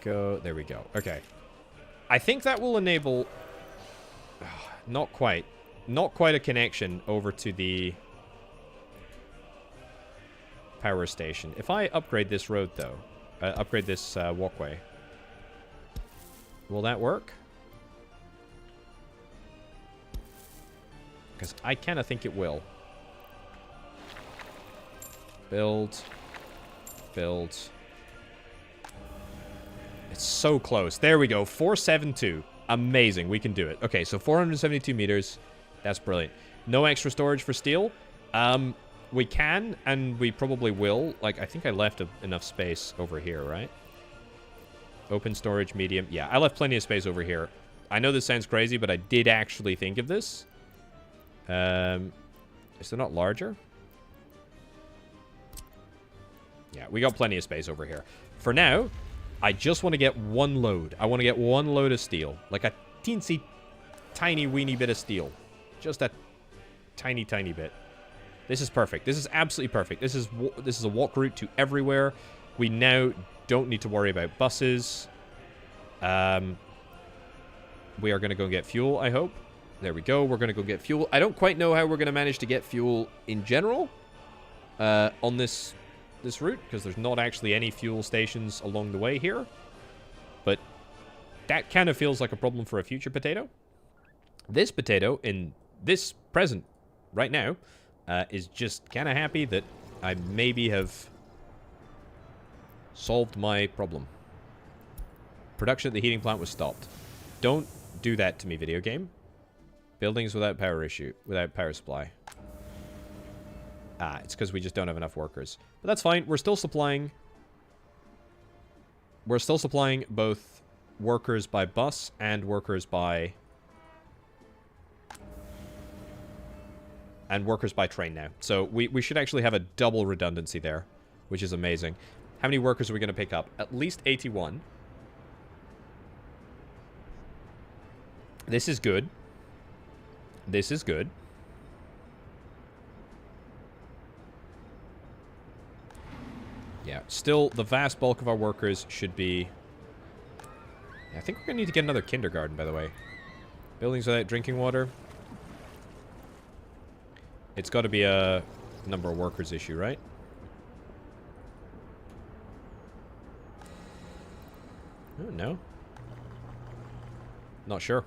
Go. There we go. Okay. I think that will enable... not quite. Not quite a connection over to the power station. If I upgrade this road, though, upgrade this walkway, will that work? Because I kind of think it will. Build. Build. It's so close. There we go. 472. Amazing. We can do it. Okay, so 472 meters. That's brilliant. No extra storage for steel. We can, and we probably will. Like, I think I left enough space over here, right? Open storage, medium. Yeah, I left plenty of space over here. I know this sounds crazy, but I did actually think of this. Is there not larger? Yeah, we got plenty of space over here. For now, I just want to get one load. I want to get one load of steel. Like a teensy, tiny, weeny bit of steel. Just a tiny, tiny bit. This is perfect. This is absolutely perfect. This is a walk route to everywhere. We now don't need to worry about buses. We are going to go get fuel, I hope. There we go. We're going to go get fuel. I don't quite know how we're going to manage to get fuel in general on this route, because there's not actually any fuel stations along the way here. But that kind of feels like a problem for a future potato. This potato, in this present, right now, is just kind of happy that I maybe have solved my problem. Production at the heating plant was stopped. Don't do that to me, video game. Buildings without power without power supply. Ah, it's because we just don't have enough workers. But that's fine. We're still supplying both workers by bus and workers by train now. So we should actually have a double redundancy there, which is amazing. How many workers are we going to pick up? At least 81. This is good. This is good. Yeah, still, the vast bulk of our workers should be... Yeah, I think we're going to need to get another kindergarten, by the way. Buildings without drinking water. It's got to be a number of workers issue, right? Oh, no. Not sure.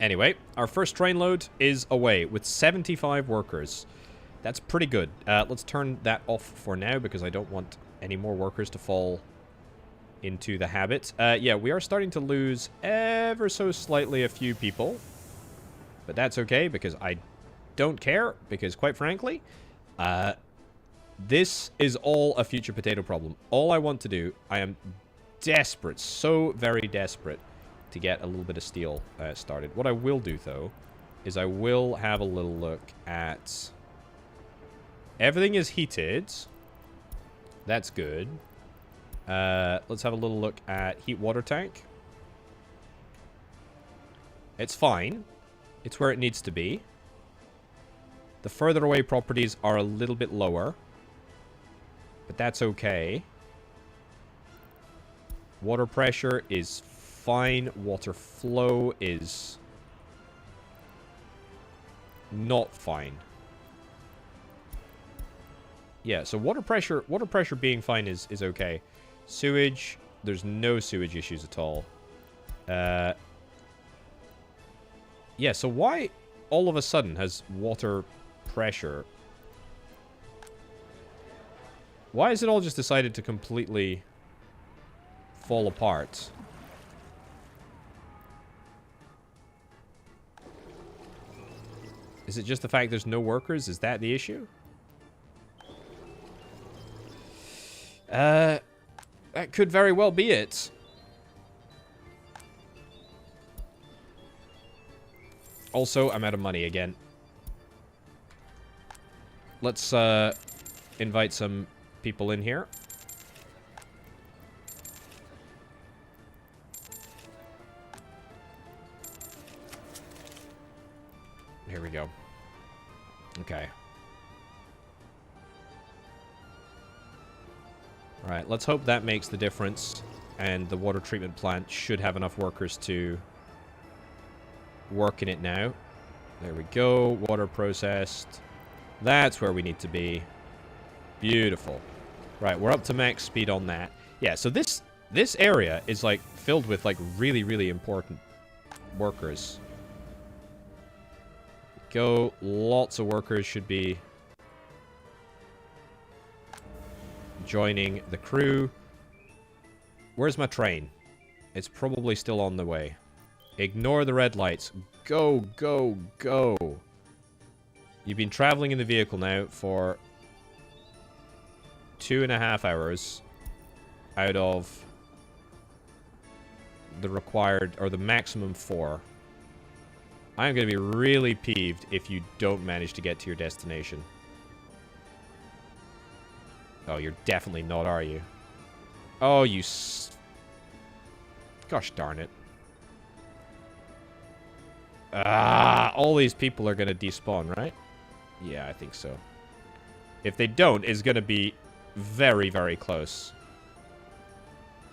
Anyway, our first train load is away with 75 workers. That's pretty good. Let's turn that off for now because I don't want any more workers to fall into the habit. Yeah, we are starting to lose ever so slightly a few people. But that's okay because I don't care because, quite frankly, this is all a future potato problem. All I want to do, I am desperate, so very desperate, to get a little bit of steel started. What I will do, though, is I will have a little look at... Everything is heated. That's good. Let's have a little look at heat water tank. It's fine. It's where it needs to be. The further away properties are a little bit lower. But that's okay. Water pressure is fine. Water flow is not fine. Yeah, so water pressure being fine is okay. Sewage, there's no sewage issues at all. Yeah, so why all of a sudden has water pressure... Why has it all just decided to completely fall apart? Is it just the fact there's no workers? Is that the issue? That could very well be it. Also, I'm out of money again. Let's invite some people in here. Here we go. Okay. Alright, let's hope that makes the difference. And the water treatment plant should have enough workers to work in it now. There we go. Water processed. That's where we need to be. Beautiful. Right, we're up to max speed on that. Yeah, so this area is like filled with like really, really important workers. Go. Lots of workers should be joining the crew. Where's my train? It's probably still on the way. Ignore the red lights. Go, go, go. You've been traveling in the vehicle now for 2.5 hours out of the required, or the maximum 4. I'm going to be really peeved if you don't manage to get to your destination. Oh, you're definitely not, are you? Oh, you gosh darn it. All these people are going to despawn, right? Yeah, I think so. If they don't, it's going to be very, very close.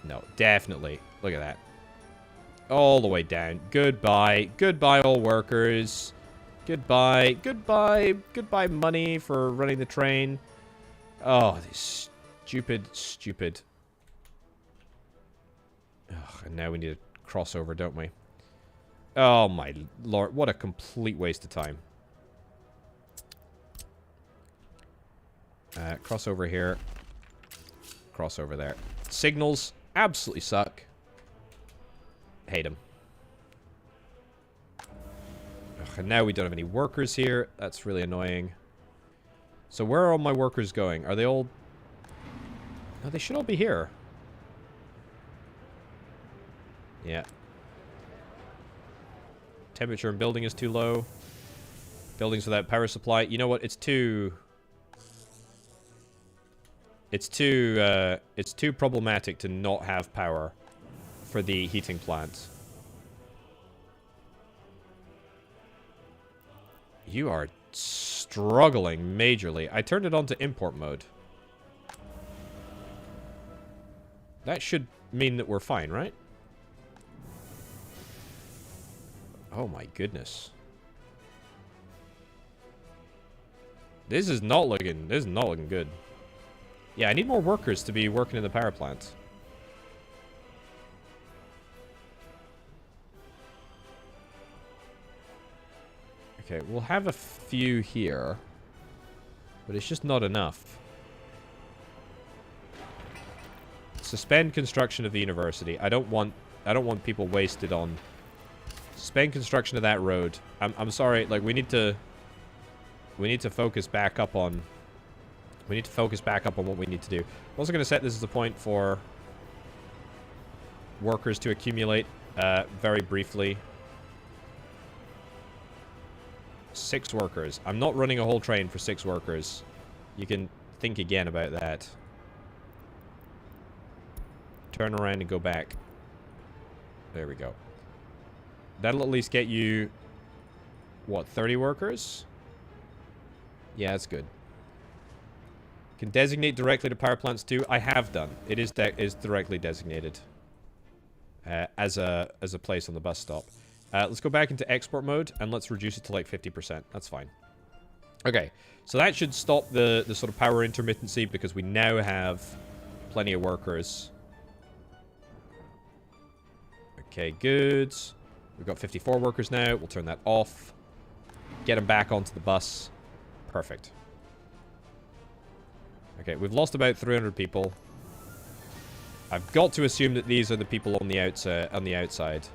No, definitely. Look at that. All the way down. Goodbye. Goodbye, all workers. Goodbye. Goodbye. Goodbye, money for running the train. Oh, this stupid, stupid. Ugh, and now we need a crossover, don't we? Oh, my lord. What a complete waste of time. Crossover here. Crossover there. Signals absolutely suck. Hate them. And now we don't have any workers here. That's really annoying. So where are all my workers going? Are they all... No, they should all be here. Yeah. Temperature in building is too low. Buildings without power supply. You know what? It's too problematic to not have power for the heating plant. You are struggling majorly. I turned it on to import mode. That should mean that we're fine, right? Oh my goodness. This is not looking good. Yeah, I need more workers to be working in the power plant. Okay, we'll have a few here, but it's just not enough. Suspend construction of the university. I don't want people wasted on. Suspend construction of that road. I'm sorry, like we need to focus back up on what we need to do. I'm also going to set this as a point for workers to accumulate very briefly. 6 workers. I'm not running a whole train for 6 workers. You can think again about that. Turn around and go back. There we go. That'll at least get you, what, 30 workers? Yeah, that's good. Can designate directly to power plants too. I have done. It is directly designated as a place on the bus stop. Let's go back into export mode and let's reduce it to like 50%. That's fine. Okay, so that should stop the sort of power intermittency because we now have plenty of workers. Okay, good. We've got 54 workers now. We'll turn that off. Get them back onto the bus. Perfect. Okay, we've lost about 300 people. I've got to assume that these are the people on the outside.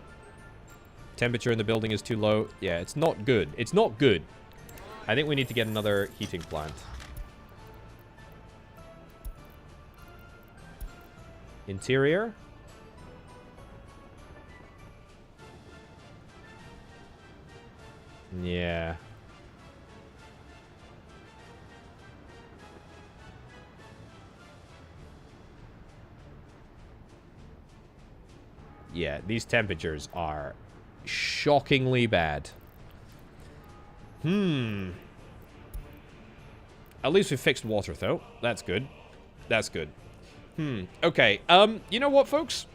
Temperature in the building is too low. Yeah, it's not good. It's not good. I think we need to get another heating plant. Interior. Yeah. Yeah, these temperatures are shockingly bad. At least we fixed water, though. That's good. That's good. Okay. You know what, folks?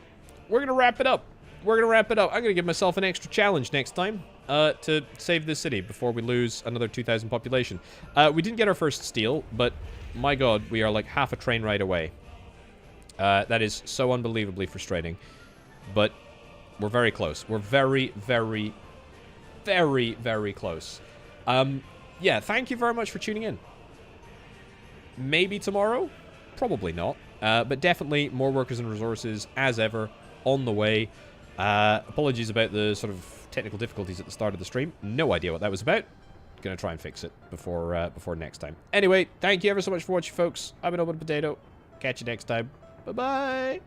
We're gonna wrap it up. I'm gonna give myself an extra challenge next time. To save this city before we lose another 2,000 population. We didn't get our first steel, but my god, we are like half a train ride away. That is so unbelievably frustrating. But we're very close. We're very, very, very, very close. Yeah, thank you very much for tuning in. Maybe tomorrow? Probably not. But definitely more workers and resources, as ever, on the way. Apologies about the sort of technical difficulties at the start of the stream. No idea what that was about. Gonna try and fix it before next time. Anyway, thank you ever so much for watching, folks. I've been Orbital Potato. Catch you next time. Bye-bye.